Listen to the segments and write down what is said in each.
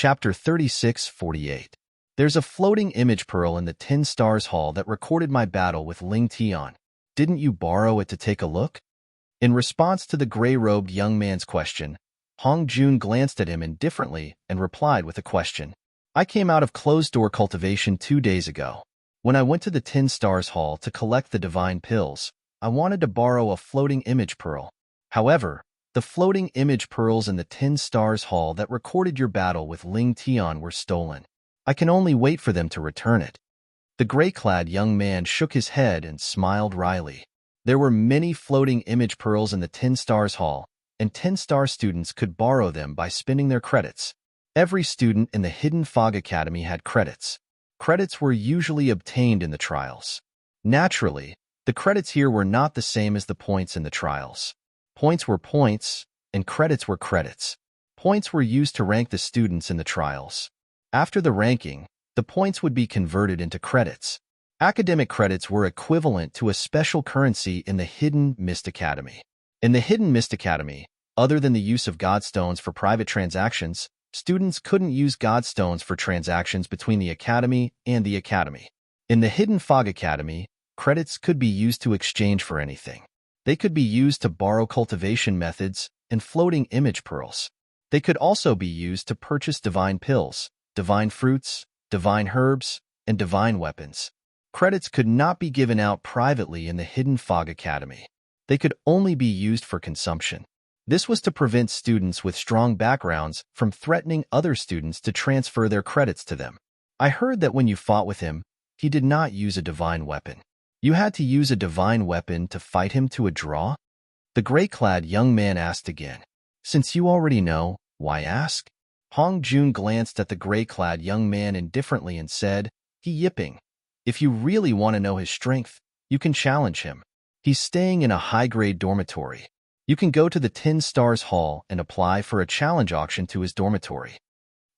Chapter 3648. There's a floating image pearl in the 10 Stars Hall that recorded my battle with Ling Tian. Didn't you borrow it to take a look? In response to the gray-robed young man's question, Hong Jun glanced at him indifferently and replied with a question. I came out of closed-door cultivation 2 days ago. When I went to the 10 Stars Hall to collect the divine pills, I wanted to borrow a floating image pearl. However, the floating image pearls in the 10 Stars Hall that recorded your battle with Ling Tian were stolen. I can only wait for them to return it. The gray-clad young man shook his head and smiled wryly. There were many floating image pearls in the 10 Stars Hall, and 10-star students could borrow them by spending their credits. Every student in the Hidden Fog Academy had credits. Credits were usually obtained in the trials. Naturally, the credits here were not the same as the points in the trials. Points were points, and credits were credits. Points were used to rank the students in the trials. After the ranking, the points would be converted into credits. Academic credits were equivalent to a special currency in the Hidden Mist Academy. In the Hidden Mist Academy, other than the use of Godstones for private transactions, students couldn't use Godstones for transactions between the Academy and the Academy. In the Hidden Fog Academy, credits could be used to exchange for anything. They could be used to borrow cultivation methods and floating image pearls. They could also be used to purchase divine pills, divine fruits, divine herbs, and divine weapons. Credits could not be given out privately in the Hidden Fog Academy. They could only be used for consumption. This was to prevent students with strong backgrounds from threatening other students to transfer their credits to them. I heard that when you fought with him, he did not use a divine weapon. You had to use a divine weapon to fight him to a draw? The gray-clad young man asked again. Since you already know, why ask? Hong Jun glanced at the gray-clad young man indifferently and said, He yipping. If you really want to know his strength, you can challenge him. He's staying in a high-grade dormitory. You can go to the 10 Stars Hall and apply for a challenge auction to his dormitory.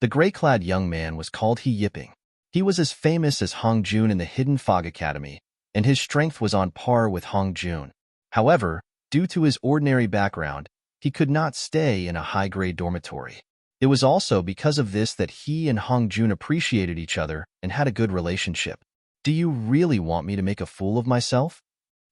The gray-clad young man was called He Yipping. He was as famous as Hong Jun in the Hidden Fog Academy, and his strength was on par with Hong Jun. However, due to his ordinary background, he could not stay in a high-grade dormitory. It was also because of this that he and Hong Jun appreciated each other and had a good relationship. Do you really want me to make a fool of myself?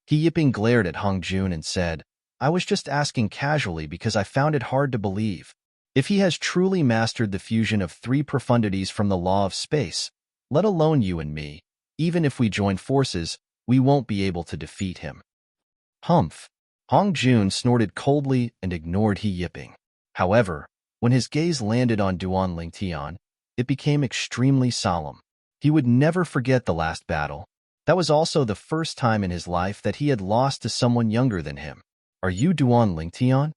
He Yipping glared at Hong Jun and said, I was just asking casually because I found it hard to believe. If he has truly mastered the fusion of 3 profundities from the law of space, let alone you and me, even if we join forces, we won't be able to defeat him. Humph. Hong Jun snorted coldly and ignored He Yipping. However, when his gaze landed on Duan Ling Tian, it became extremely solemn. He would never forget the last battle. That was also the first time in his life that he had lost to someone younger than him. Are you Duan Ling Tian?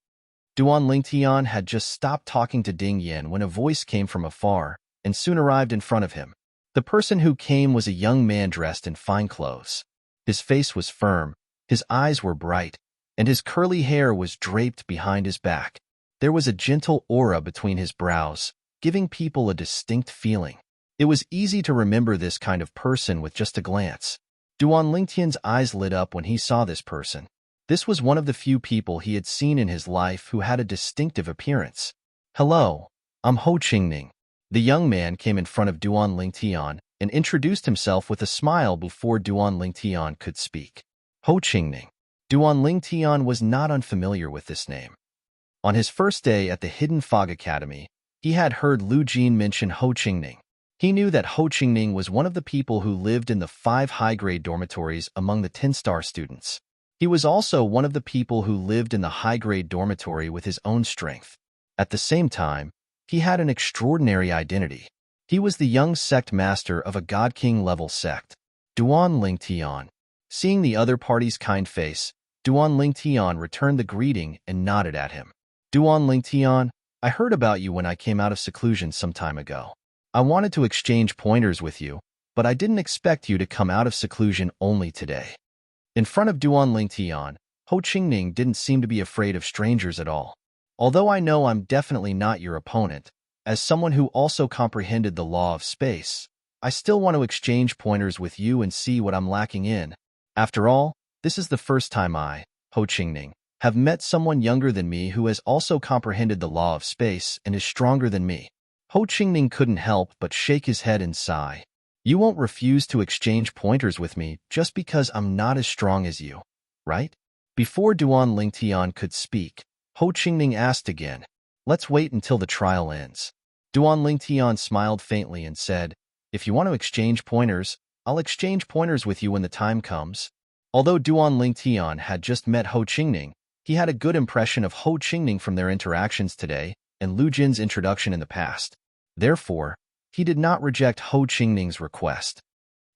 Duan Ling Tian had just stopped talking to Ding Yin when a voice came from afar and soon arrived in front of him. The person who came was a young man dressed in fine clothes. His face was firm, his eyes were bright, and his curly hair was draped behind his back. There was a gentle aura between his brows, giving people a distinct feeling. It was easy to remember this kind of person with just a glance. Duan Lingtian's eyes lit up when he saw this person. This was one of the few people he had seen in his life who had a distinctive appearance. Hello, I'm Ho Qingning. The young man came in front of Duan Lingtian and introduced himself with a smile before Duan Lingtian could speak. Ho Qingning. Duan Lingtian was not unfamiliar with this name. On his first day at the Hidden Fog Academy, he had heard Lu Jin mention Ho Qingning. He knew that Ho Qingning was one of the people who lived in the 5 high-grade dormitories among the 10-star students. He was also one of the people who lived in the high-grade dormitory with his own strength. At the same time, he had an extraordinary identity. He was the young sect master of a God King level sect, Duan Ling Tian. Seeing the other party's kind face, Duan Ling Tian returned the greeting and nodded at him. Duan Ling Tian, I heard about you when I came out of seclusion some time ago. I wanted to exchange pointers with you, but I didn't expect you to come out of seclusion only today. In front of Duan Ling Tian, Ho Qingning didn't seem to be afraid of strangers at all. Although I know I'm definitely not your opponent, as someone who also comprehended the law of space, I still want to exchange pointers with you and see what I'm lacking in. After all, this is the first time I, Ho Qingning, have met someone younger than me who has also comprehended the law of space and is stronger than me. Ho Qingning couldn't help but shake his head and sigh. You won't refuse to exchange pointers with me just because I'm not as strong as you, right? Before Duan Lingtian could speak, Ho Qingning asked again, let's wait until the trial ends. Duan Lingtian smiled faintly and said, if you want to exchange pointers, I'll exchange pointers with you when the time comes. Although Duan Lingtian had just met Ho Qingning, he had a good impression of Ho Qingning from their interactions today and Lu Jin's introduction in the past. Therefore, he did not reject Ho Qingning's request.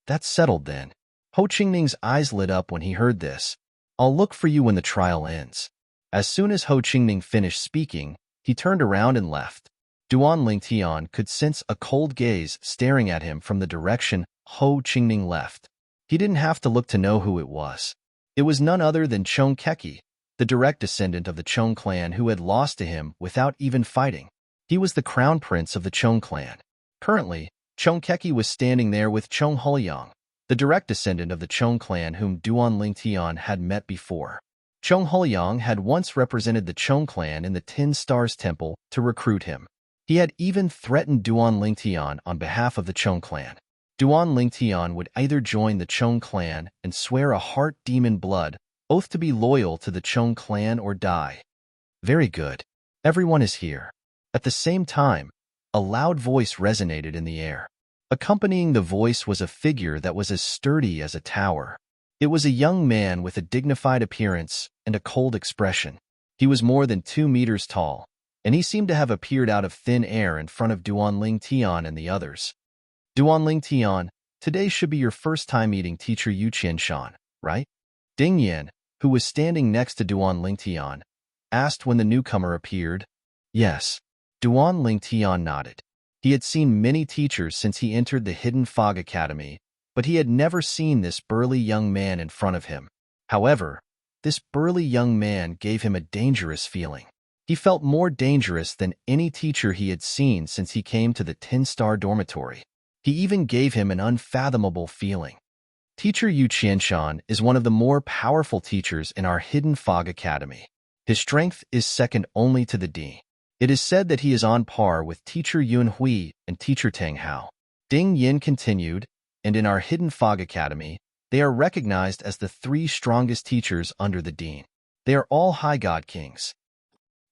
That's settled then. Ho Qingning's eyes lit up when he heard this. I'll look for you when the trial ends. As soon as Ho Qingning finished speaking, he turned around and left. Duan Lingtian could sense a cold gaze staring at him from the direction Ho Qingning left. He didn't have to look to know who it was. It was none other than Chong Keki, the direct descendant of the Chong clan who had lost to him without even fighting. He was the crown prince of the Chong clan. Currently, Chong Keki was standing there with Chong Huliang, the direct descendant of the Chong clan whom Duan Lingtian had met before. Chong Huliang had once represented the Chong clan in the 10 Stars Temple to recruit him. He had even threatened Duan Lingtian on behalf of the Chong clan. Duan Lingtian would either join the Chong clan and swear a heart demon blood oath to be loyal to the Chong clan or die. Very good. Everyone is here. At the same time, a loud voice resonated in the air. Accompanying the voice was a figure that was as sturdy as a tower. It was a young man with a dignified appearance and a cold expression. He was more than 2 meters tall, and he seemed to have appeared out of thin air in front of Duan Lingtian and the others. Duan Lingtian, today should be your first time meeting teacher Yu Qianshan, right? Ding Yan, who was standing next to Duan Lingtian, asked when the newcomer appeared. Yes. Duan Lingtian nodded. He had seen many teachers since he entered the Hidden Fog Academy, but he had never seen this burly young man in front of him. However, this burly young man gave him a dangerous feeling. He felt more dangerous than any teacher he had seen since he came to the 10-star dormitory. He even gave him an unfathomable feeling. Teacher Yu Qianshan is one of the more powerful teachers in our Hidden Fog Academy. His strength is second only to the D. It is said that he is on par with Teacher Yun Hui and Teacher Tang Hao. Ding Yin continued, and in our Hidden Fog Academy, they are recognized as the 3 strongest teachers under the Dean. They are all High God Kings.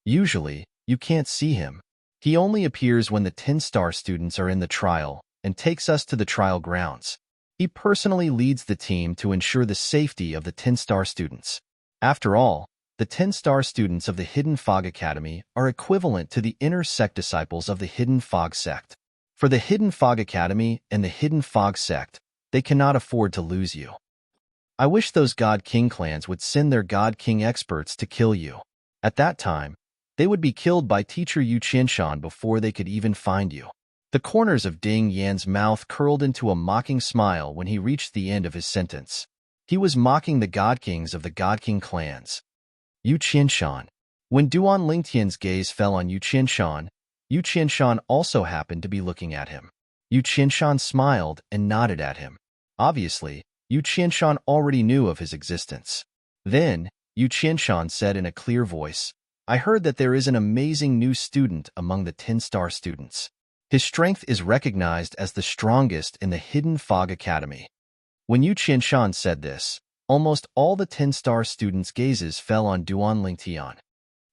Usually, you can't see him. He only appears when the 10-star students are in the trial and takes us to the trial grounds. He personally leads the team to ensure the safety of the 10-star students. After all, the 10-star students of the Hidden Fog Academy are equivalent to the inner sect disciples of the Hidden Fog sect. For the Hidden Fog Academy and the Hidden Fog sect, they cannot afford to lose you. I wish those God King clans would send their God King experts to kill you. At that time, they would be killed by Teacher Yu Qianshan before they could even find you. The corners of Ding Yan's mouth curled into a mocking smile when he reached the end of his sentence. He was mocking the God Kings of the God King clans. Yu Qianshan. When Duan Lingtian's gaze fell on Yu Qianshan also happened to be looking at him. Yu Qianshan smiled and nodded at him. Obviously, Yu Qianshan already knew of his existence. Then, Yu Qianshan said in a clear voice, I heard that there is an amazing new student among the 10-star students. His strength is recognized as the strongest in the Hidden Fog Academy. When Yu Qianshan said this, almost all the 10-star students' gazes fell on Duan Lingtian.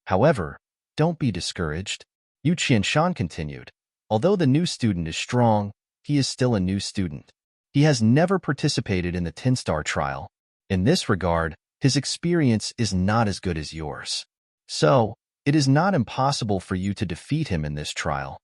However, don't be discouraged. Yu Qianshan continued. Although the new student is strong, he is still a new student. He has never participated in the 10-star trial. In this regard, his experience is not as good as yours. So, it is not impossible for you to defeat him in this trial.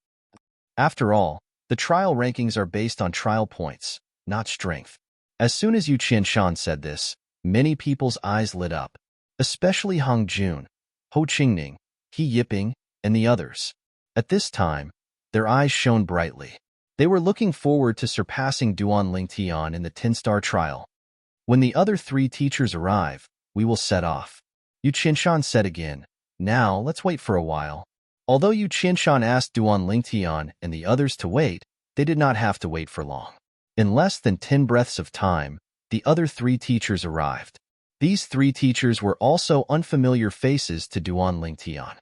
After all, the trial rankings are based on trial points, not strength. As soon as Yu Qianshan said this, many people's eyes lit up, especially Hong Jun, Ho Qingning, He Yiping, and the others. At this time, their eyes shone brightly. They were looking forward to surpassing Duan Lingtian in the 10-star trial. When the other 3 teachers arrive, we will set off. Yu Qianshan said again, now let's wait for a while. Although Yu Qianshan asked Duan Lingtian and the others to wait, they did not have to wait for long. In less than 10 breaths of time, the other 3 teachers arrived. These 3 teachers were also unfamiliar faces to Duan Lingtian.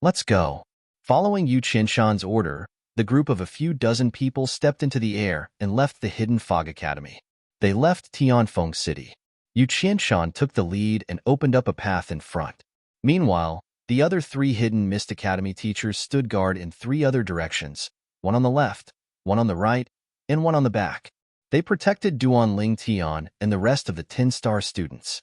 Let's go. Following Yu Qianshan's order, the group of a few dozen people stepped into the air and left the Hidden Fog Academy. They left Tianfeng City. Yu Qianshan took the lead and opened up a path in front. Meanwhile, the other 3 Hidden Mist Academy teachers stood guard in 3 other directions, one on the left, one on the right, and one on the back. They protected Duan Lingtian and the rest of the 10-star students.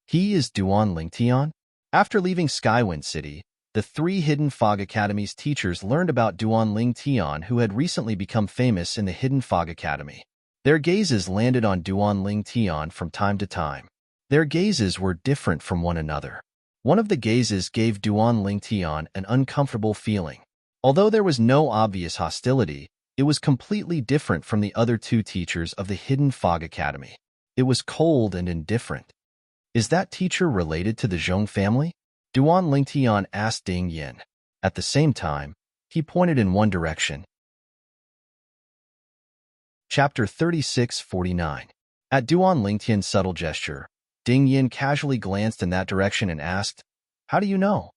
He is Duan Lingtian? After leaving Skywind City, the 3 Hidden Fog Academy's teachers learned about Duan Lingtian, who had recently become famous in the Hidden Fog Academy. Their gazes landed on Duan Lingtian from time to time. Their gazes were different from one another. One of the gazes gave Duan Lingtian an uncomfortable feeling. Although there was no obvious hostility, it was completely different from the other 2 teachers of the Hidden Fog Academy. It was cold and indifferent. Is that teacher related to the Zhong family? Duan Lingtian asked Ding Yin. At the same time, he pointed in one direction. Chapter 36:49. At Duan Lingtian's subtle gesture, Ding Yin casually glanced in that direction and asked, "How do you know?"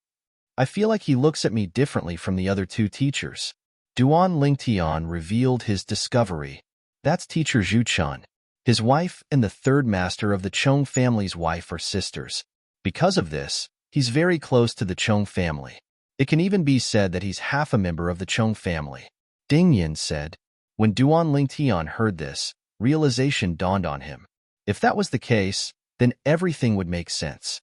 "I feel like he looks at me differently from the other 2 teachers." Duan Lingtian revealed his discovery. That's teacher Zhu Chun. His wife and the 3rd master of the Chong family's wife are sisters. Because of this, he's very close to the Chong family. It can even be said that he's half a member of the Chong family. Ding Yin said. When Duan Lingtian heard this, realization dawned on him. If that was the case, then everything would make sense.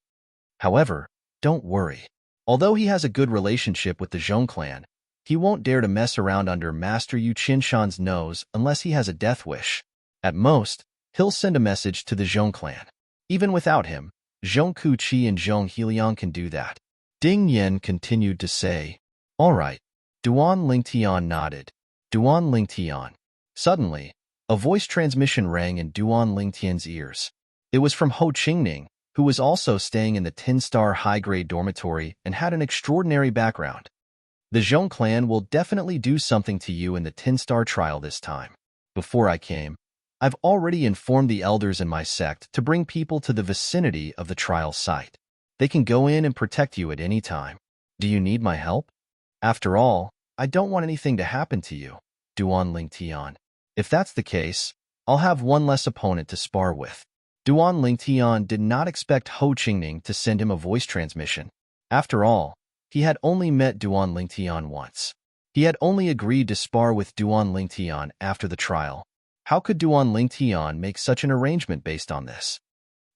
However, don't worry. Although he has a good relationship with the Zhong clan, he won't dare to mess around under Master Yu Qianshan's nose unless he has a death wish. At most, he'll send a message to the Zhong clan. Even without him, Zhong Kuqi and Zhong Heliang can do that. Ding Yin continued to say, "All right." Duan Lingtian nodded. Duan Lingtian. Suddenly, a voice transmission rang in Duan Lingtian's ears. It was from Ho Qingning, who was also staying in the 10-star high-grade dormitory and had an extraordinary background. "The Zhong clan will definitely do something to you in the 10-star trial this time. Before I came, I've already informed the elders in my sect to bring people to the vicinity of the trial site. They can go in and protect you at any time. Do you need my help? After all, I don't want anything to happen to you, Duan Lingtian. If that's the case, I'll have one less opponent to spar with." Duan Lingtian did not expect Ho Qingning to send him a voice transmission. After all, he had only met Duan Lingtian once. He had only agreed to spar with Duan Lingtian after the trial. How could Duan Lingtian make such an arrangement based on this?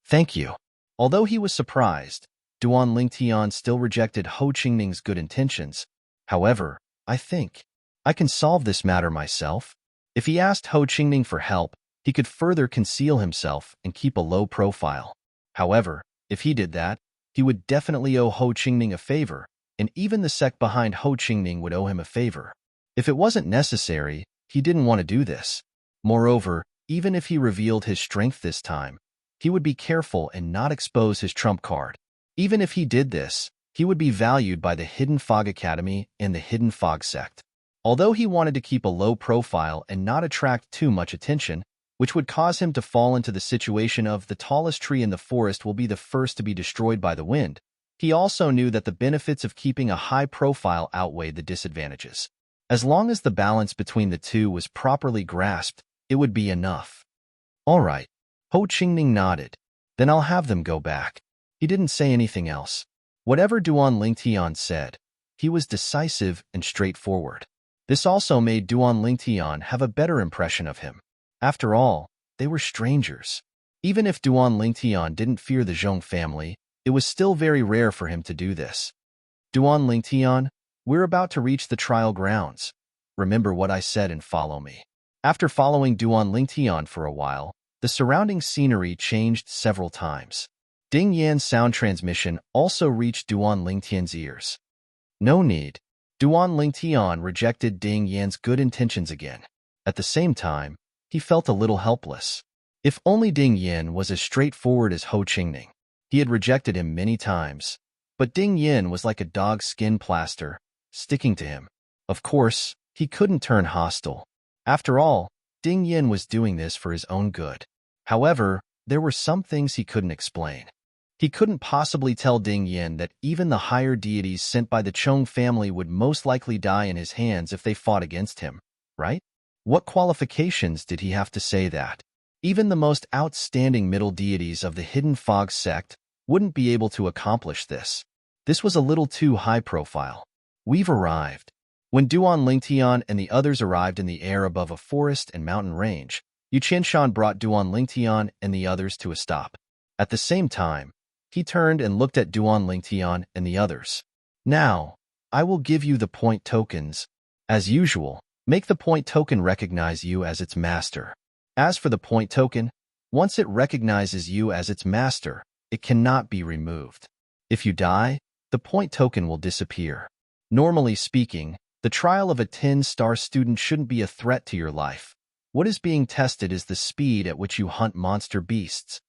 "Thank you." Although he was surprised, Duan Lingtian still rejected Ho Qingning's good intentions. "However, I think I can solve this matter myself." If he asked Ho Qingning for help, he could further conceal himself and keep a low profile. However, if he did that, he would definitely owe Ho Qingning a favor, and even the sect behind Ho Qingning would owe him a favor. If it wasn't necessary, he didn't want to do this. Moreover, even if he revealed his strength this time, he would be careful and not expose his trump card. Even if he did this, he would be valued by the Hidden Fog Academy and the Hidden Fog sect. Although he wanted to keep a low profile and not attract too much attention, which would cause him to fall into the situation of the tallest tree in the forest will be the first to be destroyed by the wind, he also knew that the benefits of keeping a high profile outweighed the disadvantages. As long as the balance between the two was properly grasped, it would be enough. "All right." Ho Qingning nodded. "Then I'll have them go back." He didn't say anything else. Whatever Duan Lingtian said, he was decisive and straightforward. This also made Duan Lingtian have a better impression of him. After all, they were strangers. Even if Duan Lingtian didn't fear the Zhong family, it was still very rare for him to do this. "Duan Lingtian, we're about to reach the trial grounds. Remember what I said and follow me." After following Duan Lingtian for a while, the surrounding scenery changed several times. Ding Yan's sound transmission also reached Duan Lingtian's ears. "No need." Duan Lingtian rejected Ding Yan's good intentions again. At the same time, he felt a little helpless. If only Ding Yan was as straightforward as Ho Qingning. He had rejected him many times, but Ding Yan was like a dog's skin plaster, sticking to him. Of course, he couldn't turn hostile. After all, Ding Yan was doing this for his own good. However, there were some things he couldn't explain. He couldn't possibly tell Ding Yin that even the higher deities sent by the Chong family would most likely die in his hands if they fought against him, right? What qualifications did he have to say that? Even the most outstanding middle deities of the Hidden Fog sect wouldn't be able to accomplish this. This was a little too high profile. We've arrived. When Duan Lingtian and the others arrived in the air above a forest and mountain range, Yu Qianshan brought Duan Lingtian and the others to a stop. At the same time, he turned and looked at Duan Lingtian and the others. Now, I will give you the point tokens. As usual, make the point token recognize you as its master. As for the point token, once it recognizes you as its master, it cannot be removed. If you die, the point token will disappear. Normally speaking, the trial of a 10-star student shouldn't be a threat to your life. What is being tested is the speed at which you hunt monster beasts.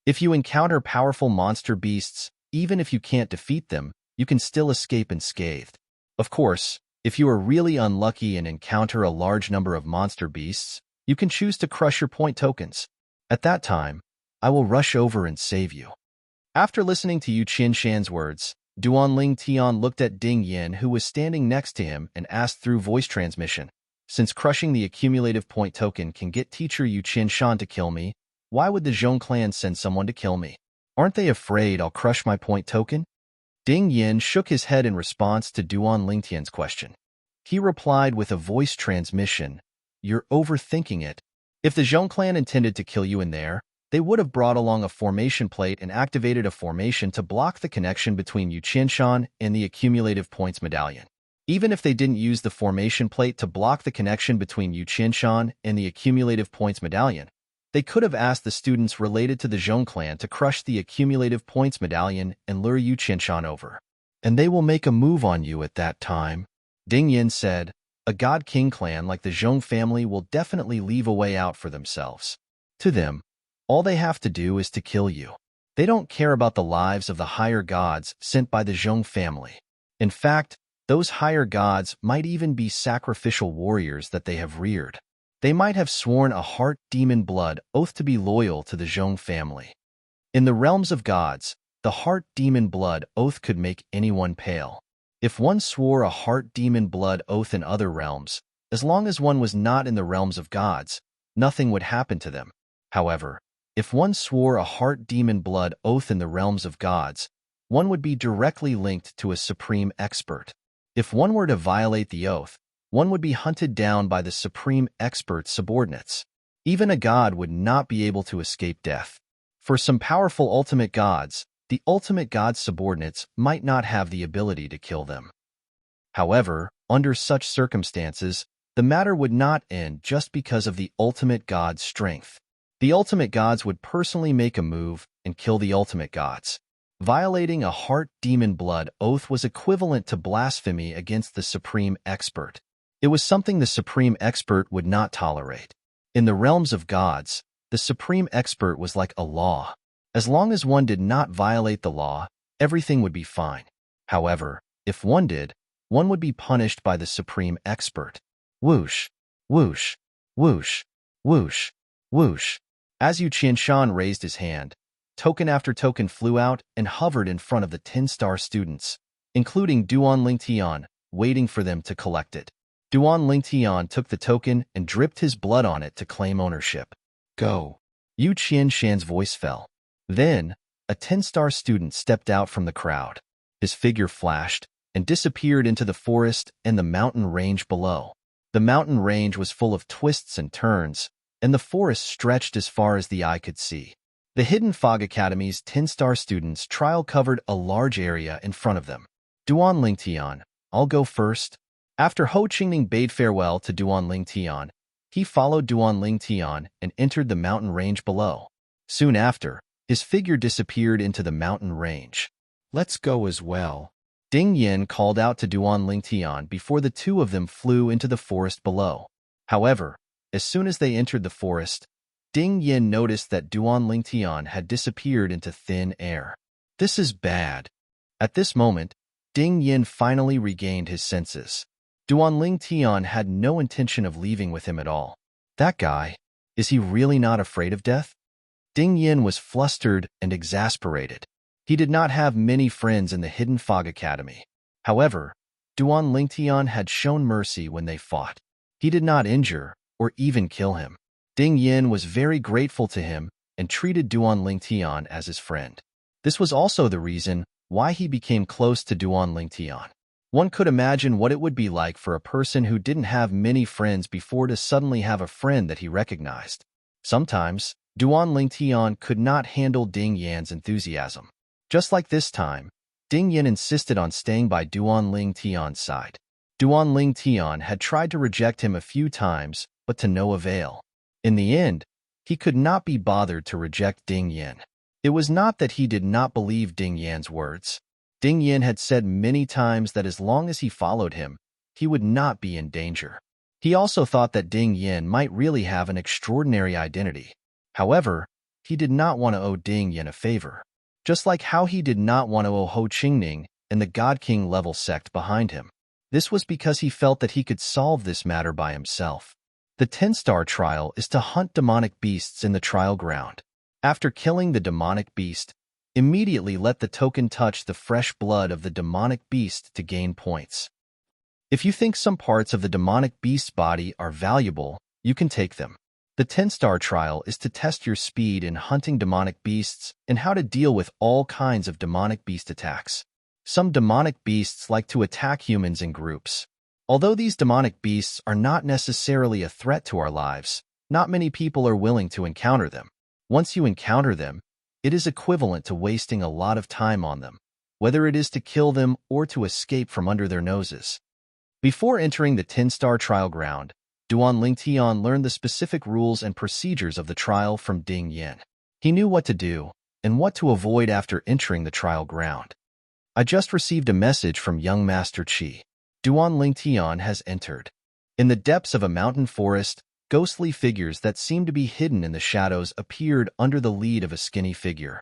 If you encounter powerful monster beasts, even if you can't defeat them, you can still escape unscathed. Of course, if you are really unlucky and encounter a large number of monster beasts, you can choose to crush your point tokens. At that time, I will rush over and save you. After listening to Yu Qianshan's words, Duan Lingtian looked at Ding Yin, who was standing next to him, and asked through voice transmission, "Since crushing the accumulative point token can get teacher Yu Qianshan to kill me, why would the Zhong clan send someone to kill me? Aren't they afraid I'll crush my point token?" Ding Yin shook his head in response to Duan Lingtian's question. He replied with a voice transmission, "You're overthinking it. If the Zhong clan intended to kill you in there, they would have brought along a formation plate and activated a formation to block the connection between Yu Qianshan and the accumulative points medallion. Even if they didn't use the formation plate to block the connection between Yu Qianshan and the accumulative points medallion, they could have asked the students related to the Zhong clan to crush the accumulative points medallion and lure Yu Qianshan over. And they will make a move on you at that time." Ding Yin said, "A God King clan like the Zhong family will definitely leave a way out for themselves. To them, all they have to do is to kill you. They don't care about the lives of the higher gods sent by the Zhong family. In fact, those higher gods might even be sacrificial warriors that they have reared. They might have sworn a heart demon blood oath to be loyal to the Zhong family. In the realms of gods, the heart demon blood oath could make anyone pale. If one swore a heart demon blood oath in other realms, as long as one was not in the realms of gods, nothing would happen to them. However, if one swore a heart demon blood oath in the realms of gods, one would be directly linked to a supreme expert. If one were to violate the oath, one would be hunted down by the supreme expert's subordinates. Even a god would not be able to escape death. For some powerful ultimate gods, the ultimate god's subordinates might not have the ability to kill them. However, under such circumstances, the matter would not end just because of the ultimate god's strength. The ultimate gods would personally make a move and kill the ultimate gods. Violating a heart demon blood oath was equivalent to blasphemy against the supreme expert. It was something the supreme expert would not tolerate. In the realms of gods, the supreme expert was like a law. As long as one did not violate the law, everything would be fine. However, if one did, one would be punished by the supreme expert. Whoosh, whoosh, whoosh, whoosh, whoosh. As Yu Qianshan raised his hand, token after token flew out and hovered in front of the 10-star students, including Duan Lingtian, waiting for them to collect it. Duan Lingtian took the token and dripped his blood on it to claim ownership. "Go." Yu Qianshan's voice fell. Then, a 10-star student stepped out from the crowd. His figure flashed and disappeared into the forest and the mountain range below. The mountain range was full of twists and turns, and the forest stretched as far as the eye could see. The Hidden Fog Academy's 10-star students' trial covered a large area in front of them. "Duan Lingtian, I'll go first." After Ho Qingning bade farewell to Duan Lingtian, he followed Duan Lingtian and entered the mountain range below. Soon after, his figure disappeared into the mountain range. "Let's go as well." Ding Yin called out to Duan Lingtian before the two of them flew into the forest below. However, as soon as they entered the forest, Ding Yin noticed that Duan Lingtian had disappeared into thin air. This is bad. At this moment, Ding Yin finally regained his senses. Duan Lingtian had no intention of leaving with him at all. That guy, is he really not afraid of death? Ding Yin was flustered and exasperated. He did not have many friends in the Hidden Fog Academy. However, Duan Lingtian had shown mercy when they fought. He did not injure or even kill him. Ding Yin was very grateful to him and treated Duan Lingtian as his friend. This was also the reason why he became close to Duan Lingtian. One could imagine what it would be like for a person who didn't have many friends before to suddenly have a friend that he recognized. Sometimes, Duan Lingtian could not handle Ding Yan's enthusiasm. Just like this time, Ding Yin insisted on staying by Duan Lingtian's side. Duan Lingtian had tried to reject him a few times, but to no avail. In the end, he could not be bothered to reject Ding Yin. It was not that he did not believe Ding Yan's words. Ding Yin had said many times that as long as he followed him, he would not be in danger. He also thought that Ding Yin might really have an extraordinary identity. However, he did not want to owe Ding Yin a favor, just like how he did not want to owe Ho Qingning and the God King level sect behind him. This was because he felt that he could solve this matter by himself. The 10-star trial is to hunt demonic beasts in the trial ground. After killing the demonic beast, immediately let the token touch the fresh blood of the demonic beast to gain points. If you think some parts of the demonic beast's body are valuable, you can take them. The 10-star trial is to test your speed in hunting demonic beasts and how to deal with all kinds of demonic beast attacks. Some demonic beasts like to attack humans in groups. Although these demonic beasts are not necessarily a threat to our lives, not many people are willing to encounter them. Once you encounter them, it is equivalent to wasting a lot of time on them, whether it is to kill them or to escape from under their noses. Before entering the 10-star trial ground, Duan Lingtian learned the specific rules and procedures of the trial from Ding Yin. He knew what to do and what to avoid after entering the trial ground. I just received a message from young Master Qi. Duan Lingtian has entered. In the depths of a mountain forest, ghostly figures that seemed to be hidden in the shadows appeared under the lead of a skinny figure.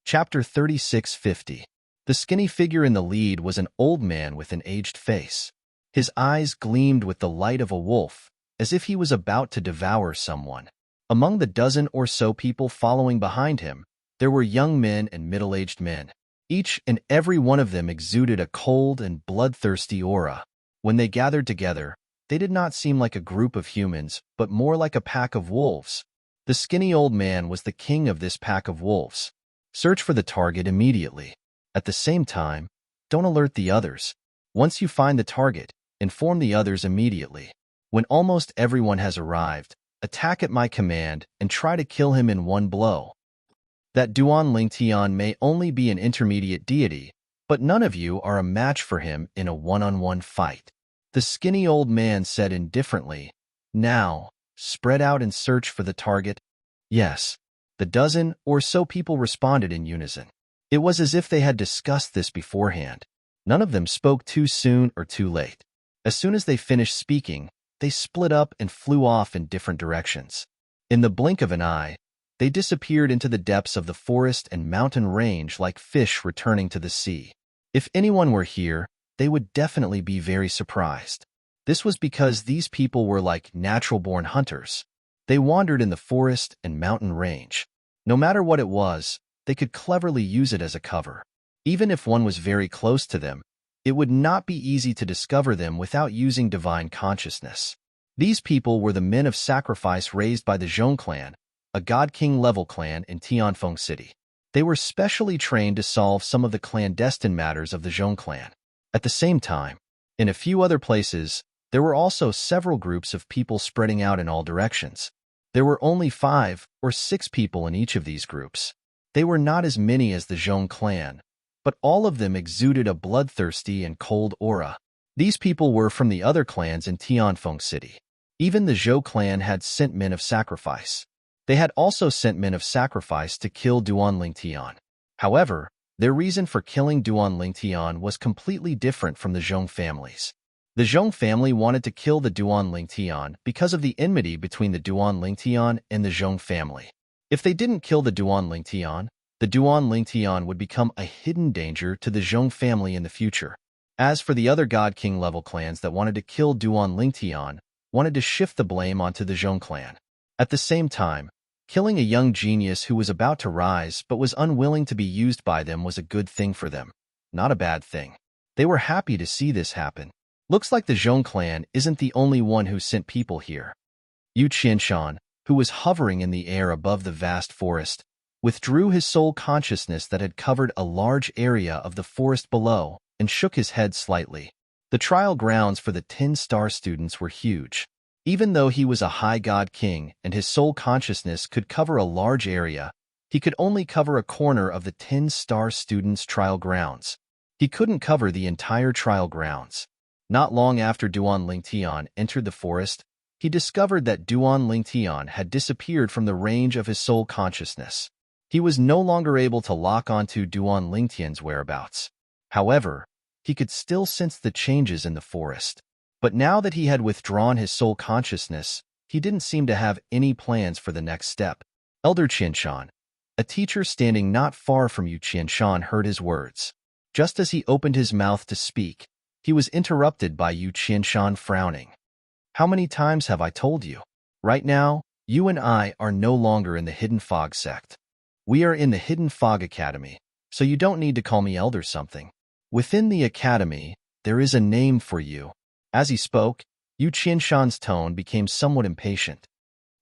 Chapter 3650. The skinny figure in the lead was an old man with an aged face. His eyes gleamed with the light of a wolf, as if he was about to devour someone. Among the dozen or so people following behind him, there were young men and middle-aged men. Each and every one of them exuded a cold and bloodthirsty aura. When they gathered together, they did not seem like a group of humans, but more like a pack of wolves. The skinny old man was the king of this pack of wolves. Search for the target immediately. At the same time, don't alert the others. Once you find the target, inform the others immediately. When almost everyone has arrived, attack at my command and try to kill him in one blow. That Duan Lingtian may only be an intermediate deity, but none of you are a match for him in a one-on-one fight. The skinny old man said indifferently, "Now, spread out and search for the target." Yes, the dozen or so people responded in unison. It was as if they had discussed this beforehand. None of them spoke too soon or too late. As soon as they finished speaking, they split up and flew off in different directions. In the blink of an eye, they disappeared into the depths of the forest and mountain range like fish returning to the sea. If anyone were here, they would definitely be very surprised. This was because these people were like natural-born hunters. They wandered in the forest and mountain range. No matter what it was, they could cleverly use it as a cover. Even if one was very close to them, it would not be easy to discover them without using divine consciousness. These people were the men of sacrifice raised by the Zhong clan, a God King level clan in Tianfeng City. They were specially trained to solve some of the clandestine matters of the Zhong clan. At the same time, in a few other places, there were also several groups of people spreading out in all directions. There were only 5 or 6 people in each of these groups. They were not as many as the Zhong clan, but all of them exuded a bloodthirsty and cold aura. These people were from the other clans in Tianfeng City. Even the Zhou clan had sent men of sacrifice. They had also sent men of sacrifice to kill Duan Lingtian. However, their reason for killing Duan Lingtian was completely different from the Zhong families. The Zhong family wanted to kill the Duan Lingtian because of the enmity between the Duan Lingtian and the Zhong family. If they didn't kill the Duan Lingtian would become a hidden danger to the Zhong family in the future. As for the other God King level clans that wanted to kill Duan Lingtian, wanted to shift the blame onto the Zhong clan. At the same time, Killing a young genius who was about to rise but was unwilling to be used by them was a good thing for them, not a bad thing. They were happy to see this happen. Looks like the Zhong clan isn't the only one who sent people here. Yu Qianshan, who was hovering in the air above the vast forest, withdrew his soul consciousness that had covered a large area of the forest below and shook his head slightly. The trial grounds for the 10-star students were huge. Even though he was a high god king and his soul consciousness could cover a large area, he could only cover a corner of the 10-star students' trial grounds. He couldn't cover the entire trial grounds. Not long after Duan Lingtian entered the forest, he discovered that Duan Lingtian had disappeared from the range of his soul consciousness. He was no longer able to lock onto Duan Lingtian's whereabouts. However, he could still sense the changes in the forest. But now that he had withdrawn his soul consciousness, he didn't seem to have any plans for the next step. Elder Qianshan, a teacher standing not far from Yu Qianshan, heard his words. Just as he opened his mouth to speak, he was interrupted by Yu Qianshan frowning. How many times have I told you? Right now, you and I are no longer in the Hidden Fog sect. We are in the Hidden Fog Academy, so you don't need to call me Elder something. Within the Academy, there is a name for you. As he spoke, Yu Qianshan's tone became somewhat impatient.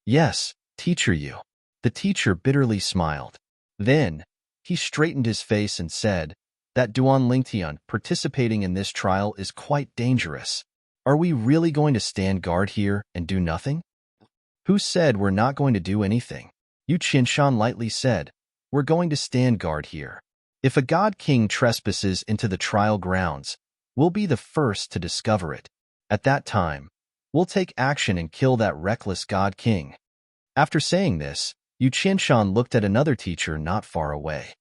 Yes, teacher Yu. The teacher bitterly smiled. Then, he straightened his face and said, that Duan Lingtian participating in this trial is quite dangerous. Are we really going to stand guard here and do nothing? Who said we're not going to do anything? Yu Qianshan lightly said, we're going to stand guard here. If a god king trespasses into the trial grounds, we'll be the first to discover it. At that time, we'll take action and kill that reckless god king. After saying this, Yu Qianshan looked at another teacher not far away.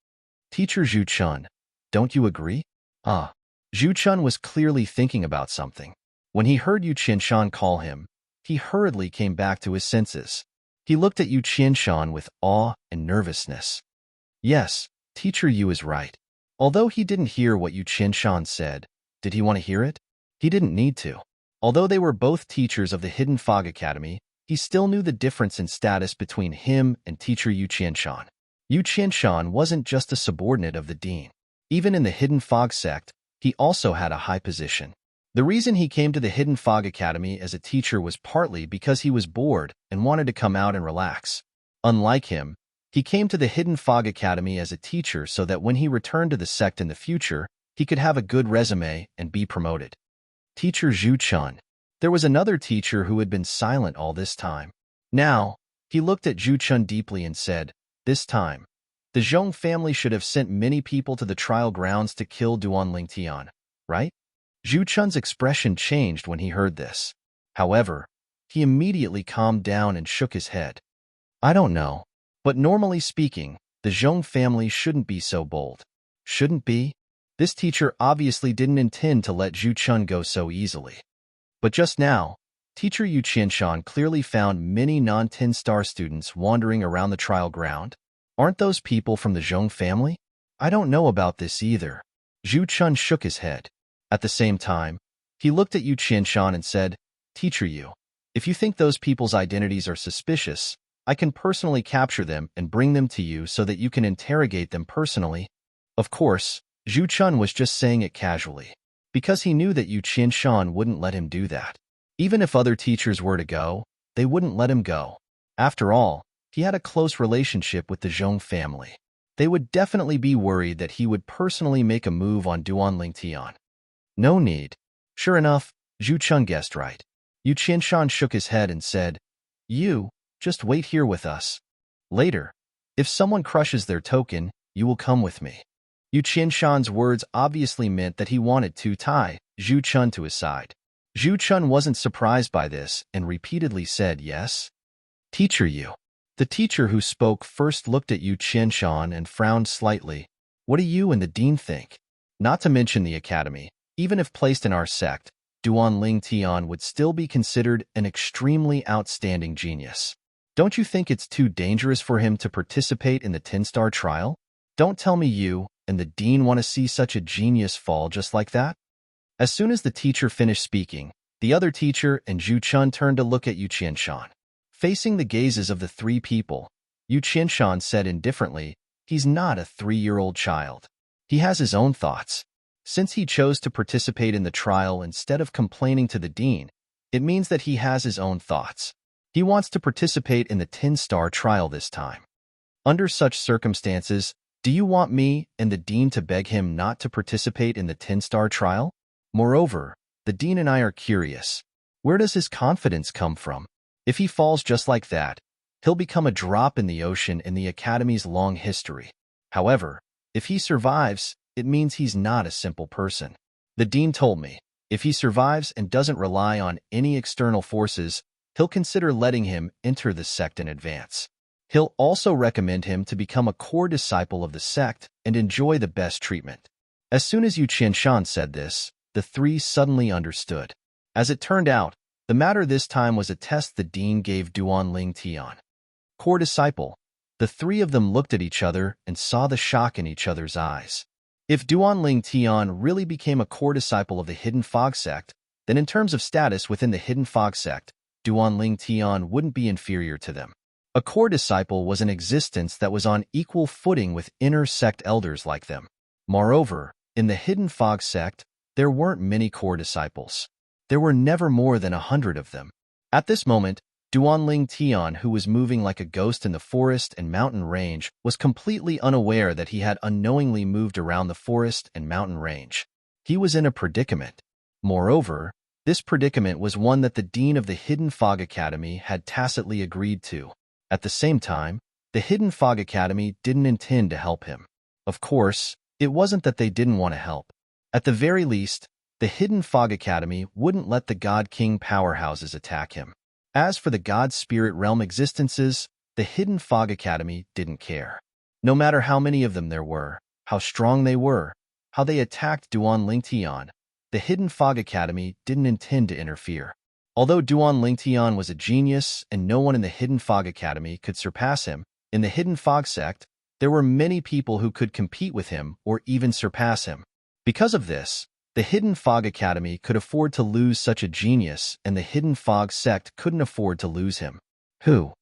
Teacher Zhu Chun, don't you agree? Zhu Chun was clearly thinking about something. When he heard Yu Qianshan call him, he hurriedly came back to his senses. He looked at Yu Qianshan with awe and nervousness. Yes, Teacher Yu is right. Although he didn't hear what Yu Qianshan said, did he want to hear it? He didn't need to. Although they were both teachers of the Hidden Fog Academy, he still knew the difference in status between him and Teacher Yu Qianshan. Yu Qianshan wasn't just a subordinate of the dean. Even in the Hidden Fog sect, he also had a high position. The reason he came to the Hidden Fog Academy as a teacher was partly because he was bored and wanted to come out and relax. Unlike him, he came to the Hidden Fog Academy as a teacher so that when he returned to the sect in the future, he could have a good resume and be promoted. Teacher Zhu Chun. There was another teacher who had been silent all this time. Now, he looked at Zhu Chun deeply and said, this time, the Zhong family should have sent many people to the trial grounds to kill Duan Lingtian, right? Zhu Chun's expression changed when he heard this. However, he immediately calmed down and shook his head. I don't know, but normally speaking, the Zhong family shouldn't be so bold. Shouldn't be? This teacher obviously didn't intend to let Zhu Chun go so easily. But just now, Teacher Yu Qianshan clearly found many non-10-star students wandering around the trial ground. Aren't those people from the Zhong family? I don't know about this either. Zhu Chun shook his head. At the same time, he looked at Yu Qianshan and said, Teacher Yu, if you think those people's identities are suspicious, I can personally capture them and bring them to you so that you can interrogate them personally. Of course, Zhu Chun was just saying it casually, because he knew that Yu Qianshan wouldn't let him do that. Even if other teachers were to go, they wouldn't let him go. After all, he had a close relationship with the Zhong family. They would definitely be worried that he would personally make a move on Duan Lingtian. No need. Sure enough, Zhu Chun guessed right. Yu Qianshan shook his head and said, You, just wait here with us. Later, if someone crushes their token, you will come with me. Yu Qianshan's words obviously meant that he wanted to tie Zhu Chun to his side. Zhu Chun wasn't surprised by this and repeatedly said yes. Teacher Yu. The teacher who spoke first looked at Yu Qianshan and frowned slightly. What do you and the dean think? Not to mention the academy. Even if placed in our sect, Duan Lingtian would still be considered an extremely outstanding genius. Don't you think it's too dangerous for him to participate in the 10-star trial? Don't tell me you and the dean want to see such a genius fall just like that? As soon as the teacher finished speaking, the other teacher and Zhu Chun turned to look at Yu Qianshan. Facing the gazes of the three people, Yu Qinshan said indifferently. He's not a 3-year-old child. He has his own thoughts. Since he chose to participate in the trial instead of complaining to the dean, it means that he has his own thoughts. He wants to participate in the 10-star trial this time. Under such circumstances, do you want me and the dean to beg him not to participate in the 10-star trial? Moreover, the dean and I are curious. Where does his confidence come from? If he falls just like that, he'll become a drop in the ocean in the Academy's long history. However, if he survives, it means he's not a simple person. The dean told me, if he survives and doesn't rely on any external forces, he'll consider letting him enter the sect in advance. He'll also recommend him to become a core disciple of the sect and enjoy the best treatment. As soon as Yu Qinshan said this, the three suddenly understood. As it turned out, the matter this time was a test the dean gave Duanling Tian. Core disciple. The three of them looked at each other and saw the shock in each other's eyes. If Duanling Tian really became a core disciple of the Hidden Fog sect, then in terms of status within the Hidden Fog sect, Duanling Tian wouldn't be inferior to them. A core disciple was an existence that was on equal footing with inner sect elders like them. Moreover, in the Hidden Fog sect, there weren't many core disciples. There were never more than 100 of them. At this moment, Duanling Tian, who was moving like a ghost in the forest and mountain range, was completely unaware that he had unknowingly moved around the forest and mountain range. He was in a predicament. Moreover, this predicament was one that the dean of the Hidden Fog Academy had tacitly agreed to. At the same time, the Hidden Fog Academy didn't intend to help him. Of course, it wasn't that they didn't want to help. At the very least, the Hidden Fog Academy wouldn't let the God King powerhouses attack him. As for the God Spirit Realm existences, the Hidden Fog Academy didn't care. No matter how many of them there were, how strong they were, how they attacked Duanling Tian, the Hidden Fog Academy didn't intend to interfere. Although Duanling Tian was a genius and no one in the Hidden Fog Academy could surpass him, in the Hidden Fog sect, there were many people who could compete with him or even surpass him. Because of this, the Hidden Fog Academy could afford to lose such a genius, and the Hidden Fog sect couldn't afford to lose him. Who?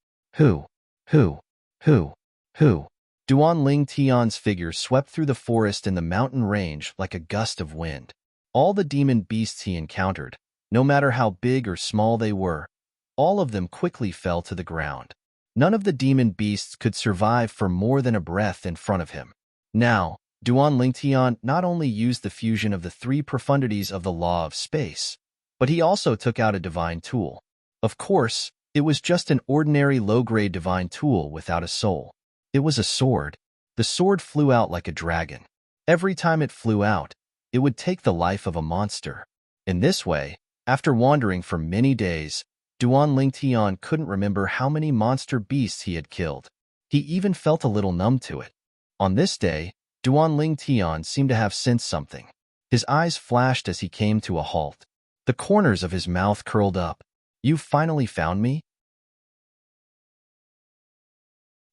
Duanling Tian's figure swept through the forest and the mountain range like a gust of wind. All the demon beasts he encountered, no matter how big or small they were, all of them quickly fell to the ground. None of the demon beasts could survive for more than a breath in front of him. Now, Duanling Tian not only used the fusion of the three profundities of the law of space, but he also took out a divine tool. Of course, it was just an ordinary low-grade divine tool without a soul. It was a sword. The sword flew out like a dragon. Every time it flew out, it would take the life of a monster. In this way, after wandering for many days, Duanling Tian couldn't remember how many monster beasts he had killed. He even felt a little numb to it. On this day, Duanling Tian seemed to have sensed something. His eyes flashed as he came to a halt. The corners of his mouth curled up. "You finally found me?"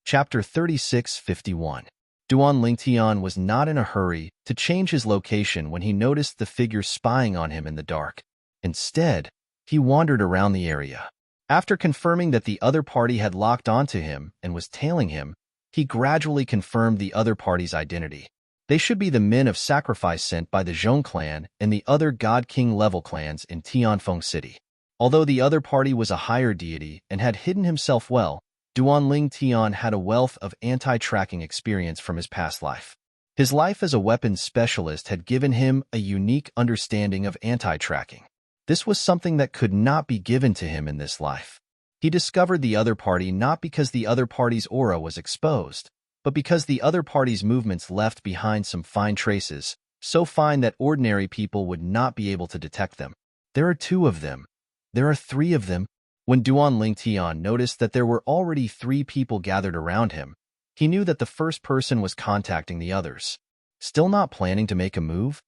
Chapter 36:51. Duanling Tian was not in a hurry to change his location when he noticed the figure spying on him in the dark. Instead, he wandered around the area. After confirming that the other party had locked onto him and was tailing him, he gradually confirmed the other party's identity. They should be the men of sacrifice sent by the Zhong clan and the other God King level clans in Tianfeng City. Although the other party was a higher deity and had hidden himself well, Duanling Tian had a wealth of anti-tracking experience from his past life. His life as a weapons specialist had given him a unique understanding of anti-tracking. This was something that could not be given to him in this life. He discovered the other party not because the other party's aura was exposed, but because the other party's movements left behind some fine traces, so fine that ordinary people would not be able to detect them. There are 2 of them. There are 3 of them. When Duanling Tian noticed that there were already 3 people gathered around him, he knew that the first person was contacting the others. Still not planning to make a move?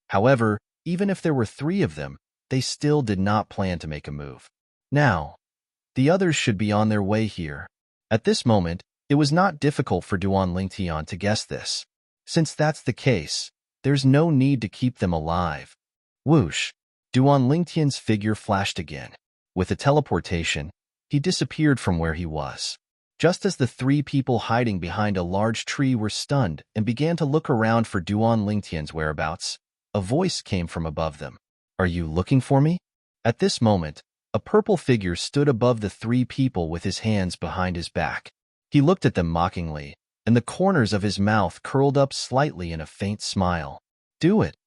However, even if there were 3 of them, they still did not plan to make a move. Now, the others should be on their way here. At this moment, it was not difficult for Duanling Tian to guess this. Since that's the case, there's no need to keep them alive. Whoosh! Duanling Tian's figure flashed again. With a teleportation, he disappeared from where he was. Just as the three people hiding behind a large tree were stunned and began to look around for Duan Lingtian's whereabouts, a voice came from above them. "Are you looking for me?" At this moment, a purple figure stood above the three people with his hands behind his back. He looked at them mockingly, and the corners of his mouth curled up slightly in a faint smile. "Do it."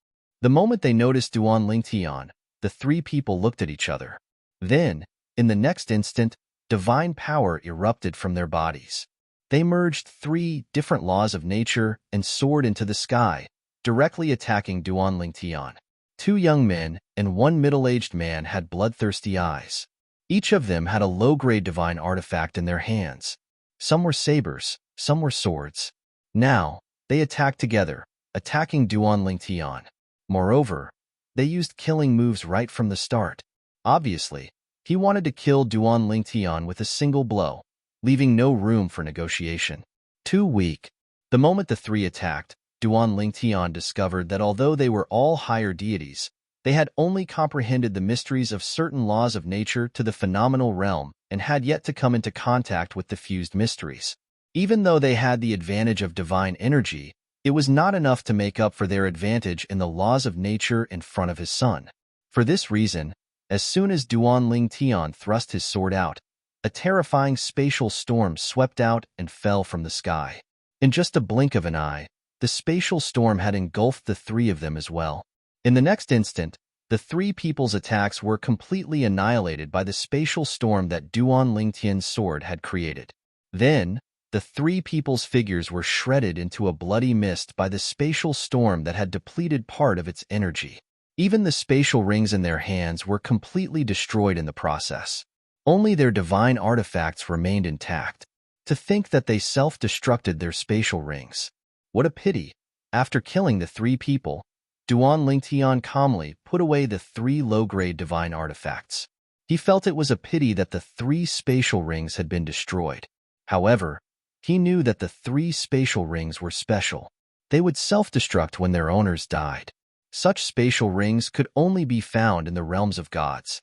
The moment they noticed Duan Lingtian, the three people looked at each other. Then, in the next instant, divine power erupted from their bodies. They merged three different laws of nature and soared into the sky, directly attacking Duan Lingtian. Two young men and one middle-aged man had bloodthirsty eyes. Each of them had a low-grade divine artifact in their hands. Some were sabers, some were swords. Now, they attacked together, attacking Duan Lingtian. Moreover, they used killing moves right from the start. Obviously, he wanted to kill Duan Lingtian with a single blow, leaving no room for negotiation. Too weak. The moment the three attacked, Duan Lingtian discovered that although they were all higher deities, they had only comprehended the mysteries of certain laws of nature to the phenomenal realm and had yet to come into contact with the fused mysteries. Even though they had the advantage of divine energy, it was not enough to make up for their advantage in the laws of nature in front of his son. For this reason, as soon as Duan Lingtian thrust his sword out, a terrifying spatial storm swept out and fell from the sky. In just a blink of an eye, the spatial storm had engulfed the three of them as well. In the next instant, the three people's attacks were completely annihilated by the spatial storm that Duan Lingtian's sword had created. Then, the three people's figures were shredded into a bloody mist by the spatial storm that had depleted part of its energy. Even the spatial rings in their hands were completely destroyed in the process. Only their divine artifacts remained intact. To think that they self-destructed their spatial rings. What a pity. After killing the three people, Duan Lingtian calmly put away the three low-grade divine artifacts. He felt it was a pity that the three spatial rings had been destroyed. However, he knew that the three spatial rings were special. They would self-destruct when their owners died. Such spatial rings could only be found in the realms of gods.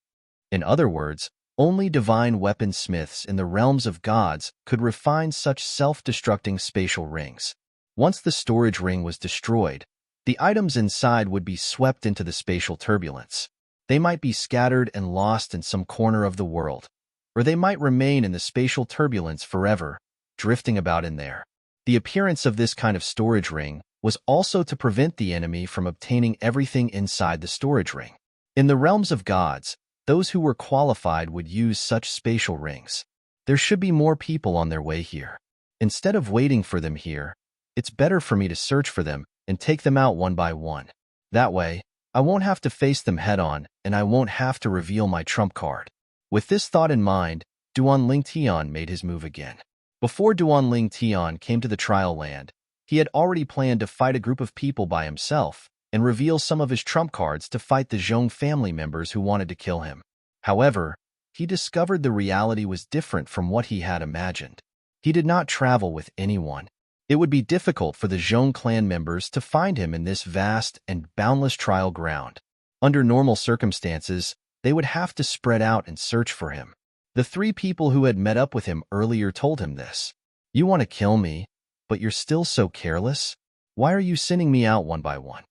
In other words, only divine weaponsmiths in the realms of gods could refine such self-destructing spatial rings. Once the storage ring was destroyed, the items inside would be swept into the spatial turbulence. They might be scattered and lost in some corner of the world, or they might remain in the spatial turbulence forever, drifting about in there. The appearance of this kind of storage ring was also to prevent the enemy from obtaining everything inside the storage ring. In the realms of gods, those who were qualified would use such spatial rings. There should be more people on their way here. Instead of waiting for them here, it's better for me to search for them and take them out one by one. That way, I won't have to face them head-on and I won't have to reveal my trump card. With this thought in mind, Duan Lingtian made his move again. Before Duan Lingtian came to the trial land, he had already planned to fight a group of people by himself and reveal some of his trump cards to fight the Zhong family members who wanted to kill him. However, he discovered the reality was different from what he had imagined. He did not travel with anyone. It would be difficult for the Zhong clan members to find him in this vast and boundless trial ground. Under normal circumstances, they would have to spread out and search for him. The three people who had met up with him earlier told him this. "You want to kill me, but you're still so careless? Why are you sending me out one by one?"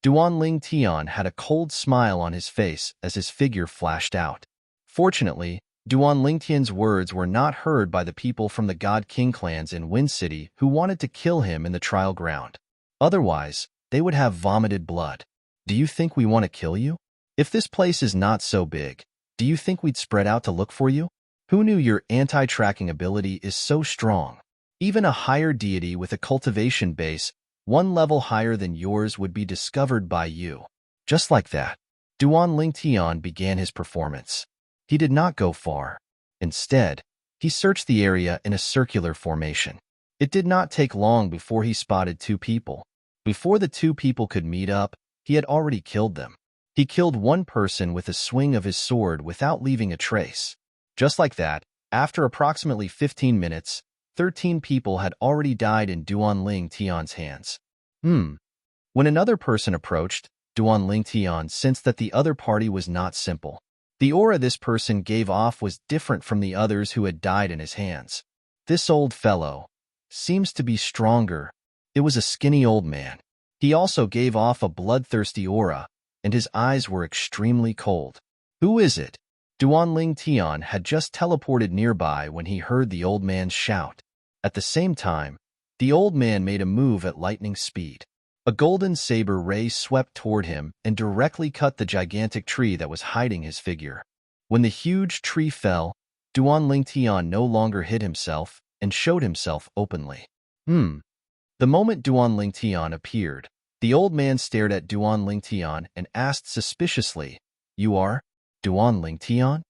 Duan Lingtian had a cold smile on his face as his figure flashed out. Fortunately, Duan Lingtian's words were not heard by the people from the God King clans in Wind City who wanted to kill him in the trial ground. Otherwise, they would have vomited blood. "Do you think we want to kill you? If this place is not so big, do you think we'd spread out to look for you? Who knew your anti-tracking ability is so strong? Even a higher deity with a cultivation base, one level higher than yours, would be discovered by you." Just like that, Duan Lingtian began his performance. He did not go far. Instead, he searched the area in a circular formation. It did not take long before he spotted two people. Before the two people could meet up, he had already killed them. He killed one person with a swing of his sword without leaving a trace. Just like that, after approximately 15 minutes, 13 people had already died in Duan Lingtian's hands. When another person approached, Duan Lingtian sensed that the other party was not simple. The aura this person gave off was different from the others who had died in his hands. This old fellow seems to be stronger. It was a skinny old man. He also gave off a bloodthirsty aura, and his eyes were extremely cold. Who is it? Duanling Tian had just teleported nearby when he heard the old man's shout. At the same time, the old man made a move at lightning speed. A golden saber ray swept toward him and directly cut the gigantic tree that was hiding his figure. When the huge tree fell, Duanling Tian no longer hid himself and showed himself openly. The moment Duanling Tian appeared, the old man stared at Duanling Tian and asked suspiciously, "You are Duanling Tian?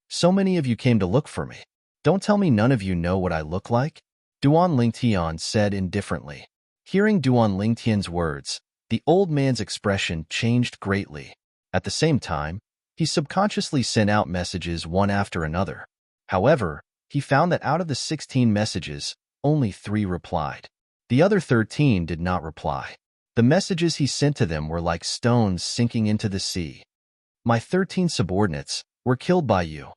So many of you came to look for me. Don't tell me none of you know what I look like?" Duanling Tian said indifferently. Hearing Duanling Tian's words, the old man's expression changed greatly. At the same time, he subconsciously sent out messages one after another. However, he found that out of the 16 messages, only 3 replied. The other 13 did not reply. The messages he sent to them were like stones sinking into the sea. "My 13 subordinates were killed by you."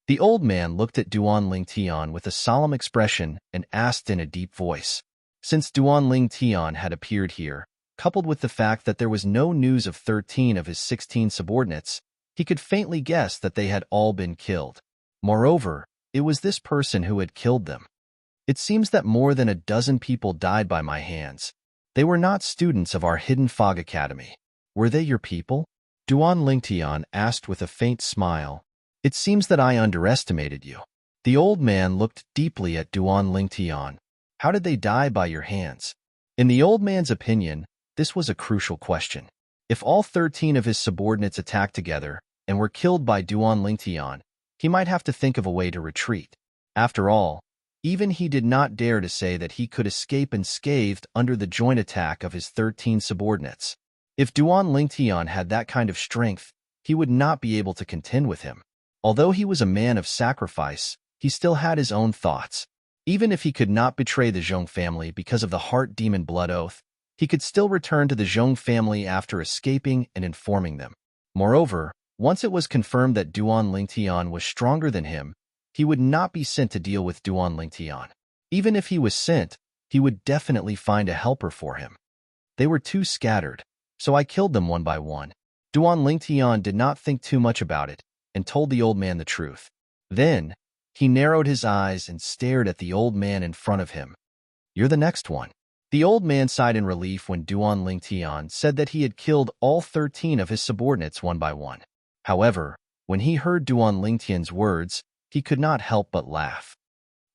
The old man looked at Duanling Tian with a solemn expression and asked in a deep voice. Since Duanling Tian had appeared here, coupled with the fact that there was no news of 13 of his 16 subordinates, he could faintly guess that they had all been killed. Moreover, it was this person who had killed them. "It seems that more than a dozen people died by my hands. They were not students of our Hidden Fog Academy. Were they your people?" Duanling Tian asked with a faint smile. "It seems that I underestimated you." The old man looked deeply at Duanling Tian. "How did they die by your hands?" In the old man's opinion, this was a crucial question. If all 13 of his subordinates attacked together and were killed by Duanling Tian, he might have to think of a way to retreat. After all, even he did not dare to say that he could escape unscathed under the joint attack of his 13 subordinates. If Duanling Tian had that kind of strength, he would not be able to contend with him. Although he was a man of sacrifice, he still had his own thoughts. Even if he could not betray the Zhong family because of the heart demon blood oath, he could still return to the Zhong family after escaping and informing them. Moreover, once it was confirmed that Duanling Tian was stronger than him, he would not be sent to deal with Duanling Tian. Even if he was sent, he would definitely find a helper for him. They were too scattered, so I killed them one by one. Duanling Tian did not think too much about it and told the old man the truth. Then, he narrowed his eyes and stared at the old man in front of him. "You're the next one." The old man sighed in relief when Duanling Tian said that he had killed all 13 of his subordinates one by one. However, when he heard Duanling Tian's words, he could not help but laugh.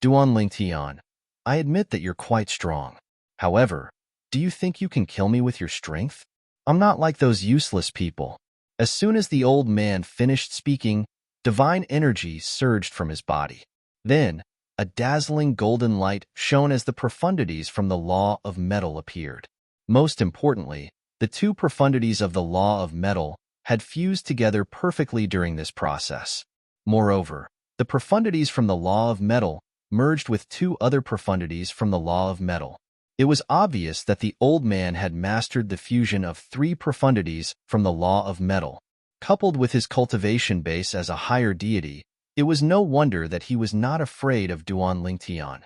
"Duanling Tian, I admit that you're quite strong. However, do you think you can kill me with your strength? I'm not like those useless people." As soon as the old man finished speaking, divine energy surged from his body. Then, a dazzling golden light shone as the profundities from the law of metal appeared. Most importantly, the 2 profundities of the law of metal had fused together perfectly during this process. Moreover, the profundities from the law of metal merged with 2 other profundities from the law of metal. It was obvious that the old man had mastered the fusion of 3 profundities from the law of metal. Coupled with his cultivation base as a higher deity, it was no wonder that he was not afraid of Duanling Tian.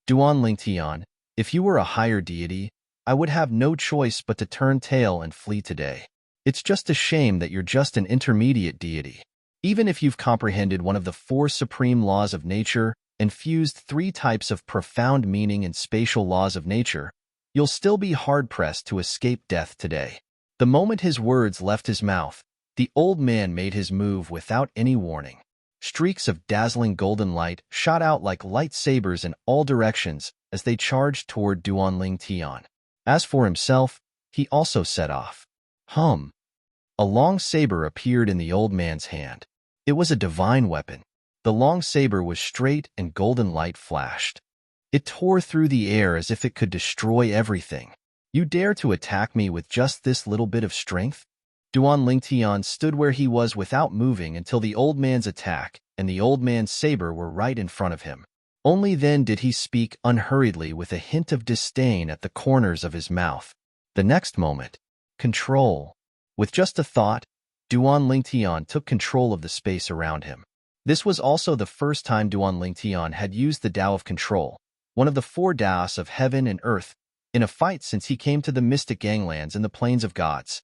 "Duanling Tian, if you were a higher deity, I would have no choice but to turn tail and flee today. It's just a shame that you're just an intermediate deity. Even if you've comprehended one of the 4 supreme laws of nature and fused 3 types of profound meaning and spatial laws of nature, you'll still be hard-pressed to escape death today." The moment his words left his mouth, the old man made his move without any warning. Streaks of dazzling golden light shot out like lightsabers in all directions as they charged toward Duanling Tian. As for himself, he also set off. A long saber appeared in the old man's hand. It was a divine weapon. The long saber was straight and golden light flashed. It tore through the air as if it could destroy everything. "You dare to attack me with just this little bit of strength?" Duanling Tian stood where he was without moving until the old man's attack and the old man's saber were right in front of him. Only then did he speak unhurriedly with a hint of disdain at the corners of his mouth. The next moment, control. With just a thought, Duanling Tian took control of the space around him. This was also the first time Duan Lingtian had used the Tao of Control, one of the four Taos of heaven and earth, in a fight since he came to the mystic ganglands in the Plains of Gods.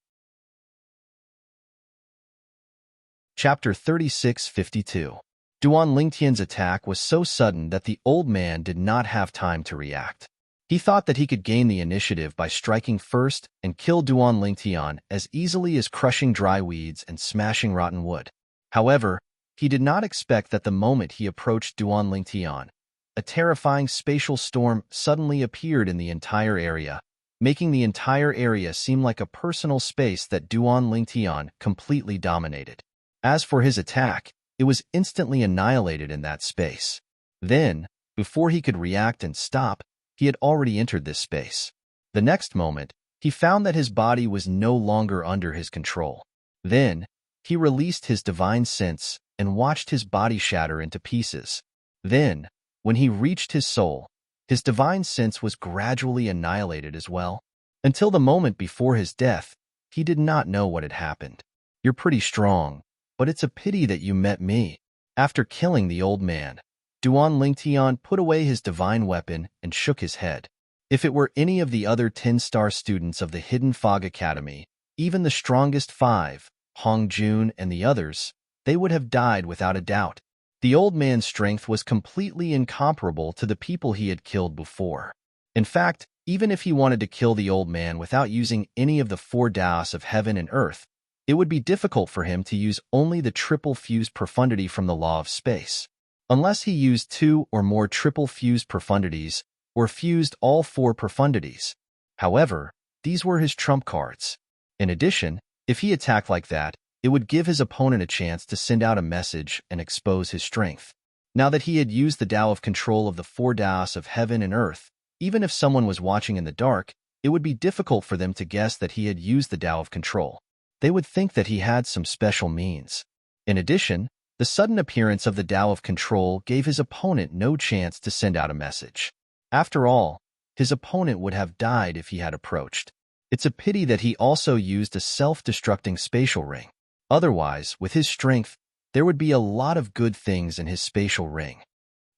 Chapter 36:52. Duan Lingtian's attack was so sudden that the old man did not have time to react. He thought that he could gain the initiative by striking first and kill Duan Lingtian as easily as crushing dry weeds and smashing rotten wood. However, he did not expect that the moment he approached Duan Lingtian, a terrifying spatial storm suddenly appeared in the entire area, making the entire area seem like a personal space that Duan Lingtian completely dominated. As for his attack, it was instantly annihilated in that space. Then, before he could react and stop, he had already entered this space. The next moment, he found that his body was no longer under his control. Then, he released his divine sense and watched his body shatter into pieces. Then, when he reached his soul, his divine sense was gradually annihilated as well. Until the moment before his death, he did not know what had happened. "You're pretty strong, but it's a pity that you met me." After killing the old man, Duan Lingtian put away his divine weapon and shook his head. If it were any of the other 10-star students of the Hidden Fog Academy, even the strongest 5, Hong Jun and the others, they would have died without a doubt. The old man's strength was completely incomparable to the people he had killed before. In fact, even if he wanted to kill the old man without using any of the four Taos of heaven and earth, it would be difficult for him to use only the triple fused profundity from the law of space. Unless he used 2 or more triple fused profundities or fused all 4 profundities. However, these were his trump cards. In addition, if he attacked like that, it would give his opponent a chance to send out a message and expose his strength. Now that he had used the Tao of Control of the four Taos of heaven and earth, even if someone was watching in the dark, it would be difficult for them to guess that he had used the Tao of Control. They would think that he had some special means. In addition, the sudden appearance of the Tao of Control gave his opponent no chance to send out a message. After all, his opponent would have died if he had approached. It's a pity that he also used a self-destructing spatial ring. Otherwise, with his strength, there would be a lot of good things in his spatial ring.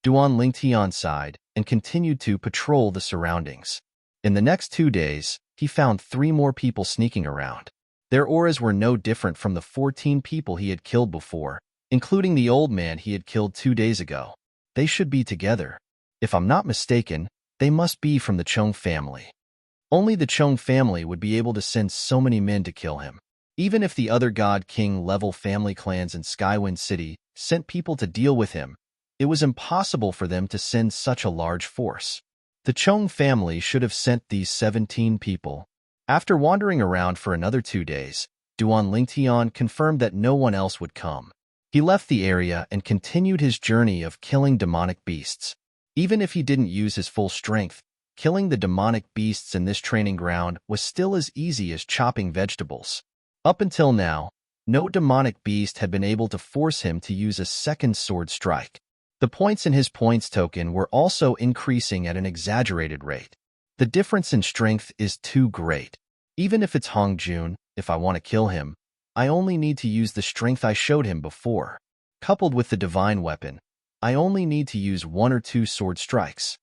Duan Lingtian sighed and continued to patrol the surroundings. In the next 2 days, he found 3 more people sneaking around. Their auras were no different from the 14 people he had killed before, including the old man he had killed 2 days ago. They should be together. If I'm not mistaken, they must be from the Chong family. Only the Chong family would be able to send so many men to kill him. Even if the other God King level family clans in Skywind City sent people to deal with him, it was impossible for them to send such a large force. The Chong family should have sent these 17 people. After wandering around for another 2 days, Duan Lingtian confirmed that no one else would come. He left the area and continued his journey of killing demonic beasts. Even if he didn't use his full strength, killing the demonic beasts in this training ground was still as easy as chopping vegetables. Up until now, no demonic beast had been able to force him to use a second sword strike. The points in his points token were also increasing at an exaggerated rate. The difference in strength is too great. Even if it's Hong Jun, if I want to kill him, I only need to use the strength I showed him before. Coupled with the divine weapon, I only need to use 1 or 2 sword strikes.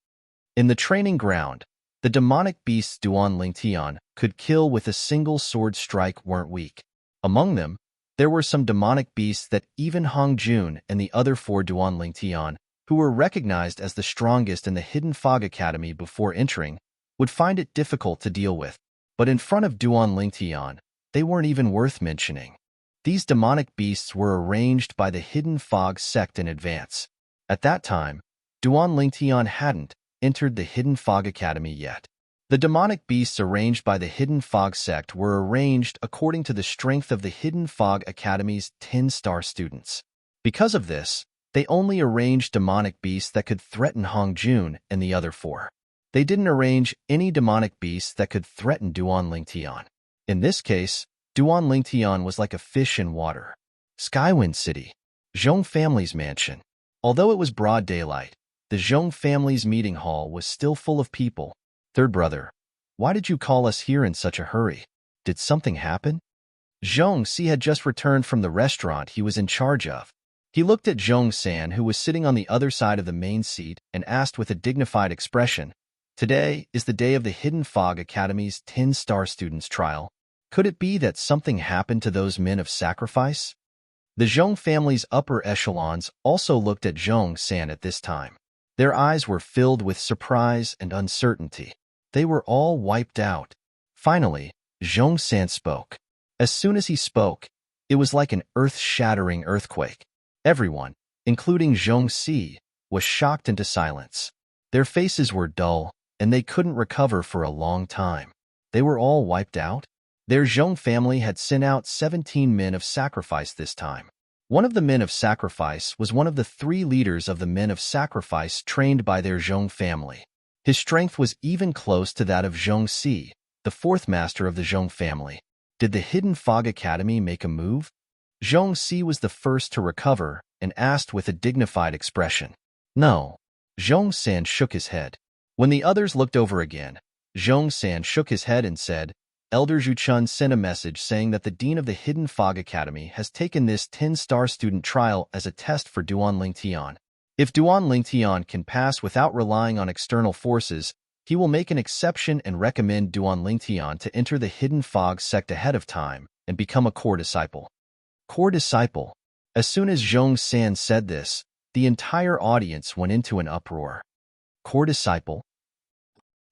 In the training ground, the demonic beasts Duan Lingtian could kill with a single sword strike weren't weak. Among them, there were some demonic beasts that even Hong Jun and the other 4 Duan Lingtian, who were recognized as the strongest in the Hidden Fog Academy before entering, would find it difficult to deal with. But in front of Duan Lingtian, they weren't even worth mentioning. These demonic beasts were arranged by the Hidden Fog sect in advance. At that time, Duan Lingtian hadn't entered the Hidden Fog Academy yet. The demonic beasts arranged by the Hidden Fog sect were arranged according to the strength of the Hidden Fog Academy's 10-star students. Because of this, they only arranged demonic beasts that could threaten Hong Jun and the other 4. They didn't arrange any demonic beasts that could threaten Duan Lingtian. In this case, Duan Lingtian was like a fish in water. Skywind City, Zhong family's mansion. Although it was broad daylight, the Zhong family's meeting hall was still full of people. "Third brother, why did you call us here in such a hurry? Did something happen?" Zhong Si had just returned from the restaurant he was in charge of. He looked at Zhong San, who was sitting on the other side of the main seat, and asked with a dignified expression, "Today is the day of the Hidden Fog Academy's 10-star students' trial. Could it be that something happened to those men of sacrifice?" The Zhong family's upper echelons also looked at Zhong San at this time. Their eyes were filled with surprise and uncertainty. They were all wiped out. Finally, Zhong San spoke. As soon as he spoke, it was like an earth-shattering earthquake. Everyone, including Zhong Si, was shocked into silence. Their faces were dull, and they couldn't recover for a long time. They were all wiped out? Their Zhong family had sent out 17 men of sacrifice this time. One of the men of sacrifice was one of the 3 leaders of the men of sacrifice trained by their Zhong family. His strength was even close to that of Zhong Si, the 4th master of the Zhong family. Did the Hidden Fog Academy make a move? Zhong Si was the first to recover and asked with a dignified expression. No. Zhong San shook his head. When the others looked over again, Zhong San shook his head and said, "Elder Zhu Chun sent a message saying that the dean of the Hidden Fog Academy has taken this 10-star student trial as a test for Duan Lingtian. If Duan Lingtian can pass without relying on external forces, he will make an exception and recommend Duan Lingtian to enter the Hidden Fog sect ahead of time and become a core disciple." Core disciple. As soon as Zhong San said this, the entire audience went into an uproar. Core disciple?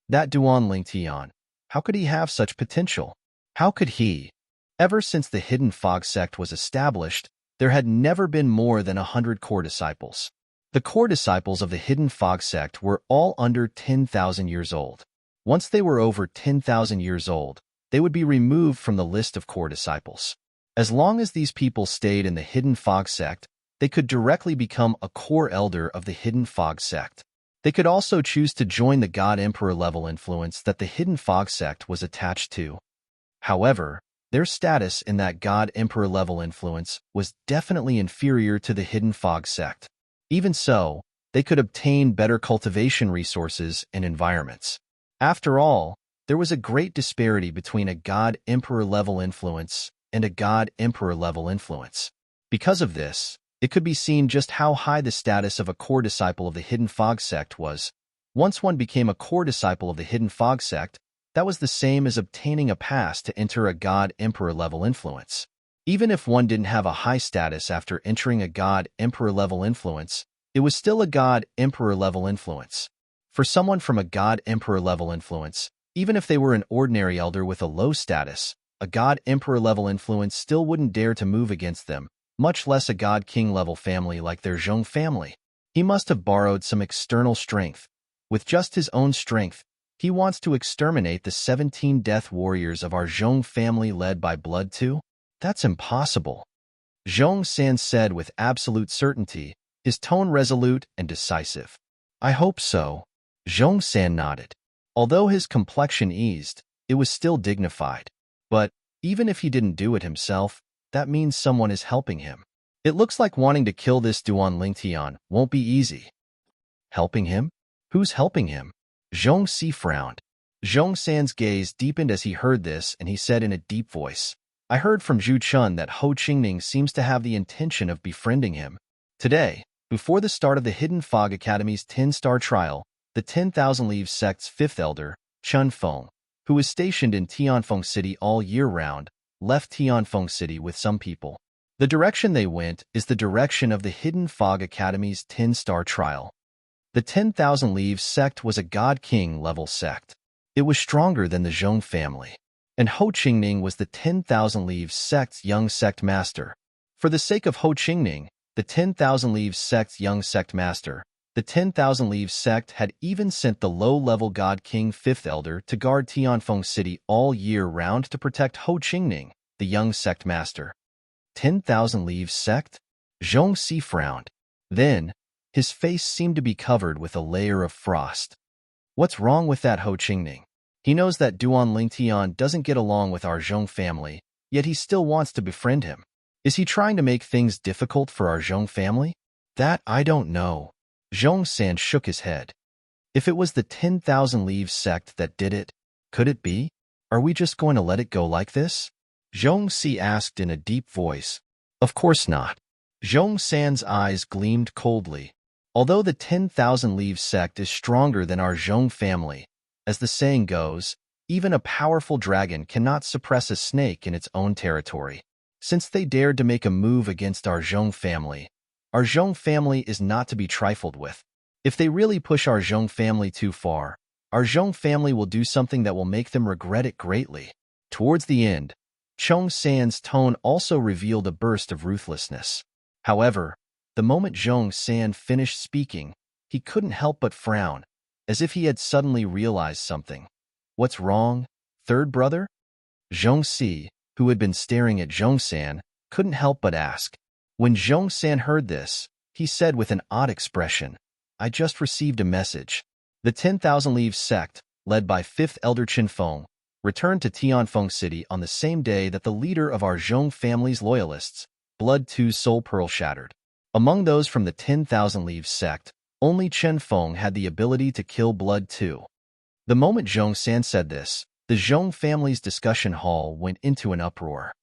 That Duan Lingtian. How could he have such potential? How could he? Ever since the Hidden Fog sect was established, there had never been more than 100 core disciples. The core disciples of the Hidden Fog sect were all under 10,000 years old. Once they were over 10,000 years old, they would be removed from the list of core disciples. As long as these people stayed in the Hidden Fog sect, they could directly become a core elder of the Hidden Fog sect. They could also choose to join the God Emperor level influence that the Hidden Fog sect was attached to. However, their status in that God Emperor level influence was definitely inferior to the Hidden Fog sect. Even so, they could obtain better cultivation resources and environments. After all, there was a great disparity between a God Emperor level influence and a God Emperor level influence. Because of this, it could be seen just how high the status of a core disciple of the Hidden Fog sect was. Once one became a core disciple of the Hidden Fog sect, that was the same as obtaining a pass to enter a God Emperor level influence. Even if one didn't have a high status after entering a God Emperor level influence, it was still a God Emperor level influence. For someone from a God Emperor level influence, even if they were an ordinary elder with a low status, a God Emperor level influence still wouldn't dare to move against them, much less a God King level family like their Zhong family. He must have borrowed some external strength. With just his own strength, he wants to exterminate the 17 death warriors of our Zhong family led by Blood too? That's impossible. Zhong San said with absolute certainty, his tone resolute and decisive. I hope so. Zhong San nodded. Although his complexion eased, it was still dignified. But even if he didn't do it himself, that means someone is helping him. It looks like wanting to kill this Duan Lingtian won't be easy. Helping him? Who's helping him? Zhong Si frowned. Zhong San's gaze deepened as he heard this, and he said in a deep voice, I heard from Zhu Chun that Ho Qingning seems to have the intention of befriending him. Today, before the start of the Hidden Fog Academy's 10-star trial, the 10,000 Leaves sect's 5th elder, Chun Feng, who is stationed in Tianfeng City all year round, left Tianfeng City with some people. The direction they went is the direction of the Hidden Fog Academy's 10-star trial. The 10,000 Leaves sect was a God King level sect. It was stronger than the Zhong family. And Ho Qingning was the 10,000 Leaves sect's young sect master. For the sake of Ho Qingning, the 10,000 Leaves sect's young sect master, the 10,000 Leaves sect had even sent the low-level God King 5th Elder to guard Tianfeng City all year round to protect Ho Qingning, the young sect master. 10,000 Leaves sect? Zhong Si frowned. Then, his face seemed to be covered with a layer of frost. What's wrong with that Ho Qingning? He knows that Duan Lingtian doesn't get along with our Zhong family, yet he still wants to befriend him. Is he trying to make things difficult for our Zhong family? That I don't know. Zhong San shook his head. If it was the 10,000 Leaves sect that did it, could it be? Are we just going to let it go like this? Zhong Si asked in a deep voice. Of course not. Zhong San's eyes gleamed coldly. Although the 10,000 Leaves sect is stronger than our Zhong family, as the saying goes, even a powerful dragon cannot suppress a snake in its own territory. Since they dared to make a move against our Zhong family is not to be trifled with. If they really push our Zhong family too far, our Zhong family will do something that will make them regret it greatly. Towards the end, Zhong San's tone also revealed a burst of ruthlessness. However, the moment Zhong San finished speaking, he couldn't help but frown, as if he had suddenly realized something. What's wrong, third brother? Zhong Si, who had been staring at Zhong San, couldn't help but ask. When Zhong San heard this, he said with an odd expression, I just received a message. The 10,000 Leaves sect, led by 5th Elder Qin Feng, returned to Tianfeng City on the same day that the leader of our Zhong family's loyalists, Blood Two's soul pearl shattered. Among those from the 10,000 Leaves sect, only Chen Feng had the ability to kill Blood Two. The moment Zhong San said this, the Zhong family's discussion hall went into an uproar.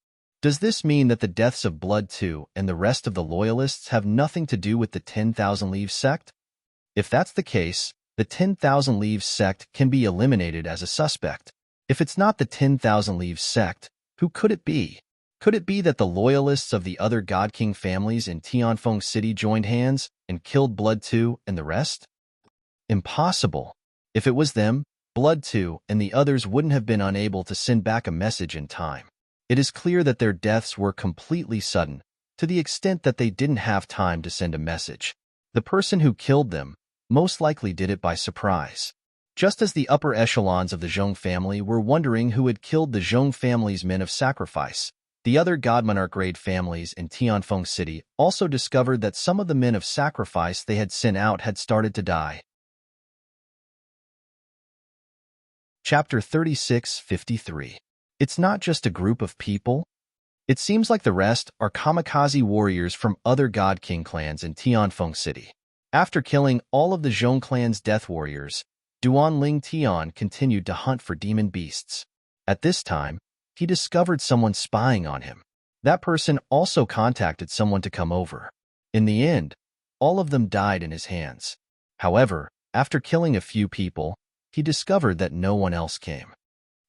Does this mean that the deaths of Blood Two and the rest of the loyalists have nothing to do with the 10,000 Leaves sect? If that's the case, the 10,000 Leaves sect can be eliminated as a suspect. If it's not the 10,000 Leaves sect, who could it be? Could it be that the loyalists of the other God King families in Tianfeng City joined hands and killed Blood Two and the rest? Impossible. If it was them, Blood Two and the others wouldn't have been unable to send back a message in time. It is clear that their deaths were completely sudden, to the extent that they didn't have time to send a message. The person who killed them most likely did it by surprise. Just as the upper echelons of the Zhong family were wondering who had killed the Zhong family's men of sacrifice, the other God Monarch grade families in Tianfeng City also discovered that some of the men of sacrifice they had sent out had started to die. Chapter 36:53. It's not just a group of people. It seems like the rest are kamikaze warriors from other God King clans in Tianfeng City. After killing all of the Zhong clan's death warriors, Duan Ling Tian continued to hunt for demon beasts. At this time, he discovered someone spying on him. That person also contacted someone to come over. In the end, all of them died in his hands. However, after killing a few people, he discovered that no one else came.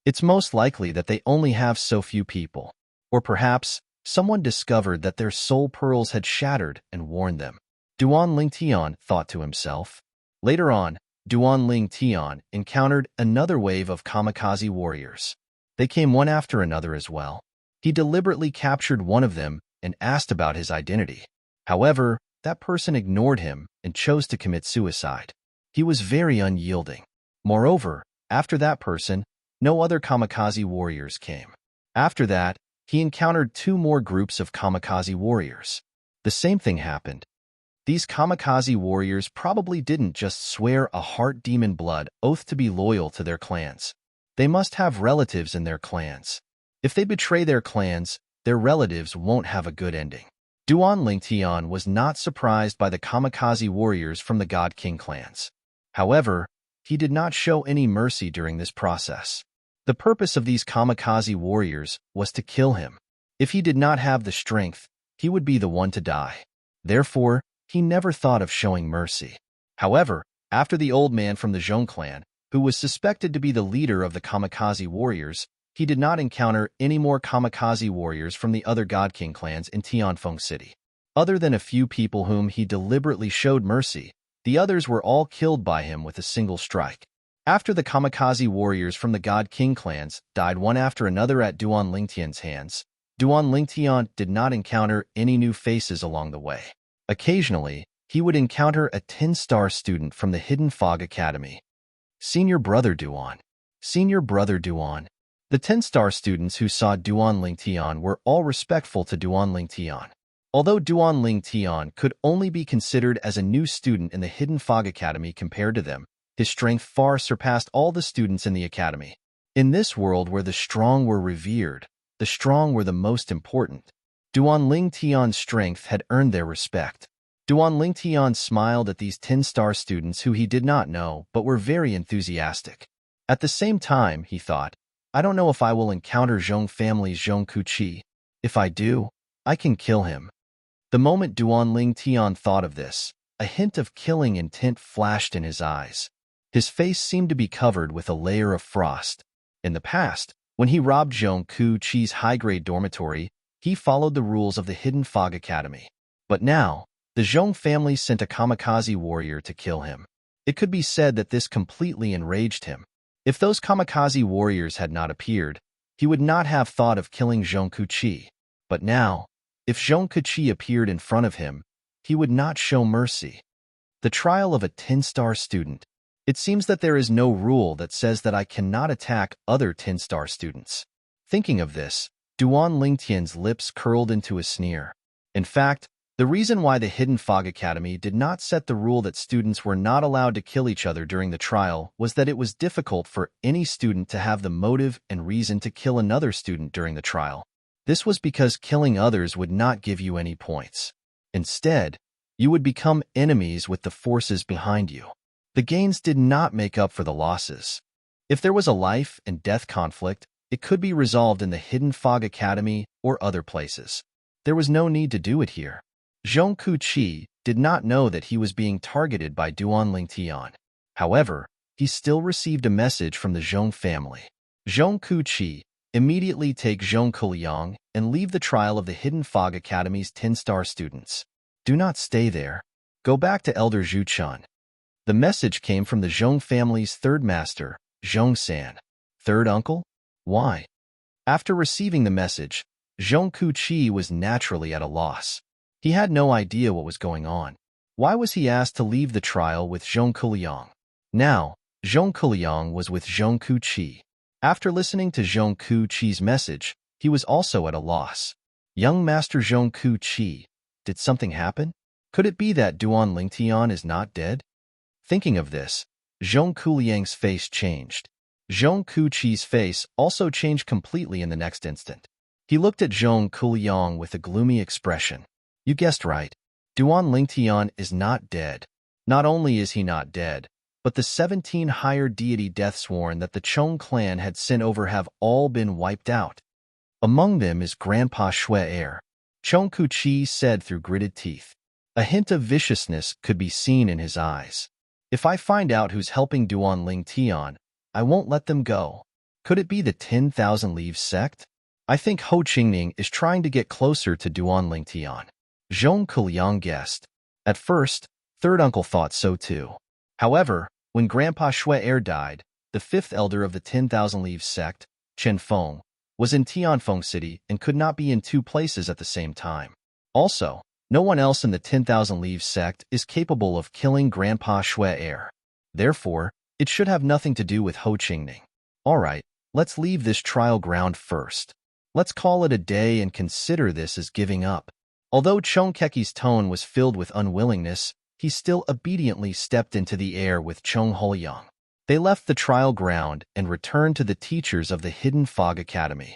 It's most likely that they only have so few people. Or perhaps, someone discovered that their soul pearls had shattered and warned them. Duan Ling Tian thought to himself. Later on, Duan Ling Tian encountered another wave of kamikaze warriors. They came one after another as well. He deliberately captured one of them and asked about his identity. However, that person ignored him and chose to commit suicide. He was very unyielding. Moreover, after that person, no other kamikaze warriors came. After that, he encountered 2 more groups of kamikaze warriors. The same thing happened. These kamikaze warriors probably didn't just swear a heart demon blood oath to be loyal to their clans. They must have relatives in their clans. If they betray their clans, their relatives won't have a good ending. Duan Ling Tian was not surprised by the kamikaze warriors from the God King clans. However, he did not show any mercy during this process. The purpose of these kamikaze warriors was to kill him. If he did not have the strength, he would be the one to die. Therefore, he never thought of showing mercy. However, after the old man from the Zhong clan, who was suspected to be the leader of the kamikaze warriors, he did not encounter any more kamikaze warriors from the other God King clans in Tianfeng City. Other than a few people whom he deliberately showed mercy, the others were all killed by him with a single strike. After the kamikaze warriors from the God King clans died one after another at Duan Lingtian's hands, Duan Lingtian did not encounter any new faces along the way. Occasionally, he would encounter a 10-star student from the Hidden Fog Academy. Senior Brother Duan. Senior Brother Duan. The 10-star students who saw Duan Lingtian were all respectful to Duan Lingtian. Although Duan Lingtian could only be considered as a new student in the Hidden Fog Academy compared to them, his strength far surpassed all the students in the academy. In this world where the strong were revered, the strong were the most important. Duan Lingtian's strength had earned their respect. Duan Lingtian smiled at these 10-star students who he did not know but were very enthusiastic. At the same time, he thought, I don't know if I will encounter Zhong family's Zhong Kuqi. If I do, I can kill him. The moment Duan Tian thought of this, a hint of killing intent flashed in his eyes. His face seemed to be covered with a layer of frost. In the past, when he robbed Zhong Ku-chi's high-grade dormitory, he followed the rules of the Hidden Fog Academy. But now, the Zhong family sent a kamikaze warrior to kill him. It could be said that this completely enraged him. If those kamikaze warriors had not appeared, he would not have thought of killing Zhong Ku-chi. But now, if Zhong Ku-chi appeared in front of him, he would not show mercy. The trial of a 10-star student. It seems that there is no rule that says that I cannot attack other 10-star students. Thinking of this, Duan Lingtian's lips curled into a sneer. In fact, the reason why the Hidden Fog Academy did not set the rule that students were not allowed to kill each other during the trial was that it was difficult for any student to have the motive and reason to kill another student during the trial. This was because killing others would not give you any points. Instead, you would become enemies with the forces behind you. The gains did not make up for the losses. If there was a life and death conflict, it could be resolved in the Hidden Fog Academy or other places. There was no need to do it here. Zhong Ku-chi did not know that he was being targeted by Duan Lingtian. However, he still received a message from the Zhong family. Zhong Ku-chi, immediately take Zhong Kuliang and leave the trial of the Hidden Fog Academy's 10-star students. Do not stay there. Go back to Elder Zhu Chun. The message came from the Zhong family's third master, Zhong San. Third uncle? Why? After receiving the message, Zhong Ku-chi was naturally at a loss. He had no idea what was going on. Why was he asked to leave the trial with Zhong Kuliang? Now, Zhong Kuliang was with Zhong Ku-chi. After listening to Zhong Ku-chi's message, he was also at a loss. Young Master Zhong Ku-chi, did something happen? Could it be that Duan Lingtian is not dead? Thinking of this, Zhong Kuliang's face changed. Zhong Ku-chi's face also changed completely in the next instant. He looked at Zhong Kuliang with a gloomy expression. You guessed right. Duan Lingtian is not dead. Not only is he not dead, but the 17 higher deity deathsworn that the Chong clan had sent over have all been wiped out. Among them is Grandpa Shui Air. Zhong Ku-chi said through gritted teeth. A hint of viciousness could be seen in his eyes. If I find out who's helping Duan Lingtian, I won't let them go. Could it be the 10,000 Leaves sect? I think Ho Qingning is trying to get closer to Duan Lingtian. Zhong Kuliang guessed. At first, third uncle thought so too. However, when Grandpa Shui Air died, the fifth elder of the 10,000 Leaves sect, Chen Feng, was in Tianfeng City and could not be in two places at the same time. Also, no one else in the 10,000 Leaves sect is capable of killing Grandpa Shui Air. Therefore, it should have nothing to do with Ho Qingning. Alright, let's leave this trial ground first. Let's call it a day and consider this as giving up. Although Chong Keki's tone was filled with unwillingness, he still obediently stepped into the air with Chong Hoyang. They left the trial ground and returned to the teachers of the Hidden Fog Academy.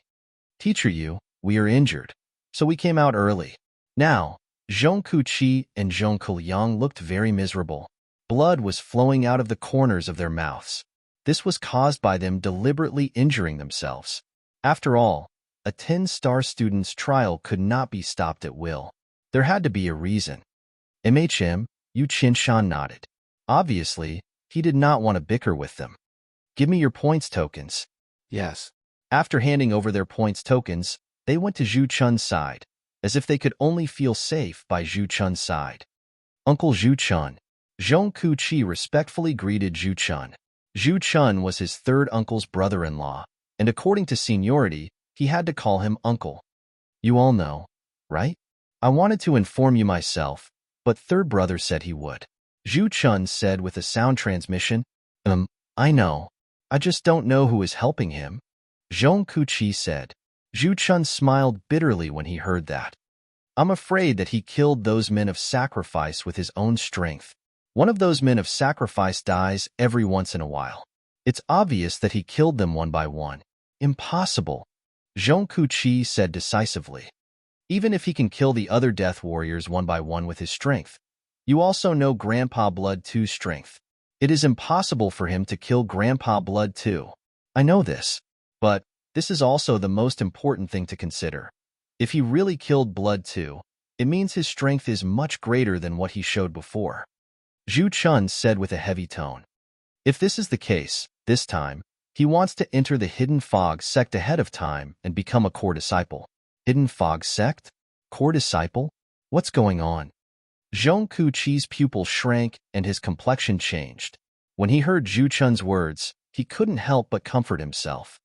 Teacher Yu, we are injured, so we came out early. Now, Zhong Ku-chi and Zhong Kuliang looked very miserable. Blood was flowing out of the corners of their mouths. This was caused by them deliberately injuring themselves. After all, a 10-star student's trial could not be stopped at will. There had to be a reason. Yu Qinshan nodded. Obviously, he did not want to bicker with them. Give me your points tokens. Yes. After handing over their points tokens, they went to Zhu Chun's side, as if they could only feel safe by Zhu Chun's side. Uncle Zhu Chun. Zhong Ku-chi respectfully greeted Zhu Chun. Zhu Chun was his third uncle's brother-in-law, and according to seniority, he had to call him uncle. You all know, right? I wanted to inform you myself, but third brother said he would. Zhu Chun said with a sound transmission, I know. I just don't know who is helping him. Zhong Ku-chi said. Zhu Chun smiled bitterly when he heard that. I'm afraid that he killed those men of sacrifice with his own strength. One of those men of sacrifice dies every once in a while. It's obvious that he killed them one by one. Impossible. Zhong Ku-chi said decisively. Even if he can kill the other death warriors one by one with his strength. You also know Grandpa Blood 2's strength. It is impossible for him to kill Grandpa Blood 2. I know this. But this is also the most important thing to consider. If he really killed Blood 2, It means his strength is much greater than what he showed before. Zhu Chun said with a heavy tone. If this is the case, this time, he wants to enter the Hidden Fog sect ahead of time and become a core disciple. Hidden Fog sect? Core disciple? What's going on? Zhong Kuqi's pupil shrank and his complexion changed. When he heard Zhu Chun's words, he couldn't help but comfort himself.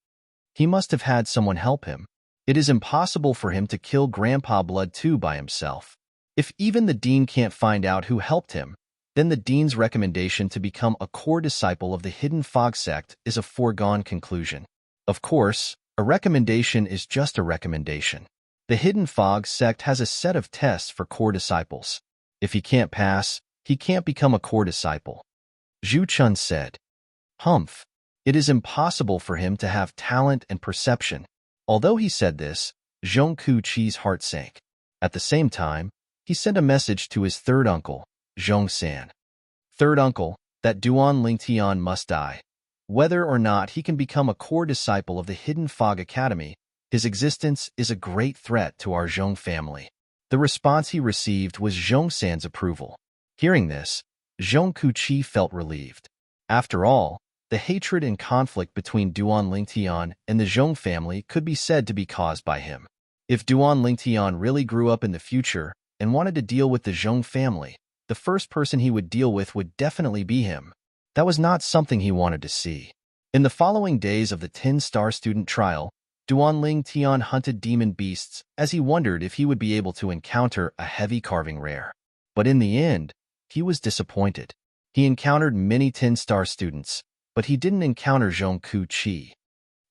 He must have had someone help him. It is impossible for him to kill Grandpa Blood 2 by himself. If even the dean can't find out who helped him, then the dean's recommendation to become a core disciple of the Hidden Fog sect is a foregone conclusion. Of course, a recommendation is just a recommendation. The Hidden Fog sect has a set of tests for core disciples. If he can't pass, he can't become a core disciple. Zhu Chun said. Humph. It is impossible for him to have talent and perception. Although he said this, Zhong Kuqi's heart sank. At the same time, he sent a message to his third uncle, Zhong San. Third uncle, that Duan Lingtian must die. Whether or not he can become a core disciple of the Hidden Fog Academy, his existence is a great threat to our Zhong family. The response he received was Zhong San's approval. Hearing this, Zhong Kuqi felt relieved. After all, the hatred and conflict between Duan Lingtian and the Zhong family could be said to be caused by him. If Duan Lingtian really grew up in the future and wanted to deal with the Zhong family, the first person he would deal with would definitely be him. That was not something he wanted to see. In the following days of the 10-star student trial, Duan Lingtian hunted demon beasts as he wondered if he would be able to encounter a heavy carving rare. But in the end, he was disappointed. He encountered many 10-star students, but he didn't encounter Zhong Kuqi.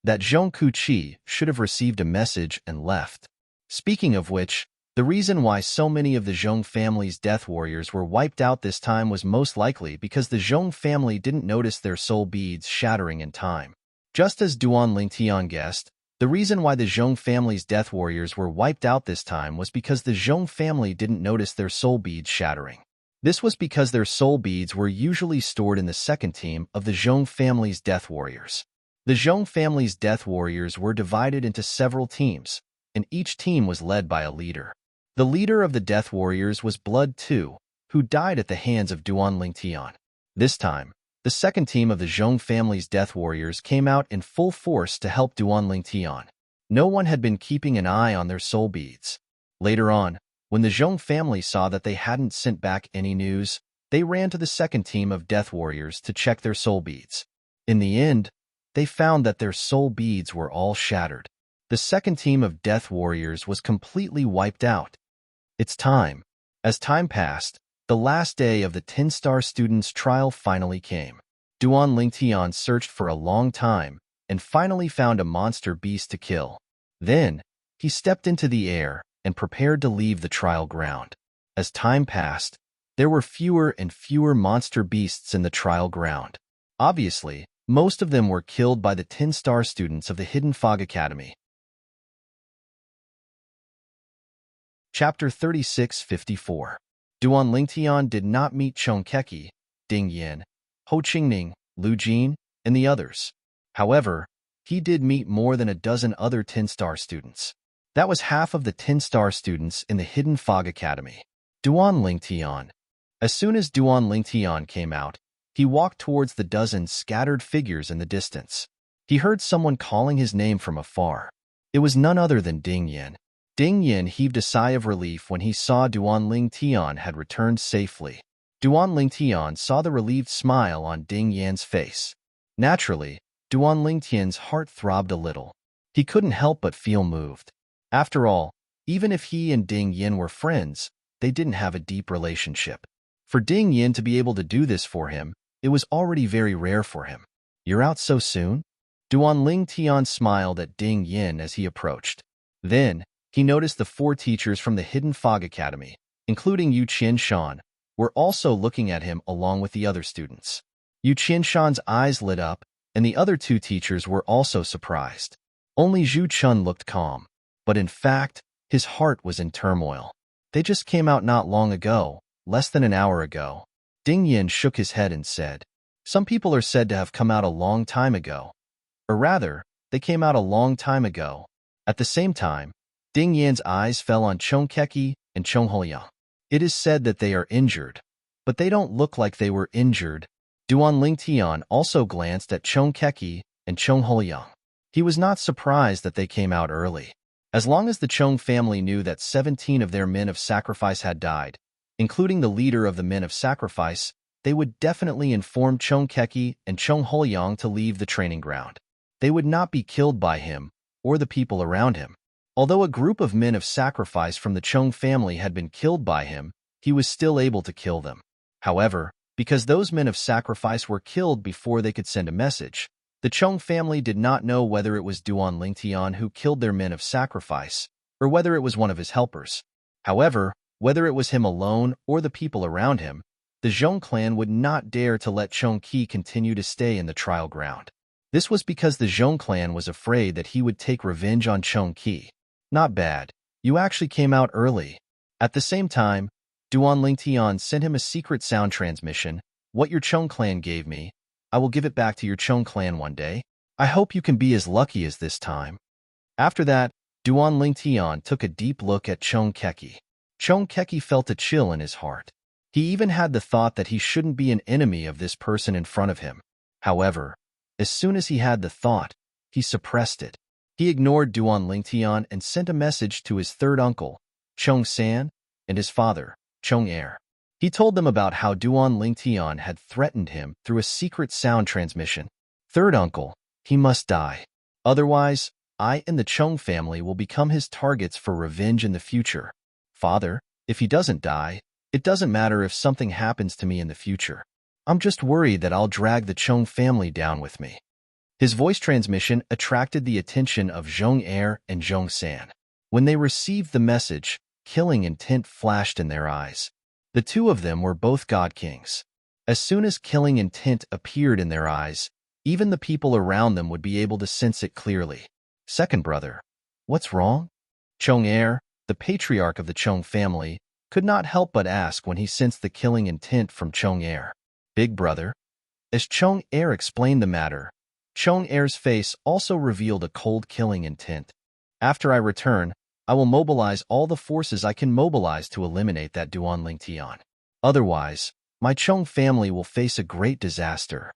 That Zhong Kuqi should have received a message and left. Speaking of which, the reason why so many of the Zhong family's death warriors were wiped out this time was most likely because the Zhong family didn't notice their soul beads shattering in time. Just as Duan Lingtian guessed, the reason why the Zhong family's death warriors were wiped out this time was because the Zhong family didn't notice their soul beads shattering. This was because their soul beads were usually stored in the second team of the Zhong family's death warriors. The Zhong family's death warriors were divided into several teams, and each team was led by a leader. The leader of the death warriors was Blood 2, who died at the hands of Duan Lingtian. This time, the second team of the Zhong family's death warriors came out in full force to help Duan Lingtian. No one had been keeping an eye on their soul beads. Later on, when the Zhong family saw that they hadn't sent back any news, they ran to the second team of death warriors to check their soul beads. In the end, they found that their soul beads were all shattered. The second team of death warriors was completely wiped out. It's time. As time passed, the last day of the 10-star students' trial finally came. Duan Lingtian searched for a long time and finally found a monster beast to kill. Then, he stepped into the air and prepared to leave the trial ground. As time passed, there were fewer and fewer monster beasts in the trial ground. Obviously, most of them were killed by the 10-star students of the Hidden Fog Academy. Chapter 3654. Duan Lingtian did not meet Chong Keki, Ding Yin, Ho Qingning, Lu Jin, and the others. However, he did meet more than a dozen other 10-star students. That was half of the 10-star students in the Hidden Fog Academy. Duan Lingtian. As soon as Duan Lingtian came out, he walked towards the dozen scattered figures in the distance. He heard someone calling his name from afar. It was none other than Ding Yin. Ding Yin heaved a sigh of relief when he saw Duan Lingtian had returned safely. Duan Lingtian saw the relieved smile on Ding Yan's face. Naturally, Duan Lingtian's heart throbbed a little. He couldn't help but feel moved. After all, even if he and Ding Yin were friends, they didn't have a deep relationship. For Ding Yin to be able to do this for him, it was already very rare for him. You're out so soon? Duan Lingtian smiled at Ding Yin as he approached. Then, he noticed the 4 teachers from the Hidden Fog Academy, including Yu Qianshan, were also looking at him along with the other students. Yu Qianshan's eyes lit up, and the other 2 teachers were also surprised. Only Zhu Chun looked calm. But in fact, his heart was in turmoil. They just came out not long ago, less than an hour ago. Ding Yin shook his head and said, Some people are said to have come out a long time ago. Or rather, they came out a long time ago. At the same time, Ding Yan's eyes fell on Chong Keki, and Chong Huoyang. It is said that they are injured, but they don't look like they were injured. Duan Lingtian also glanced at Chong Keki and Chong Huoyang. He was not surprised that they came out early. As long as the Chong family knew that 17 of their men of sacrifice had died, including the leader of the men of sacrifice, they would definitely inform Chong Keki and Chong Huoyang to leave the training ground. They would not be killed by him or the people around him. Although a group of men of sacrifice from the Chong family had been killed by him, he was still able to kill them. However, because those men of sacrifice were killed before they could send a message, the Chong family did not know whether it was Duan Lingtian who killed their men of sacrifice, or whether it was one of his helpers. However, whether it was him alone or the people around him, the Zhong clan would not dare to let Chong Qi continue to stay in the trial ground. This was because the Zhong clan was afraid that he would take revenge on Chong Qi. Not bad. You actually came out early. At the same time, Duan Lingtian sent him a secret sound transmission. What your Chong clan gave me, I will give it back to your Chong clan one day. I hope you can be as lucky as this time. After that, Duan Lingtian took a deep look at Chong Keki. Chong Keki felt a chill in his heart. He even had the thought that he shouldn't be an enemy of this person in front of him. However, as soon as he had the thought, he suppressed it. He ignored Duan Lingtian and sent a message to his third uncle, Chong San, and his father, Chong Er. He told them about how Duan Lingtian had threatened him through a secret sound transmission. Third uncle, he must die. Otherwise, I and the Chong family will become his targets for revenge in the future. Father, if he doesn't die, it doesn't matter if something happens to me in the future. I'm just worried that I'll drag the Chong family down with me. His voice transmission attracted the attention of Zhong Er and Zhong San. When they received the message, killing intent flashed in their eyes. The two of them were both god kings. As soon as killing intent appeared in their eyes, even the people around them would be able to sense it clearly. Second brother, what's wrong? Chong Er, the patriarch of the Chong family, could not help but ask when he sensed the killing intent from Chong Er. Big brother. As Chong Er explained the matter, Chong Er's face also revealed a cold killing intent. After I return, I will mobilize all the forces I can mobilize to eliminate that Duan Lingtian. Otherwise, my Chong family will face a great disaster.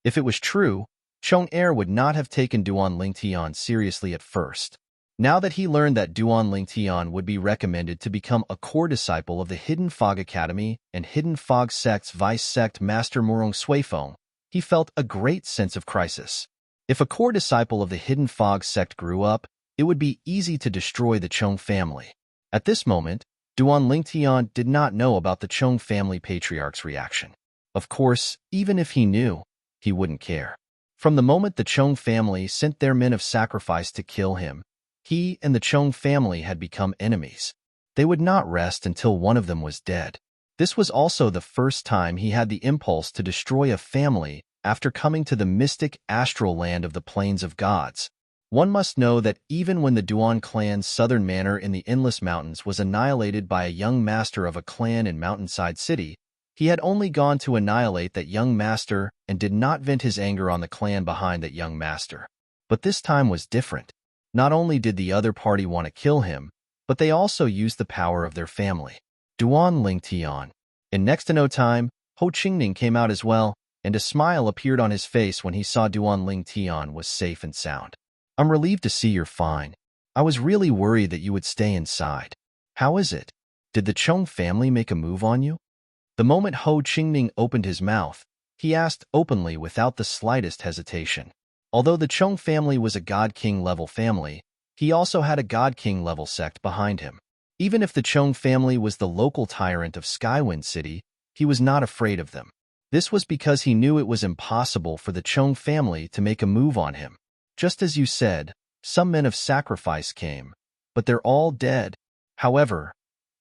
If it was true, Chong Er would not have taken Duan Lingtian seriously at first. Now that he learned that Duan Lingtian would be recommended to become a core disciple of the Hidden Fog Academy and Hidden Fog Sect's Vice Sect Master Murong Suifeng, he felt a great sense of crisis. If a core disciple of the Hidden Fog Sect grew up, it would be easy to destroy the Chong family. At this moment, Duan Lingtian did not know about the Chong family patriarch's reaction. Of course, even if he knew, he wouldn't care. From the moment the Chong family sent their men of sacrifice to kill him, he and the Chong family had become enemies. They would not rest until one of them was dead. This was also the first time he had the impulse to destroy a family after coming to the mystic astral land of the Plains of Gods. One must know that even when the Duan clan's southern manor in the Endless Mountains was annihilated by a young master of a clan in Mountainside City, he had only gone to annihilate that young master and did not vent his anger on the clan behind that young master. But this time was different. Not only did the other party want to kill him, but they also used the power of their family. Duan Lingtian. In next to no time, Ho Qingning came out as well, and a smile appeared on his face when he saw Duan Lingtian was safe and sound. I'm relieved to see you're fine. I was really worried that you would stay inside. How is it? Did the Chong family make a move on you? The moment Ho Qingning opened his mouth, he asked openly without the slightest hesitation. Although the Chong family was a God King level family, he also had a God King level sect behind him. Even if the Chong family was the local tyrant of Skywind City, he was not afraid of them. This was because he knew it was impossible for the Chong family to make a move on him. Just as you said, some men of sacrifice came, but they're all dead. However,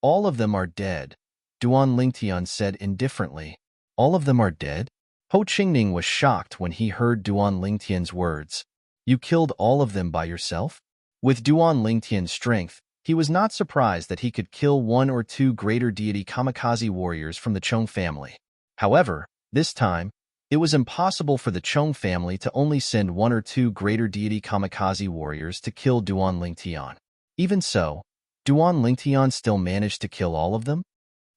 all of them are dead, Duan Lingtian said indifferently. All of them are dead? Ho Qingning was shocked when he heard Duan Lingtian's words. You killed all of them by yourself? With Duan Lingtian's strength, he was not surprised that he could kill one or two greater deity kamikaze warriors from the Chong family. However, this time, it was impossible for the Chong family to only send one or two greater deity kamikaze warriors to kill Duan Lingtian. Even so, Duan Lingtian still managed to kill all of them?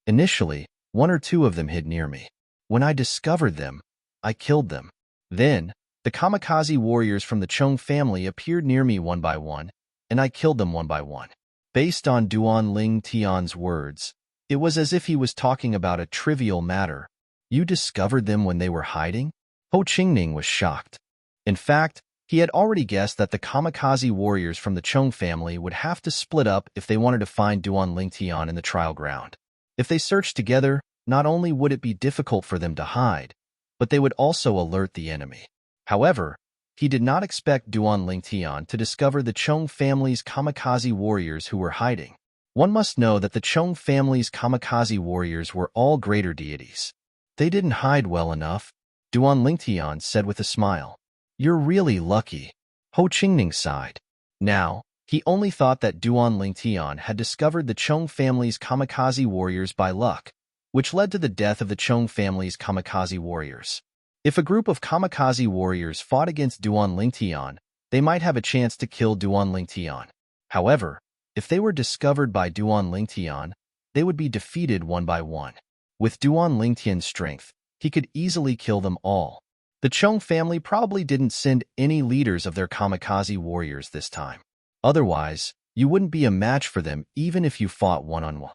Initially, one or two of them hid near me. When I discovered them, I killed them. Then, the kamikaze warriors from the Chung family appeared near me one by one, and I killed them one by one. Based on Duan Lingtian's words, it was as if he was talking about a trivial matter. You discovered them when they were hiding? Ho Qingning was shocked. In fact, he had already guessed that the kamikaze warriors from the Chung family would have to split up if they wanted to find Duan Lingtian in the trial ground. If they searched together, not only would it be difficult for them to hide, but they would also alert the enemy. However, he did not expect Duan Lingtian to discover the Chung family's kamikaze warriors who were hiding. One must know that the Chung family's kamikaze warriors were all greater deities. They didn't hide well enough, Duan Lingtian said with a smile. You're really lucky. Ho Qingning sighed. Now, he only thought that Duan Lingtian had discovered the Chung family's kamikaze warriors by luck, which led to the death of the Chung family's kamikaze warriors. If a group of kamikaze warriors fought against Duan Lingtian, they might have a chance to kill Duan Lingtian. However, if they were discovered by Duan Lingtian, they would be defeated one by one. With Duan Lingtian's strength, he could easily kill them all. The Chung family probably didn't send any leaders of their kamikaze warriors this time. Otherwise, you wouldn't be a match for them even if you fought one-on-one.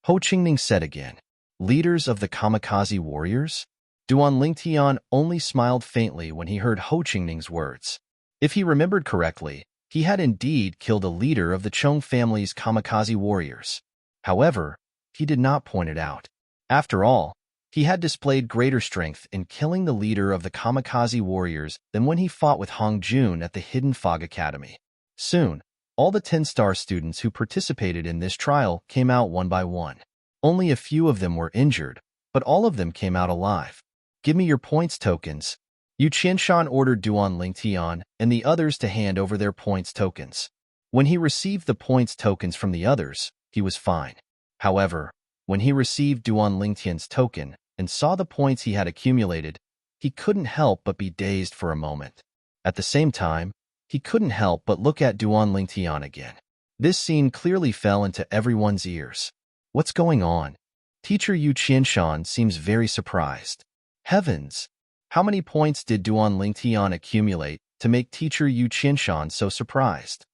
Ho Qingning said again, leaders of the kamikaze warriors? Duan Lingtian only smiled faintly when he heard Ho Qingning's words. If he remembered correctly, he had indeed killed a leader of the Chung family's kamikaze warriors. However, he did not point it out. After all, he had displayed greater strength in killing the leader of the kamikaze warriors than when he fought with Hong Jun at the Hidden Fog Academy. Soon, all the 10-star students who participated in this trial came out one by one. Only a few of them were injured, but all of them came out alive. Give me your points tokens. Yu Qianshan ordered Duan Lingtian and the others to hand over their points tokens. When he received the points tokens from the others, he was fine. However, when he received Duan Lingtian's token and saw the points he had accumulated, he couldn't help but be dazed for a moment. At the same time, he couldn't help but look at Duan Lingtian again. This scene clearly fell into everyone's ears. What's going on? Teacher Yu Qianshan seems very surprised. Heavens! How many points did Duan Lingtian accumulate to make teacher Yu Qianshan so surprised?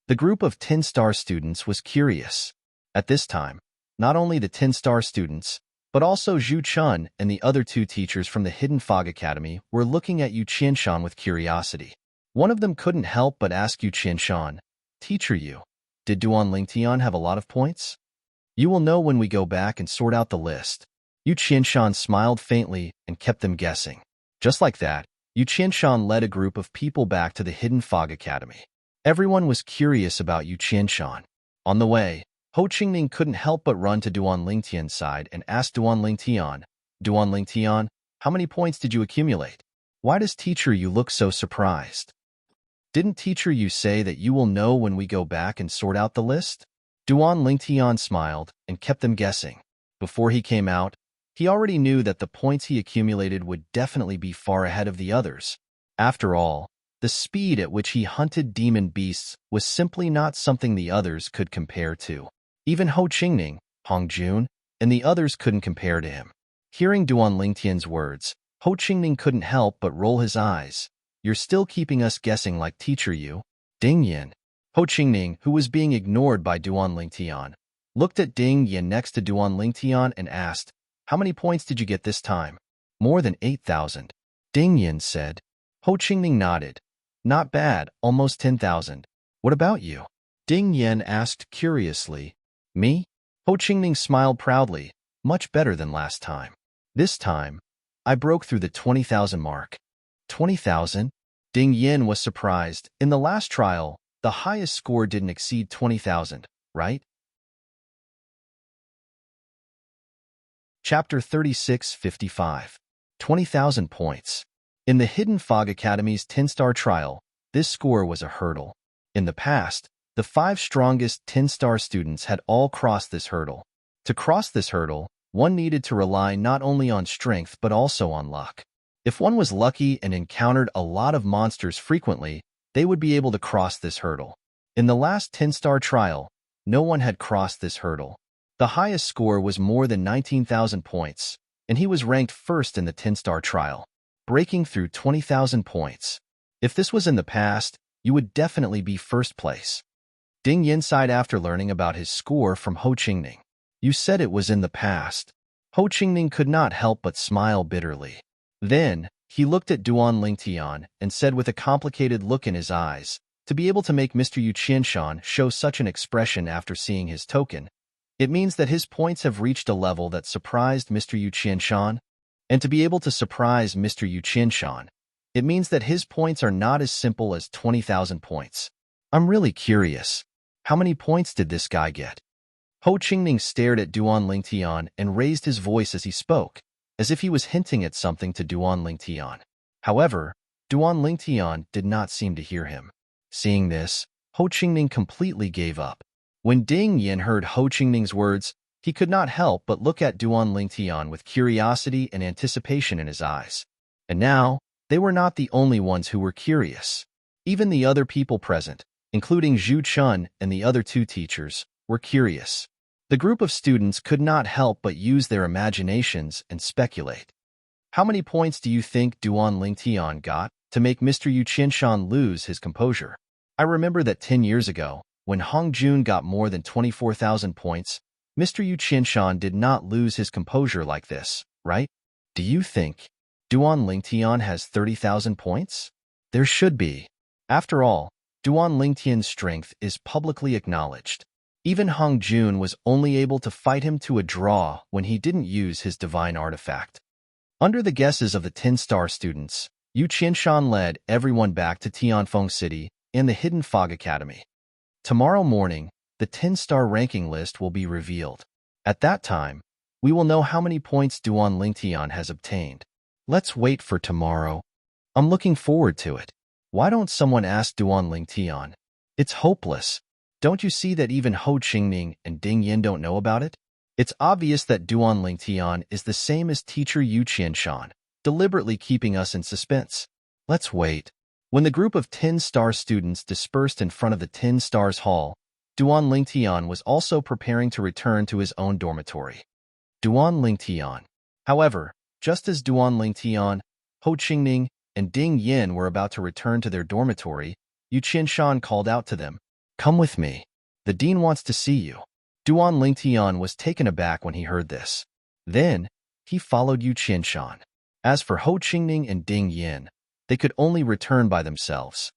The group of 10-star students was curious. At this time, not only the 10-star students, but also Zhu Chun and the other two teachers from the Hidden Fog Academy were looking at Yu Qianshan with curiosity. One of them couldn't help but ask Yu Qianshan, Teacher Yu, did Duan Lingtian have a lot of points? You will know when we go back and sort out the list. Yu Qianshan smiled faintly and kept them guessing. Just like that, Yu Qianshan led a group of people back to the Hidden Fog Academy. Everyone was curious about Yu Qianshan. On the way, Ho Qingning couldn't help but run to Duan Lingtian's side and ask Duan Lingtian, how many points did you accumulate? Why does Teacher Yu look so surprised? Didn't Teacher Yu say that you will know when we go back and sort out the list? Duan Lingtian smiled and kept them guessing. Before he came out, he already knew that the points he accumulated would definitely be far ahead of the others. After all, the speed at which he hunted demon beasts was simply not something the others could compare to. Even Ho Qingning, Hong Jun, and the others couldn't compare to him. Hearing Duan Lingtian's words, Ho Qingning couldn't help but roll his eyes. You're still keeping us guessing like Teacher Yu. Ding Yin. Ho Qingning, who was being ignored by Duan Lingtian, looked at Ding Yin next to Duan Lingtian and asked, how many points did you get this time? More than 8,000. Ding Yin said. Ho Qingning nodded. Not bad, almost 10,000. What about you? Ding Yin asked curiously. Me? Ho Qingning smiled proudly. Much better than last time. This time, I broke through the 20,000 mark. 20,000? Ding Yin was surprised. In the last trial, the highest score didn't exceed 20,000, right? Chapter 36:55. 20,000 points. In the Hidden Fog Academy's 10-star trial, this score was a hurdle. In the past, the 5 strongest 10-star students had all crossed this hurdle. To cross this hurdle, one needed to rely not only on strength but also on luck. If one was lucky and encountered a lot of monsters frequently, they would be able to cross this hurdle. In the last 10-star trial, no one had crossed this hurdle. The highest score was more than 19,000 points, and he was ranked first in the 10-star trial, breaking through 20,000 points. If this was in the past, you would definitely be first place. Ding Yin sighed after learning about his score from Ho Qingning. You said it was in the past. Ho Qingning could not help but smile bitterly. Then, he looked at Duan Lingtian and said with a complicated look in his eyes, to be able to make Mr. Yu Qianshan show such an expression after seeing his token, it means that his points have reached a level that surprised Mr. Yu Qianshan, and to be able to surprise Mr. Yu Qianshan, it means that his points are not as simple as 20,000 points. I'm really curious. How many points did this guy get? Ho Qingning stared at Duan Lingtian and raised his voice as he spoke, as if he was hinting at something to Duan Lingtian. However, Duan Lingtian did not seem to hear him. Seeing this, Ho Qingning completely gave up. When Ding Yin heard Ho Qingning's words, he could not help but look at Duan Lingtian with curiosity and anticipation in his eyes. And now, they were not the only ones who were curious. Even the other people present, including Zhu Chun and the other two teachers, were curious. The group of students could not help but use their imaginations and speculate. How many points do you think Duan Lingtian got to make Mr. Yu Qianshan lose his composure? I remember that 10 years ago, when Hong Jun got more than 24,000 points, Mr. Yu Qianshan did not lose his composure like this, right? Do you think Duan Lingtian has 30,000 points? There should be. After all, Duan Lingtian's strength is publicly acknowledged. Even Hong Jun was only able to fight him to a draw when he didn't use his divine artifact. Under the guesses of the 10-star students, Yu Qianshan led everyone back to Tianfeng City and the Hidden Fog Academy. Tomorrow morning, the 10-star ranking list will be revealed. At that time, we will know how many points Duan Lingtian has obtained. Let's wait for tomorrow. I'm looking forward to it. Why don't someone ask Duan Lingtian? It's hopeless. Don't you see that even Ho Qingning and Ding Yin don't know about it? It's obvious that Duan Lingtian is the same as teacher Yu Qianshan, deliberately keeping us in suspense. Let's wait. When the group of 10-star students dispersed in front of the 10 Stars Hall, Duan Lingtian was also preparing to return to his own dormitory. Duan Lingtian. However, just as Duan Lingtian, Ho Qingning, and Ding Yin were about to return to their dormitory, Yu Qianshan called out to them, "Come with me. The dean wants to see you." Duan Lingtian was taken aback when he heard this. Then, he followed Yu Qianshan. As for Ho Qingning and Ding Yin, they could only return by themselves.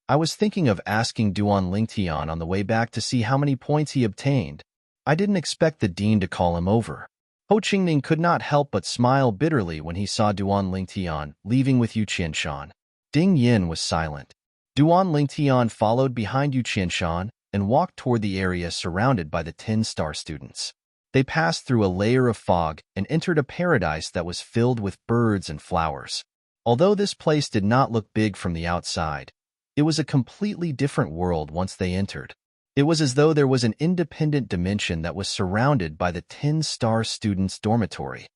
I was thinking of asking Duan Lingtian on the way back to see how many points he obtained. I didn't expect the dean to call him over. Ho Qingning could not help but smile bitterly when he saw Duan Lingtian leaving with Yu Qianshan. Ding Yin was silent. Duan Lingtian followed behind Yu Qianshan and walked toward the area surrounded by the 10-star students. They passed through a layer of fog and entered a paradise that was filled with birds and flowers. Although this place did not look big from the outside, it was a completely different world once they entered. It was as though there was an independent dimension that was surrounded by the 10-star students' dormitory.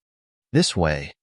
This way,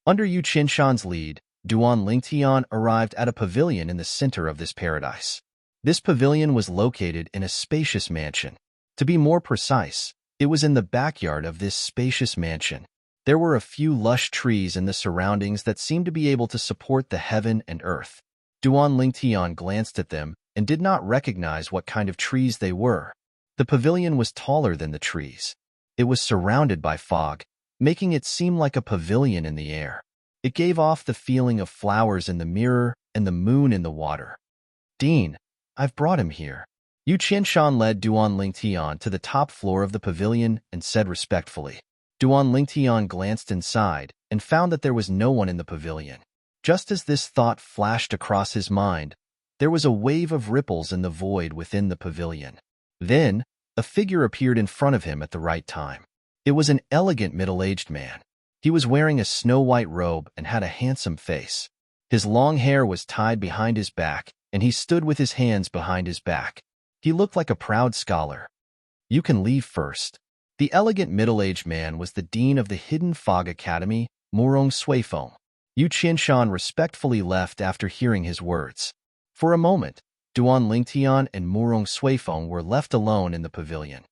under Yu Qianshan's lead, Duan Lingtian arrived at a pavilion in the center of this paradise. This pavilion was located in a spacious mansion. To be more precise, it was in the backyard of this spacious mansion. There were a few lush trees in the surroundings that seemed to be able to support the heaven and earth. Duan Lingtian glanced at them and did not recognize what kind of trees they were. The pavilion was taller than the trees. It was surrounded by fog, making it seem like a pavilion in the air. It gave off the feeling of flowers in the mirror and the moon in the water. "Dean, I've brought him here." Yu Qianshan led Duan Lingtian to the top floor of the pavilion and said respectfully. Duan Lingtian glanced inside and found that there was no one in the pavilion. Just as this thought flashed across his mind, there was a wave of ripples in the void within the pavilion. Then, a figure appeared in front of him at the right time. It was an elegant middle-aged man. He was wearing a snow-white robe and had a handsome face. His long hair was tied behind his back, and he stood with his hands behind his back. He looked like a proud scholar. "You can leave first." The elegant middle-aged man was the dean of the Hidden Fog Academy, Murong Suifeng. Yu Qianshan respectfully left after hearing his words. For a moment, Duan Lingtian and Murong Suifeng were left alone in the pavilion.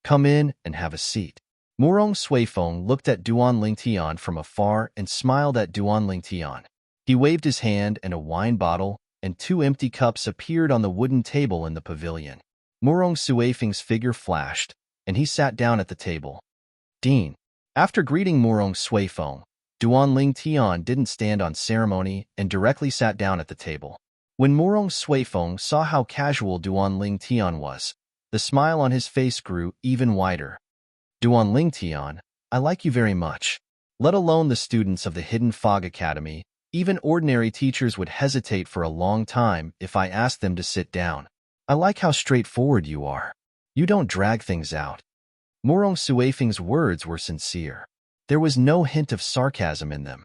"Come in and have a seat." Murong Suifeng looked at Duan Lingtian from afar and smiled at Duan Lingtian. He waved his hand, and a wine bottle and 2 empty cups appeared on the wooden table in the pavilion. Murong Suifeng's figure flashed, and he sat down at the table. "Dean." After greeting Murong Suifeng, Duan Lingtian didn't stand on ceremony and directly sat down at the table. When Murong Suifeng saw how casual Duan Lingtian was, the smile on his face grew even wider. "Duan Lingtian, I like you very much. Let alone the students of the Hidden Fog Academy, even ordinary teachers would hesitate for a long time if I asked them to sit down. I like how straightforward you are. You don't drag things out." Murong Suifeng's words were sincere. There was no hint of sarcasm in them.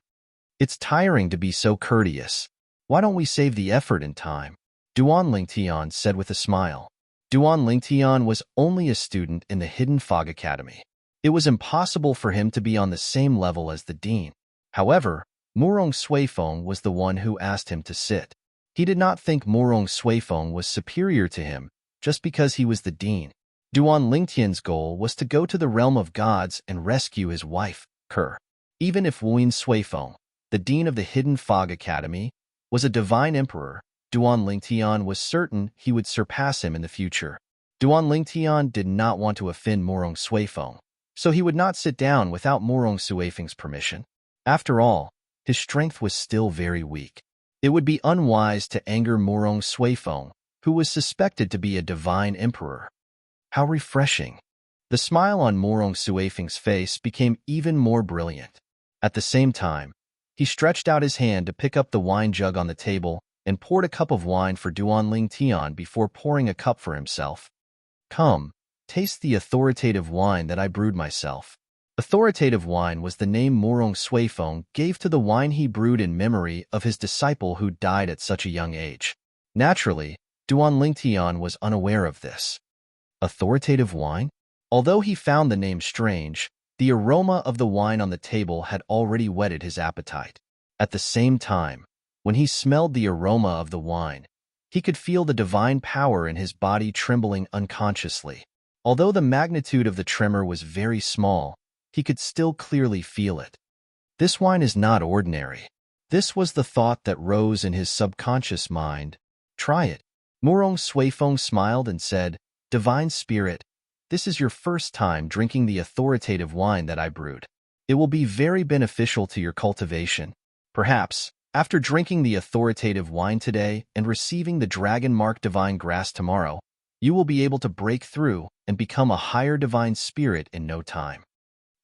"It's tiring to be so courteous. Why don't we save the effort and time?" Duan Lingtian said with a smile. Duan Lingtian was only a student in the Hidden Fog Academy. It was impossible for him to be on the same level as the dean. However, Murong Suifeng was the one who asked him to sit. He did not think Murong Suifeng was superior to him just because he was the dean. Duan Lingtian's goal was to go to the realm of gods and rescue his wife, Kerr. Even if Wuyin Suifeng, the dean of the Hidden Fog Academy, was a divine emperor, Duan Lingtian was certain he would surpass him in the future. Duan Lingtian did not want to offend Murong Suifeng, so he would not sit down without Murong Suifeng's permission. After all, his strength was still very weak. It would be unwise to anger Murong Suifeng, who was suspected to be a divine emperor. How refreshing. The smile on Murong Suifeng's face became even more brilliant. At the same time, he stretched out his hand to pick up the wine jug on the table and poured a cup of wine for Duan Lingtian before pouring a cup for himself. "Come, taste the authoritative wine that I brewed myself." Authoritative wine was the name Murong Suifeng gave to the wine he brewed in memory of his disciple who died at such a young age. Naturally, Duan Lingtian was unaware of this. Authoritative wine? Although he found the name strange, the aroma of the wine on the table had already whetted his appetite. At the same time, when he smelled the aroma of the wine, he could feel the divine power in his body trembling unconsciously. Although the magnitude of the tremor was very small, he could still clearly feel it. This wine is not ordinary. This was the thought that rose in his subconscious mind. "Try it." Murong Suifeng smiled and said, "Divine Spirit, this is your first time drinking the authoritative wine that I brewed. It will be very beneficial to your cultivation. Perhaps, after drinking the authoritative wine today and receiving the Dragon Mark Divine Grass tomorrow, you will be able to break through and become a higher divine spirit in no time."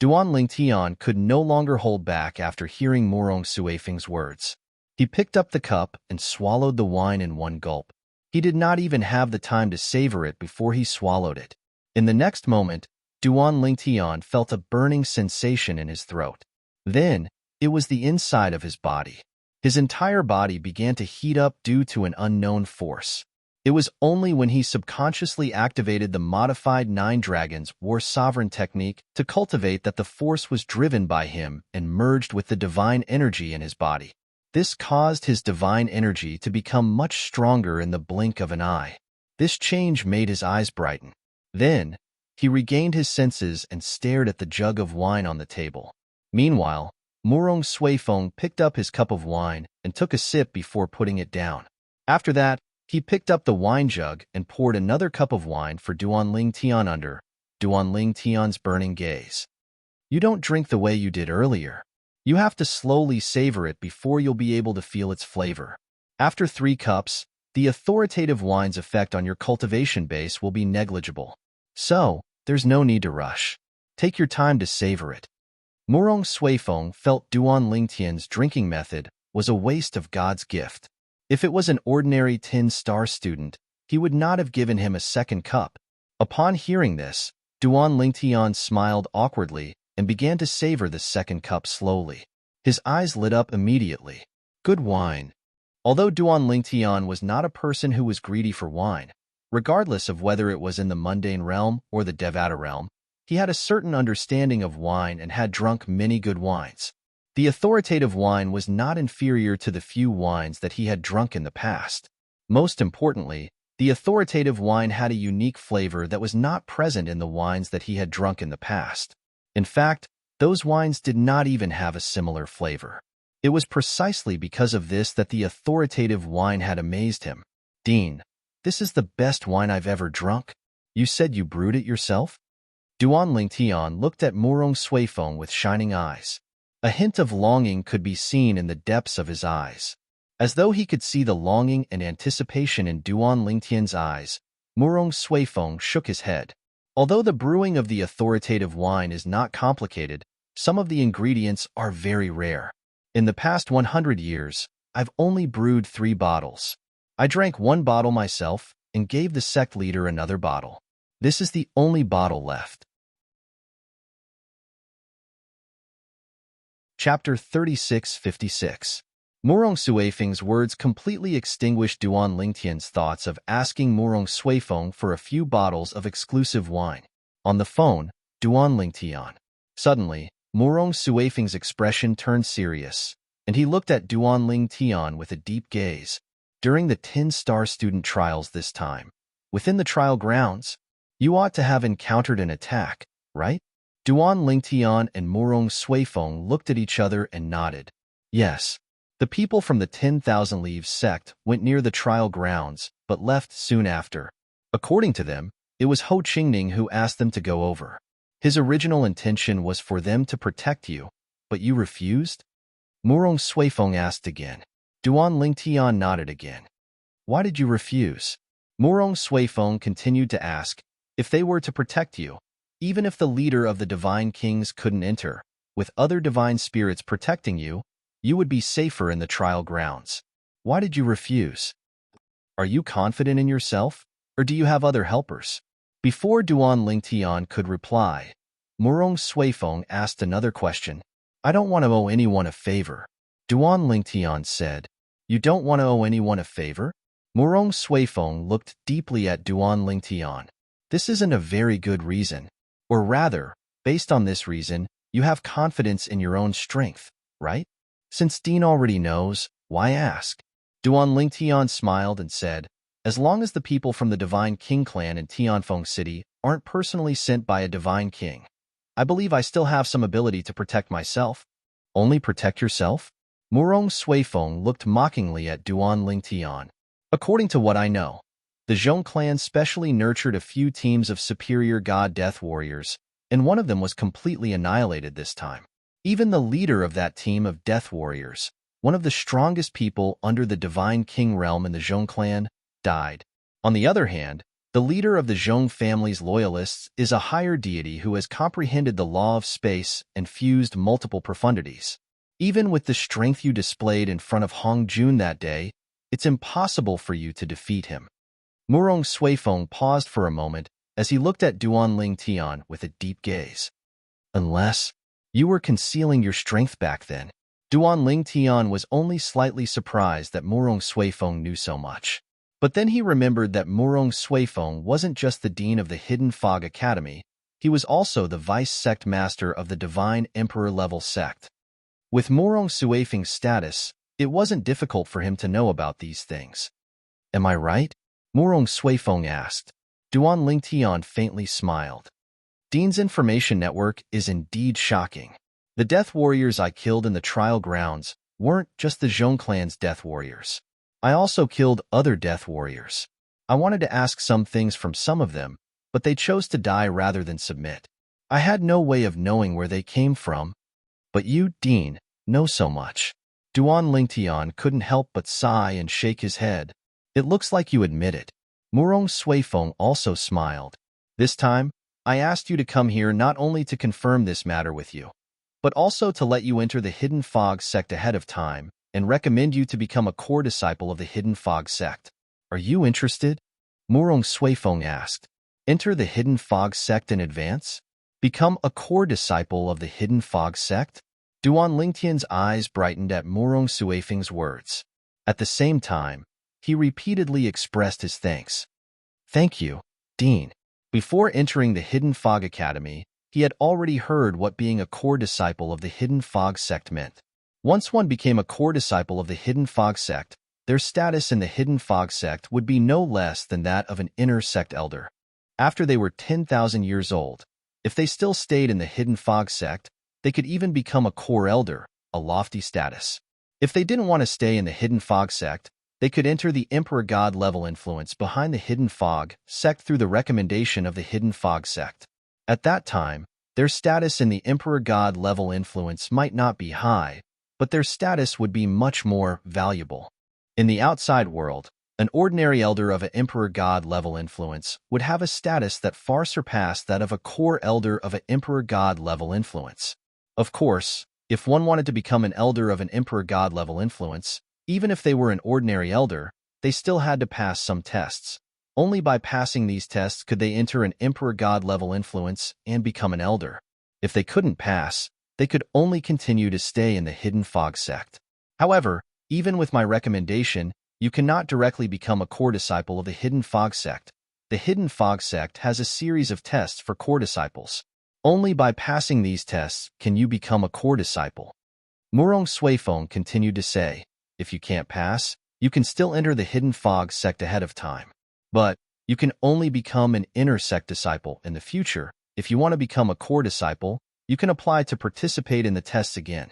Duan Lingtian could no longer hold back after hearing Murong Suifeng's words. He picked up the cup and swallowed the wine in one gulp. He did not even have the time to savor it before he swallowed it. In the next moment, Duan Lingtian felt a burning sensation in his throat. Then, it was the inside of his body. His entire body began to heat up due to an unknown force. It was only when he subconsciously activated the modified 9 Dragons War Sovereign technique to cultivate that the force was driven by him and merged with the divine energy in his body. This caused his divine energy to become much stronger in the blink of an eye. This change made his eyes brighten. Then, he regained his senses and stared at the jug of wine on the table. Meanwhile, Murong Suifeng picked up his cup of wine and took a sip before putting it down. After that, he picked up the wine jug and poured another cup of wine for Duan Lingtian under Duan Lingtian's burning gaze. "You don't drink the way you did earlier. You have to slowly savor it before you'll be able to feel its flavor. After 3 cups, the authoritative wine's effect on your cultivation base will be negligible. So, there's no need to rush. Take your time to savor it." Murong Suifeng felt Duan Lingtian's drinking method was a waste of God's gift. If it was an ordinary 10-star student, he would not have given him a second cup. Upon hearing this, Duan Lingtian smiled awkwardly and began to savor the second cup slowly. His eyes lit up immediately. Good wine. Although Duan Lingtian was not a person who was greedy for wine, regardless of whether it was in the mundane realm or the Devata realm, he had a certain understanding of wine and had drunk many good wines. The authoritative wine was not inferior to the few wines that he had drunk in the past. Most importantly, the authoritative wine had a unique flavor that was not present in the wines that he had drunk in the past. In fact, those wines did not even have a similar flavor. It was precisely because of this that the authoritative wine had amazed him. Dean, this is the best wine I've ever drunk. You said you brewed it yourself? Duan Lingtian looked at Murong Suifeng with shining eyes. A hint of longing could be seen in the depths of his eyes. As though he could see the longing and anticipation in Duan Lingtian's eyes, Murong Suifeng shook his head. Although the brewing of the authoritative wine is not complicated, some of the ingredients are very rare. In the past 100 years, I've only brewed 3 bottles. I drank 1 bottle myself and gave the sect leader another bottle. This is the only bottle left. Chapter 3656. Murong Suifeng's words completely extinguished Duan Lingtian's thoughts of asking Murong Suifeng for a few bottles of exclusive wine. On the phone, Duan Lingtian. Suddenly, Murong Suifeng's expression turned serious, and he looked at Duan Lingtian with a deep gaze. During the 10-star student trials this time, within the trial grounds, you ought to have encountered an attack, right? Duan Lingtian and Murong Suifeng looked at each other and nodded. Yes. The people from the 10,000 Leaves sect went near the trial grounds, but left soon after. According to them, it was Ho Qingning who asked them to go over. His original intention was for them to protect you, but you refused? Murong Suifeng asked again. Duan Lingtian nodded again. Why did you refuse? Murong Suifeng continued to ask. If they were to protect you, even if the leader of the Divine Kings couldn't enter, with other divine spirits protecting you, you would be safer in the trial grounds. Why did you refuse? Are you confident in yourself, or do you have other helpers? Before Duan Lingtian could reply, Murong Suifeng asked another question. I don't want to owe anyone a favor. Duan Lingtian said. You don't want to owe anyone a favor? Murong Suifeng looked deeply at Duan Lingtian. This isn't a very good reason. Or rather, based on this reason, you have confidence in your own strength, right? Since Dean already knows, why ask? Duan Lingtian smiled and said, as long as the people from the Divine King clan in Tianfeng City aren't personally sent by a Divine King, I believe I still have some ability to protect myself. Only protect yourself? Murong Suifeng looked mockingly at Duan Lingtian. According to what I know, the Zhong clan specially nurtured a few teams of superior god death warriors, and one of them was completely annihilated this time. Even the leader of that team of death warriors, one of the strongest people under the Divine King realm in the Zhong clan, died. On the other hand, the leader of the Zhong family's loyalists is a higher deity who has comprehended the law of space and fused multiple profundities. Even with the strength you displayed in front of Hong Jun that day, it's impossible for you to defeat him. Murong Suifeng paused for a moment as he looked at Duan Lingtian with a deep gaze. Unless you were concealing your strength back then. Duan Lingtian was only slightly surprised that Murong Suifeng knew so much. But then he remembered that Murong Suifeng wasn't just the dean of the Hidden Fog Academy, he was also the vice-sect master of the Divine Emperor-level sect. With Murong Suifeng's status, it wasn't difficult for him to know about these things. Am I right? Murong Suifeng asked. Duan Lingtian faintly smiled. Dean's information network is indeed shocking. The death warriors I killed in the trial grounds weren't just the Zhong clan's death warriors. I also killed other death warriors. I wanted to ask some things from some of them, but they chose to die rather than submit. I had no way of knowing where they came from. But you, Dean, know so much. Duan Lingtian couldn't help but sigh and shake his head. It looks like you admit it. Murong Suifeng also smiled. This time, I asked you to come here not only to confirm this matter with you, but also to let you enter the Hidden Fog sect ahead of time and recommend you to become a core disciple of the Hidden Fog sect. Are you interested? Murong Suifeng asked. Enter the Hidden Fog sect in advance? Become a core disciple of the Hidden Fog sect? Duan Lingtian's eyes brightened at Murong Suifeng's words. At the same time, he repeatedly expressed his thanks. Thank you, Dean. Before entering the Hidden Fog Academy, he had already heard what being a core disciple of the Hidden Fog sect meant. Once one became a core disciple of the Hidden Fog sect, their status in the Hidden Fog sect would be no less than that of an inner sect elder. After they were 10,000 years old, if they still stayed in the Hidden Fog sect, they could even become a core elder, a lofty status. If they didn't want to stay in the Hidden Fog sect, they could enter the Emperor God level influence behind the Hidden Fog sect through the recommendation of the Hidden Fog sect. At that time, their status in the Emperor God level influence might not be high, but their status would be much more valuable. In the outside world, an ordinary elder of an Emperor God level influence would have a status that far surpassed that of a core elder of an Emperor God level influence. Of course, if one wanted to become an elder of an Emperor God level influence, even if they were an ordinary elder, they still had to pass some tests. Only by passing these tests could they enter an Emperor God level influence and become an elder. If they couldn't pass, they could only continue to stay in the Hidden Fog sect. However, even with my recommendation, you cannot directly become a core disciple of the Hidden Fog sect. The Hidden Fog sect has a series of tests for core disciples. Only by passing these tests can you become a core disciple. Murong Suifeng continued to say, if you can't pass, you can still enter the Hidden Fog sect ahead of time. But you can only become an inner sect disciple in the future. If you want to become a core disciple, you can apply to participate in the tests again.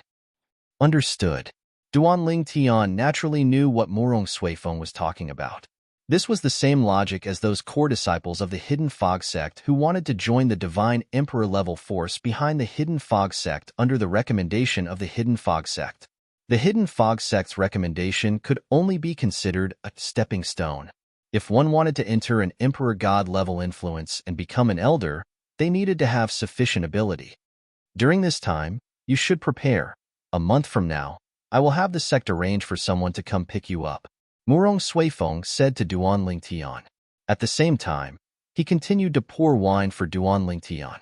Understood. Duanling Tian naturally knew what Murong Suifeng was talking about. This was the same logic as those core disciples of the Hidden Fog sect who wanted to join the Divine Emperor level force behind the Hidden Fog sect under the recommendation of the Hidden Fog sect. The Hidden Fog sect's recommendation could only be considered a stepping stone. If one wanted to enter an Emperor God level influence and become an elder, they needed to have sufficient ability. During this time, you should prepare. A month from now, I will have the sect arrange for someone to come pick you up, Murong Suifeng said to Duanling Tian. At the same time, he continued to pour wine for Duanling Tian.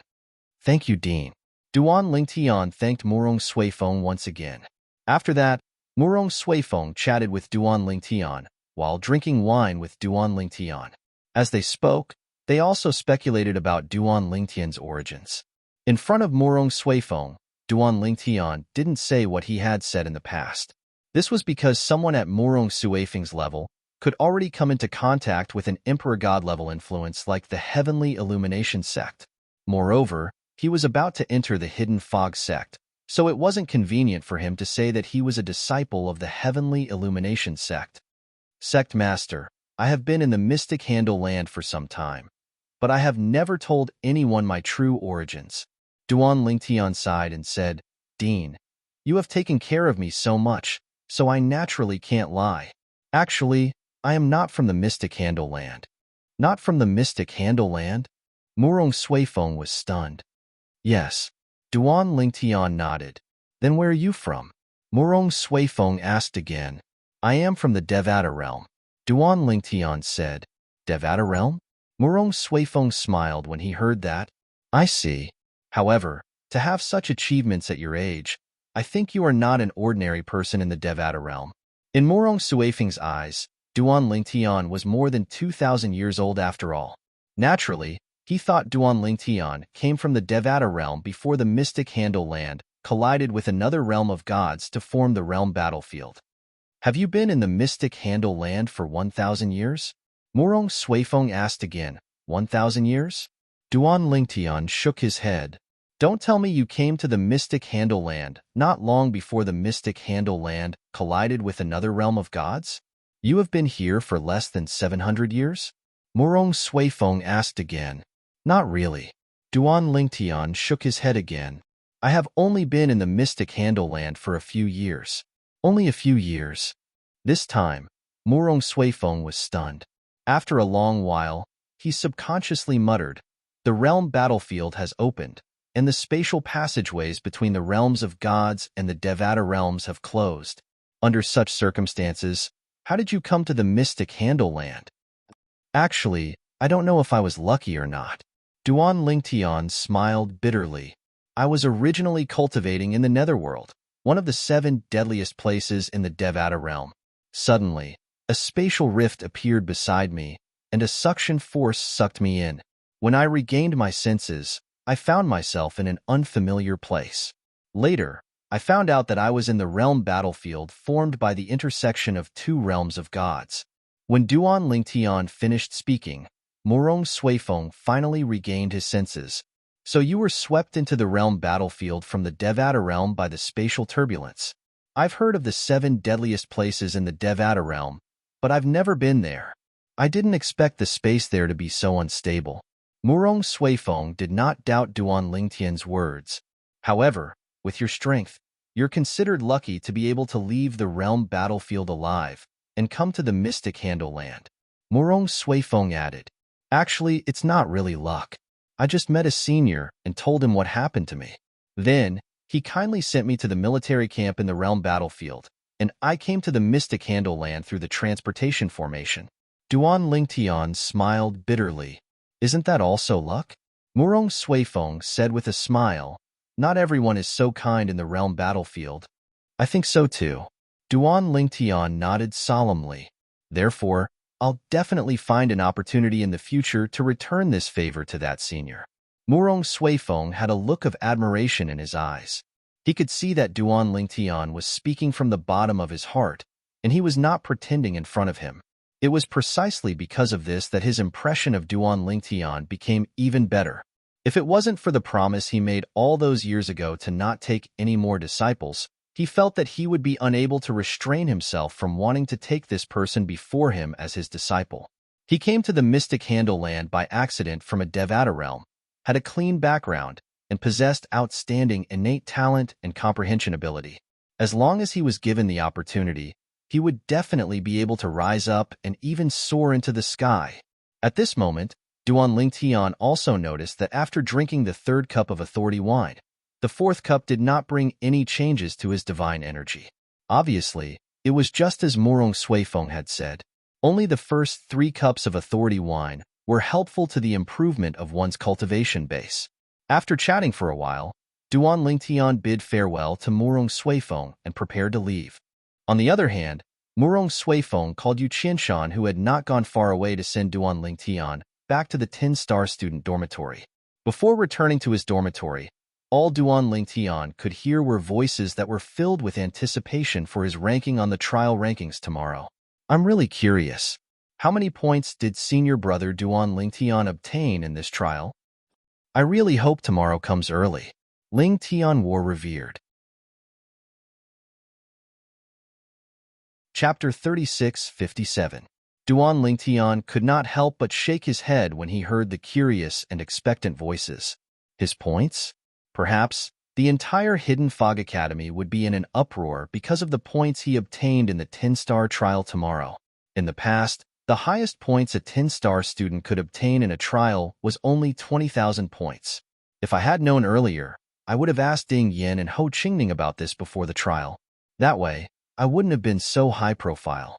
Thank you, Dean. Duanling Tian thanked Murong Suifeng once again. After that, Murong Suifeng chatted with Duanling Tian while drinking wine with Duanling Tian. As they spoke, they also speculated about Duanling Tian's origins. In front of Murong Suifeng, Duanling Tian didn't say what he had said in the past. This was because someone at Murong Suifeng's level could already come into contact with an Emperor God level influence like the Heavenly Illumination sect. Moreover, he was about to enter the Hidden Fog sect, so it wasn't convenient for him to say that he was a disciple of the Heavenly Illumination sect. Sect Master, I have been in the Mystic Handle land for some time, but I have never told anyone my true origins. Duanling Tian sighed and said, Dean, you have taken care of me so much, so I naturally can't lie. Actually, I am not from the Mystic Handle land. Not from the Mystic Handle land? Murong Suifeng was stunned. Yes. Duanling Tian nodded. Then where are you from? Murong Suifeng asked again. I am from the Devata realm. Duanling Tian said. Devata realm? Murong Suifeng smiled when he heard that. I see. However, to have such achievements at your age, I think you are not an ordinary person in the Devata realm. In Murong Suifeng's eyes, Duanling Tian was more than 2,000 years old after all. Naturally, he thought Duanling Tian came from the Devata realm before the Mystic Handle land collided with another realm of gods to form the realm battlefield. Have you been in the Mystic Handle land for 1,000 years? Murong Suifeng asked again. 1,000 years? Duanling Tian shook his head. Don't tell me you came to the Mystic Handle land not long before the Mystic Handle land collided with another realm of gods? You have been here for less than 700 years? Murong Suifeng asked again. Not really. Duanling Tian shook his head again. I have only been in the Mystic Handle land for a few years. Only a few years. This time, Murong Suifeng was stunned. After a long while, he subconsciously muttered, the realm battlefield has opened, and the spatial passageways between the realms of gods and the Devata realms have closed. Under such circumstances, how did you come to the Mystic Handle land? Actually, I don't know if I was lucky or not. Duanling Tian smiled bitterly. I was originally cultivating in the Netherworld, one of the 7 deadliest places in the Devata realm. Suddenly, a spatial rift appeared beside me, and a suction force sucked me in. When I regained my senses, I found myself in an unfamiliar place. Later, I found out that I was in the realm battlefield formed by the intersection of two realms of gods. When Duan Lingtian finished speaking, Morong Suifeng finally regained his senses. So you were swept into the realm battlefield from the Devata realm by the spatial turbulence. I've heard of the 7 deadliest places in the Devata realm, but I've never been there. I didn't expect the space there to be so unstable. Murong Suifeng did not doubt Duan Lingtian's words. However, with your strength, you're considered lucky to be able to leave the realm battlefield alive and come to the mystic handle land. Murong Suifeng added, actually, it's not really luck. I just met a senior and told him what happened to me. Then, he kindly sent me to the military camp in the realm battlefield, and I came to the mystic handle land through the transportation formation. Duan Lingtian smiled bitterly. Isn't that also luck? Murong Suifeng said with a smile, not everyone is so kind in the realm battlefield. I think so too. Duan Lingtian nodded solemnly. Therefore, I'll definitely find an opportunity in the future to return this favor to that senior. Murong Suifeng had a look of admiration in his eyes. He could see that Duan Lingtian was speaking from the bottom of his heart, and he was not pretending in front of him. It was precisely because of this that his impression of Duan Lingtian became even better. If it wasn't for the promise he made all those years ago to not take any more disciples, he felt that he would be unable to restrain himself from wanting to take this person before him as his disciple. He came to the mystic handle land by accident from a Devata realm, had a clean background, and possessed outstanding innate talent and comprehension ability. As long as he was given the opportunity, he would definitely be able to rise up and even soar into the sky. At this moment, Duan Lingtian also noticed that after drinking the 3rd cup of authority wine, the 4th cup did not bring any changes to his divine energy. Obviously, it was just as Murong Suifeng had said. Only the first 3 cups of authority wine were helpful to the improvement of one's cultivation base. After chatting for a while, Duan Lingtian bid farewell to Murong Suifeng and prepared to leave. On the other hand, Murong Suifeng called Yu Qianshan, who had not gone far away, to send Duan Lingtian back to the 10-star student dormitory. Before returning to his dormitory, all Duan Lingtian could hear were voices that were filled with anticipation for his ranking on the trial rankings tomorrow. I'm really curious. How many points did senior brother Duan Lingtian obtain in this trial? I really hope tomorrow comes early. Lingtian War revered. Chapter 36-57. Duan Lingtian could not help but shake his head when he heard the curious and expectant voices. His points? Perhaps the entire Hidden Fog Academy would be in an uproar because of the points he obtained in the 10-star trial tomorrow. In the past, the highest points a 10-star student could obtain in a trial was only 20,000 points. If I had known earlier, I would have asked Ding Yin and Ho Qingning about this before the trial. That way, I wouldn't have been so high profile.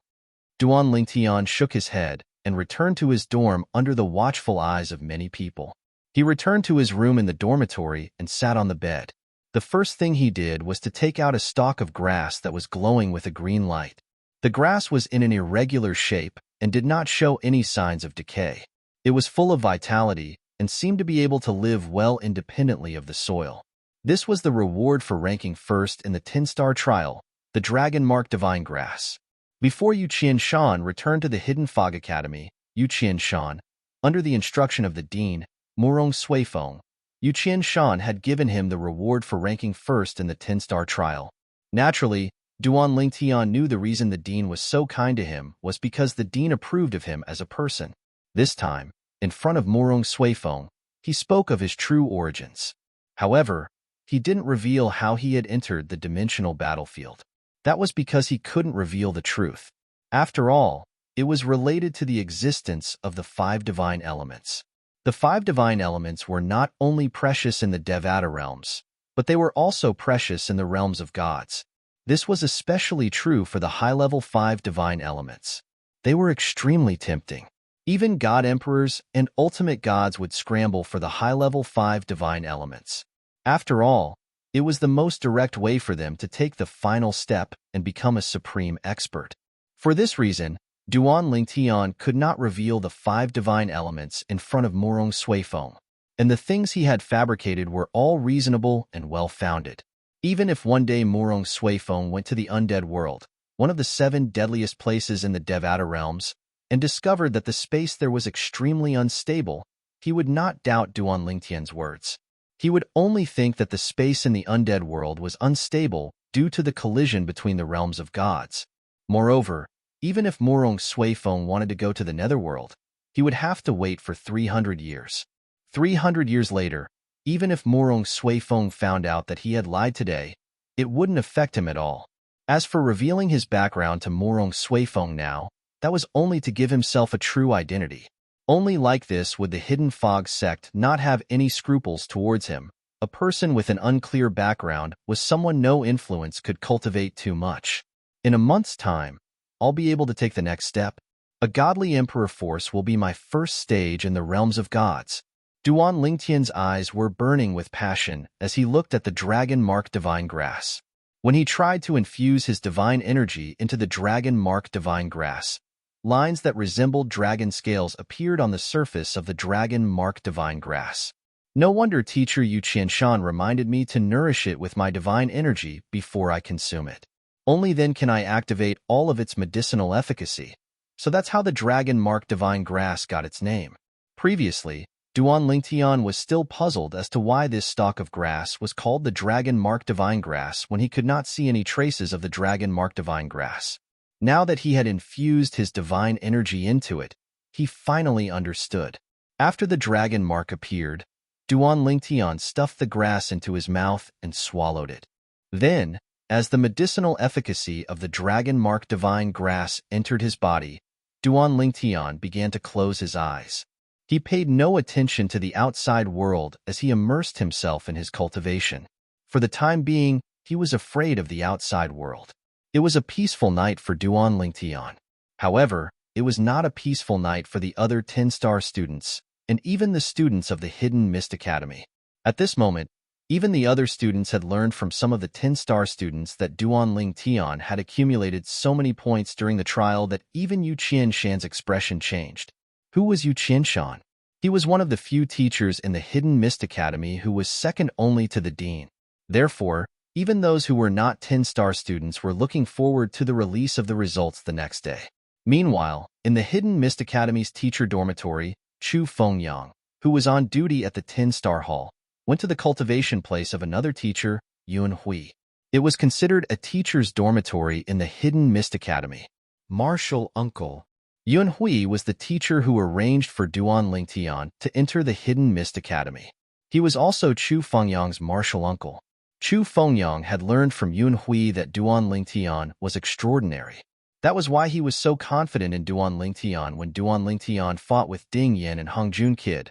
Duan Lingtian shook his head and returned to his dorm under the watchful eyes of many people. He returned to his room in the dormitory and sat on the bed. The first thing he did was to take out a stalk of grass that was glowing with a green light. The grass was in an irregular shape and did not show any signs of decay. It was full of vitality and seemed to be able to live well independently of the soil. This was the reward for ranking first in the 10-star trial, the Dragon Mark Divine Grass. Before Yu Qianshan returned to the Hidden Fog Academy, Yu Qianshan, under the instruction of the Dean, Murong Suifeng, Yu Qianshan had given him the reward for ranking first in the 10-star trial. Naturally, Duan Lingtian knew the reason the Dean was so kind to him was because the Dean approved of him as a person. This time, in front of Murong Suifeng, he spoke of his true origins. However, he didn't reveal how he had entered the dimensional battlefield. That was because he couldn't reveal the truth. After all, it was related to the existence of the 5 divine elements. The 5 divine elements were not only precious in the Devata realms, but they were also precious in the realms of gods. This was especially true for the high-level 5 divine elements. They were extremely tempting. Even god emperors and ultimate gods would scramble for the high-level 5 divine elements. After all, it was the most direct way for them to take the final step and become a supreme expert. For this reason, Duan Lingtian could not reveal the 5 divine elements in front of Murong Suifeng, and the things he had fabricated were all reasonable and well-founded. Even if one day Morong Suifeng went to the undead world, one of the 7 deadliest places in the Devata realms, and discovered that the space there was extremely unstable, he would not doubt Duan Lingtian's words. He would only think that the space in the undead world was unstable due to the collision between the realms of gods. Moreover, even if Morong Suifeng wanted to go to the netherworld, he would have to wait for 300 years. 300 years later, even if Morong Suifeng found out that he had lied today, it wouldn't affect him at all. As for revealing his background to Morong Suifeng now, that was only to give himself a true identity. Only like this would the Hidden Fog sect not have any scruples towards him. A person with an unclear background was someone no influence could cultivate too much. In a month's time, I'll be able to take the next step. A godly emperor force will be my first stage in the realms of gods. Duan Lingtian's eyes were burning with passion as he looked at the dragon-marked divine grass. When he tried to infuse his divine energy into the dragon-marked divine grass, lines that resembled dragon scales appeared on the surface of the dragon-marked divine grass. No wonder teacher Yu Qianshan reminded me to nourish it with my divine energy before I consume it. Only then can I activate all of its medicinal efficacy. So that's how the dragon-marked divine grass got its name. Previously, Duan Lingtian was still puzzled as to why this stalk of grass was called the dragon-marked divine grass when he could not see any traces of the dragon-marked divine grass. Now that he had infused his divine energy into it, he finally understood. After the dragon mark appeared, Duan Lingtian stuffed the grass into his mouth and swallowed it. Then, as the medicinal efficacy of the dragon-marked divine grass entered his body, Duan Lingtian began to close his eyes. He paid no attention to the outside world as he immersed himself in his cultivation. For the time being, he was afraid of the outside world. It was a peaceful night for Duan Lingtian. However, it was not a peaceful night for the other 10-star students, and even the students of the Hidden Mist Academy. At this moment, even the other students had learned from some of the 10-star students that Duan Lingtian had accumulated so many points during the trial that even Yu Qianshan's expression changed. Who was Yu Qianshan? He was one of the few teachers in the Hidden Mist Academy who was second only to the dean. Therefore, even those who were not 10-star students were looking forward to the release of the results the next day. Meanwhile, in the Hidden Mist Academy's teacher dormitory, Chu Fengyang, who was on duty at the 10-star hall, went to the cultivation place of another teacher, Yun Hui. It was considered a teacher's dormitory in the Hidden Mist Academy. Martial uncle. Yun Hui was the teacher who arranged for Duan Lingtian to enter the Hidden Mist Academy. He was also Chu Fengyang's martial uncle. Chu Fengyang had learned from Yun Hui that Duan Lingtian was extraordinary. That was why he was so confident in Duan Lingtian when Duan Lingtian fought with Ding Yin and Hung Jun Kid.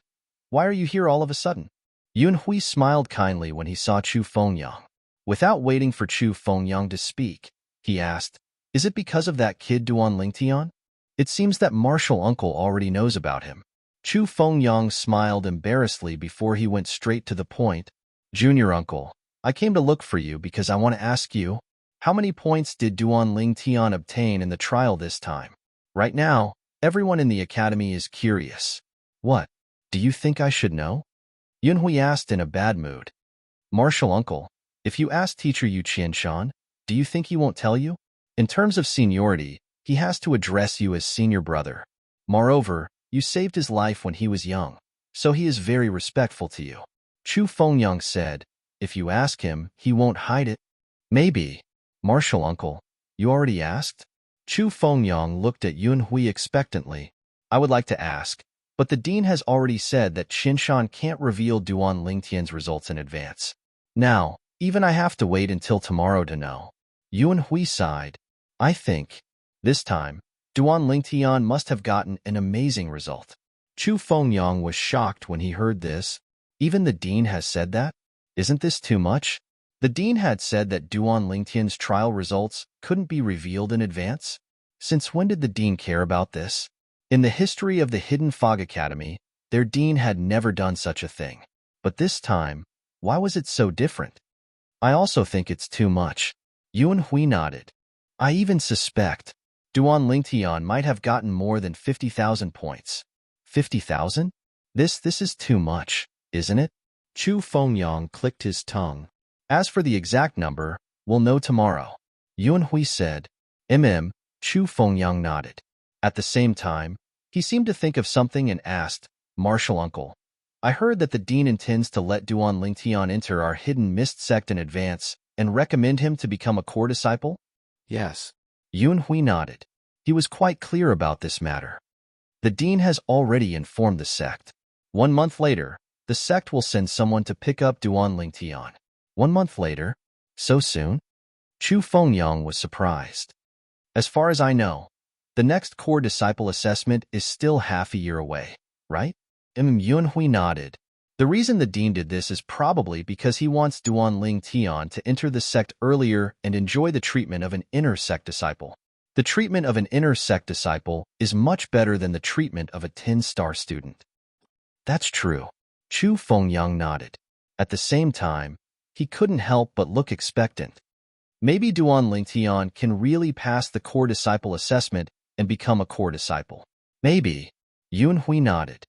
Why are you here all of a sudden? Yun Hui smiled kindly when he saw Chu Fengyang. Without waiting for Chu Fengyang to speak, he asked, "Is it because of that kid Duan Lingtian? It seems that martial uncle already knows about him." Chu Fengyang smiled embarrassedly before he went straight to the point. "Junior uncle, I came to look for you because I want to ask you, how many points did Duan Lingtian obtain in the trial this time? Right now, everyone in the academy is curious." "What? Do you think I should know?" Yun Hui asked in a bad mood. "Martial uncle, if you ask teacher Yu Qianshan, do you think he won't tell you? In terms of seniority, he has to address you as senior brother. Moreover, you saved his life when he was young, so he is very respectful to you." Chu Fengyang said, "If you ask him, he won't hide it." "Maybe." "Martial uncle, you already asked?" Chu Fengyang looked at Yun Hui expectantly. "I would like to ask, but the dean has already said that Qianshan can't reveal Duan Lingtian's results in advance. Now, even I have to wait until tomorrow to know." Yun Hui sighed. "I think, this time, Duan Lingtian must have gotten an amazing result." Chu Fengyang was shocked when he heard this. Even the dean has said that? Isn't this too much? The dean had said that Duan Lingtian's trial results couldn't be revealed in advance. Since when did the dean care about this? In the history of the Hidden Fog Academy, their dean had never done such a thing. But this time, why was it so different? "I also think it's too much." Yun Hui nodded. "I even suspect Duan Lingtian might have gotten more than 50,000 points." 50,000? This is too much, isn't it? Chu Fengyang clicked his tongue. As for the exact number, we'll know tomorrow. Yuan Hui said. Chu Fengyang nodded. At the same time, he seemed to think of something and asked, Martial Uncle, I heard that the dean intends to let Duan Lingtian enter our hidden mist sect in advance and recommend him to become a core disciple? Yes. Yuan Hui nodded. He was quite clear about this matter. The dean has already informed the sect. 1 month later, the sect will send someone to pick up Duan Lingtian. 1 month later? So soon? Chu Fengyang was surprised. As far as I know, the next core disciple assessment is still half a year away, right? Yuan Hui nodded. The reason the dean did this is probably because he wants Duan Lingtian to enter the sect earlier and enjoy the treatment of an inner sect disciple. The treatment of an inner sect disciple is much better than the treatment of a 10-star student. That's true. Chu Fengyang nodded. At the same time, he couldn't help but look expectant. Maybe Duan Lingtian can really pass the core disciple assessment and become a core disciple. Maybe. Yuan Hui nodded.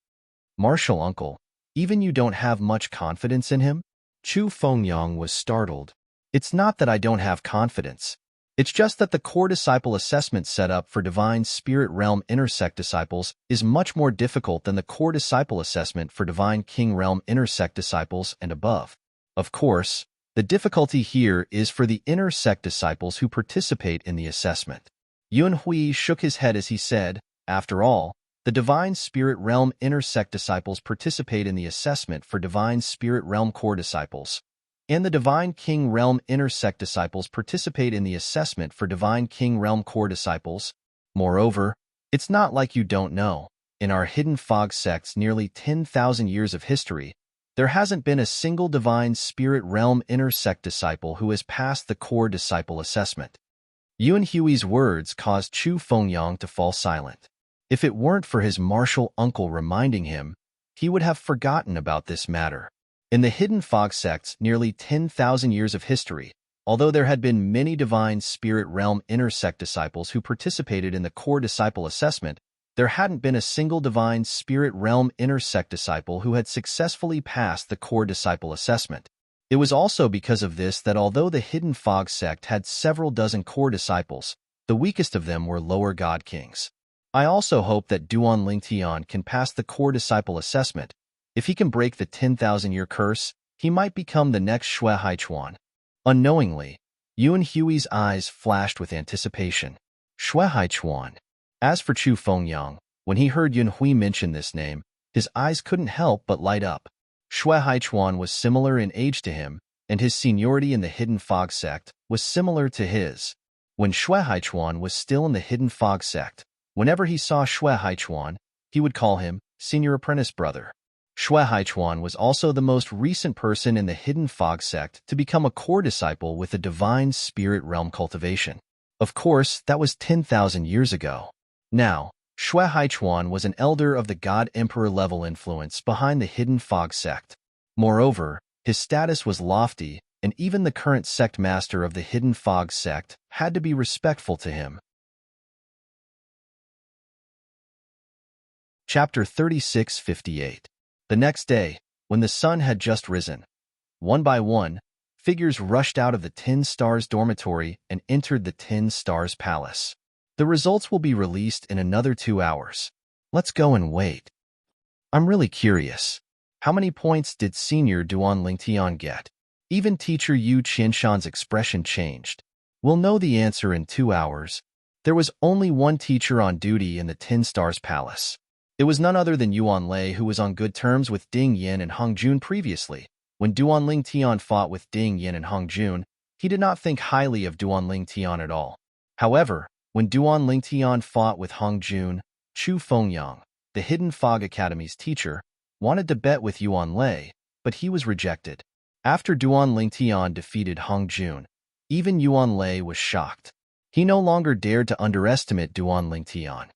Martial Uncle, even you don't have much confidence in him? Chu Fengyang was startled. It's not that I don't have confidence. It's just that the core disciple assessment setup for Divine Spirit Realm Intersect disciples is much more difficult than the core disciple assessment for Divine King Realm Intersect disciples and above. Of course, the difficulty here is for the intersect disciples who participate in the assessment. Yuan Hui shook his head as he said, after all, the Divine Spirit Realm Intersect disciples participate in the assessment for Divine Spirit Realm core disciples, and the Divine King Realm Intersect disciples participate in the assessment for Divine King Realm core disciples. Moreover, it's not like you don't know. In our Hidden Fog sect's nearly 10,000 years of history, there hasn't been a single Divine Spirit Realm Intersect disciple who has passed the core disciple assessment. Yuan Hui's words caused Chu Fengyang to fall silent. If it weren't for his martial uncle reminding him, he would have forgotten about this matter. In the Hidden Fog sect's nearly 10,000 years of history, although there had been many Divine Spirit Realm Intersect disciples who participated in the core disciple assessment, there hadn't been a single Divine Spirit Realm Intersect disciple who had successfully passed the core disciple assessment. It was also because of this that although the Hidden Fog sect had several dozen core disciples, the weakest of them were lower god kings. I also hope that Duan Lingtian can pass the core disciple assessment. If he can break the 10,000-year curse, he might become the next Shui Haichuan. Unknowingly, Yuan Hui's eyes flashed with anticipation. Shui Haichuan. As for Chu Fengyang, when he heard Yuan Hui mention this name, his eyes couldn't help but light up. Shui Haichuan was similar in age to him, and his seniority in the Hidden Fog sect was similar to his. When Shui Haichuan was still in the Hidden Fog sect, whenever he saw Shui Haichuan, he would call him Senior Apprentice Brother. Shui Haichuan was also the most recent person in the Hidden Fog sect to become a core disciple with a Divine Spirit Realm cultivation. Of course, that was 10,000 years ago. Now, Shui Haichuan was an elder of the God Emperor level influence behind the Hidden Fog sect. Moreover, his status was lofty, and even the current sect master of the Hidden Fog sect had to be respectful to him. Chapter 3658. The next day, when the sun had just risen, one by one, figures rushed out of the 10 Stars dormitory and entered the 10 Stars palace. The results will be released in another 2 hours. Let's go and wait. I'm really curious. How many points did Senior Duan Lingtian get? Even teacher Yu Qianshan's expression changed. We'll know the answer in 2 hours. There was only one teacher on duty in the 10 Stars palace. It was none other than Yuan Lei, who was on good terms with Ding Yin and Hong Jun previously. When Duan Lingtian fought with Ding Yin and Hong Jun, he did not think highly of Duan Lingtian at all. However, when Duan Lingtian fought with Hong Jun, Chu Fengyang, the Hidden Fog Academy's teacher, wanted to bet with Yuan Lei, but he was rejected. After Duan Lingtian defeated Hong Jun, even Yuan Lei was shocked. He no longer dared to underestimate Duan Lingtian.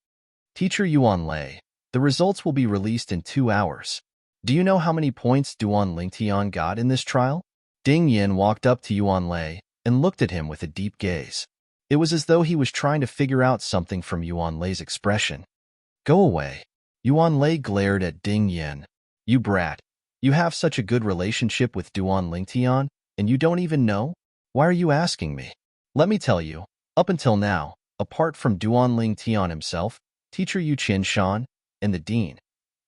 Teacher Yuan Lei, the results will be released in 2 hours. Do you know how many points Duan Lingtian got in this trial? Ding Yin walked up to Yuan Lei and looked at him with a deep gaze. It was as though he was trying to figure out something from Yuan Lei's expression. Go away. Yuan Lei glared at Ding Yin. You brat. You have such a good relationship with Duan Lingtian? And you don't even know? Why are you asking me? Let me tell you, up until now, apart from Duanling Tian himself, teacher Yu Qian Shan, and the dean,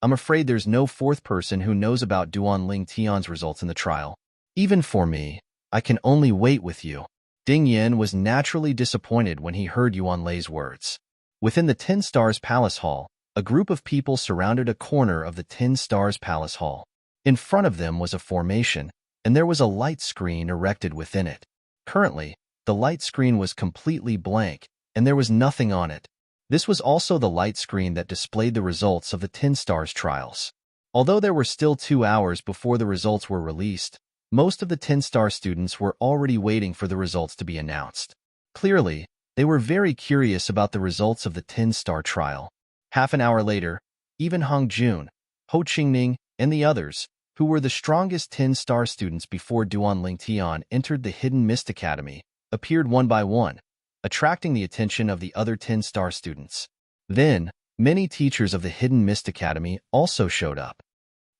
I'm afraid there's no fourth person who knows about Duanling Tian's results in the trial. Even for me, I can only wait with you. Ding Yin was naturally disappointed when he heard Yuan Lei's words. Within the Ten Stars Palace Hall, a group of people surrounded a corner of the Ten Stars Palace Hall. In front of them was a formation, and there was a light screen erected within it. Currently, the light screen was completely blank, and there was nothing on it. This was also the light screen that displayed the results of the Ten Stars trials. Although there were still 2 hours before the results were released, most of the 10-star students were already waiting for the results to be announced. Clearly, they were very curious about the results of the 10-star trial. Half an hour later, even Hong Jun, Ho Qingning, and the others, who were the strongest 10-star students before Duanling Tian entered the Hidden Mist Academy, appeared one by one, attracting the attention of the other 10-star students. Then, many teachers of the Hidden Mist Academy also showed up.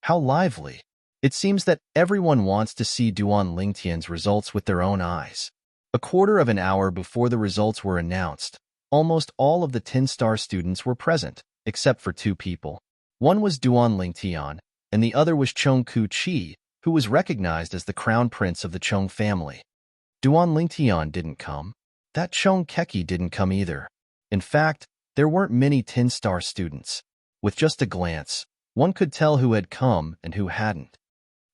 How lively! It seems that everyone wants to see Duanling Tian's results with their own eyes. A quarter of an hour before the results were announced, almost all of the 10-star students were present, except for 2 people. One was Duanling Tian, and the other was Chong Ku Chi, who was recognized as the crown prince of the Chong family. Duanling Tian didn't come. That Chong Keki didn't come either. In fact, there weren't many 10-star students. With just a glance, one could tell who had come and who hadn't.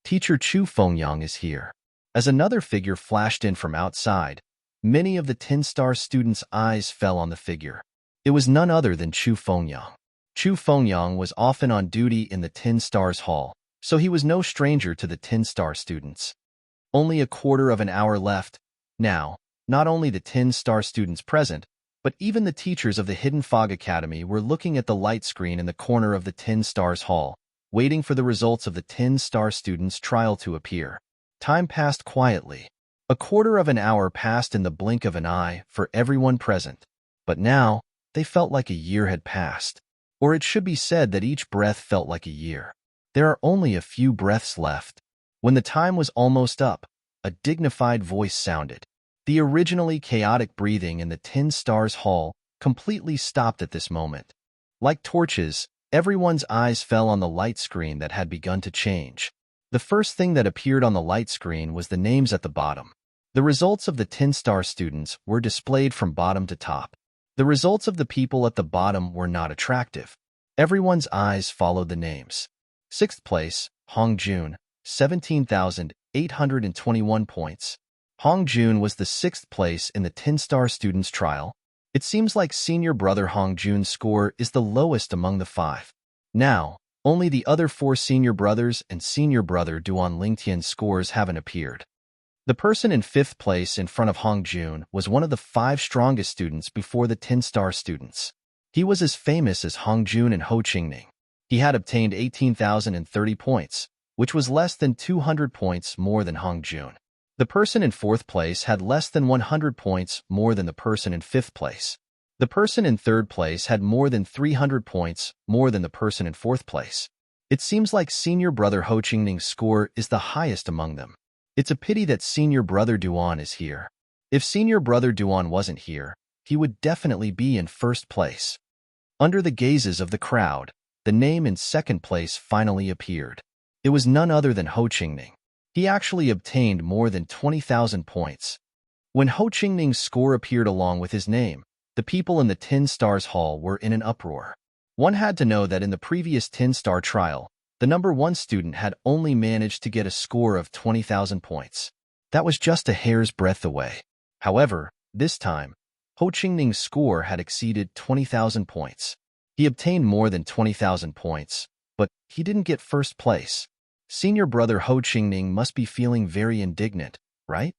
Teacher Chu Fengyang is here. As another figure flashed in from outside, many of the 10-star students' eyes fell on the figure. It was none other than Chu Fengyang. Chu Fengyang was often on duty in the 10 Stars Hall, so he was no stranger to the 10-star students. Only a quarter of an hour left. Now, not only the 10-star students present, but even the teachers of the Hidden Fog Academy were looking at the light screen in the corner of the 10 Stars Hall, waiting for the results of the 10-star students' trial to appear. Time passed quietly. A quarter of an hour passed in the blink of an eye for everyone present. But now, they felt like a year had passed. Or it should be said that each breath felt like a year. There are only a few breaths left. When the time was almost up, a dignified voice sounded. The originally chaotic breathing in the 10 Stars Hall completely stopped at this moment. Like torches, everyone's eyes fell on the light screen that had begun to change. The first thing that appeared on the light screen was the names at the bottom. The results of the 10-star students were displayed from bottom to top. The results of the people at the bottom were not attractive. Everyone's eyes followed the names. 6th place, Hong Jun, 17,821 points. Hong Jun was the 6th place in the 10-star students trial. It seems like senior brother Hong Jun's score is the lowest among the 5. Now, only the other 4 senior brothers and senior brother Duanling Tian's scores haven't appeared. The person in 5th place in front of Hong Jun was one of the 5 strongest students before the 10-star students. He was as famous as Hong Jun and Ho Qingning. He had obtained 18,030 points, which was less than 200 points more than Hong Jun. The person in 4th place had less than 100 points more than the person in 5th place. The person in 3rd place had more than 300 points more than the person in 4th place. It seems like senior brother Ho Qingning's score is the highest among them. It's a pity that senior brother Duan is here. If senior brother Duan wasn't here, he would definitely be in 1st place. Under the gazes of the crowd, the name in 2nd place finally appeared. It was none other than Ho Qingning. He actually obtained more than 20,000 points. When Ho Qingning's score appeared along with his name, the people in the 10 Stars Hall were in an uproar. One had to know that in the previous 10-star trial, the number 1 student had only managed to get a score of 20,000 points. That was just a hair's breadth away. However, this time, Ho Qingning's score had exceeded 20,000 points. He obtained more than 20,000 points, but he didn't get 1st place. Senior brother Ho Qingning must be feeling very indignant, right?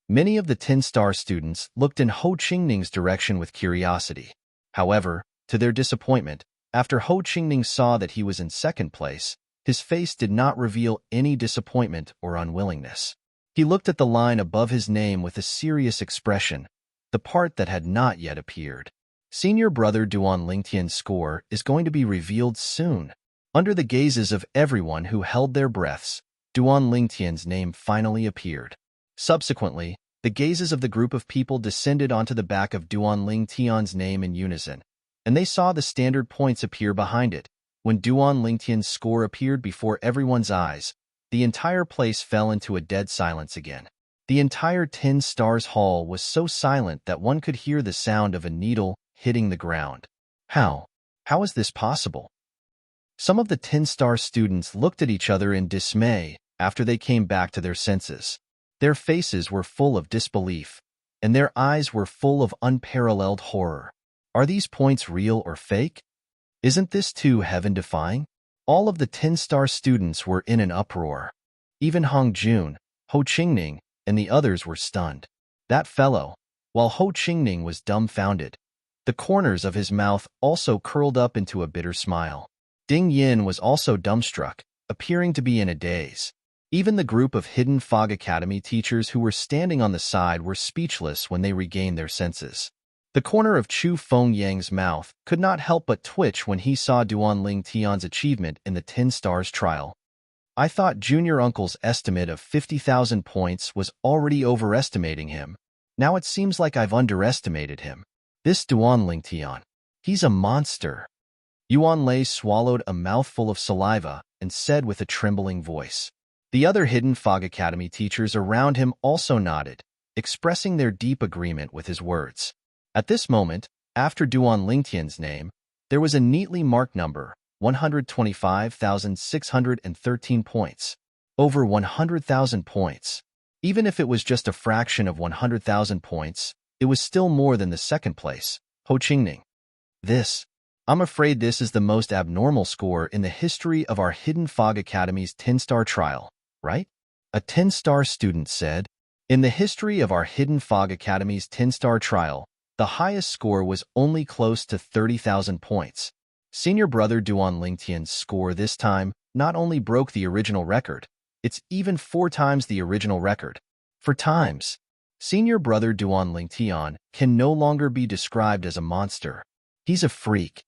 Many of the 10-star students looked in Ho Qingning's direction with curiosity. However, to their disappointment, after Ho Qingning saw that he was in 2nd place, his face did not reveal any disappointment or unwillingness. He looked at the line above his name with a serious expression, the part that had not yet appeared. Senior brother Duanling Tian's score is going to be revealed soon. Under the gazes of everyone who held their breaths, Duanling Tian's name finally appeared. Subsequently, the gazes of the group of people descended onto the back of Duan Ling Tian's name in unison, and they saw the standard points appear behind it. When Duan Ling Tian's score appeared before everyone's eyes, the entire place fell into a dead silence again. The entire 10 Stars Hall was so silent that one could hear the sound of a needle hitting the ground. How? How is this possible? Some of the 10-star students looked at each other in dismay after they came back to their senses. Their faces were full of disbelief, and their eyes were full of unparalleled horror. Are these points real or fake? Isn't this too heaven-defying? All of the 10-star students were in an uproar. Even Hong Jun, Ho Qingning, and the others were stunned. That fellow, while Ho Qingning was dumbfounded, the corners of his mouth also curled up into a bitter smile. Ding Yin was also dumbstruck, appearing to be in a daze. Even the group of Hidden Fog Academy teachers who were standing on the side were speechless when they regained their senses. The corner of Chu Fengyang's mouth could not help but twitch when he saw Duan Ling Tian's achievement in the 10 Stars trial. I thought Junior Uncle's estimate of 50,000 points was already overestimating him. Now it seems like I've underestimated him. This Duan Ling Tian, he's a monster. Yuan Lei swallowed a mouthful of saliva and said with a trembling voice. The other Hidden Fog Academy teachers around him also nodded, expressing their deep agreement with his words. At this moment, after Duan Ling Tian's name, there was a neatly marked number, 125,613 points. Over 100,000 points. Even if it was just a fraction of 100,000 points, it was still more than the second place, Ho Qingning. I'm afraid this is the most abnormal score in the history of our Hidden Fog Academy's 10-star trial, right? A 10-star student said. In the history of our Hidden Fog Academy's 10-star trial, the highest score was only close to 30,000 points. Senior brother Duan Ling Tian's score this time not only broke the original record, it's even 4 times the original record. 4 times. Senior brother Duan Ling Tian can no longer be described as a monster. He's a freak.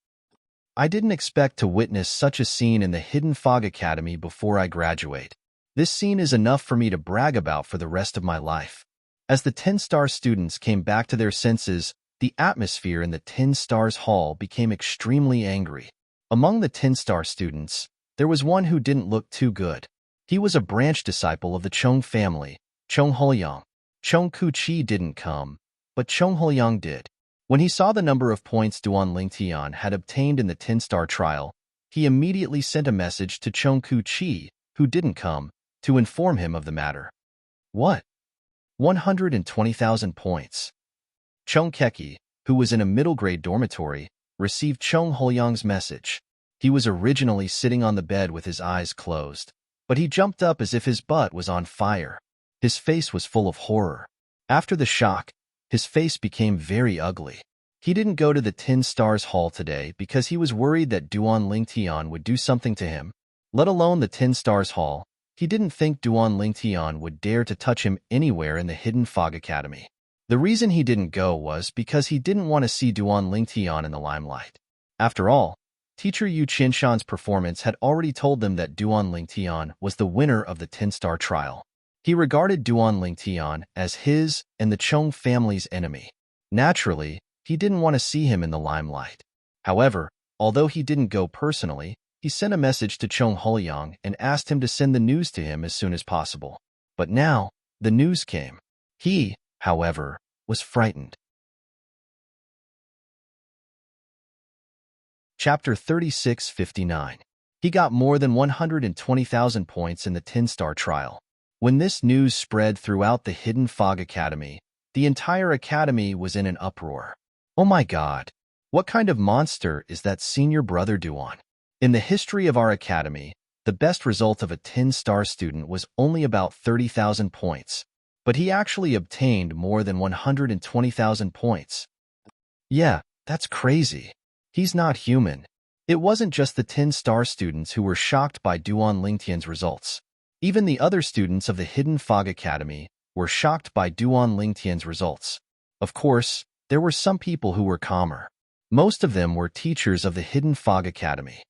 I didn't expect to witness such a scene in the Hidden Fog Academy before I graduate. This scene is enough for me to brag about for the rest of my life. As the 10-star students came back to their senses, the atmosphere in the 10 Stars Hall became extremely angry. Among the 10-star students, there was one who didn't look too good. He was a branch disciple of the Chong family, Chong Huoyang. Chong Ku-chi didn't come, but Chong Huoyang did. When he saw the number of points Duan Ling Tian had obtained in the 10-star trial, he immediately sent a message to Chong Ku-chi, who didn't come, to inform him of the matter. What? 120,000 points. Chong Keki, who was in a middle-grade dormitory, received Chong Huoyang's message. He was originally sitting on the bed with his eyes closed, but he jumped up as if his butt was on fire. His face was full of horror. After the shock, his face became very ugly. He didn't go to the 10 Stars Hall today because he was worried that Duan Ling Tian would do something to him. Let alone the 10 Stars Hall, he didn't think Duan Ling Tian would dare to touch him anywhere in the Hidden Fog Academy. The reason he didn't go was because he didn't want to see Duan Ling Tian in the limelight. After all, teacher Yu Qinshan's performance had already told them that Duan Ling Tian was the winner of the 10-star trial. He regarded Duan Ling Tian as his and the Chong family's enemy. Naturally, he didn't want to see him in the limelight. However, although he didn't go personally, he sent a message to Chong Huoyang and asked him to send the news to him as soon as possible. But now, the news came. He, however, was frightened. Chapter 3659. He got more than 120,000 points in the 10-star trial. When this news spread throughout the Hidden Fog Academy, the entire academy was in an uproar. Oh my God! What kind of monster is that senior brother Duan? In the history of our academy, the best result of a 10-star student was only about 30,000 points, but he actually obtained more than 120,000 points. Yeah, that's crazy. He's not human. It wasn't just the 10-star students who were shocked by Duan Ling Tian's results. Even the other students of the Hidden Fog Academy were shocked by Duan Ling Tian's results. Of course, there were some people who were calmer. Most of them were teachers of the Hidden Fog Academy.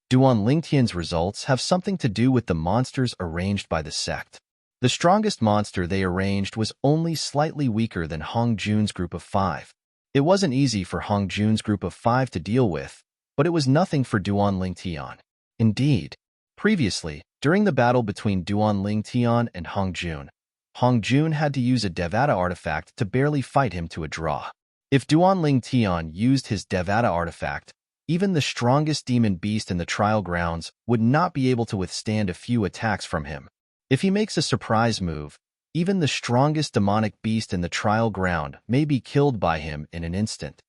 Duan Ling Tian's results have something to do with the monsters arranged by the sect. The strongest monster they arranged was only slightly weaker than Hong Jun's group of 5. It wasn't easy for Hong Jun's group of 5 to deal with, but it was nothing for Duan Ling Tian. Indeed, previously, during the battle between Duan Ling Tian and Hong Jun had to use a Devata artifact to barely fight him to a draw. If Duan Ling Tian used his Devata artifact, even the strongest demon beast in the trial grounds would not be able to withstand a few attacks from him. If he makes a surprise move, even the strongest demonic beast in the trial ground may be killed by him in an instant.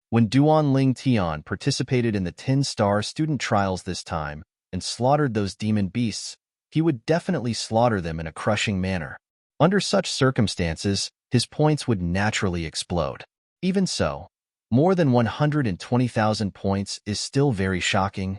When Duan Ling Tian participated in the 10-star student trials this time and slaughtered those demon beasts, he would definitely slaughter them in a crushing manner. Under such circumstances, his points would naturally explode. Even so, more than 120,000 points is still very shocking.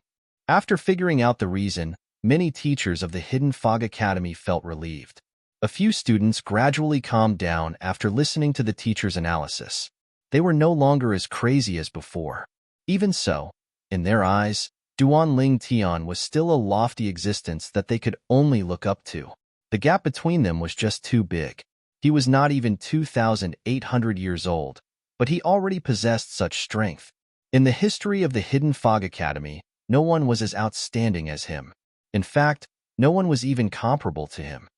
After figuring out the reason, many teachers of the Hidden Fog Academy felt relieved. A few students gradually calmed down after listening to the teacher's analysis. They were no longer as crazy as before. Even so, in their eyes, Duan Ling Tian was still a lofty existence that they could only look up to. The gap between them was just too big. He was not even 2,800 years old, but he already possessed such strength. In the history of the Hidden Fog Academy, no one was as outstanding as him. In fact, no one was even comparable to him.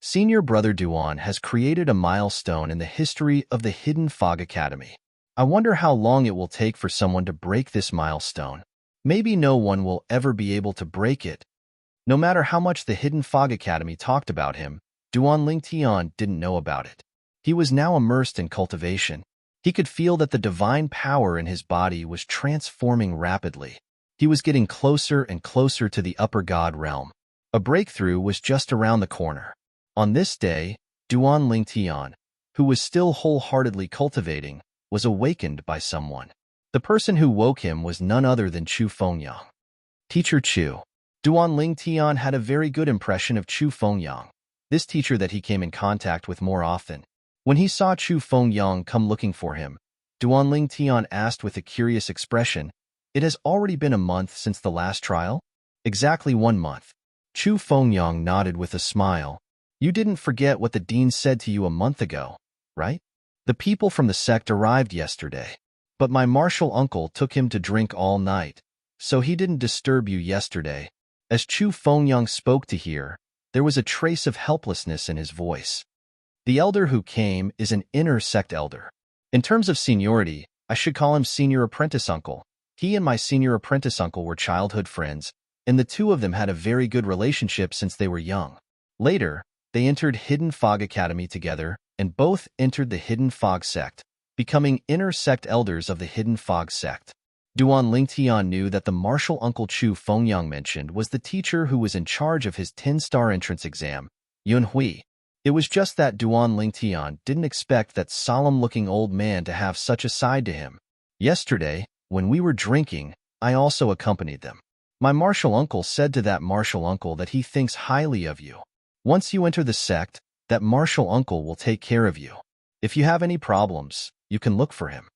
Senior Brother Duan has created a milestone in the history of the Hidden Fog Academy. I wonder how long it will take for someone to break this milestone. Maybe no one will ever be able to break it. No matter how much the Hidden Fog Academy talked about him, Duan Ling Tian didn't know about it. He was now immersed in cultivation. He could feel that the divine power in his body was transforming rapidly. He was getting closer and closer to the upper god realm. A breakthrough was just around the corner. On this day, Duan Ling Tian, who was still wholeheartedly cultivating, was awakened by someone. The person who woke him was none other than Chu Fengyang. Teacher Chu. Duan Ling Tian had a very good impression of Chu Fengyang, this teacher that he came in contact with more often. When he saw Chu Fengyang come looking for him, Duan Ling Tian asked with a curious expression, "It has already been a month since the last trial?" "Exactly 1 month." Chu Fengyang nodded with a smile. "You didn't forget what the dean said to you a month ago, right? The people from the sect arrived yesterday, but my martial uncle took him to drink all night, so he didn't disturb you yesterday." As Chu Fengyang spoke to hear, there was a trace of helplessness in his voice. The elder who came is an inner sect elder. In terms of seniority, I should call him senior apprentice uncle. He and my senior apprentice uncle were childhood friends, and the two of them had a very good relationship since they were young. Later, they entered Hidden Fog Academy together, and both entered the Hidden Fog sect, becoming inner sect elders of the Hidden Fog sect. Duan Ling Tian knew that the martial uncle Chu Fengyang mentioned was the teacher who was in charge of his 10-star entrance exam, Yun Hui. It was just that Duan Ling Tian didn't expect that solemn-looking old man to have such a side to him. Yesterday, when we were drinking, I also accompanied them. My martial uncle said to that martial uncle that he thinks highly of you. Once you enter the sect, that martial uncle will take care of you. If you have any problems, you can look for him.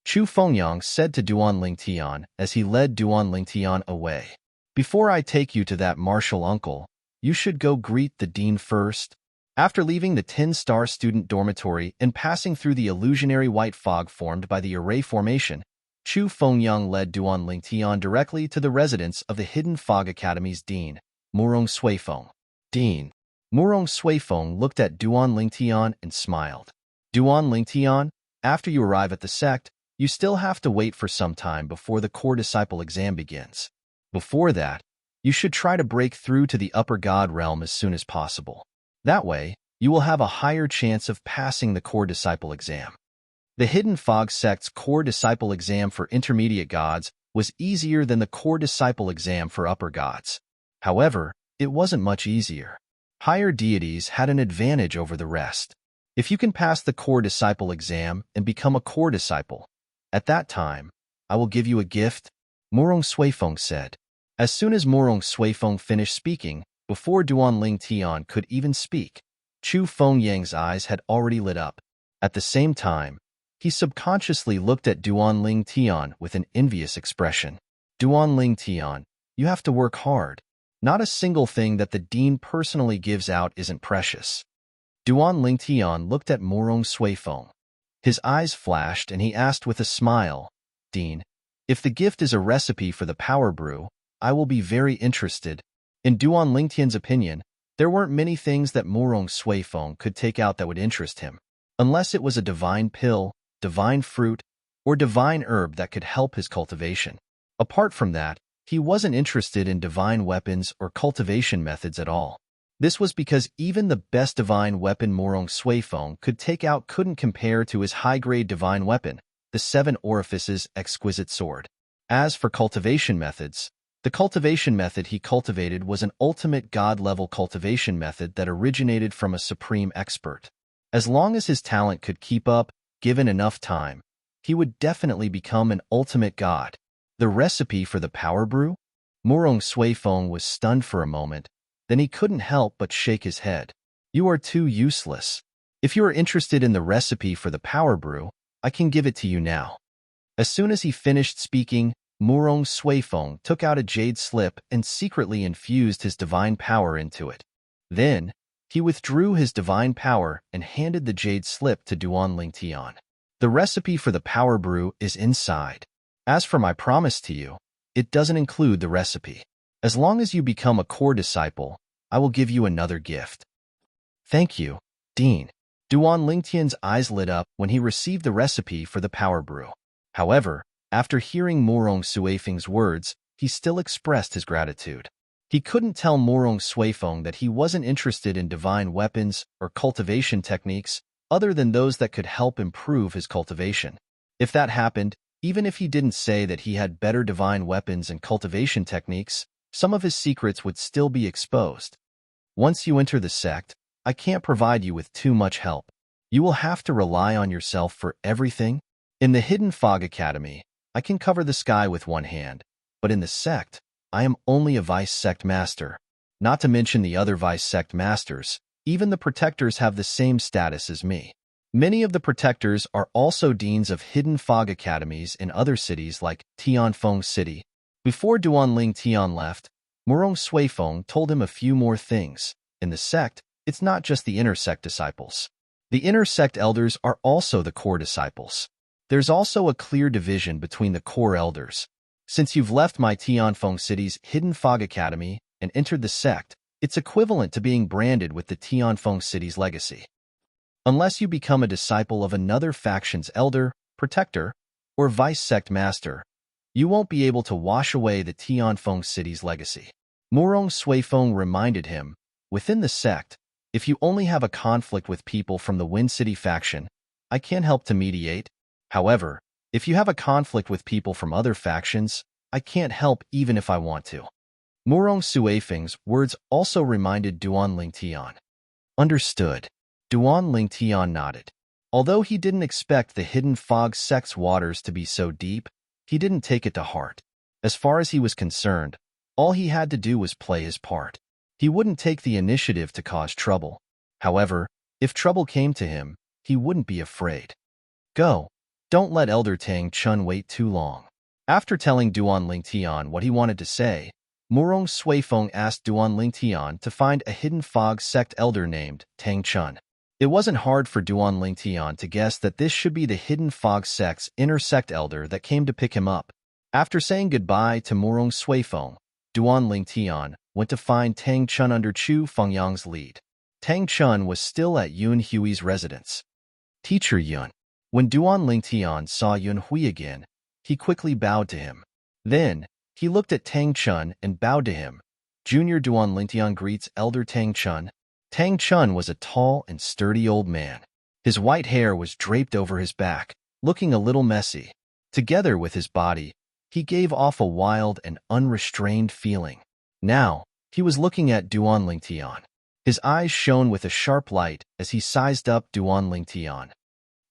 Chu Fengyang said to Duan Ling Tian as he led Duan Ling Tian away. "Before I take you to that martial uncle, you should go greet the dean first." After leaving the 10-star student dormitory and passing through the illusionary white fog formed by the array formation, Chu Fengyang led Duan Ling Tian directly to the residence of the Hidden Fog Academy's dean, Murong Suifeng. "Dean." Murong Suifeng looked at Duan Ling Tian and smiled. "Duan Ling Tian, after you arrive at the sect, you still have to wait for some time before the core disciple exam begins. Before that, you should try to break through to the upper god realm as soon as possible. That way, you will have a higher chance of passing the core disciple exam." The Hidden Fog sect's core disciple exam for intermediate gods was easier than the core disciple exam for upper gods. However, it wasn't much easier. Higher deities had an advantage over the rest. If you can pass the core disciple exam and become a core disciple, at that time, I will give you a gift, Murong Suifeng said. As soon as Murong Suifeng finished speaking, before Duan Ling Tian could even speak, Chu Fengyang's eyes had already lit up. At the same time, he subconsciously looked at Duan Ling Tian with an envious expression. "Duan Ling Tian, you have to work hard. Not a single thing that the dean personally gives out isn't precious. Duan Lingtian looked at Morong Suifeng. His eyes flashed and he asked with a smile, Dean, if the gift is a recipe for the power brew, I will be very interested. In Duan Lingtian's opinion, there weren't many things that Morong Suifeng could take out that would interest him, unless it was a divine pill, divine fruit, or divine herb that could help his cultivation. Apart from that, he wasn't interested in divine weapons or cultivation methods at all. This was because even the best divine weapon Morong Suifeng could take out couldn't compare to his high-grade divine weapon, the Seven Orifices exquisite sword. As for cultivation methods, the cultivation method he cultivated was an ultimate god-level cultivation method that originated from a supreme expert. As long as his talent could keep up, given enough time, he would definitely become an ultimate god. The recipe for the power brew? Morong Suifeng was stunned for a moment, then he couldn't help but shake his head. You are too useless. If you are interested in the recipe for the power brew, I can give it to you now. As soon as he finished speaking, Morong Suifeng took out a jade slip and secretly infused his divine power into it. Then, he withdrew his divine power and handed the jade slip to Duan Lingtian. The recipe for the power brew is inside. As for my promise to you, it doesn't include the recipe. As long as you become a core disciple, I will give you another gift. Thank you, Dean. Duan Lingtian's eyes lit up when he received the recipe for the power brew. However, after hearing Morong Suifeng's words, he still expressed his gratitude. He couldn't tell Morong Suifeng that he wasn't interested in divine weapons or cultivation techniques other than those that could help improve his cultivation. If that happened, even if he didn't say that he had better divine weapons and cultivation techniques, some of his secrets would still be exposed. Once you enter the sect, I can't provide you with too much help. You will have to rely on yourself for everything. In the Hidden Fog Academy, I can cover the sky with one hand, but in the sect, I am only a vice sect master. Not to mention the other vice sect masters, even the protectors have the same status as me. Many of the protectors are also deans of Hidden Fog Academies in other cities like Tianfeng City. Before Duan Lingtian left, Morong Suifeng told him a few more things. In the sect, it's not just the inner sect disciples. The inner sect elders are also the core disciples. There's also a clear division between the core elders. Since you've left my Tianfeng City's Hidden Fog Academy and entered the sect, it's equivalent to being branded with the Tianfeng City's legacy. Unless you become a disciple of another faction's elder, protector, or vice sect master, you won't be able to wash away the Tianfeng City's legacy. Morong Suifeng reminded him, within the sect, if you only have a conflict with people from the Wind City faction, I can't help to mediate. However, if you have a conflict with people from other factions, I can't help even if I want to. Morong Suifeng's words also reminded Duan Lingtian. Understood. Duan Lingtian nodded. Although he didn't expect the Hidden Fog sect's waters to be so deep, he didn't take it to heart. As far as he was concerned, all he had to do was play his part. He wouldn't take the initiative to cause trouble. However, if trouble came to him, he wouldn't be afraid. Go. Don't let Elder Tang Chun wait too long. After telling Duan Lingtian what he wanted to say, Morong Suifeng asked Duan Lingtian to find a Hidden Fog sect elder named Tang Chun. It wasn't hard for Duan Lingtian to guess that this should be the Hidden Fog sect's inner sect elder that came to pick him up. After saying goodbye to Morong Suifeng, Duan Lingtian went to find Tang Chun under Chu Fengyang's lead. Tang Chun was still at Yun Hui's residence. Teacher Yun. When Duan Lingtian saw Yun Hui again, he quickly bowed to him. Then, he looked at Tang Chun and bowed to him. Junior Duan Lingtian greets Elder Tang Chun. Tang Chun was a tall and sturdy old man. His white hair was draped over his back, looking a little messy. Together with his body, he gave off a wild and unrestrained feeling. Now, he was looking at Duan Lingtian. His eyes shone with a sharp light as he sized up Duan Lingtian.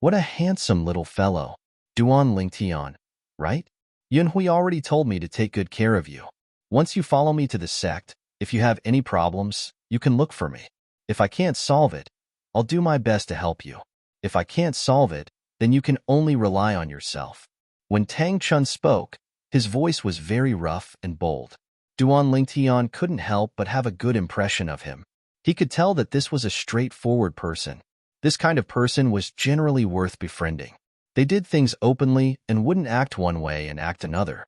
What a handsome little fellow. Duan Lingtian, right? Yun Hui already told me to take good care of you. Once you follow me to the sect, if you have any problems, you can look for me. If I can't solve it, I'll do my best to help you. If I can't solve it, then you can only rely on yourself. When Tang Chun spoke, his voice was very rough and bold. Duan Lingtian couldn't help but have a good impression of him. He could tell that this was a straightforward person. This kind of person was generally worth befriending. They did things openly and wouldn't act one way and act another.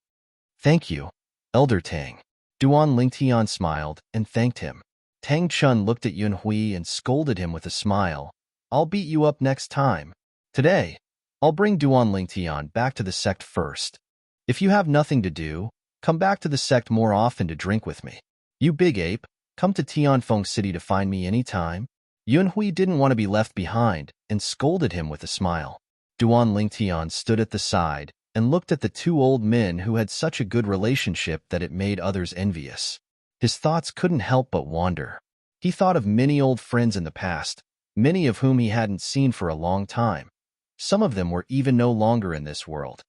Thank you, Elder Tang. Duan Lingtian smiled and thanked him. Tang Chun looked at Yun Hui and scolded him with a smile. I'll beat you up next time. Today, I'll bring Duan Lingtian back to the sect first. If you have nothing to do, come back to the sect more often to drink with me. You big ape, come to Tianfeng City to find me any time. Yun Hui didn't want to be left behind and scolded him with a smile. Duan Lingtian stood at the side and looked at the two old men who had such a good relationship that it made others envious. His thoughts couldn't help but wander. He thought of many old friends in the past, many of whom he hadn't seen for a long time. Some of them were even no longer in this world.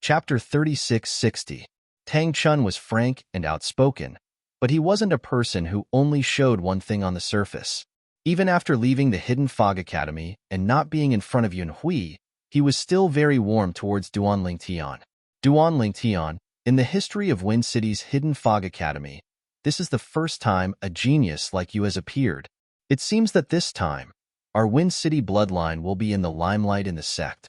Chapter 3660. Tang Chun was frank and outspoken, but he wasn't a person who only showed one thing on the surface. Even after leaving the Hidden Fog Academy and not being in front of Yun Hui, he was still very warm towards Duan Lingtian. Duan Lingtian, in the history of Wind City's Hidden Fog Academy, this is the first time a genius like you has appeared. It seems that this time, our Wind City bloodline will be in the limelight in the sect.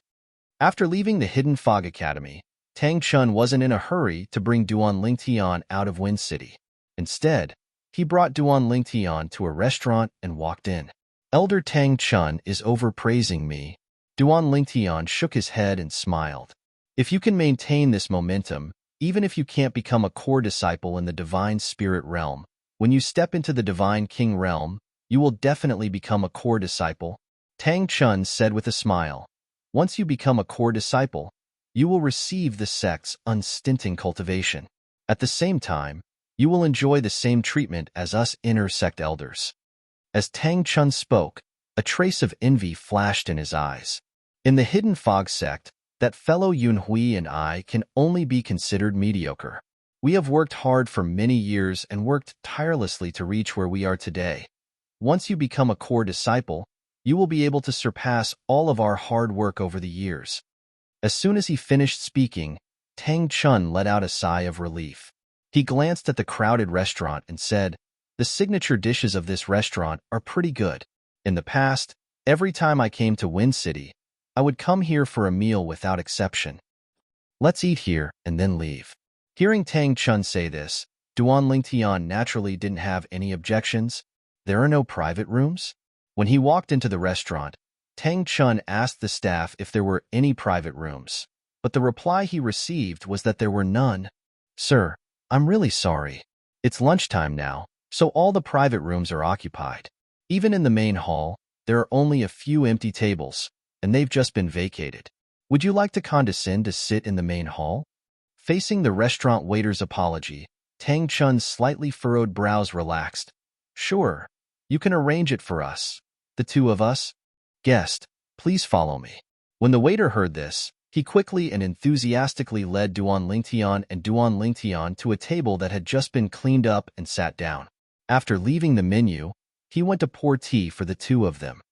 After leaving the Hidden Fog Academy, Tang Chun wasn't in a hurry to bring Duan Lingtian out of Wind City. Instead, he brought Duan Lingtian to a restaurant and walked in. Elder Tang Chun is overpraising me. Duan Lingtian shook his head and smiled. If you can maintain this momentum, even if you can't become a core disciple in the Divine Spirit realm, when you step into the Divine King realm, you will definitely become a core disciple. Tang Chun said with a smile. Once you become a core disciple, you will receive the sect's unstinting cultivation. At the same time, you will enjoy the same treatment as us inner sect elders. As Tang Chun spoke, a trace of envy flashed in his eyes. In the Hidden Fog sect, that fellow Yun Hui and I can only be considered mediocre. We have worked hard for many years and worked tirelessly to reach where we are today. Once you become a core disciple, you will be able to surpass all of our hard work over the years. As soon as he finished speaking, Tang Chun let out a sigh of relief. He glanced at the crowded restaurant and said, "The signature dishes of this restaurant are pretty good. In the past, every time I came to Wind City, I would come here for a meal without exception. Let's eat here and then leave." Hearing Tang Chun say this, Duan Lingtian naturally didn't have any objections. There are no private rooms? When he walked into the restaurant, Tang Chun asked the staff if there were any private rooms, but the reply he received was that there were none. "Sir, I'm really sorry. It's lunchtime now, so all the private rooms are occupied. Even in the main hall, there are only a few empty tables, and they've just been vacated. Would you like to condescend to sit in the main hall?" Facing the restaurant waiter's apology, Tang Chun's slightly furrowed brows relaxed. "Sure, you can arrange it for us. The two of us. Guest, please follow me." When the waiter heard this, he quickly and enthusiastically led Duan Lingtian to a table that had just been cleaned up and sat down. After leaving the menu, he went to pour tea for the two of them.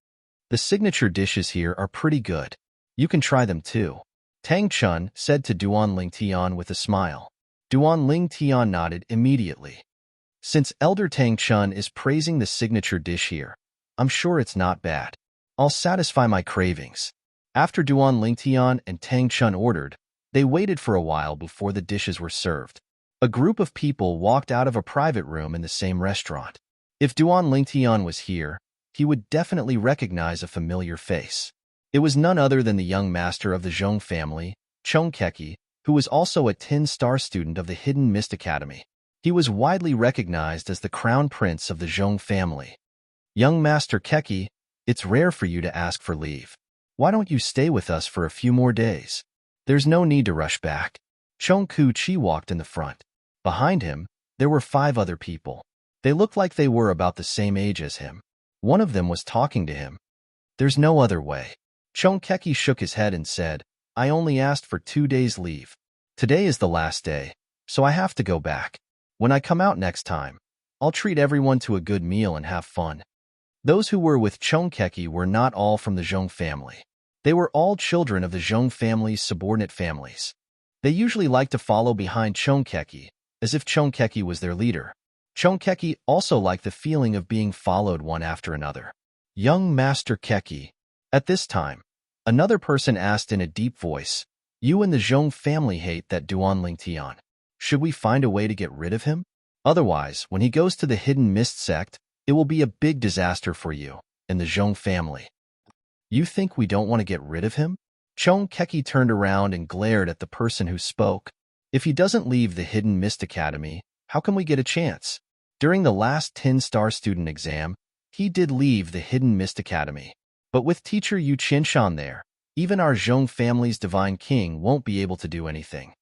"The signature dishes here are pretty good. You can try them too," Tang Chun said to Duan Lingtian with a smile. Duan Lingtian nodded immediately. "Since Elder Tang Chun is praising the signature dish here, I'm sure it's not bad. I'll satisfy my cravings." After Duan Lingtian and Tang Chun ordered, they waited for a while before the dishes were served. A group of people walked out of a private room in the same restaurant. If Duan Lingtian was here, he would definitely recognize a familiar face. It was none other than the young master of the Zhong family, Chong Keki, who was also a 10-star student of the Hidden Mist Academy. He was widely recognized as the crown prince of the Zhong family. "Young Master Keki, it's rare for you to ask for leave. Why don't you stay with us for a few more days? There's no need to rush back." Chong Ku-chi walked in the front. Behind him, there were 5 other people. They looked like they were about the same age as him. One of them was talking to him. "There's no other way." Chong Keki shook his head and said, "I only asked for 2 days' leave. Today is the last day, so I have to go back. When I come out next time, I'll treat everyone to a good meal and have fun." Those who were with Chong Keki were not all from the Zhong family. They were all children of the Zhong family's subordinate families. They usually like to follow behind Chongkeki, as if Chongkeki was their leader. Chongkeki also liked the feeling of being followed one after another. Young Master Keki. At this time, another person asked in a deep voice, "You and the Zhong family hate that Duanling Tian. Should we find a way to get rid of him? Otherwise, when he goes to the Hidden Mist sect, it will be a big disaster for you and the Zhong family." You think we don't want to get rid of him? Chongkeki turned around and glared at the person who spoke. If he doesn't leave the Hidden Mist Academy, how can we get a chance? During the last 10-star student exam, he did leave the Hidden Mist Academy. But with teacher Yu Qinshan there, even our Zhong family's divine king won't be able to do anything.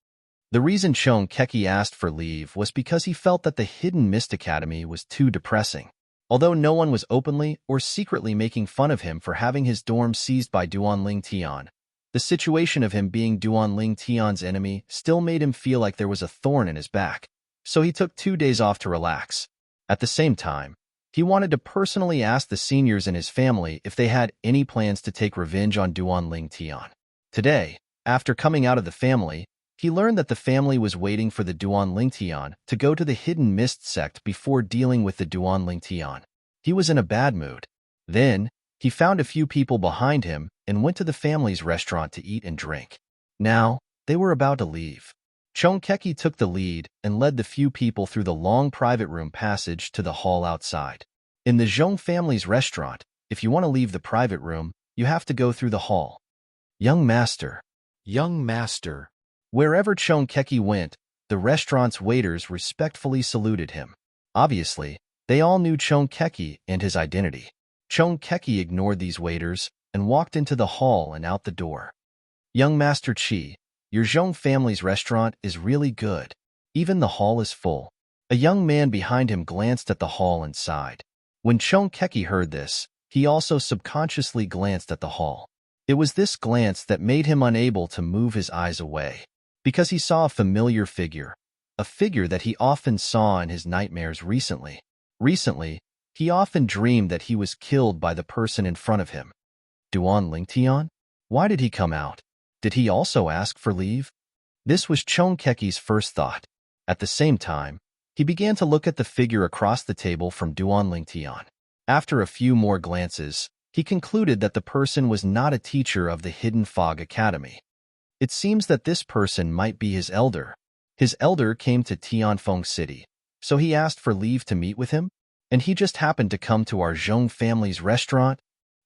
The reason Chongkeki asked for leave was because he felt that the Hidden Mist Academy was too depressing. Although no one was openly or secretly making fun of him for having his dorm seized by Duanling Tian, the situation of him being Duanling Tian's enemy still made him feel like there was a thorn in his back, so he took 2 days off to relax. At the same time, he wanted to personally ask the seniors in his family if they had any plans to take revenge on Duanling Tian. Today, after coming out of the family, he learned that the family was waiting for the Duanling Tian to go to the Hidden Mist sect before dealing with the Duanling Tian. He was in a bad mood. Then, he found a few people behind him and went to the family's restaurant to eat and drink. Now, they were about to leave. Chongkeki took the lead and led the few people through the long private room passage to the hall outside. In the Zhong family's restaurant, if you want to leave the private room, you have to go through the hall. Young Master. Young Master. Wherever Chongkeki went, the restaurant's waiters respectfully saluted him. Obviously, they all knew Chongkeki and his identity. Chongkeki ignored these waiters and walked into the hall and out the door. Young Master Qi, your Zhong family's restaurant is really good. Even the hall is full. A young man behind him glanced at the hall and sighed. When Chongkeki heard this, he also subconsciously glanced at the hall. It was this glance that made him unable to move his eyes away, because he saw a familiar figure, a figure that he often saw in his nightmares recently. Recently, he often dreamed that he was killed by the person in front of him. Duanling Tian? Why did he come out? Did he also ask for leave? This was Chongkeki's first thought. At the same time, he began to look at the figure across the table from Duanling Tian. After a few more glances, he concluded that the person was not a teacher of the Hidden Fog Academy. It seems that this person might be his elder. His elder came to Tianfeng City, so he asked for leave to meet with him, and he just happened to come to our Zhong family's restaurant.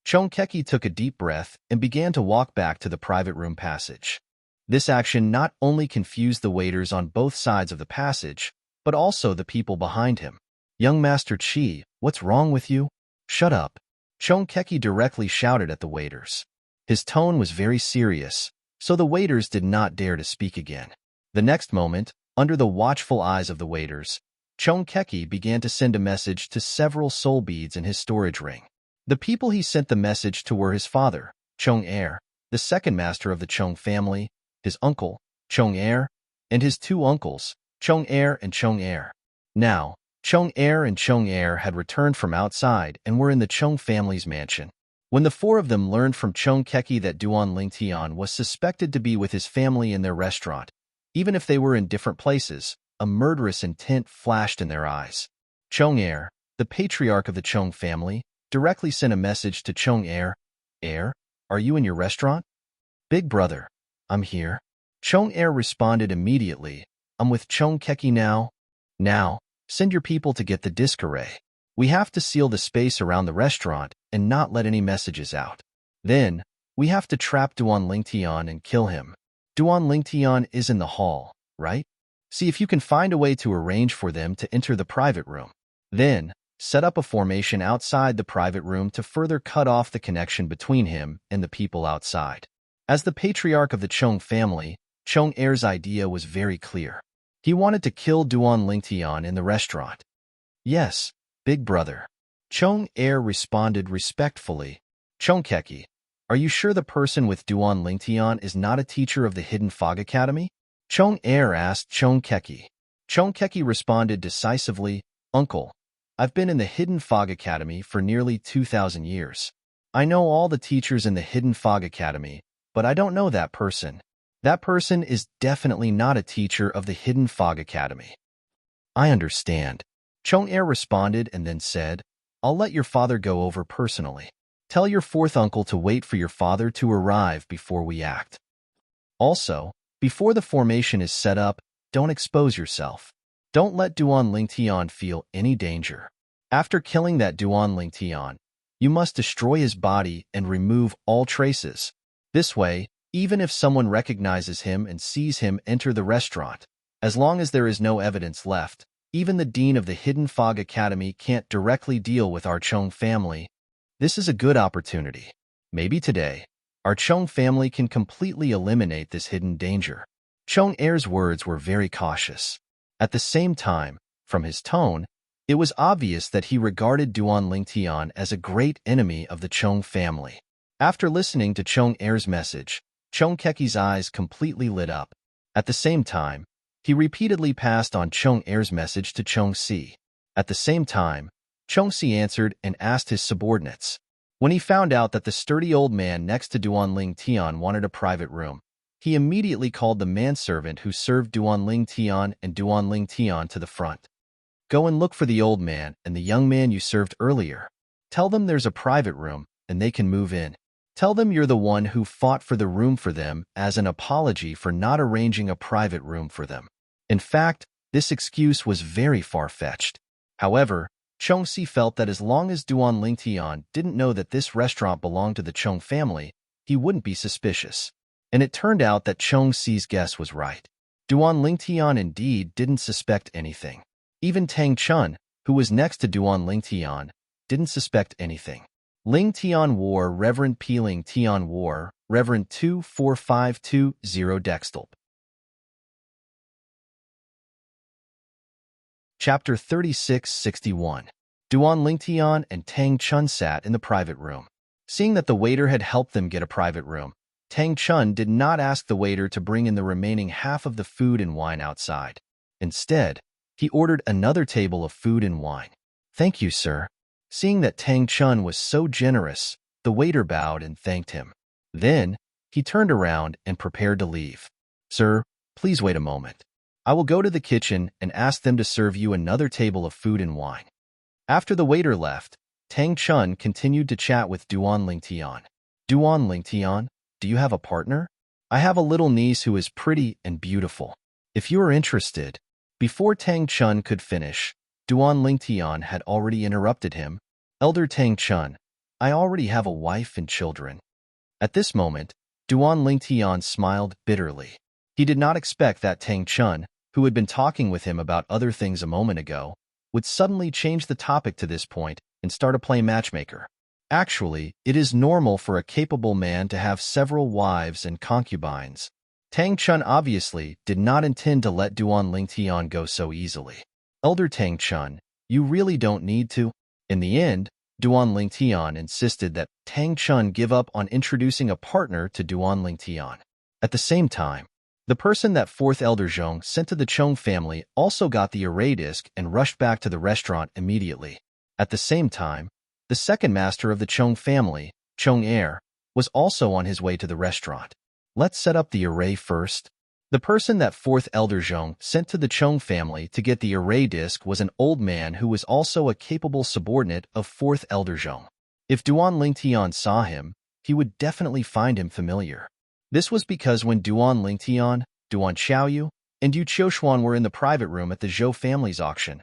Chongkeki took a deep breath and began to walk back to the private room passage. This action not only confused the waiters on both sides of the passage, but also the people behind him. Young Master Qi, what's wrong with you? Shut up. Chongkeki directly shouted at the waiters. His tone was very serious, so the waiters did not dare to speak again. The next moment, under the watchful eyes of the waiters, Chongkeki began to send a message to several soul beads in his storage ring. The people he sent the message to were his father, Chong Er, the second master of the Chong family, his uncle, Chong Er, and his two uncles, Chong Er and Chong Er. Now, Chong Er and Chong Er had returned from outside and were in the Chong family's mansion. When the four of them learned from Chongkeki that Duanling Tian was suspected to be with his family in their restaurant, even if they were in different places, a murderous intent flashed in their eyes. Chong Er, the patriarch of the Chong family, directly sent a message to Chong Er. Er, are you in your restaurant? Big brother, I'm here. Chong Er responded immediately. I'm with Chongkeki now. Now, send your people to get the disc array. We have to seal the space around the restaurant and not let any messages out. Then, we have to trap Duanling Tian and kill him. Duanling Tian is in the hall, right? See if you can find a way to arrange for them to enter the private room. Then, set up a formation outside the private room to further cut off the connection between him and the people outside. As the patriarch of the Chong family, Chong Er's idea was very clear. He wanted to kill Duanling Tian in the restaurant. Yes, big brother. Chong Er responded respectfully. Chongkeki, are you sure the person with Duanling Tian is not a teacher of the Hidden Fog Academy? Chong Er asked Chongkeki. Chongkeki responded decisively, Uncle, I've been in the Hidden Fog Academy for nearly 2,000 years. I know all the teachers in the Hidden Fog Academy, but I don't know that person. That person is definitely not a teacher of the Hidden Fog Academy. I understand. Chong-air responded and then said, I'll let your father go over personally. Tell your fourth uncle to wait for your father to arrive before we act. Also, before the formation is set up, don't expose yourself. Don't let Duan Lingtian feel any danger. After killing that Duan Lingtian, you must destroy his body and remove all traces. This way, even if someone recognizes him and sees him enter the restaurant, as long as there is no evidence left, even the dean of the Hidden Fog Academy can't directly deal with our Chong family. This is a good opportunity. Maybe today, our Chong family can completely eliminate this hidden danger. Chong-air's words were very cautious. At the same time, from his tone, it was obvious that he regarded Duan Lingtian as a great enemy of the Chong family. After listening to Chong-air's message, Chong Keki's eyes completely lit up. At the same time, he repeatedly passed on Chong-air's message to Chong-si. At the same time, Chong-si answered and asked his subordinates. When he found out that the sturdy old man next to Duan Lingtian wanted a private room, he immediately called the manservant who served Duan Lingtian and Duan Lingtian to the front. Go and look for the old man and the young man you served earlier. Tell them there's a private room and they can move in. Tell them you're the one who fought for the room for them as an apology for not arranging a private room for them. In fact, this excuse was very far-fetched. However, Chong-si felt that as long as Duan Lingtian didn't know that this restaurant belonged to the Chong family, he wouldn't be suspicious. And it turned out that Chong-si's guess was right. Duan Lingtian indeed didn't suspect anything. Even Tang Chun, who was next to Duan Lingtian, didn't suspect anything. Ling Tian War, Reverend Peeling Tian War, Reverend 24520 Dextulp. Chapter 3661. Duan Lingtian and Tang Chun sat in the private room. Seeing that the waiter had helped them get a private room, Tang Chun did not ask the waiter to bring in the remaining half of the food and wine outside. Instead, he ordered another table of food and wine. Thank you, sir. Seeing that Tang Chun was so generous, the waiter bowed and thanked him. Then, he turned around and prepared to leave. Sir, please wait a moment. I will go to the kitchen and ask them to serve you another table of food and wine. After the waiter left, Tang Chun continued to chat with Duan Lingtian. Duan Lingtian, do you have a partner? I have a little niece who is pretty and beautiful. If you are interested. Before Tang Chun could finish, Duan Lingtian had already interrupted him. Elder Tang Chun, I already have a wife and children. At this moment, Duan Lingtian smiled bitterly. He did not expect that Tang Chun, who had been talking with him about other things a moment ago, would suddenly change the topic to this point and start to play matchmaker. Actually, it is normal for a capable man to have several wives and concubines. Tang Chun obviously did not intend to let Duan Lingtian go so easily. Elder Tang Chun, you really don't need to. In the end, Duan Lingtian insisted that Tang Chun give up on introducing a partner to Duan Lingtian. At the same time, the person that fourth Elder Zhong sent to the Chong family also got the array disc and rushed back to the restaurant immediately. At the same time, the second master of the Chong family, Chong-air, was also on his way to the restaurant. Let's set up the array first. The person that fourth Elder Zhong sent to the Chong family to get the array disc was an old man who was also a capable subordinate of fourth Elder Zhong. If Duan Lingtian saw him, he would definitely find him familiar. This was because when Duan Lingtian, Duan Xiaoyu, and Yu Qiuxuan were in the private room at the Zhou family's auction,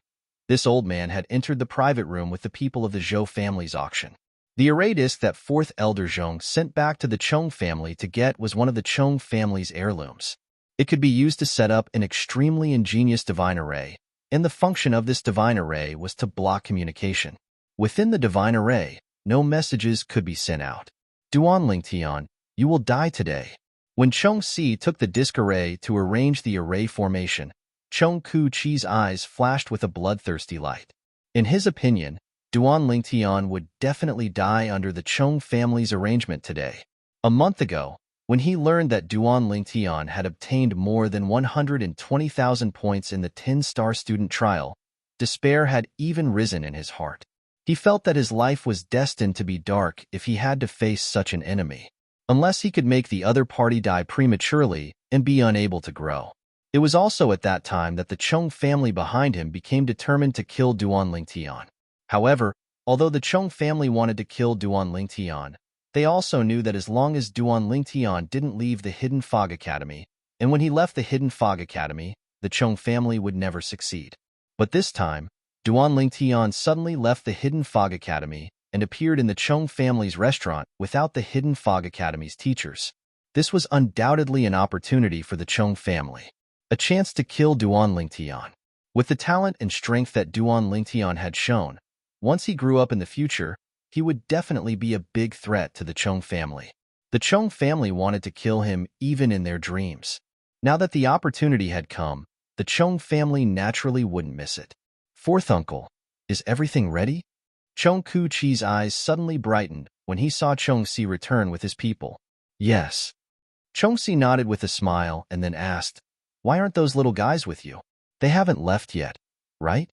this old man had entered the private room with the people of the Zhou family's auction. The array disc that fourth Elder Zhong sent back to the Chong family to get was one of the Chong family's heirlooms. It could be used to set up an extremely ingenious divine array, and the function of this divine array was to block communication. Within the divine array, no messages could be sent out. Duan Lingtian, you will die today. When Chong-si took the disc array to arrange the array formation, Chong Ku-chi's eyes flashed with a bloodthirsty light. In his opinion, Duan Lingtian would definitely die under the Chong family's arrangement today. A month ago, when he learned that Duan Lingtian had obtained more than 120,000 points in the 10-star student trial, despair had even risen in his heart. He felt that his life was destined to be dark if he had to face such an enemy. unless he could make the other party die prematurely and be unable to grow. It was also at that time that the Chung family behind him became determined to kill Duan Lingtian. However, although the Chung family wanted to kill Duan Lingtian, they also knew that as long as Duan Lingtian didn't leave the Hidden Fog Academy, and when he left the Hidden Fog Academy, the Chung family would never succeed. But this time, Duan Lingtian suddenly left the Hidden Fog Academy and appeared in the Chung family's restaurant without the Hidden Fog Academy's teachers. This was undoubtedly an opportunity for the Chung family. A chance to kill Duan Lingtian. With the talent and strength that Duan Lingtian had shown, once he grew up in the future, he would definitely be a big threat to the Chung family. The Chung family wanted to kill him even in their dreams. Now that the opportunity had come, the Chung family naturally wouldn't miss it. Fourth uncle, is everything ready? Chung Ku-chi's eyes suddenly brightened when he saw Chung-si return with his people. Yes. Chung-si nodded with a smile and then asked, why aren't those little guys with you? They haven't left yet, right?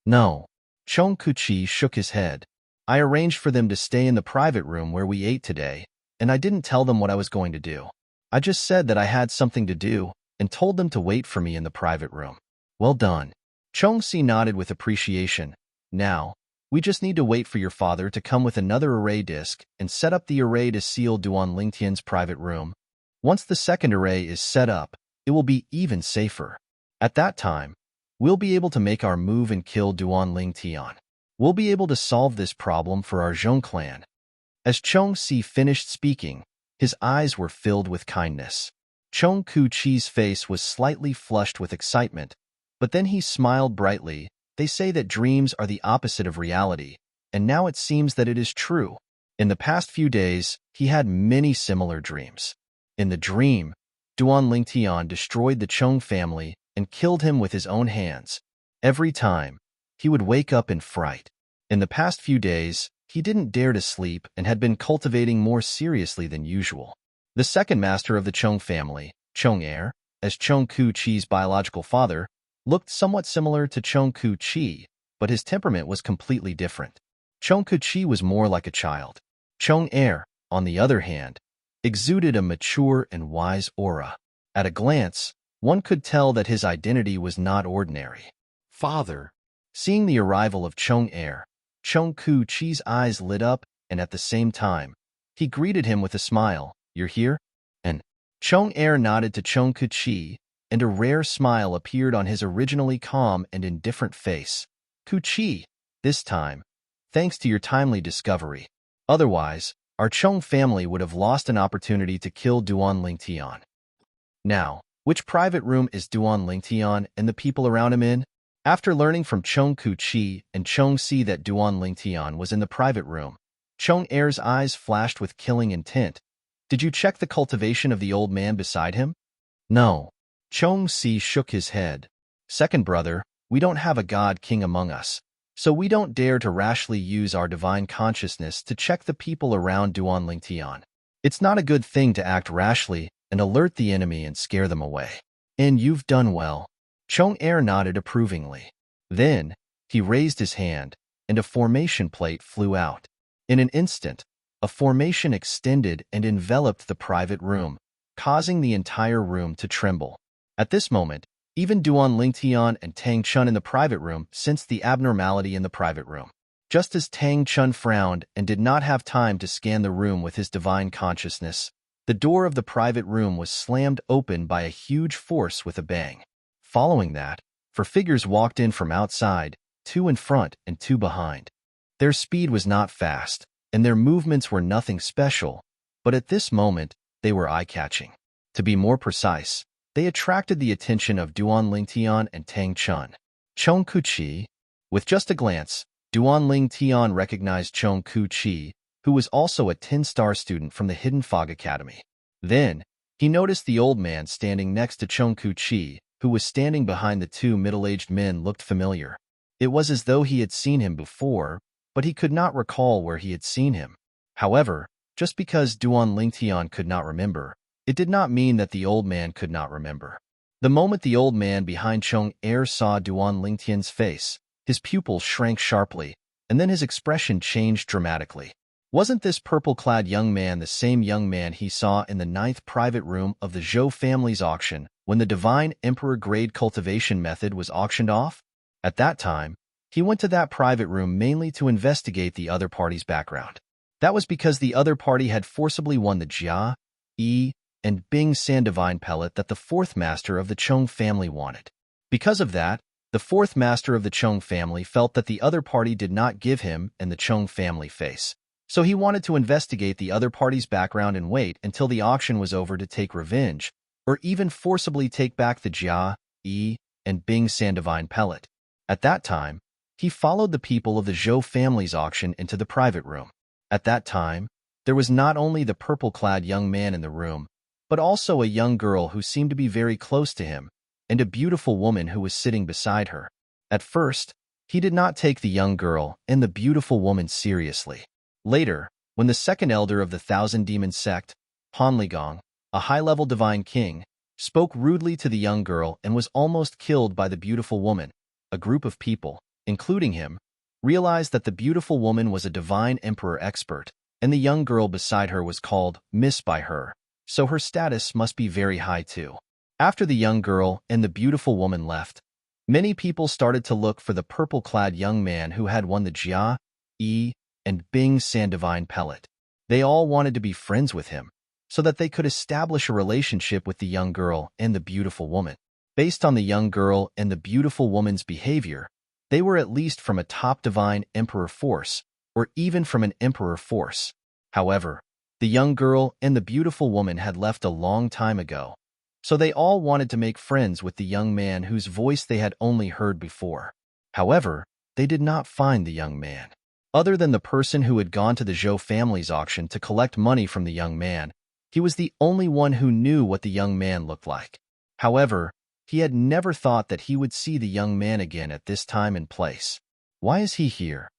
No. Chung Ku-chi shook his head. I arranged for them to stay in the private room where we ate today, and I didn't tell them what I was going to do. I just said that I had something to do and told them to wait for me in the private room. Well done. Chung-si nodded with appreciation. Now, we just need to wait for your father to come with another array disk and set up the array to seal Duan Lingtian's private room. Once the second array is set up, it will be even safer. At that time, we'll be able to make our move and kill Duan Lingtian. We'll be able to solve this problem for our Zhong clan. As Chung-si finished speaking, his eyes were filled with kindness. Chung Ku-chi's face was slightly flushed with excitement, but then he smiled brightly. They say that dreams are the opposite of reality, and now it seems that it is true. In the past few days, he had many similar dreams. In the dream, Duan Lingtian destroyed the Chung family and killed him with his own hands. Every time, he would wake up in fright. In the past few days, he didn't dare to sleep and had been cultivating more seriously than usual. The second master of the Chung family, Chung Er, as Chung Ku-chi's biological father, looked somewhat similar to Chung Ku-chi, but his temperament was completely different. Chung Ku-chi was more like a child. Chung Er, on the other hand, exuded a mature and wise aura. At a glance, one could tell that his identity was not ordinary. Father. Seeing the arrival of Chung Er, Chung Ku-chi's eyes lit up, and at the same time, he greeted him with a smile. You're here? And Chung Er nodded to Chung Ku-chi, and a rare smile appeared on his originally calm and indifferent face. Ku-chi, this time, thanks to your timely discovery. Otherwise, our Chung family would have lost an opportunity to kill Duan Lingtian. Now, which private room is Duan Lingtian and the people around him in? After learning from Chung Ku-chi and Chung-si that Duan Lingtian was in the private room, Chung Er's eyes flashed with killing intent. Did you check the cultivation of the old man beside him? No. Chung-si shook his head. Second brother, we don't have a god king among us, so we don't dare to rashly use our divine consciousness to check the people around Duan Lingtian. It's not a good thing to act rashly and alert the enemy and scare them away. And you've done well. Chung Er nodded approvingly. Then, he raised his hand, and a formation plate flew out. In an instant, a formation extended and enveloped the private room, causing the entire room to tremble. At this moment, even Duan Lingtian and Tang Chun in the private room sensed the abnormality in the private room. Just as Tang Chun frowned and did not have time to scan the room with his divine consciousness, the door of the private room was slammed open by a huge force with a bang. Following that, 4 figures walked in from outside, 2 in front and 2 behind. Their speed was not fast, and their movements were nothing special, but at this moment, they were eye-catching. To be more precise, they attracted the attention of Duan Lingtian and Tang Chun. Chung Ku-chi. With just a glance, Duan Lingtian recognized Chung Ku-chi, who was also a 10-star student from the Hidden Fog Academy. Then, he noticed the old man standing next to Chung Ku-chi, who was standing behind the 2 middle-aged men looked familiar. It was as though he had seen him before, but he could not recall where he had seen him. However, just because Duan Lingtian could not remember, it did not mean that the old man could not remember. The moment the old man behind Chung Er saw Duan Lingtian's face, his pupils shrank sharply, and then his expression changed dramatically. Wasn't this purple-clad young man the same young man he saw in the 9th private room of the Zhou family's auction when the Divine Emperor grade cultivation method was auctioned off? At that time, he went to that private room mainly to investigate the other party's background. That was because the other party had forcibly won the Jia, Yi, and Bing San Divine pellet that the 4th master of the Chong family wanted. Because of that, the 4th master of the Chong family felt that the other party did not give him and the Chong family face. So he wanted to investigate the other party's background and wait until the auction was over to take revenge, or even forcibly take back the Jia, Yi, and Bing San Divine pellet. At that time, he followed the people of the Zhou family's auction into the private room. At that time, there was not only the purple-clad young man in the room, but also a young girl who seemed to be very close to him, and a beautiful woman who was sitting beside her. At first, he did not take the young girl and the beautiful woman seriously. Later, when the second elder of the Thousand Demon sect, Han Ligong, a high-level divine king, spoke rudely to the young girl and was almost killed by the beautiful woman, a group of people, including him, realized that the beautiful woman was a divine emperor expert, and the young girl beside her was called Miss by her, so her status must be very high too. After the young girl and the beautiful woman left, many people started to look for the purple-clad young man who had won the Jia, Yi, and Bing San Divine pellet. They all wanted to be friends with him, so that they could establish a relationship with the young girl and the beautiful woman. Based on the young girl and the beautiful woman's behavior, they were at least from a top divine emperor force, or even from an emperor force. However, the young girl and the beautiful woman had left a long time ago, so they all wanted to make friends with the young man whose voice they had only heard before. However, they did not find the young man. Other than the person who had gone to the Zhou family's auction to collect money from the young man, he was the only one who knew what the young man looked like. However, he had never thought that he would see the young man again at this time and place. Why is he here?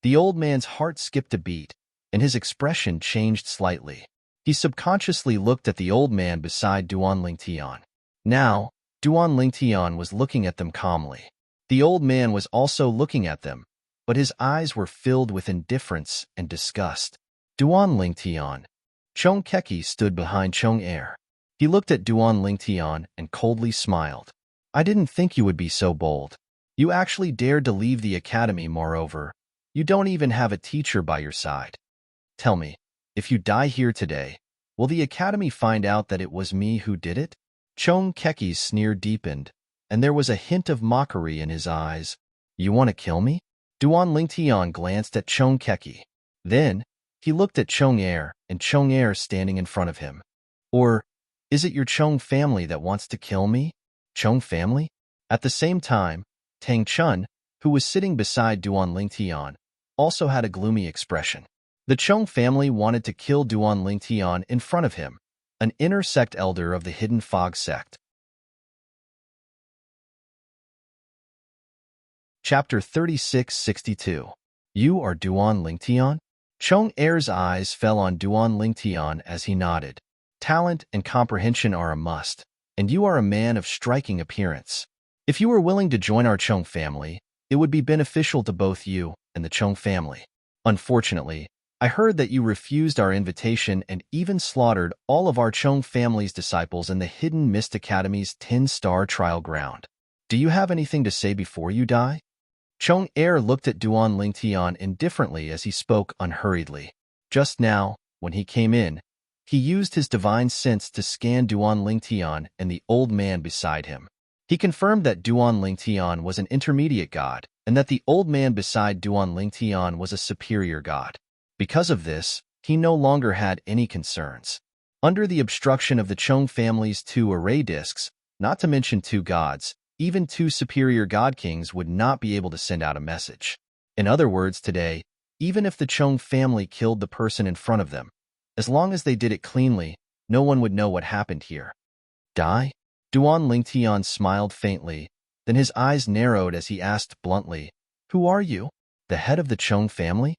The old man's heart skipped a beat, and his expression changed slightly. He subconsciously looked at the old man beside Duan Lingtian. Now, Duan Lingtian was looking at them calmly. The old man was also looking at them, but his eyes were filled with indifference and disgust. Duan Lingtian. Chong Keki stood behind Chong Er. He looked at Duan Lingtian and coldly smiled. I didn't think you would be so bold. You actually dared to leave the academy. Moreover, you don't even have a teacher by your side. Tell me, if you die here today, will the academy find out that it was me who did it? Chong Keki's sneer deepened, and there was a hint of mockery in his eyes. You want to kill me? Duan Lingtian glanced at Chong Keki. Then, he looked at Chong Er and Chong Er standing in front of him. Or, is it your Chong family that wants to kill me? Chong family? At the same time, Tang Chun, who was sitting beside Duan Lingtian, also had a gloomy expression. The Chong family wanted to kill Duan Lingtian in front of him, an inner sect elder of the Hidden Fog sect. Chapter 3662. You are Duan Lingtian? Chong Er's eyes fell on Duan Lingtian as he nodded. Talent and comprehension are a must, and you are a man of striking appearance. If you were willing to join our Chong family, it would be beneficial to both you and the Chong family. Unfortunately, I heard that you refused our invitation and even slaughtered all of our Chong family's disciples in the Hidden Mist Academy's 10-star trial ground. Do you have anything to say before you die? Chong Er looked at Duan Lingtian indifferently as he spoke unhurriedly. Just now, when he came in, he used his divine sense to scan Duan Lingtian and the old man beside him. He confirmed that Duan Lingtian was an intermediate god, and that the old man beside Duan Lingtian was a superior god. Because of this, he no longer had any concerns. Under the obstruction of the Chong family's 2 array discs, not to mention 2 gods, even 2 superior god kings would not be able to send out a message. In other words, today, even if the Chong family killed the person in front of them, as long as they did it cleanly, no one would know what happened here. Die? Duan Lingtian smiled faintly, then his eyes narrowed as he asked bluntly, Who are you? The head of the Chong family?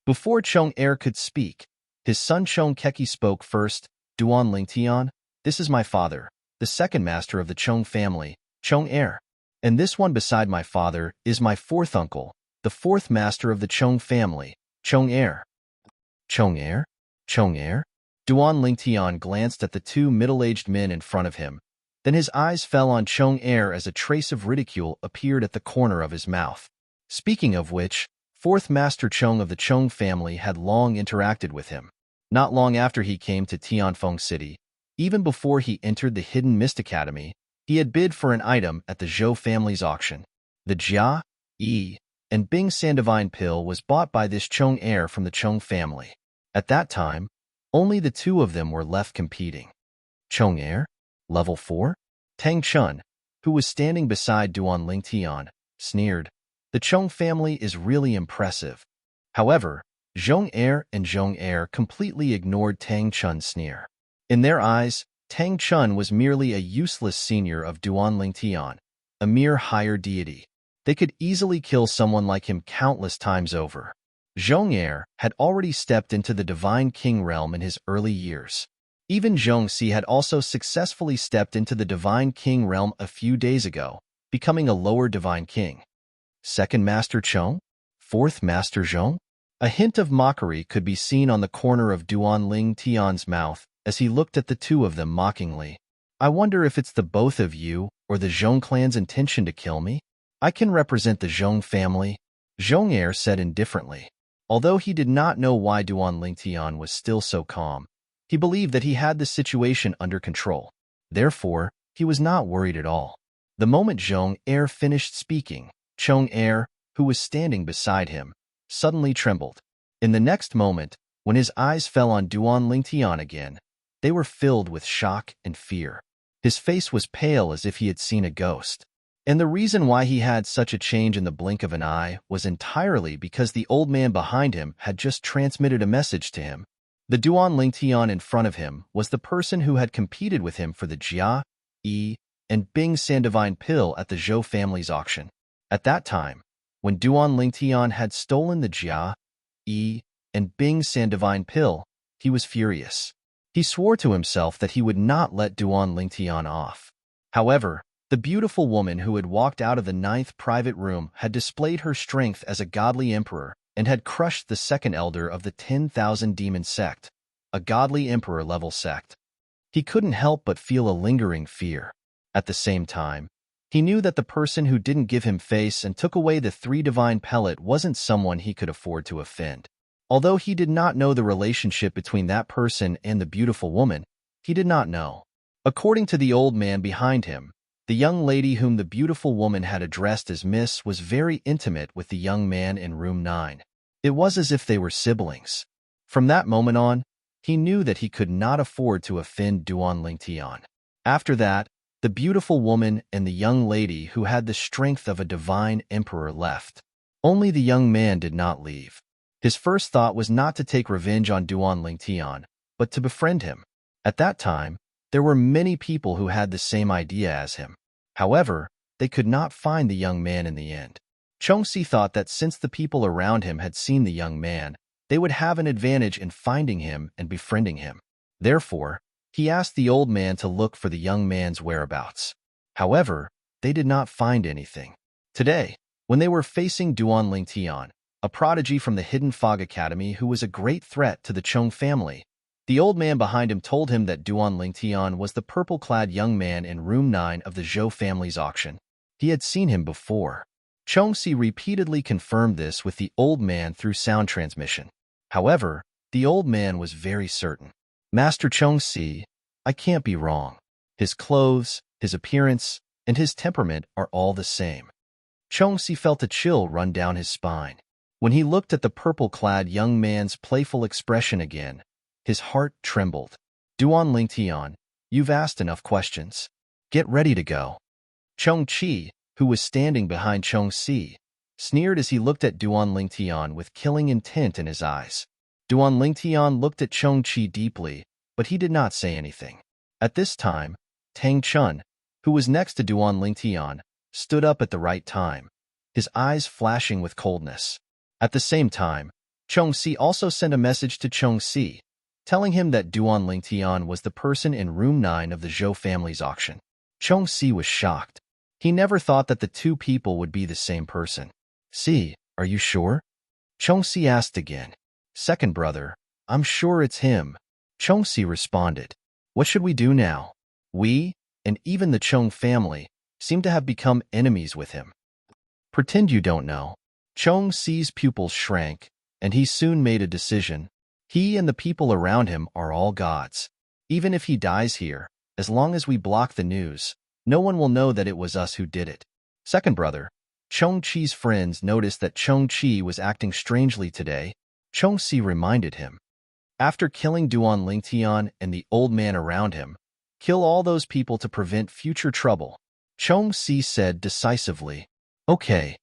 Before Chong Er could speak, his son Chong Keki spoke first. Duan Lingtian, this is my father, the second master of the Chong family, Chong Er. And this one beside my father is my 4th uncle, the 4th master of the Chong family, Chong Air. Chong Air? Chong Air? Duan Lingtian glanced at the two middle-aged men in front of him. Then his eyes fell on Chong Air as a trace of ridicule appeared at the corner of his mouth. Speaking of which, fourth Master Chong of the Chong family had long interacted with him. Not long after he came to Tianfeng City, even before he entered the Hidden Mist Academy, he had bid for an item at the Zhou family's auction. The Jia, Yi, and Bing Sandivine pill was bought by this Chong heir from the Chong family. At that time, only the two of them were left competing. Chong heir? Level 4? Tang Chun, who was standing beside Duan Lingtian, sneered. The Chong family is really impressive. However, Zhong heir and Zhong heir completely ignored Tang Chun's sneer. In their eyes, Tang Chun was merely a useless senior of Duan Lingtian, a mere higher deity. They could easily kill someone like him countless times over. Zhong heir had already stepped into the Divine King realm in his early years. Even Zhong Si had also successfully stepped into the Divine King realm a few days ago, becoming a lower Divine King. Second Master Chong? Fourth Master Zhong? A hint of mockery could be seen on the corner of Duan Lingtian's mouth as he looked at the two of them mockingly. I wonder if it's the both of you or the Zhong clan's intention to kill me? I can represent the Zhong family, Zhong heir said indifferently. Although he did not know why Duan Lingtian was still so calm, he believed that he had the situation under control. Therefore, he was not worried at all. The moment Zhong heir finished speaking, Chong heir, who was standing beside him, suddenly trembled. In the next moment, when his eyes fell on Duan Lingtian again, they were filled with shock and fear. His face was pale as if he had seen a ghost. And the reason why he had such a change in the blink of an eye was entirely because the old man behind him had just transmitted a message to him. The Duan Lingtian in front of him was the person who had competed with him for the Jia, Yi, and Bing Sandivine pill at the Zhou family's auction. At that time, when Duan Lingtian had stolen the Jia, Yi, and Bing Sandivine pill, he was furious. He swore to himself that he would not let Duan Lingtian off. However, the beautiful woman who had walked out of the 9th private room had displayed her strength as a godly emperor and had crushed the second elder of the 10,000 demon sect, a godly emperor-level sect. He couldn't help but feel a lingering fear. At the same time, he knew that the person who didn't give him face and took away the 3 divine pellet wasn't someone he could afford to offend. Although he did not know the relationship between that person and the beautiful woman, he did not know. According to the old man behind him, the young lady whom the beautiful woman had addressed as Miss was very intimate with the young man in room 9. It was as if they were siblings. From that moment on, he knew that he could not afford to offend Duan Lingtian. After that, the beautiful woman and the young lady who had the strength of a divine emperor left. Only the young man did not leave. His first thought was not to take revenge on Duan Lingtian, but to befriend him. At that time, there were many people who had the same idea as him. However, they could not find the young man in the end. Chongxi thought that since the people around him had seen the young man, they would have an advantage in finding him and befriending him. Therefore, he asked the old man to look for the young man's whereabouts. However, they did not find anything. Today, when they were facing Duan Lingtian, a prodigy from the Hidden Fog Academy who was a great threat to the Chong family, the old man behind him told him that Duan Lingtian was the purple-clad young man in room 9 of the Zhou family's auction. He had seen him before. Chongxi repeatedly confirmed this with the old man through sound transmission. However, the old man was very certain. Master Chongxi, I can't be wrong. His clothes, his appearance, and his temperament are all the same. Chongxi felt a chill run down his spine. When he looked at the purple-clad young man's playful expression again, his heart trembled. Duan Lingtian, you've asked enough questions. Get ready to go. Chong Qi, who was standing behind Chong Si, sneered as he looked at Duan Lingtian with killing intent in his eyes. Duan Lingtian looked at Chong Qi deeply, but he did not say anything. At this time, Tang Chun, who was next to Duan Lingtian, stood up at the right time, his eyes flashing with coldness. At the same time, Chong Si also sent a message to Chong Si, telling him that Duan Lingtian was the person in room 9 of the Zhou family's auction. Chong Si was shocked. He never thought that the two people would be the same person. Si, are you sure? Chongxi asked again. Second brother, I'm sure it's him. Chongxi responded. What should we do now? We, and even the Chong family, seem to have become enemies with him. Pretend you don't know. Chongxi's pupils shrank, and he soon made a decision. He and the people around him are all gods. Even if he dies here, as long as we block the news, no one will know that it was us who did it. Second brother, Chongqi's friends noticed that Chongqi was acting strangely today. Chongxi reminded him. After killing Duan Lingtian and the old man around him, kill all those people to prevent future trouble. Chongxi said decisively. Okay.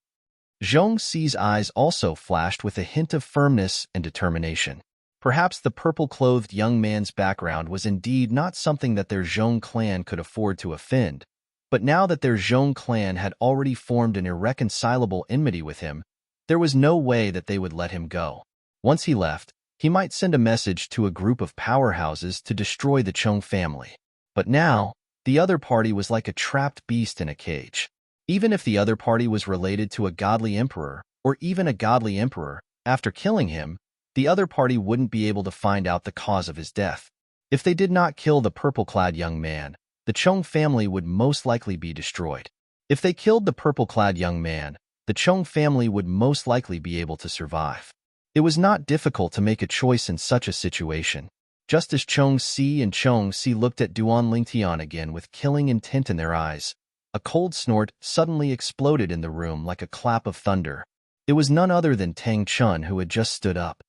Zhongxi's eyes also flashed with a hint of firmness and determination. Perhaps the purple-clothed young man's background was indeed not something that their Zhong clan could afford to offend, but now that their Zhong clan had already formed an irreconcilable enmity with him, there was no way that they would let him go. Once he left, he might send a message to a group of powerhouses to destroy the Chong family. But now, the other party was like a trapped beast in a cage. Even if the other party was related to a godly emperor, or even a godly emperor, after killing him, the other party wouldn't be able to find out the cause of his death. If they did not kill the purple-clad young man, the Chong family would most likely be destroyed. If they killed the purple-clad young man, the Chong family would most likely be able to survive. It was not difficult to make a choice in such a situation. Just as Chongxi and Chongxi looked at Duan Lingtian again with killing intent in their eyes, a cold snort suddenly exploded in the room like a clap of thunder. It was none other than Tang Chun who had just stood up.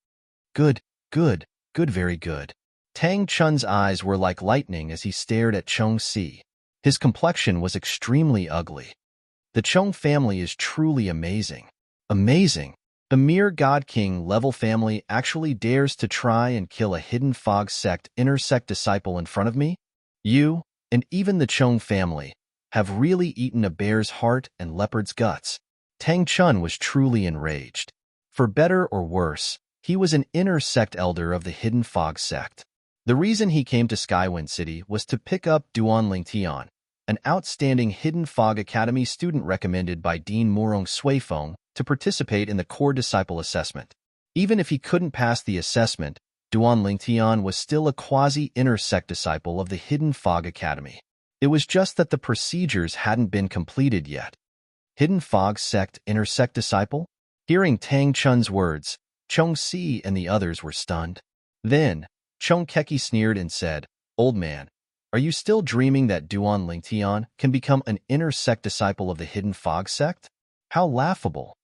Good, good, good, very good. Tang Chun's eyes were like lightning as he stared at Chongxi. His complexion was extremely ugly. The Chong family is truly amazing. Amazing. The mere God King level family actually dares to try and kill a hidden fog sect inner sect disciple in front of me? You, and even the Chong family, have really eaten a bear's heart and leopard's guts. Tang Chun was truly enraged. For better or worse, he was an inner sect elder of the hidden fog sect. The reason he came to Skywind City was to pick up Duan Lingtian, an outstanding Hidden Fog Academy student recommended by Dean Murong Suifeng to participate in the core disciple assessment. Even if he couldn't pass the assessment, Duan Lingtian was still a quasi-inner sect disciple of the Hidden Fog Academy. It was just that the procedures hadn't been completed yet. Hidden Fog Sect Inner Sect Disciple? Hearing Tang Chun's words, Chongxi and the others were stunned. Then, Chong Keki sneered and said, Old man, are you still dreaming that Duan Lingtian can become an inner sect disciple of the Hidden Fog Sect? How laughable.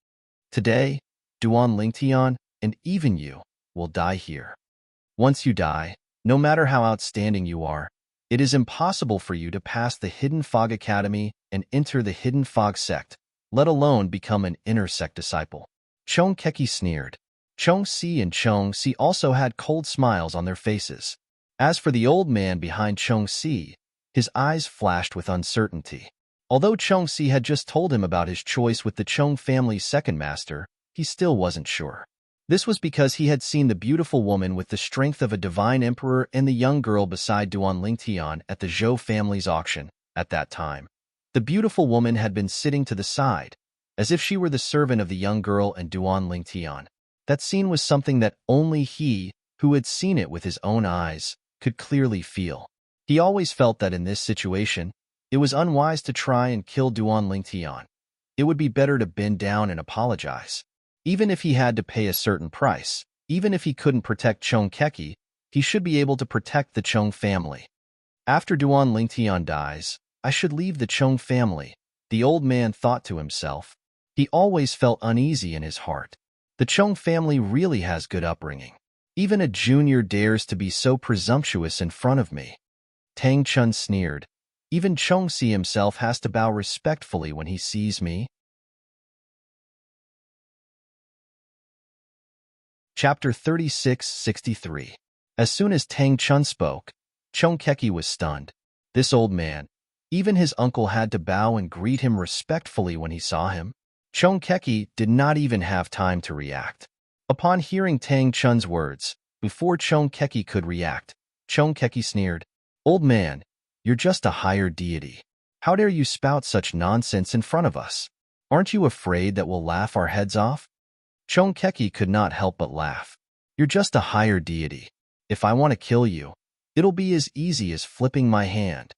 Today, Duan Lingtian, and even you, will die here. Once you die, no matter how outstanding you are, it is impossible for you to pass the Hidden Fog Academy and enter the Hidden Fog Sect, let alone become an inner sect disciple. Chong Keki sneered. Chongxi and Chongxi also had cold smiles on their faces. As for the old man behind Chongxi, his eyes flashed with uncertainty. Although Chongxi had just told him about his choice with the Chong family's second master, he still wasn't sure. This was because he had seen the beautiful woman with the strength of a divine emperor and the young girl beside Duan Lingtian at the Zhou family's auction at that time. The beautiful woman had been sitting to the side, as if she were the servant of the young girl and Duan Lingtian. That scene was something that only he, who had seen it with his own eyes, could clearly feel. He always felt that in this situation, it was unwise to try and kill Duan Lingtian. It would be better to bend down and apologize. Even if he had to pay a certain price, even if he couldn't protect Chong Keki, he should be able to protect the Chong family. After Duan Lingtian dies, I should leave the Chong family, the old man thought to himself. He always felt uneasy in his heart. The Chong family really has good upbringing. Even a junior dares to be so presumptuous in front of me. Tang Chun sneered. Even Chongxi himself has to bow respectfully when he sees me. Chapter 36-63. As soon as Tang Chun spoke, Chong Keki was stunned. This old man, even his uncle had to bow and greet him respectfully when he saw him. Chong Keki did not even have time to react. Upon hearing Tang Chun's words, before Chong Keki could react, Chong Keki sneered, Old man, you're just a higher deity. How dare you spout such nonsense in front of us? Aren't you afraid that we'll laugh our heads off? Keki could not help but laugh. You're just a higher deity. If I want to kill you, it'll be as easy as flipping my hand.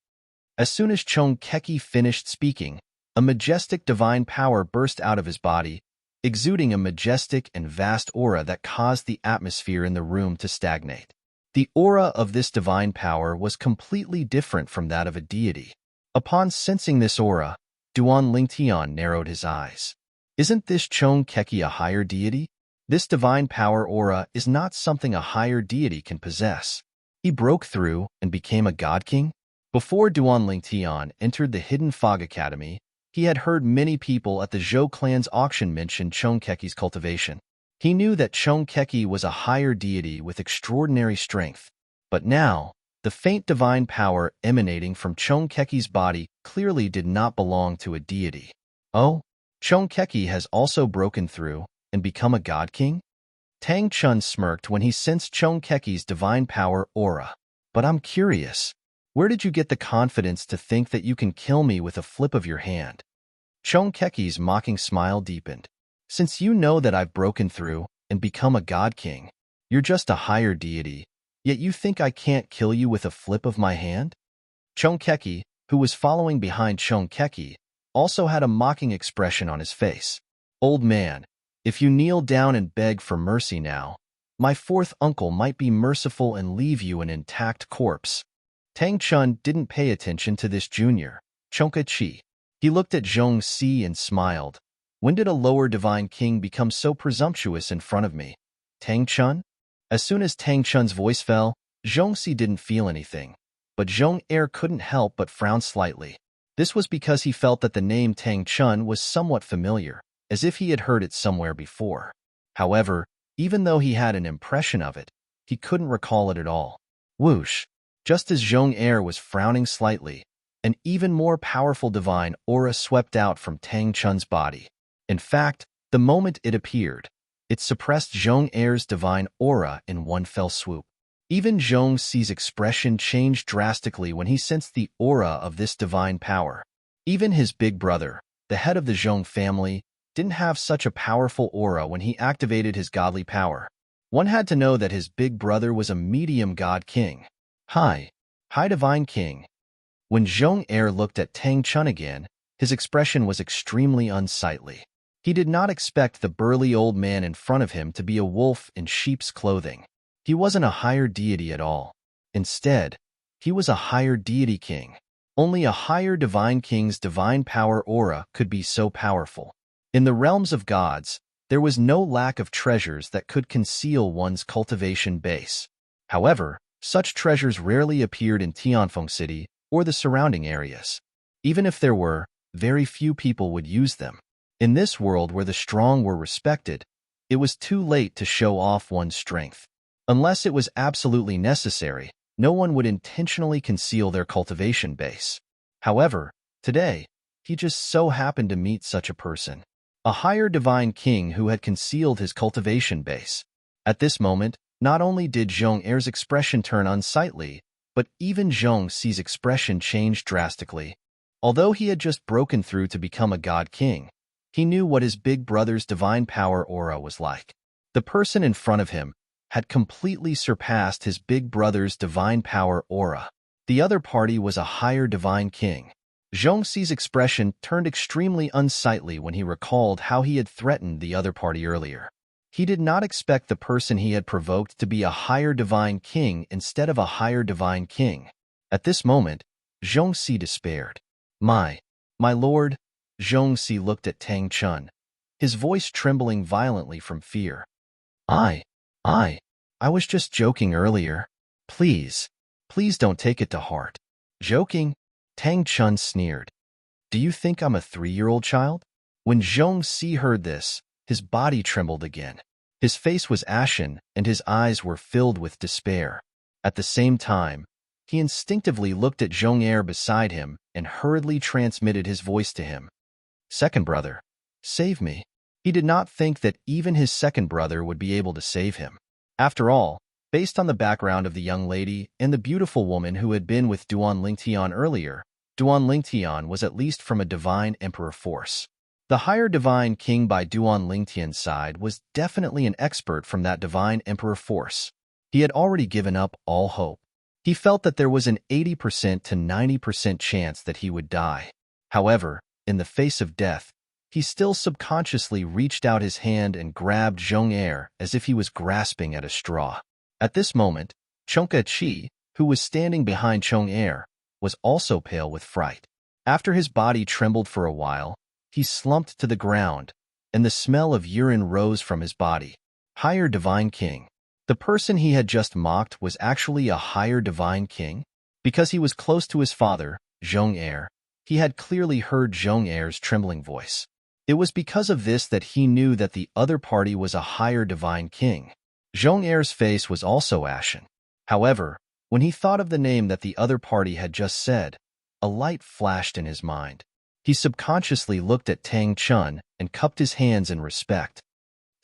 As soon as Keki finished speaking, a majestic divine power burst out of his body, exuding a majestic and vast aura that caused the atmosphere in the room to stagnate. The aura of this divine power was completely different from that of a deity. Upon sensing this aura, Duan Lingtian narrowed his eyes. Isn't this Keki a higher deity? This divine power aura is not something a higher deity can possess. He broke through and became a god king? Before Duan Lingtian entered the Hidden Fog Academy, he had heard many people at the Zhou clan's auction mention Keki's cultivation. He knew that Keki was a higher deity with extraordinary strength. But now, the faint divine power emanating from Keki's body clearly did not belong to a deity. Oh, Keki has also broken through and become a god king? Tang Chun smirked when he sensed Keki's divine power aura. But I'm curious. Where did you get the confidence to think that you can kill me with a flip of your hand? Keki's mocking smile deepened. Since you know that I've broken through and become a god king, you're just a higher deity, yet you think I can't kill you with a flip of my hand? Keki, who was following behind Keki, also had a mocking expression on his face. Old man, if you kneel down and beg for mercy now, my fourth uncle might be merciful and leave you an intact corpse. Tang Chun didn't pay attention to this junior, Chi. He looked at Zhong Si and smiled. When did a lower divine king become so presumptuous in front of me? Tang Chun? As soon as Tang Chun's voice fell, Zhong Si didn't feel anything. But Zhong Er couldn't help but frown slightly. This was because he felt that the name Tang Chun was somewhat familiar, as if he had heard it somewhere before. However, even though he had an impression of it, he couldn't recall it at all. Whoosh! Just as Zhong Er was frowning slightly, an even more powerful divine aura swept out from Tang Chun's body. In fact, the moment it appeared, it suppressed Zhong Er's divine aura in one fell swoop. Even Zhong Si's expression changed drastically when he sensed the aura of this divine power. Even his big brother, the head of the Zhong family, didn't have such a powerful aura when he activated his godly power. One had to know that his big brother was a medium god king. Hi divine king. When Zhong Er looked at Tang Chun again, his expression was extremely unsightly. He did not expect the burly old man in front of him to be a wolf in sheep's clothing. He wasn't a higher deity at all. Instead, he was a higher deity king. Only a higher divine king's divine power aura could be so powerful. In the realms of gods, there was no lack of treasures that could conceal one's cultivation base. However, such treasures rarely appeared in Tianfeng City or the surrounding areas. Even if there were, very few people would use them. In this world where the strong were respected, it was too late to show off one's strength. Unless it was absolutely necessary, no one would intentionally conceal their cultivation base. However, today, he just so happened to meet such a person. A higher divine king who had concealed his cultivation base. At this moment, not only did Zhong Er's expression turn unsightly, but even Zhong Si's expression changed drastically. Although he had just broken through to become a god king, he knew what his big brother's divine power aura was like. The person in front of him had completely surpassed his big brother's divine power aura. The other party was a higher divine king. Zhong Si's expression turned extremely unsightly when he recalled how he had threatened the other party earlier. He did not expect the person he had provoked to be a higher divine king instead of a higher divine king. At this moment, Zhong Si despaired. My lord, Zhong Si looked at Tang Chun, his voice trembling violently from fear. I was just joking earlier. Please don't take it to heart. Joking? Tang Chun sneered. Do you think I'm a 3-year-old child? When Zhong Si heard this, his body trembled again. His face was ashen and his eyes were filled with despair. At the same time, he instinctively looked at Zhong Er beside him and hurriedly transmitted his voice to him. Second brother, save me. He did not think that even his second brother would be able to save him. After all, based on the background of the young lady and the beautiful woman who had been with Duan Lingtian earlier, Duan Lingtian was at least from a divine emperor force. The higher divine king by Duan Lingtian's side was definitely an expert from that divine emperor force. He had already given up all hope. He felt that there was an 80% to 90% chance that he would die. However, in the face of death, he still subconsciously reached out his hand and grabbed Zhong Er as if he was grasping at a straw. At this moment, Chongka Chi, who was standing behind Chong Er, was also pale with fright. After his body trembled for a while, he slumped to the ground, and the smell of urine rose from his body. Higher Divine King. The person he had just mocked was actually a higher Divine King? Because he was close to his father, Zhong Er, he had clearly heard Zhong Er's trembling voice. It was because of this that he knew that the other party was a higher Divine King. Zhong Er's face was also ashen. However, when he thought of the name that the other party had just said, a light flashed in his mind. He subconsciously looked at Tang Chun and cupped his hands in respect.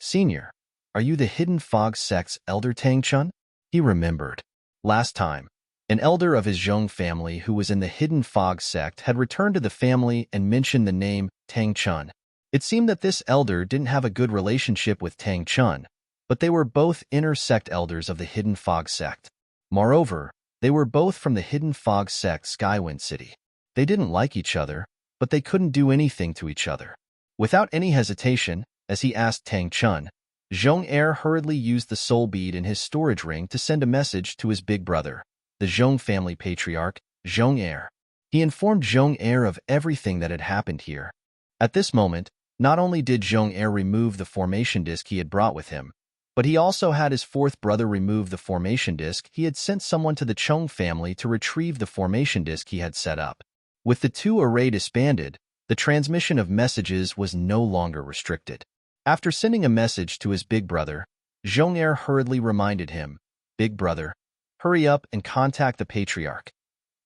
"Senior, are you the Hidden Fog sect's elder Tang Chun?" He remembered. Last time, an elder of his Zhong family who was in the Hidden Fog sect had returned to the family and mentioned the name Tang Chun. It seemed that this elder didn't have a good relationship with Tang Chun, but they were both inner sect elders of the Hidden Fog sect. Moreover, they were both from the Hidden Fog sect Skywind City. They didn't like each other, but they couldn't do anything to each other. Without any hesitation, as he asked Tang Chun, Zhong Er hurriedly used the soul bead in his storage ring to send a message to his big brother, the Zhong family patriarch, Zhong Er. He informed Zhong Er of everything that had happened here. At this moment, not only did Zhong Er remove the formation disc he had brought with him, but he also had his fourth brother remove the formation disc. He had sent someone to the Chong family to retrieve the formation disc he had set up. With the two array disbanded, the transmission of messages was no longer restricted. After sending a message to his big brother, Zhong Er hurriedly reminded him, "Big brother, hurry up and contact the patriarch.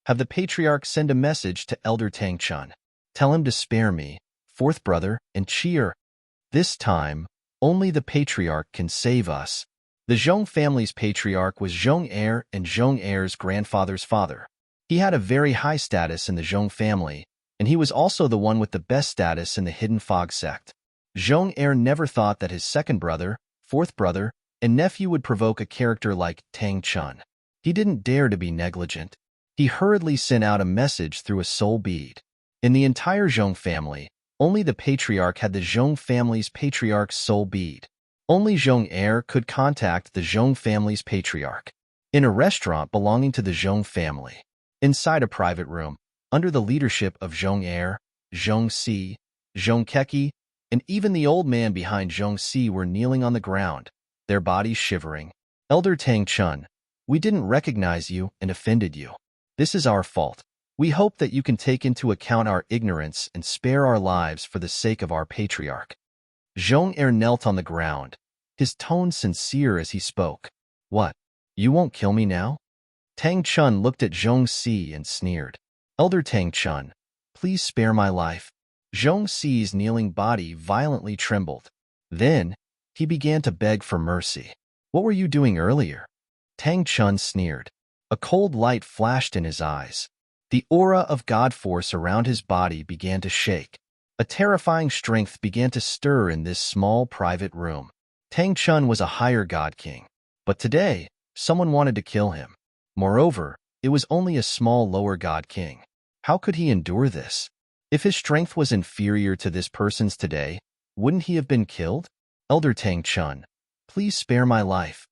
Have the patriarch send a message to Elder Tang Chun. Tell him to spare me, fourth brother, and cheer. This time, only the patriarch can save us." The Zhong family's patriarch was Zhong Er and Zhong Er's grandfather's father. He had a very high status in the Zhong family, and he was also the one with the best status in the Hidden Fog sect. Zhong Er never thought that his second brother, fourth brother, and nephew would provoke a character like Tang Chun. He didn't dare to be negligent. He hurriedly sent out a message through a soul bead. In the entire Zhong family, only the patriarch had the Zhong family's patriarch's soul bead. Only Zhong Er could contact the Zhong family's patriarch. In a restaurant belonging to the Zhong family, inside a private room, under the leadership of Zhong Er, Zhong Si, Zhong Keki, and even the old man behind Zhong Si were kneeling on the ground, their bodies shivering. "Elder Tang Chun, we didn't recognize you and offended you. This is our fault. We hope that you can take into account our ignorance and spare our lives for the sake of our patriarch." Zhong Er knelt on the ground, his tone sincere as he spoke. "What? You won't kill me now?" Tang Chun looked at Zhong Si and sneered. "Elder Tang Chun, please spare my life." Zhong Si's kneeling body violently trembled. Then, he began to beg for mercy. "What were you doing earlier?" Tang Chun sneered. A cold light flashed in his eyes. The aura of God force around his body began to shake. A terrifying strength began to stir in this small private room. Tang Chun was a higher God King, but today, someone wanted to kill him. Moreover, it was only a small lower God King. How could he endure this? If his strength was inferior to this person's today, wouldn't he have been killed? "Elder Tang Chun, please spare my life."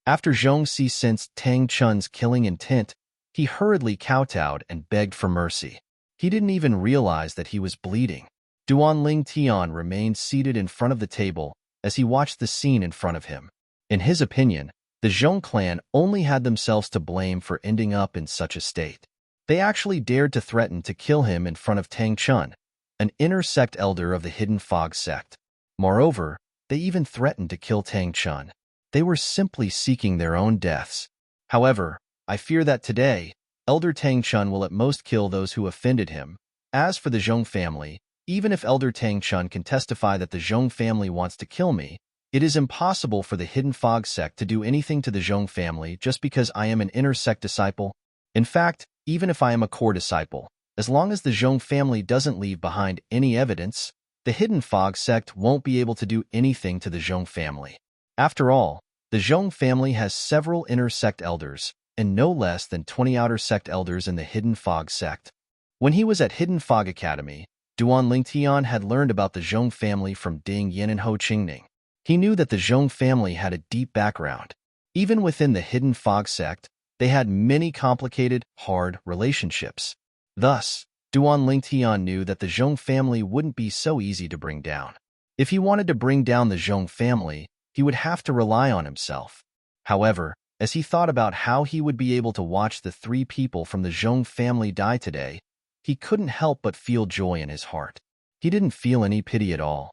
After Zhong Si sensed Tang Chun's killing intent, he hurriedly kowtowed and begged for mercy. He didn't even realize that he was bleeding. Duan Ling Tian remained seated in front of the table as he watched the scene in front of him. In his opinion, the Zhong clan only had themselves to blame for ending up in such a state. They actually dared to threaten to kill him in front of Tang Chun, an inner sect elder of the Hidden Fog sect. Moreover, they even threatened to kill Tang Chun. They were simply seeking their own deaths. However, I fear that today, Elder Tang Chun will at most kill those who offended him. As for the Zhong family, even if Elder Tang Chun can testify that the Zhong family wants to kill me, it is impossible for the Hidden Fog sect to do anything to the Zhong family just because I am an inner sect disciple. In fact, even if I am a core disciple, as long as the Zhong family doesn't leave behind any evidence, the Hidden Fog sect won't be able to do anything to the Zhong family. After all, the Zhong family has several inner sect elders, and no less than 20 outer sect elders in the Hidden Fog sect. When he was at Hidden Fog Academy, Duan Lingtian had learned about the Zhong family from Ding Yin and Ho Qingning. He knew that the Zhong family had a deep background. Even within the Hidden Fog sect, they had many complicated, hard relationships. Thus, Duan Lingtian knew that the Zhong family wouldn't be so easy to bring down. If he wanted to bring down the Zhong family, he would have to rely on himself. However, as he thought about how he would be able to watch the 3 people from the Zhong family die today, he couldn't help but feel joy in his heart. He didn't feel any pity at all.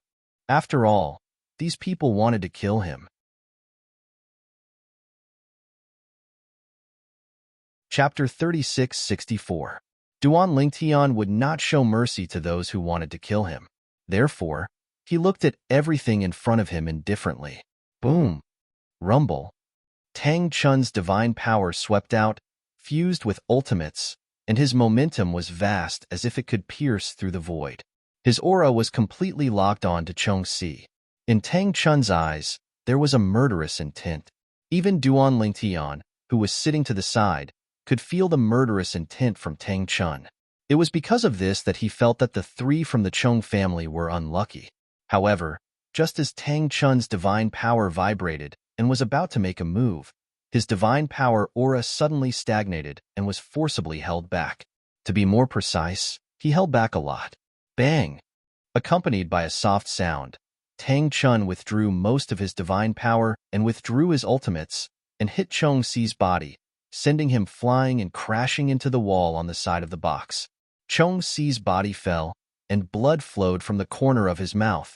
After all, these people wanted to kill him. Chapter 36-64. Duan Lingtian would not show mercy to those who wanted to kill him. Therefore, he looked at everything in front of him indifferently. Boom! Rumble! Tang Chun's divine power swept out, fused with ultimates, and his momentum was vast as if it could pierce through the void. His aura was completely locked on to Chongxi. In Tang Chun's eyes, there was a murderous intent. Even Duan Lingtian, who was sitting to the side, could feel the murderous intent from Tang Chun. It was because of this that he felt that the 3 from the Chong family were unlucky. However, just as Tang Chun's divine power vibrated and was about to make a move, his divine power aura suddenly stagnated and was forcibly held back. To be more precise, he held back a lot. Bang! Accompanied by a soft sound, Tang Chun withdrew most of his divine power and withdrew his ultimates and hit Chongxi's body, sending him flying and crashing into the wall on the side of the box. Chongxi's body fell, and blood flowed from the corner of his mouth,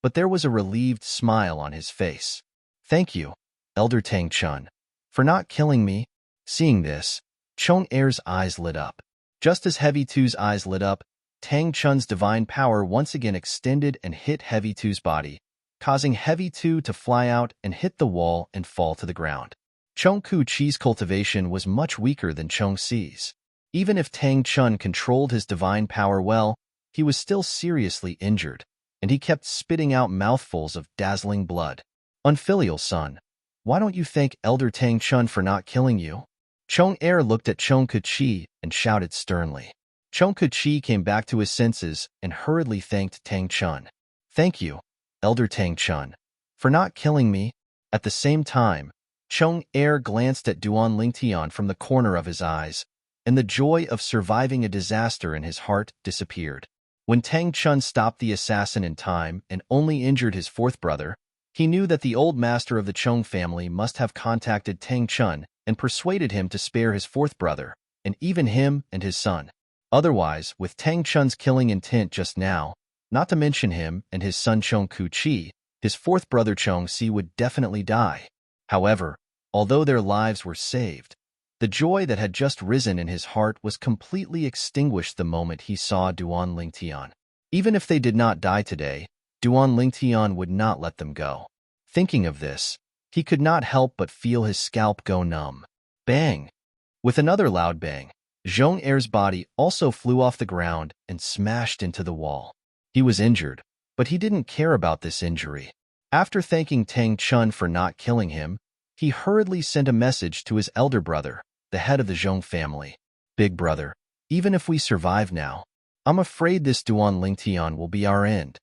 but there was a relieved smile on his face. "Thank you, Elder Tang Chun, for not killing me." Seeing this, Chong Er's eyes lit up. Just as Heavy Two's eyes lit up, Tang Chun's divine power once again extended and hit Heavy Two's body, causing Heavy Two to fly out and hit the wall and fall to the ground. Chong Ku Chi's cultivation was much weaker than Chong Xi's. Even if Tang Chun controlled his divine power well, he was still seriously injured, and he kept spitting out mouthfuls of dazzling blood. "Unfilial son, why don't you thank Elder Tang Chun for not killing you?" Chong Er looked at Chong Ku Chi and shouted sternly. Chong Ku Chi came back to his senses and hurriedly thanked Tang Chun. "Thank you, Elder Tang Chun, for not killing me." At the same time, Chong Er glanced at Duan Lingtian from the corner of his eyes, and the joy of surviving a disaster in his heart disappeared. When Tang Chun stopped the assassin in time and only injured his 4th brother, he knew that the old master of the Chong family must have contacted Tang Chun and persuaded him to spare his 4th brother, and even him and his son. Otherwise, with Tang Chun's killing intent just now, not to mention him and his son Chong Ku Chi, his 4th brother Chong Si would definitely die. However, although their lives were saved, the joy that had just risen in his heart was completely extinguished the moment he saw Duan Lingtian. Even if they did not die today, Duan Lingtian would not let them go. Thinking of this, he could not help but feel his scalp go numb. Bang! With another loud bang, Zhong Er's body also flew off the ground and smashed into the wall. He was injured, but he didn't care about this injury. After thanking Tang Chun for not killing him, he hurriedly sent a message to his elder brother, the head of the Zhong family. "Big brother, even if we survive now, I'm afraid this Duan Lingtian will be our end."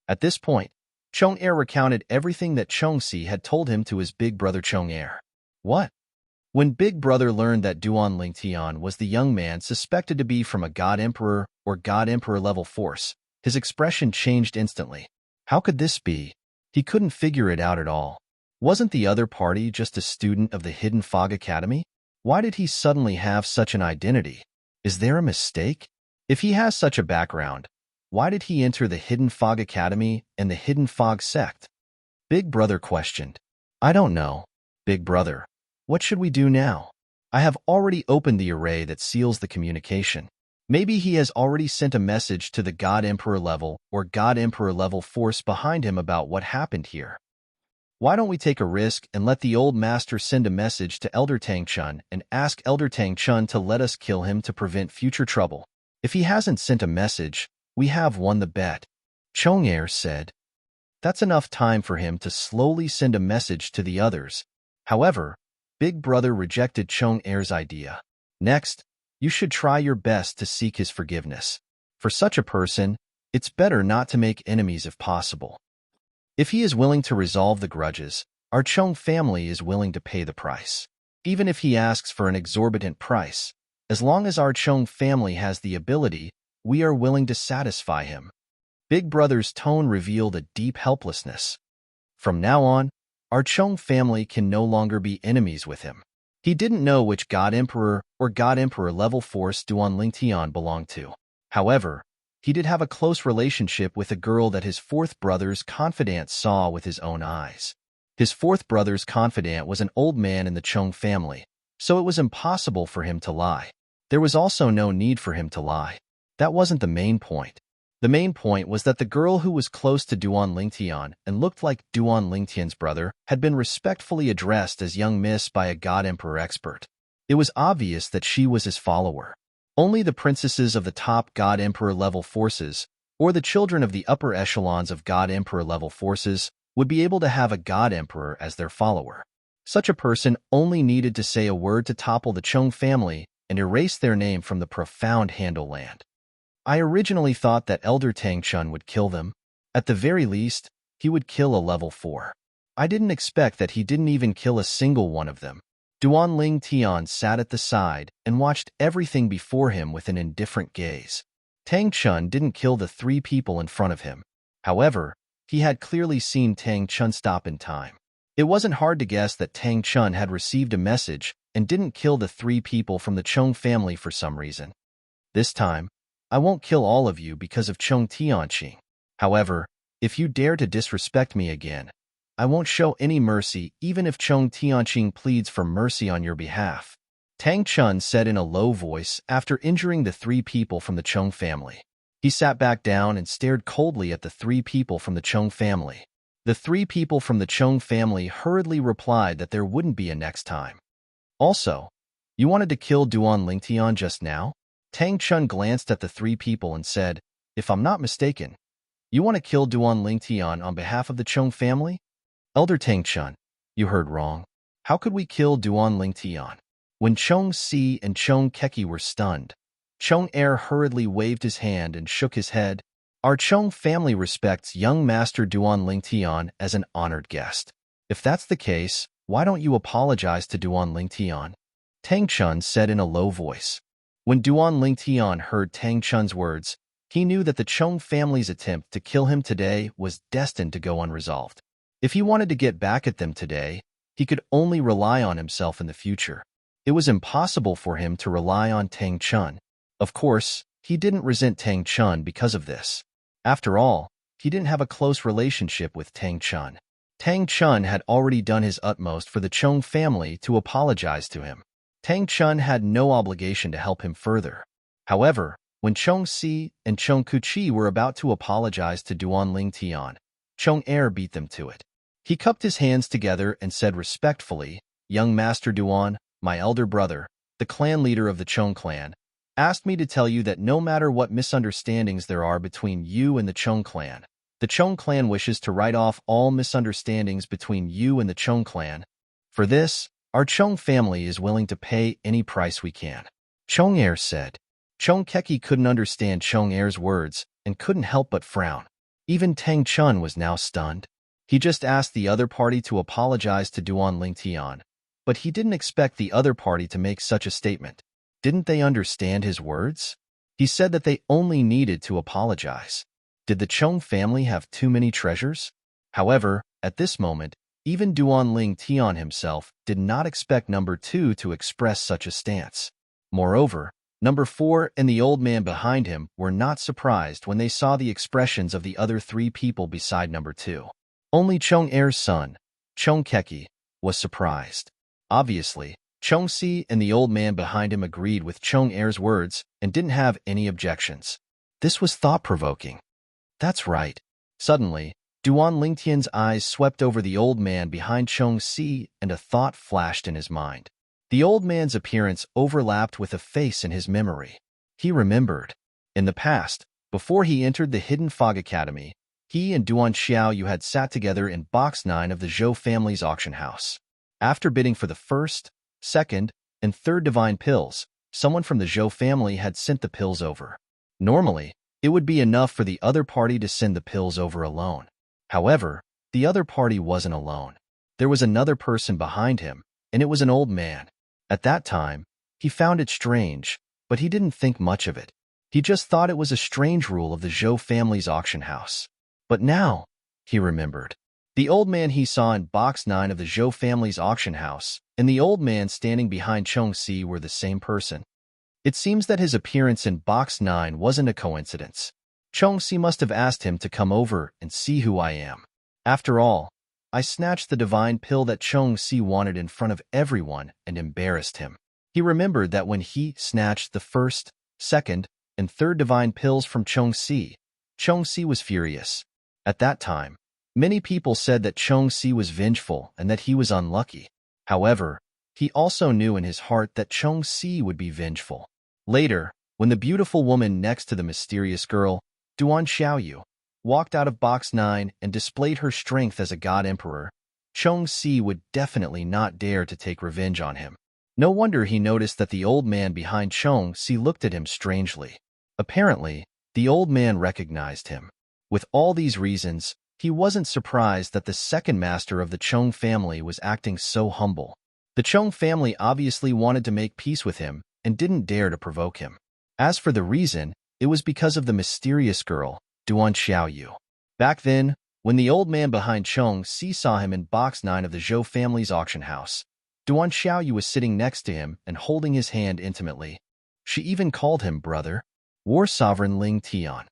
At this point, Chong Er recounted everything that Chong Si had told him to his big brother Chong Er. What? When Big Brother learned that Duan Lingtian was the young man suspected to be from a God Emperor or God Emperor level force, his expression changed instantly. How could this be? He couldn't figure it out at all. Wasn't the other party just a student of the Hidden Fog Academy? Why did he suddenly have such an identity? Is there a mistake? If he has such a background, why did he enter the Hidden Fog Academy and the Hidden Fog sect? Big Brother questioned. "I don't know, Big Brother. What should we do now? I have already opened the array that seals the communication. Maybe he has already sent a message to the God Emperor level or God Emperor level force behind him about what happened here. Why don't we take a risk and let the old master send a message to Elder Tang Chun and ask Elder Tang Chun to let us kill him to prevent future trouble? If he hasn't sent a message, we have won the bet." Chong said. That's enough time for him to slowly send a message to the others. However, Big Brother rejected Chong idea. Next, you should try your best to seek his forgiveness. For such a person, it's better not to make enemies if possible. If he is willing to resolve the grudges, our Chong family is willing to pay the price. Even if he asks for an exorbitant price, as long as our Chong family has the ability, we are willing to satisfy him. Big Brother's tone revealed a deep helplessness. From now on, our Chong family can no longer be enemies with him. He didn't know which God Emperor or God Emperor level force Duan Lingtian belonged to. However, he did have a close relationship with a girl that his fourth brother's confidant saw with his own eyes. His fourth brother's confidant was an old man in the Chong family, so it was impossible for him to lie. There was also no need for him to lie. That wasn't the main point. The main point was that the girl who was close to Duan Lingtian and looked like Duan Lingtian's brother had been respectfully addressed as young miss by a God Emperor expert. It was obvious that she was his follower. Only the princesses of the top God Emperor level forces, or the children of the upper echelons of God Emperor level forces, would be able to have a God Emperor as their follower. Such a person only needed to say a word to topple the Chong family and erase their name from the profound Handle land. I originally thought that Elder Tang Chun would kill them. At the very least, he would kill a level 4. I didn't expect that he didn't even kill a single one of them. Duan Ling Tian sat at the side and watched everything before him with an indifferent gaze. Tang Chun didn't kill the 3 people in front of him. However, he had clearly seen Tang Chun stop in time. It wasn't hard to guess that Tang Chun had received a message and didn't kill the 3 people from the Chong family for some reason. This time, I won't kill all of you because of Chong Tianqing. However, if you dare to disrespect me again, I won't show any mercy even if Chong Tianqing pleads for mercy on your behalf. Tang Chun said in a low voice after injuring the 3 people from the Chong family. He sat back down and stared coldly at the 3 people from the Chong family. The 3 people from the Chong family hurriedly replied that there wouldn't be a next time. Also, you wanted to kill Duan Lingtian just now? Tang Chun glanced at the 3 people and said, if I'm not mistaken, you want to kill Duan Lingtian on behalf of the Chong family? Elder Tang Chun, you heard wrong. How could we kill Duan Lingtian? When Chong Si and Chong Keki were stunned, Chong hurriedly waved his hand and shook his head. Our Chong family respects young Master Duan Lingtian as an honored guest. If that's the case, why don't you apologize to Duan Lingtian? Tang Chun said in a low voice. When Duan Lingtian heard Tang Chun's words, he knew that the Chong family's attempt to kill him today was destined to go unresolved. If he wanted to get back at them today, he could only rely on himself in the future. It was impossible for him to rely on Tang Chun. Of course, he didn't resent Tang Chun because of this. After all, he didn't have a close relationship with Tang Chun. Tang Chun had already done his utmost for the Chong family to apologize to him. Tang Chun had no obligation to help him further. However, when Chong Si and Chong Kuchi were about to apologize to Duan Lingtian, Chong beat them to it. He cupped his hands together and said respectfully, young Master Duan, my elder brother, the clan leader of the Chong clan, asked me to tell you that no matter what misunderstandings there are between you and the Chong clan wishes to write off all misunderstandings between you and the Chong clan. For this, our Chong family is willing to pay any price we can. Chong said. Chong Keki couldn't understand Chong words and couldn't help but frown. Even Tang Chun was now stunned. He just asked the other party to apologize to Duan Lingtian, but he didn't expect the other party to make such a statement. Didn't they understand his words? He said that they only needed to apologize. Did the Chong family have too many treasures? However, at this moment, even Duan Lingtian himself did not expect number 2 to express such a stance. Moreover, number 4 and the old man behind him were not surprised when they saw the expressions of the other 3 people beside number 2. Only Chong son, Chong Keki, was surprised. Obviously, Chong Si and the old man behind him agreed with Chong words and didn't have any objections. This was thought-provoking. That's right. Suddenly, Duan Lingtian's eyes swept over the old man behind Chong Si and a thought flashed in his mind. The old man's appearance overlapped with a face in his memory. He remembered. In the past, before he entered the Hidden Fog Academy, he and Duan Xiaoyu had sat together in box 9 of the Zhou family's auction house. After bidding for the first, second, and third divine pills, someone from the Zhou family had sent the pills over. Normally, it would be enough for the other party to send the pills over alone. However, the other party wasn't alone. There was another person behind him, and it was an old man. At that time, he found it strange, but he didn't think much of it. He just thought it was a strange rule of the Zhou family's auction house. But now, he remembered. The old man he saw in box 9 of the Zhou family's auction house and the old man standing behind Chong Si were the same person. It seems that his appearance in box 9 wasn't a coincidence. Chong Si must have asked him to come over and see who I am. After all, I snatched the divine pill that Chong Si wanted in front of everyone and embarrassed him. He remembered that when he snatched the first, second, and third divine pills from Chong Si was furious. At that time, many people said that Chong Si was vengeful and that he was unlucky. However, he also knew in his heart that Chong Si would be vengeful. Later, when the beautiful woman next to the mysterious girl, Duan Xiaoyu, walked out of box 9 and displayed her strength as a god emperor, Chong Si would definitely not dare to take revenge on him. No wonder he noticed that the old man behind Chong Si looked at him strangely. Apparently, the old man recognized him. With all these reasons, he wasn't surprised that the second master of the Chong family was acting so humble. The Chong family obviously wanted to make peace with him and didn't dare to provoke him. As for the reason, it was because of the mysterious girl, Duan Xiaoyu. Back then, when the old man behind Chong Si saw him in box 9 of the Zhou family's auction house, Duan Xiaoyu was sitting next to him and holding his hand intimately. She even called him brother. War Sovereign Ling Tian.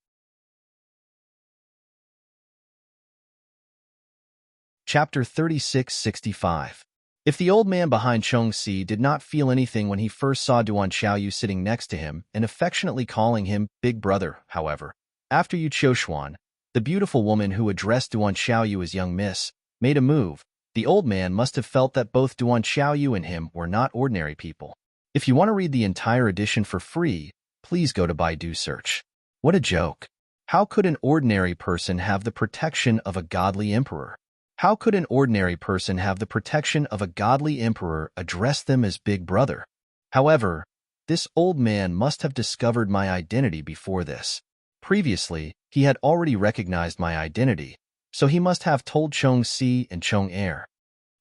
Chapter 3665. If the old man behind Chong Si did not feel anything when he first saw Duan Xiaoyu sitting next to him and affectionately calling him Big Brother, however, after Yu Qiushuan, the beautiful woman who addressed Duan Xiaoyu as young miss, made a move, the old man must have felt that both Duan Xiaoyu and him were not ordinary people. If you want to read the entire edition for free, please go to Baidu search. What a joke. How could an ordinary person have the protection of a godly emperor? How could an ordinary person have the protection of a godly emperor address them as Big Brother? However, this old man must have discovered my identity before this. Previously, he had already recognized my identity, so he must have told Chong Si and Chong Er.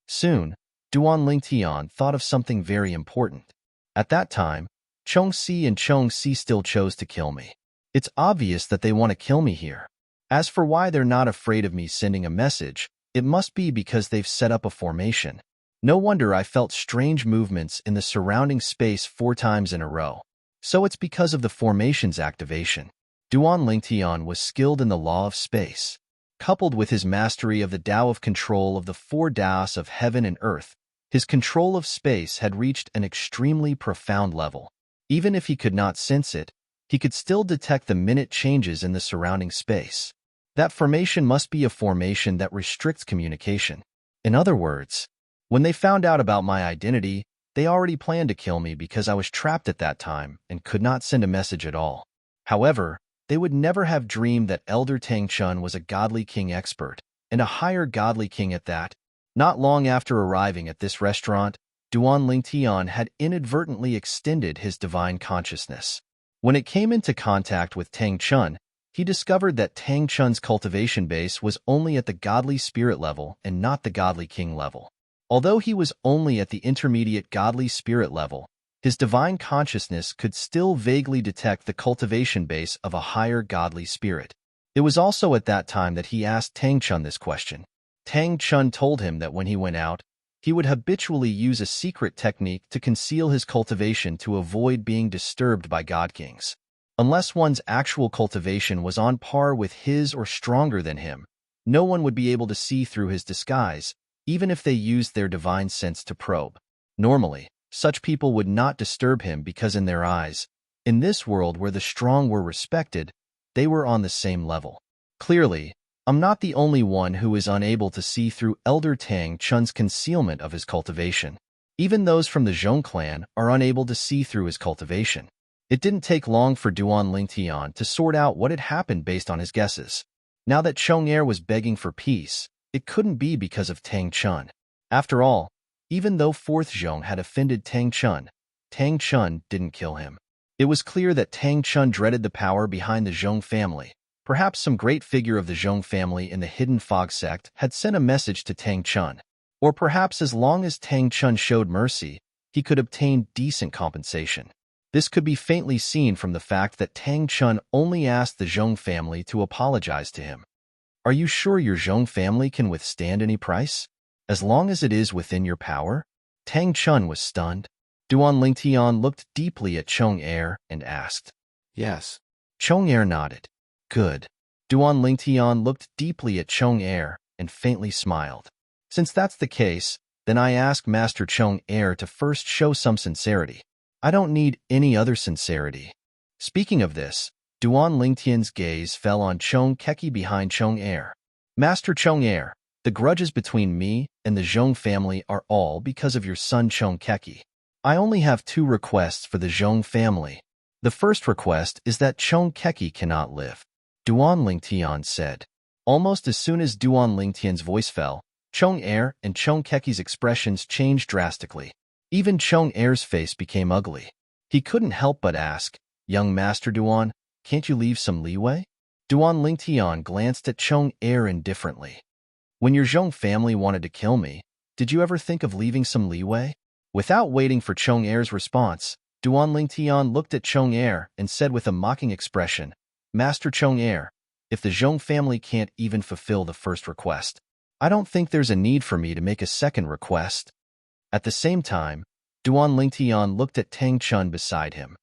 Soon, Duan Lingtian thought of something very important. At that time, Chong Si and Chong Si still chose to kill me. It's obvious that they want to kill me here. As for why they're not afraid of me sending a message, it must be because they've set up a formation. No wonder I felt strange movements in the surrounding space 4 times in a row. So it's because of the formation's activation. Duan Lingtian was skilled in the law of space. Coupled with his mastery of the Tao of control of the 4 Taos of heaven and earth, his control of space had reached an extremely profound level. Even if he could not sense it, he could still detect the minute changes in the surrounding space. That formation must be a formation that restricts communication. In other words, when they found out about my identity, they already planned to kill me because I was trapped at that time and could not send a message at all. However, they would never have dreamed that Elder Tang Chun was a godly king expert, and a higher godly king at that. Not long after arriving at this restaurant, Duan Lingtian had inadvertently extended his divine consciousness. When it came into contact with Tang Chun, he discovered that Tang Chun's cultivation base was only at the godly spirit level and not the godly king level. Although he was only at the intermediate godly spirit level, his divine consciousness could still vaguely detect the cultivation base of a higher godly spirit. It was also at that time that he asked Tang Chun this question. Tang Chun told him that when he went out, he would habitually use a secret technique to conceal his cultivation to avoid being disturbed by god kings. Unless one's actual cultivation was on par with his or stronger than him, no one would be able to see through his disguise, even if they used their divine sense to probe. Normally, such people would not disturb him because in their eyes, in this world where the strong were respected, they were on the same level. Clearly, I'm not the only one who is unable to see through Elder Tang Chun's concealment of his cultivation. Even those from the Zhong clan are unable to see through his cultivation. It didn't take long for Duan Lingtian to sort out what had happened based on his guesses. Now that Chong-er was begging for peace, it couldn't be because of Tang Chun. After all, even though Fourth Zhong had offended Tang Chun didn't kill him. It was clear that Tang Chun dreaded the power behind the Zhong family. Perhaps some great figure of the Zhong family in the Hidden Fog sect had sent a message to Tang Chun. Or perhaps as long as Tang Chun showed mercy, he could obtain decent compensation. This could be faintly seen from the fact that Tang Chun only asked the Zhong family to apologize to him. Are you sure your Zhong family can withstand any price? As long as it is within your power? Tang Chun was stunned. Duan Lingtian looked deeply at Chong-er and asked. Yes. Chong-er nodded. Good. Duan Lingtian looked deeply at Chong-er and faintly smiled. Since that's the case, then I ask Master Chong-er to first show some sincerity. I don't need any other sincerity. Speaking of this, Duan Lingtian's gaze fell on Chong Keki behind Chong-er. Master Chong-er, the grudges between me and the Zhong family are all because of your son Chong Keki. I only have 2 requests for the Zhong family. The first request is that Chong Keki cannot live. Duan Lingtian said. Almost as soon as Duan Lingtian's voice fell, Chong-er and Chong Keki's expressions changed drastically. Even Chong-er's face became ugly. He couldn't help but ask, Young Master Duan, can't you leave some leeway? Duan Lingtian glanced at Chong-er indifferently. When your Zhong family wanted to kill me, did you ever think of leaving some leeway? Without waiting for Chong-er's response, Duan Lingtian looked at Chong-er and said with a mocking expression, Master Chong-er, if the Zhong family can't even fulfill the first request, I don't think there's a need for me to make a second request. At the same time, Duan Lingtian looked at Tang Chun beside him.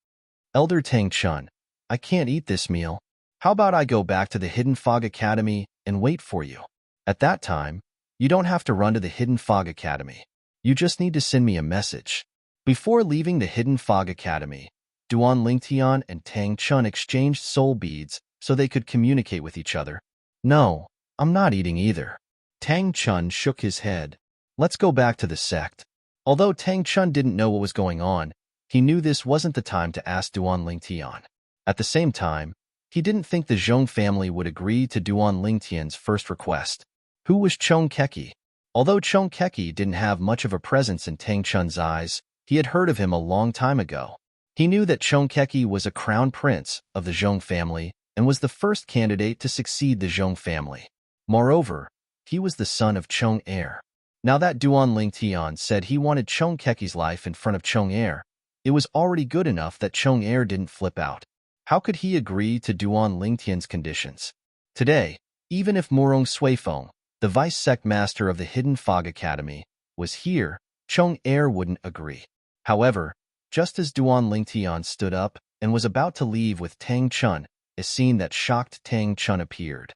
Elder Tang Chun, I can't eat this meal. How about I go back to the Hidden Fog Academy and wait for you? At that time, you don't have to run to the Hidden Fog Academy. You just need to send me a message. Before leaving the Hidden Fog Academy, Duan Lingtian and Tang Chun exchanged soul beads so they could communicate with each other. No, I'm not eating either. Tang Chun shook his head. Let's go back to the sect. Although Tang Chun didn't know what was going on, he knew this wasn't the time to ask Duan Lingtian. At the same time, he didn't think the Zhong family would agree to Duan Lingtian's first request. Who was Chong Keki? Although Chong Keki didn't have much of a presence in Tang Chun's eyes, he had heard of him a long time ago. He knew that Chong Keki was a crown prince of the Zhong family and was the first candidate to succeed the Zhong family. Moreover, he was the son of Chong-er. Now that Duan Lingtian said he wanted Chong Keki's life in front of Chong-er, it was already good enough that Chong-er didn't flip out. How could he agree to Duan Lingtian's conditions? Today, even if Morong Suifeng, the vice sect master of the Hidden Fog Academy, was here, Chong-er wouldn't agree. However, just as Duan Lingtian stood up and was about to leave with Tang Chun, a scene that shocked Tang Chun appeared.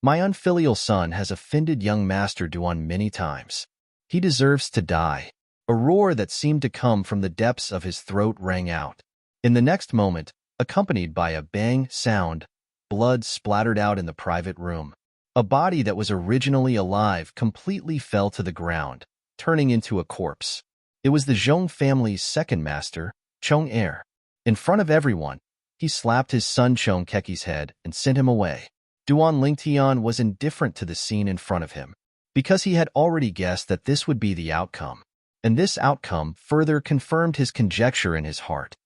My unfilial son has offended young Master Duan many times. He deserves to die. A roar that seemed to come from the depths of his throat rang out. In the next moment, accompanied by a bang sound, blood splattered out in the private room. A body that was originally alive completely fell to the ground, turning into a corpse. It was the Zhong family's second master, Chong-er. In front of everyone, he slapped his son Chong Keki's head and sent him away. Duan Lingtian was indifferent to the scene in front of him, because he had already guessed that this would be the outcome. And this outcome further confirmed his conjecture in his heart.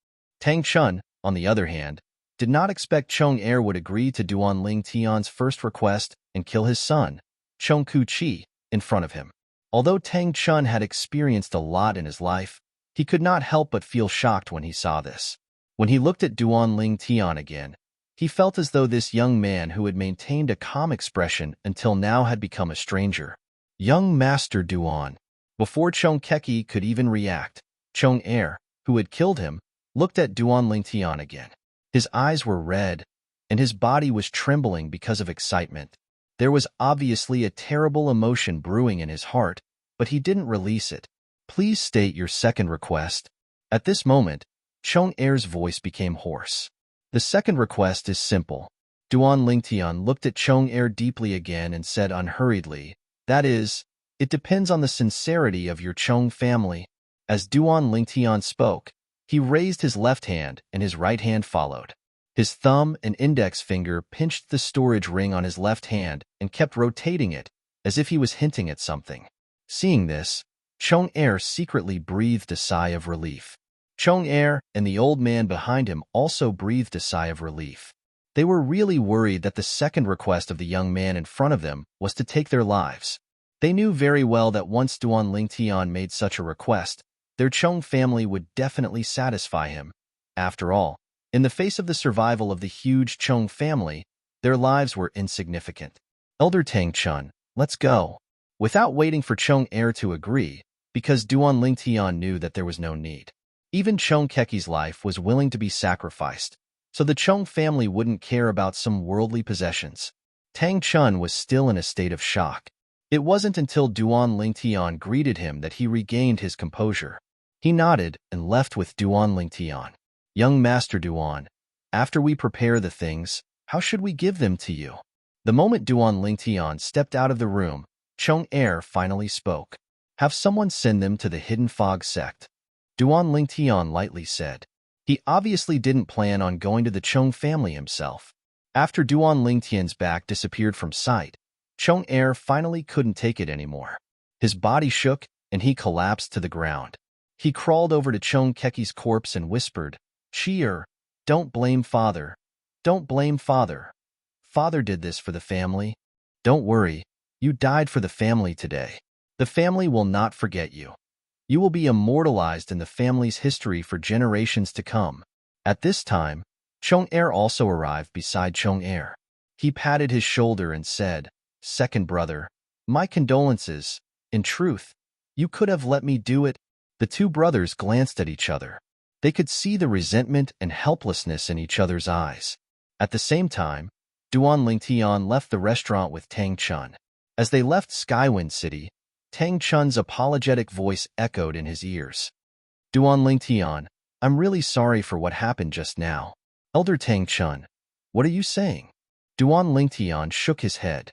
Tang Chun, on the other hand, did not expect Chong-er would agree to Duan Lingtian's first request and kill his son, Chong Ku-chi, in front of him. Although Tang Chun had experienced a lot in his life, he could not help but feel shocked when he saw this. When he looked at Duan Lingtian again, he felt as though this young man who had maintained a calm expression until now had become a stranger. Young Master Duan. Before Chong Keki could even react, Chong-er, who had killed him, looked at Duan Lingtian again. His eyes were red, and his body was trembling because of excitement. There was obviously a terrible emotion brewing in his heart, but he didn't release it. Please state your second request. At this moment, Chong-er's voice became hoarse. The second request is simple. Duan Lingtian looked at Chong-er deeply again and said unhurriedly, that is, it depends on the sincerity of your Chong family. As Duan Lingtian spoke, he raised his left hand and his right hand followed. His thumb and index finger pinched the storage ring on his left hand and kept rotating it, as if he was hinting at something. Seeing this, Chong-er secretly breathed a sigh of relief. Chong-er and the old man behind him also breathed a sigh of relief. They were really worried that the second request of the young man in front of them was to take their lives. They knew very well that once Duan Lingtian made such a request, their Chong family would definitely satisfy him. After all, in the face of the survival of the huge Chong family, their lives were insignificant. Elder Tang Chun, let's go. Without waiting for Chong-er to agree, because Duan Lingtian knew that there was no need. Even Chong Keki's life was willing to be sacrificed, so the Chong family wouldn't care about some worldly possessions. Tang Chun was still in a state of shock. It wasn't until Duan Lingtian greeted him that he regained his composure. He nodded and left with Duan Lingtian. Young Master Duan, after we prepare the things, how should we give them to you? The moment Duan Lingtian stepped out of the room, Chong-er finally spoke. Have someone send them to the Hidden Fog sect. Duan Lingtian lightly said. He obviously didn't plan on going to the Chong family himself. After Duan Lingtian's back disappeared from sight, Chong-er finally couldn't take it anymore. His body shook and he collapsed to the ground. He crawled over to Chong Keki's corpse and whispered, "Cheer, don't blame Father. Don't blame Father. Father did this for the family. Don't worry, you died for the family today. The family will not forget you. You will be immortalized in the family's history for generations to come." At this time, Chong-er also arrived beside Chong-er. He patted his shoulder and said, "Second brother, my condolences. In truth, you could have let me do it." The two brothers glanced at each other. They could see the resentment and helplessness in each other's eyes. At the same time, Duan Lingtian left the restaurant with Tang Chun. As they left Skywind City, Tang Chun's apologetic voice echoed in his ears. "Duan Lingtian, I'm really sorry for what happened just now." "Elder Tang Chun, what are you saying?" Duan Lingtian shook his head.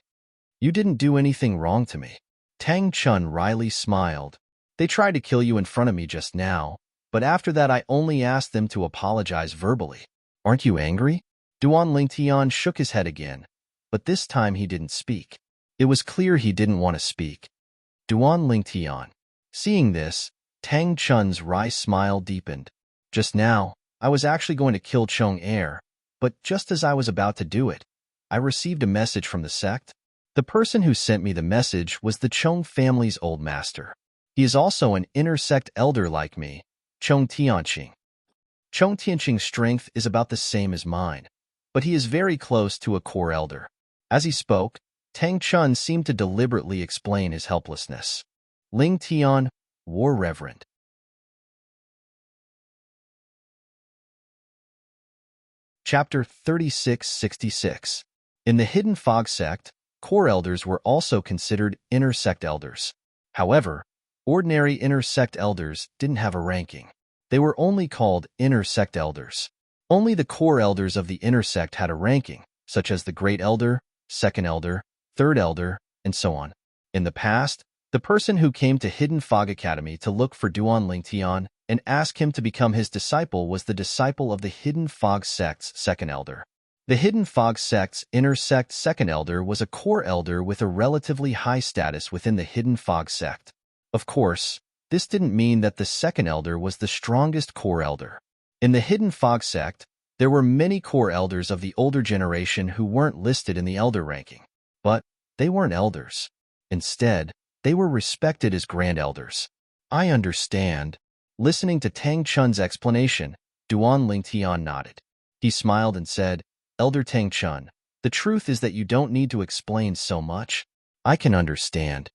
"You didn't do anything wrong to me." Tang Chun wryly smiled. "They tried to kill you in front of me just now, but after that I only asked them to apologize verbally. Aren't you angry?" Duan Lingtian shook his head again, but this time he didn't speak. It was clear he didn't want to speak. Duan Lingtian. Seeing this, Tang Chun's wry smile deepened. "Just now, I was actually going to kill Chong-er, but just as I was about to do it, I received a message from the sect. The person who sent me the message was the Chong family's old master. He is also an inner sect elder like me, Chong Tianqing. Chong Tianqing's strength is about the same as mine, but he is very close to a core elder." As he spoke, Tang Chun seemed to deliberately explain his helplessness. Ling Tian, War Reverend. Chapter 3666. In the Hidden Fog sect, core elders were also considered inner sect elders. However, ordinary inner sect elders didn't have a ranking. They were only called inner sect elders. Only the core elders of the inner sect had a ranking, such as the Great Elder, Second Elder, Third Elder, and so on. In the past, the person who came to Hidden Fog Academy to look for Duan Lingtian and ask him to become his disciple was the disciple of the Hidden Fog sect's Second Elder. The Hidden Fog sect's inner sect Second Elder was a core elder with a relatively high status within the Hidden Fog sect. Of course, this didn't mean that the Second Elder was the strongest core elder. In the Hidden Fog sect, there were many core elders of the older generation who weren't listed in the elder ranking. But they weren't elders. Instead, they were respected as grand elders. "I understand." Listening to Tang Chun's explanation, Duan Lingtian nodded. He smiled and said, "Elder Tang Chun, the truth is that you don't need to explain so much. I can understand.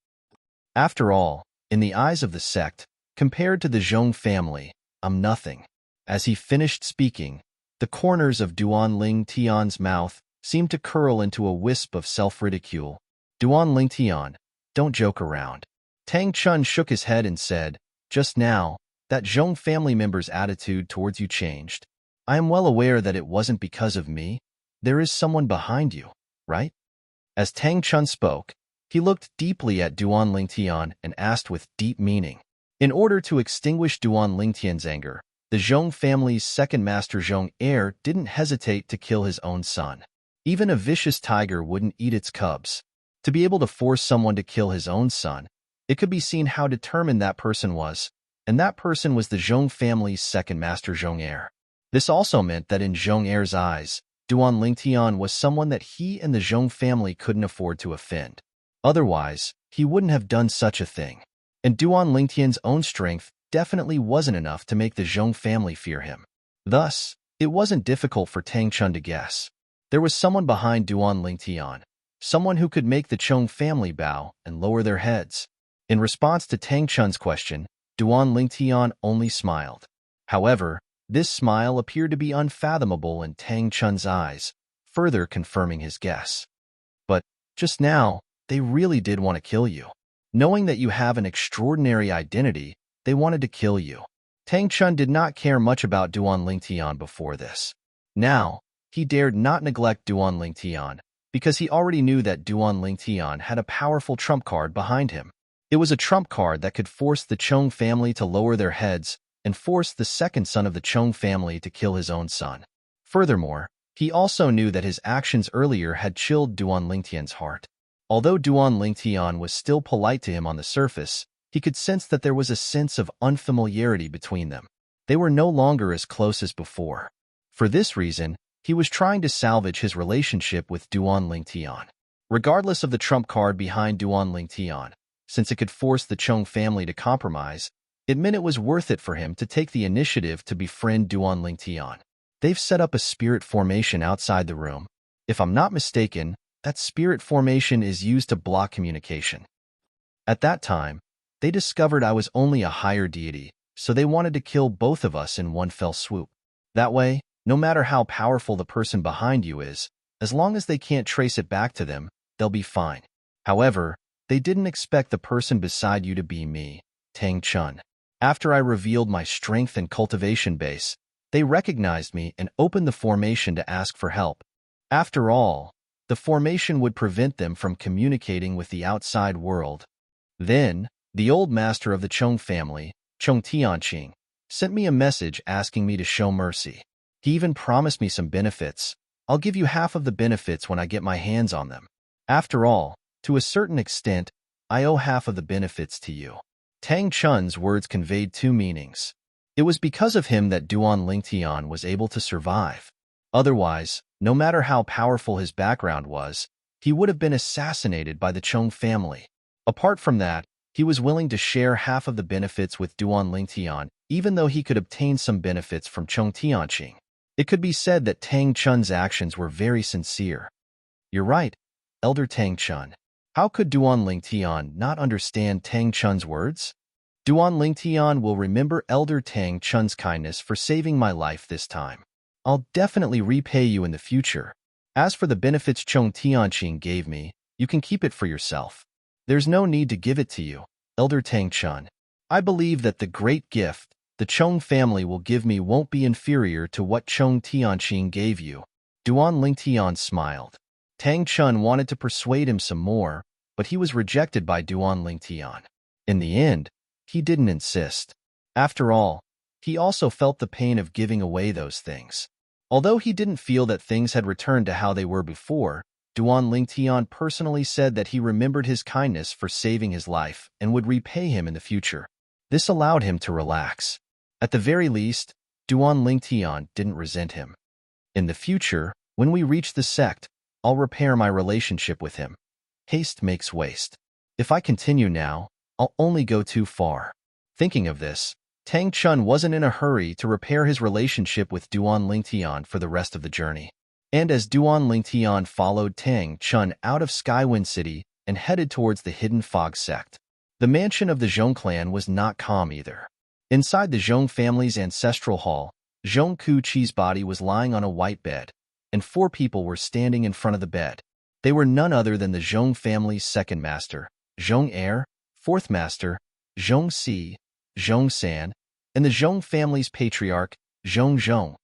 After all, in the eyes of the sect, compared to the Zhong family, I'm nothing." As he finished speaking, the corners of Duan Lingtian's mouth seemed to curl into a wisp of self-ridicule. "Duan Lingtian, don't joke around." Tang Chun shook his head and said, "Just now, that Zhong family member's attitude towards you changed. I am well aware that it wasn't because of me. There is someone behind you, right?" As Tang Chun spoke, he looked deeply at Duan Lingtian and asked with deep meaning. In order to extinguish Duan Lingtian's anger, The Zhong family's second master Zhong heir didn't hesitate to kill his own son. Even a vicious tiger wouldn't eat its cubs. To be able to force someone to kill his own son, it could be seen how determined that person was, and that person was the Zhong family's second master Zhong heir. This also meant that in Zhong heir's eyes, Duan Lingtian was someone that he and the Zhong family couldn't afford to offend. Otherwise, he wouldn't have done such a thing. And Duan Lingtian's own strength definitely wasn't enough to make the Zhong family fear him. Thus, it wasn't difficult for Tang Chun to guess. There was someone behind Duan Lingtian, someone who could make the Zhong family bow and lower their heads. In response to Tang Chun's question, Duan Lingtian only smiled. However, this smile appeared to be unfathomable in Tang Chun's eyes, further confirming his guess. But, just now, they really did want to kill you. Knowing that you have an extraordinary identity, they wanted to kill you. Tang Chun did not care much about Duan Lingtian before this. Now, he dared not neglect Duan Lingtian, because he already knew that Duan Lingtian had a powerful trump card behind him. It was a trump card that could force the Zhong family to lower their heads and force the second son of the Zhong family to kill his own son. Furthermore, he also knew that his actions earlier had chilled Duan Lingtian's heart. Although Duan Lingtian was still polite to him on the surface, he could sense that there was a sense of unfamiliarity between them. They were no longer as close as before. For this reason, he was trying to salvage his relationship with Duan Lingtian. Regardless of the trump card behind Duan Lingtian, since it could force the Zhong family to compromise, it meant it was worth it for him to take the initiative to befriend Duan Lingtian. They've set up a spirit formation outside the room. If I'm not mistaken, that spirit formation is used to block communication. At that time, they discovered I was only a higher deity, so they wanted to kill both of us in one fell swoop. That way, no matter how powerful the person behind you is, as long as they can't trace it back to them, they'll be fine. However, they didn't expect the person beside you to be me, Tang Chun. After I revealed my strength and cultivation base, they recognized me and opened the formation to ask for help. After all, the formation would prevent them from communicating with the outside world. Then, the old master of the Zhong family, Zhong Tianqing, sent me a message asking me to show mercy. He even promised me some benefits. I'll give you half of the benefits when I get my hands on them. After all, to a certain extent, I owe half of the benefits to you. Tang Chun's words conveyed two meanings. It was because of him that Duan Lingtian was able to survive. Otherwise, no matter how powerful his background was, he would have been assassinated by the Zhong family. Apart from that, he was willing to share half of the benefits with Duan Lingtian, even though he could obtain some benefits from Zhong Tianqing. It could be said that Tang Chun's actions were very sincere. You're right, Elder Tang Chun. How could Duan Lingtian not understand Tang Chun's words? Duan Lingtian will remember Elder Tang Chun's kindness for saving my life this time. I'll definitely repay you in the future. As for the benefits Zhong Tianqing gave me, you can keep it for yourself. There's no need to give it to you, Elder Tang Chun. I believe that the great gift the Zhong family will give me won't be inferior to what Zhong Tianqing gave you. Duan Lingtian smiled. Tang Chun wanted to persuade him some more, but he was rejected by Duan Lingtian. In the end, he didn't insist. After all, he also felt the pain of giving away those things. Although he didn't feel that things had returned to how they were before, Duan Lingtian personally said that he remembered his kindness for saving his life and would repay him in the future. This allowed him to relax. At the very least, Duan Lingtian didn't resent him. In the future, when we reach the sect, I'll repair my relationship with him. Haste makes waste. If I continue now, I'll only go too far. Thinking of this, Tang Chun wasn't in a hurry to repair his relationship with Duan Lingtian for the rest of the journey. And as Duan Lingtian followed Tang Chun out of Skywind City and headed towards the Hidden Fog sect, the mansion of the Zhong clan was not calm either. Inside the Zhong family's ancestral hall, Zhong Kuqi's body was lying on a white bed, and 4 people were standing in front of the bed. They were none other than the Zhong family's second master, Zhong heir, fourth master, Zhong Si, Zhong San, and the Zhong family's patriarch, Zhong Zhong.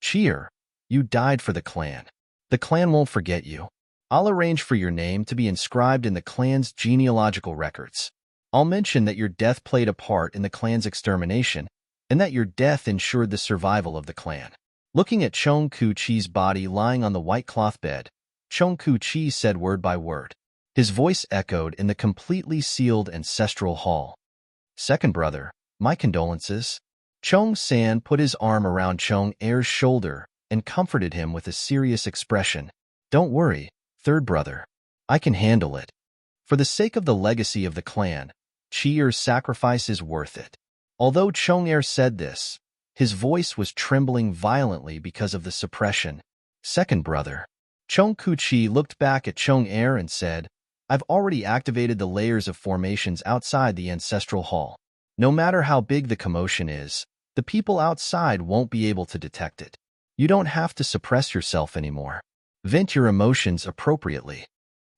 Cheer, you died for the clan. The clan won't forget you. I'll arrange for your name to be inscribed in the clan's genealogical records. I'll mention that your death played a part in the clan's extermination, and that your death ensured the survival of the clan. Looking at Chong Ku-chi's body lying on the white cloth bed, Chong Ku-chi said word by word. His voice echoed in the completely sealed ancestral hall. Second brother, my condolences. Chong San put his arm around Chong Er's shoulder and comforted him with a serious expression. Don't worry, third brother. I can handle it. For the sake of the legacy of the clan, Chi-er's sacrifice is worth it. Although Chong Er said this, his voice was trembling violently because of the suppression. Second brother. Chong Ku-chi looked back at Chong Er and said, I've already activated the layers of formations outside the ancestral hall. No matter how big the commotion is, the people outside won't be able to detect it. You don't have to suppress yourself anymore. Vent your emotions appropriately.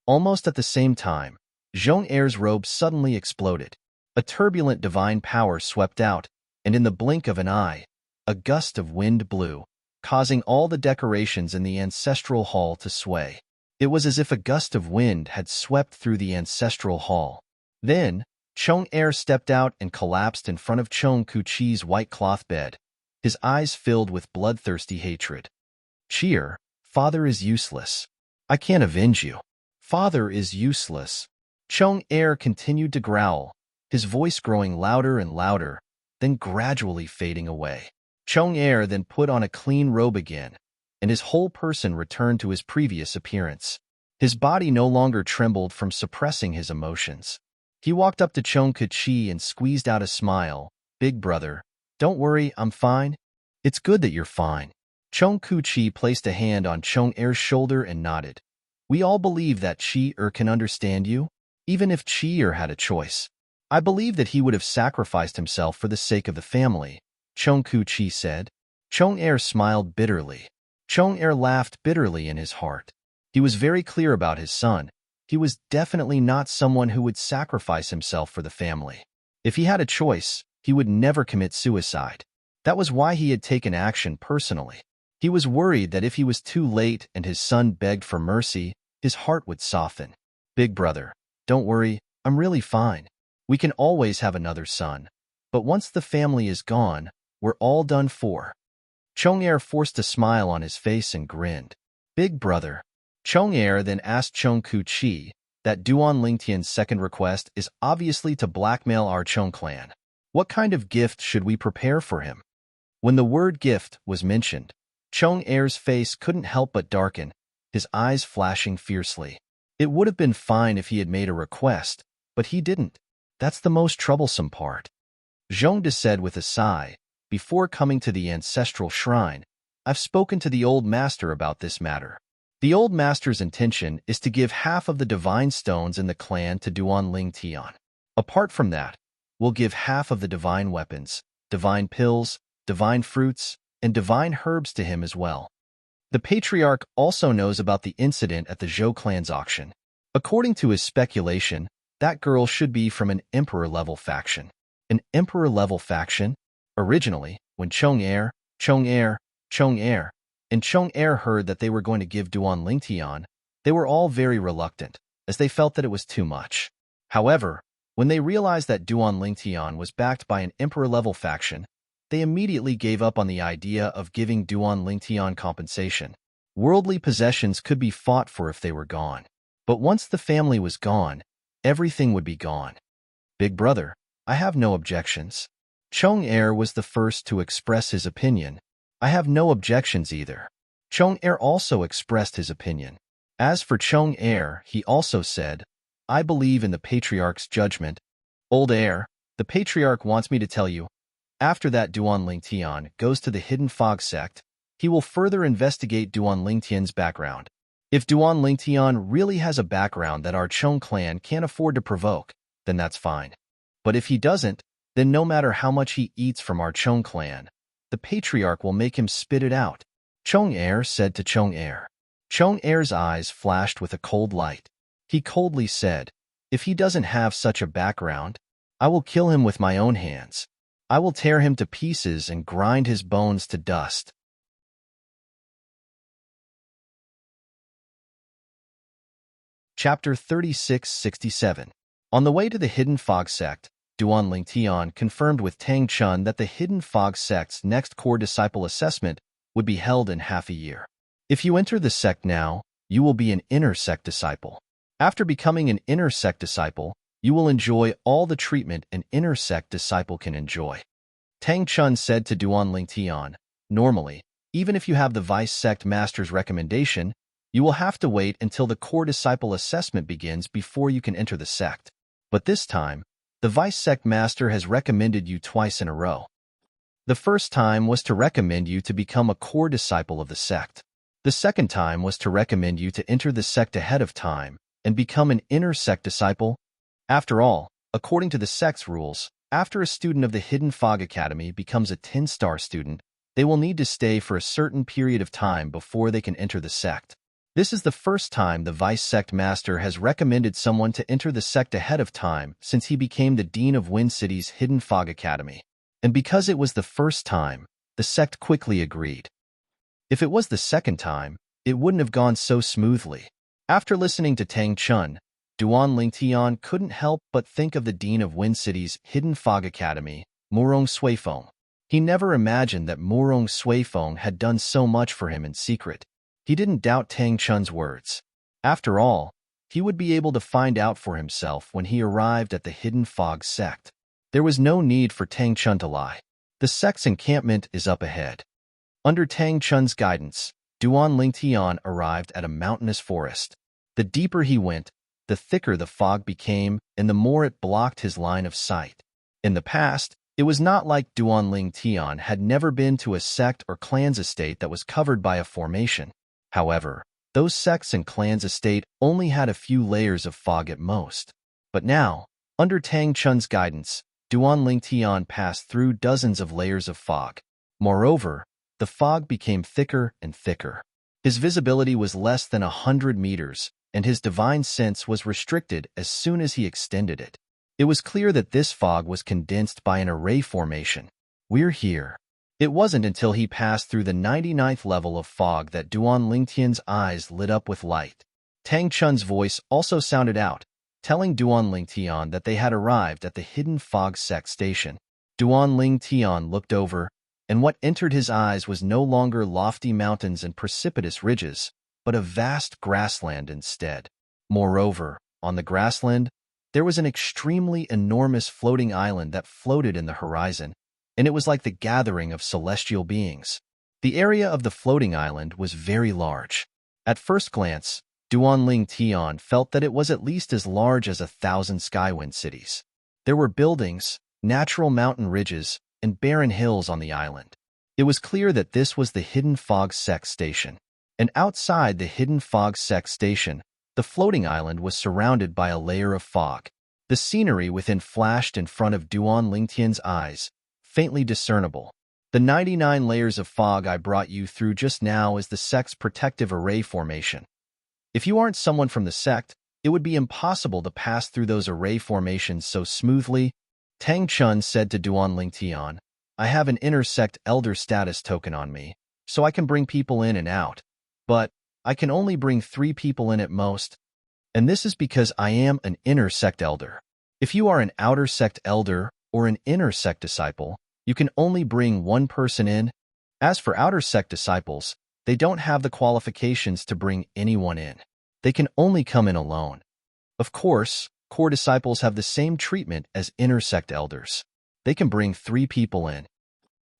Almost at the same time, Zhong Er's robe suddenly exploded. A turbulent divine power swept out, and in the blink of an eye, a gust of wind blew, causing all the decorations in the ancestral hall to sway. It was as if a gust of wind had swept through the ancestral hall. Then, Chong Er stepped out and collapsed in front of Chong Ku-chi's white cloth bed, his eyes filled with bloodthirsty hatred. Cheer, father is useless. I can't avenge you. Father is useless. Chong Er continued to growl, his voice growing louder and louder, then gradually fading away. Chong Er then put on a clean robe again, and his whole person returned to his previous appearance. His body no longer trembled from suppressing his emotions. He walked up to Chong Ku-chi and squeezed out a smile. Big brother, don't worry, I'm fine. It's good that you're fine. Chong Ku-chi placed a hand on Chong Er's shoulder and nodded. We all believe that Chi-er can understand you, even if Chi-er had a choice. I believe that he would have sacrificed himself for the sake of the family, Chong Ku-chi said. Chong Er smiled bitterly. Chong Er laughed bitterly in his heart. He was very clear about his son. He was definitely not someone who would sacrifice himself for the family. If he had a choice, he would never commit suicide. That was why he had taken action personally. He was worried that if he was too late and his son begged for mercy, his heart would soften. Big brother, don't worry, I'm really fine. We can always have another son. But once the family is gone, we're all done for. Chong Er forced a smile on his face and grinned. Big brother. Chong Er then asked Chong Ku-chi that Duan Lingtian's second request is obviously to blackmail our Chong clan. What kind of gift should we prepare for him? When the word gift was mentioned, Chong Er's face couldn't help but darken, his eyes flashing fiercely. It would have been fine if he had made a request, but he didn't. That's the most troublesome part. Zhongde said with a sigh, before coming to the ancestral shrine, I've spoken to the old master about this matter. The old master's intention is to give half of the divine stones in the clan to Duan Lingtian. Apart from that, we'll give half of the divine weapons, divine pills, divine fruits, and divine herbs to him as well. The patriarch also knows about the incident at the Zhou clan's auction. According to his speculation, that girl should be from an emperor-level faction. An emperor-level faction? Originally, when Chong Er, and Chong Er heard that they were going to give Duan Lingtian, they were all very reluctant, as they felt that it was too much. However, when they realized that Duan Lingtian was backed by an emperor-level faction, they immediately gave up on the idea of giving Duan Lingtian compensation. Worldly possessions could be fought for if they were gone. But once the family was gone, everything would be gone. Big brother, I have no objections. Chong Er was the first to express his opinion. I have no objections either. Chong Er also expressed his opinion. As for Chong Er, he also said, I believe in the patriarch's judgment. Old Er, the patriarch wants me to tell you, after that Duan Lingtian goes to the Hidden Fog sect, he will further investigate Duan Lingtian's background. If Duan Lingtian really has a background that our Chong clan can't afford to provoke, then that's fine. But if he doesn't, then no matter how much he eats from our Chong clan, the patriarch will make him spit it out. Chong Er said to Chong Er. Chong Er's eyes flashed with a cold light. He coldly said, if he doesn't have such a background, I will kill him with my own hands. I will tear him to pieces and grind his bones to dust. Chapter 3667. On the way to the Hidden Fog sect, Duan Lingtian confirmed with Tang Chun that the Hidden Fog sect's next core disciple assessment would be held in half a year. If you enter the sect now, you will be an inner sect disciple. After becoming an inner sect disciple, you will enjoy all the treatment an inner sect disciple can enjoy. Tang Chun said to Duan Lingtian, normally, even if you have the Vice Sect Master's recommendation, you will have to wait until the core disciple assessment begins before you can enter the sect. But this time, the Vice Sect Master has recommended you twice in a row. The first time was to recommend you to become a core disciple of the sect. The second time was to recommend you to enter the sect ahead of time and become an inner sect disciple. After all, according to the sect's rules, after a student of the Hidden Fog Academy becomes a 10-star student, they will need to stay for a certain period of time before they can enter the sect. This is the first time the Vice Sect Master has recommended someone to enter the sect ahead of time since he became the Dean of Wind City's Hidden Fog Academy. And because it was the first time, the sect quickly agreed. If it was the second time, it wouldn't have gone so smoothly. After listening to Tang Chun, Duan Lingtian couldn't help but think of the Dean of Wind City's Hidden Fog Academy, Murong Suifeng. He never imagined that Murong Suifeng had done so much for him in secret. He didn't doubt Tang Chun's words. After all, he would be able to find out for himself when he arrived at the Hidden Fog sect. There was no need for Tang Chun to lie. The sect's encampment is up ahead. Under Tang Chun's guidance, Duan Lingtian arrived at a mountainous forest. The deeper he went, the thicker the fog became and the more it blocked his line of sight. In the past, it was not like Duan Lingtian had never been to a sect or clan's estate that was covered by a formation. However, those sects and clans' estate only had a few layers of fog at most. But now, under Tang Chun's guidance, Duan Lingtian passed through dozens of layers of fog. Moreover, the fog became thicker and thicker. His visibility was less than 100 meters, and his divine sense was restricted as soon as he extended it. It was clear that this fog was condensed by an array formation. We're here. It wasn't until he passed through the 99th level of fog that Duan Lingtian's eyes lit up with light. Tang Chun's voice also sounded out, telling Duan Lingtian that they had arrived at the Hidden Fog sect station. Duan Lingtian looked over, and what entered his eyes was no longer lofty mountains and precipitous ridges, but a vast grassland instead. Moreover, on the grassland, there was an extremely enormous floating island that floated in the horizon, and it was like the gathering of celestial beings. The area of the floating island was very large. At first glance, Duan Lingtian felt that it was at least as large as 1,000 Skywind cities. There were buildings, natural mountain ridges, and barren hills on the island. It was clear that this was the Hidden Fog sect station. And outside the Hidden Fog sect station, the floating island was surrounded by a layer of fog. The scenery within flashed in front of Duan Lingtian's eyes, faintly discernible. The 99 layers of fog I brought you through just now is the sect's protective array formation. If you aren't someone from the sect, it would be impossible to pass through those array formations so smoothly. Tang Chun said to Duan Lingtian, I have an inner sect elder status token on me, so I can bring people in and out. But I can only bring 3 people in at most, and this is because I am an inner sect elder. If you are an outer sect elder or an inner sect disciple, you can only bring 1 person in. As for outer sect disciples, they don't have the qualifications to bring anyone in. They can only come in alone. Of course, core disciples have the same treatment as inner sect elders. They can bring 3 people in.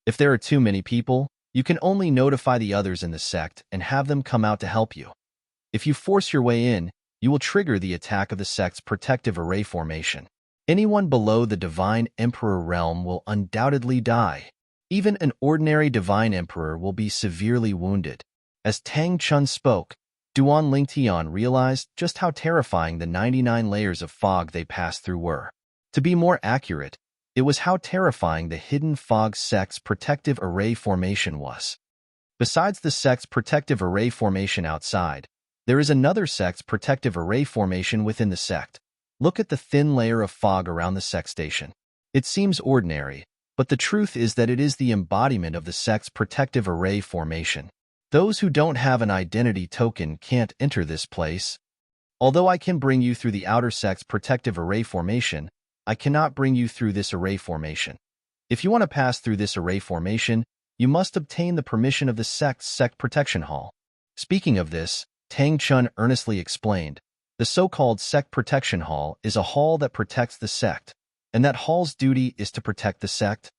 If there are too many people, you can only notify the others in the sect and have them come out to help you. If you force your way in, you will trigger the attack of the sect's protective array formation. Anyone below the Divine Emperor realm will undoubtedly die. Even an ordinary Divine Emperor will be severely wounded. As Tang Chun spoke, Duan Lingtian realized just how terrifying the 99 layers of fog they passed through were. To be more accurate, it was how terrifying the Hidden Fog sect's protective array formation was. Besides the sect's protective array formation outside, there is another sect's protective array formation within the sect. Look at the thin layer of fog around the sect station. It seems ordinary, but the truth is that it is the embodiment of the sect's protective array formation. Those who don't have an identity token can't enter this place. Although I can bring you through the outer sect's protective array formation, I cannot bring you through this array formation. If you want to pass through this array formation, you must obtain the permission of the sect's sect protection hall. Speaking of this, Tang Chun earnestly explained, the so-called sect protection hall is a hall that protects the sect, and that hall's duty is to protect the sect.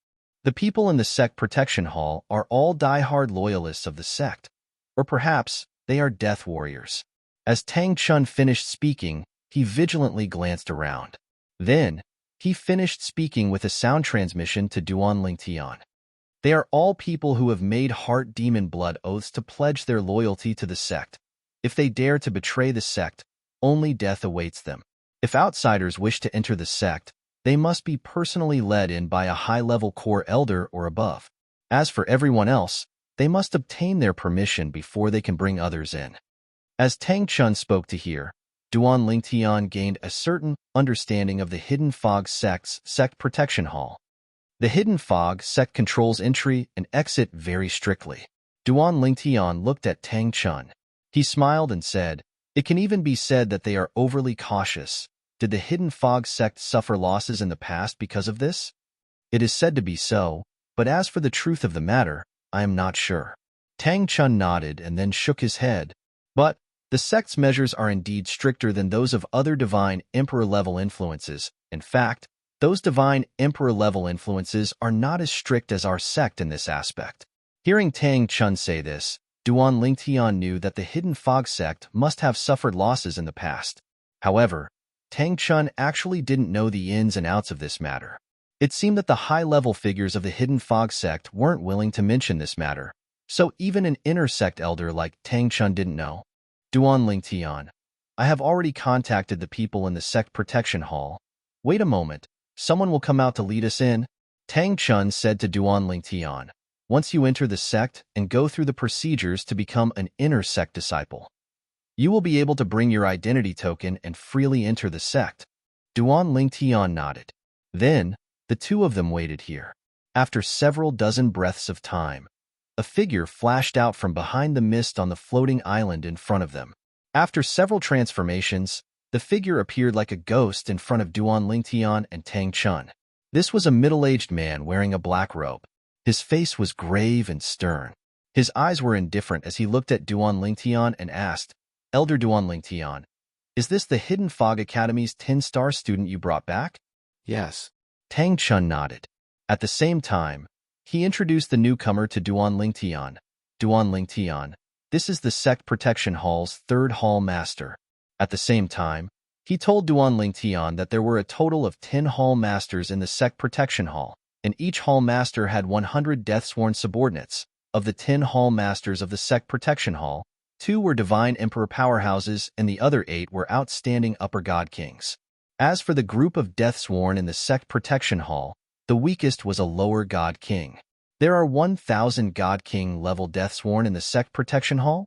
The people in the sect protection hall are all die-hard loyalists of the sect, or perhaps they are death warriors. As Tang Chun finished speaking, he vigilantly glanced around. Then, he finished speaking with a sound transmission to Duan Lingtian. They are all people who have made heart demon blood oaths to pledge their loyalty to the sect. If they dare to betray the sect, only death awaits them. If outsiders wish to enter the sect, they must be personally led in by a high-level core elder or above. As for everyone else, they must obtain their permission before they can bring others in. As Tang Chun spoke to hear, Duan Lingtian gained a certain understanding of the Hidden Fog sect's sect protection hall. The Hidden Fog sect controls entry and exit very strictly. Duan Lingtian looked at Tang Chun. He smiled and said, "It can even be said that they are overly cautious. Did the Hidden Fog sect suffer losses in the past because of this? It is said to be so, but as for the truth of the matter, I am not sure." Tang Chun nodded and then shook his head. But the sect's measures are indeed stricter than those of other divine emperor-level influences. In fact, those divine emperor-level influences are not as strict as our sect in this aspect. Hearing Tang Chun say this, Duan Lingtian knew that the Hidden Fog sect must have suffered losses in the past. However, Tang Chun actually didn't know the ins and outs of this matter. It seemed that the high-level figures of the Hidden Fog sect weren't willing to mention this matter, so even an inner sect elder like Tang Chun didn't know. Duan Lingtian, I have already contacted the people in the sect protection hall. Wait a moment, someone will come out to lead us in. Tang Chun said to Duan Lingtian, once you enter the sect and go through the procedures to become an inner sect disciple, you will be able to bring your identity token and freely enter the sect. Duan Lingtian nodded. Then, the two of them waited here. After several dozen breaths of time, a figure flashed out from behind the mist on the floating island in front of them. After several transformations, the figure appeared like a ghost in front of Duan Lingtian and Tang Chun. This was a middle-aged man wearing a black robe. His face was grave and stern. His eyes were indifferent as he looked at Duan Lingtian and asked, Elder Duan Lingtian, is this the Hidden Fog Academy's 10-star student you brought back? Yes. Tang Chun nodded. At the same time, he introduced the newcomer to Duan Lingtian. Duan Lingtian, this is the Sect Protection Hall's third hall master. At the same time, he told Duan Lingtian that there were a total of 10 hall masters in the Sect Protection Hall, and each hall master had 100 death-sworn subordinates. Of the 10 hall masters of the Sect Protection Hall, 2 were divine emperor powerhouses and the other 8 were outstanding upper god kings. As for the group of death-sworn in the Sect Protection Hall, the weakest was a lower god king. There are 1,000 god king level death-sworn in the Sect Protection Hall?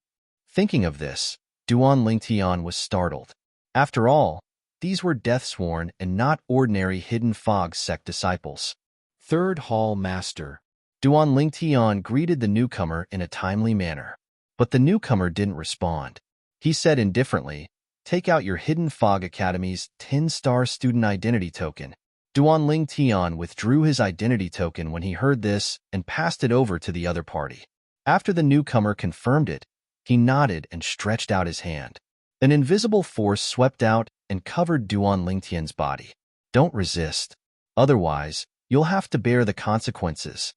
Thinking of this, Duan Lingtian was startled. After all, these were death-sworn and not ordinary Hidden Fog sect disciples. Third Hall Master. Duan Lingtian greeted the newcomer in a timely manner. But the newcomer didn't respond. He said indifferently, take out your Hidden Fog Academy's 10-star student identity token. Duan Lingtian withdrew his identity token when he heard this and passed it over to the other party. After the newcomer confirmed it, he nodded and stretched out his hand. An invisible force swept out and covered Duan Lingtian's body. Don't resist. Otherwise, you'll have to bear the consequences.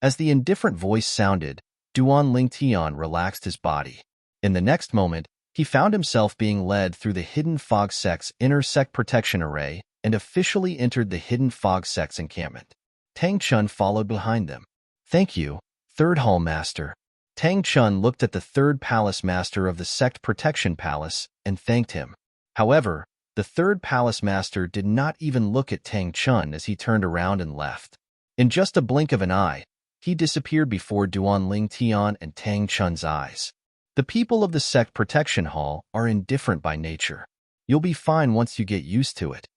As the indifferent voice sounded, Duan Lingtian relaxed his body. In the next moment, he found himself being led through the Hidden Fog sect's inner sect protection array and officially entered the Hidden Fog sect's encampment. Tang Chun followed behind them. Thank you, Third Hall Master. Tang Chun looked at the third palace master of the Sect Protection Palace and thanked him. However, the third palace master did not even look at Tang Chun as he turned around and left. In just a blink of an eye, he disappeared before Duan Lingtian and Tang Chun's eyes. The people of the Sect Protection Hall are indifferent by nature. You'll be fine once you get used to it.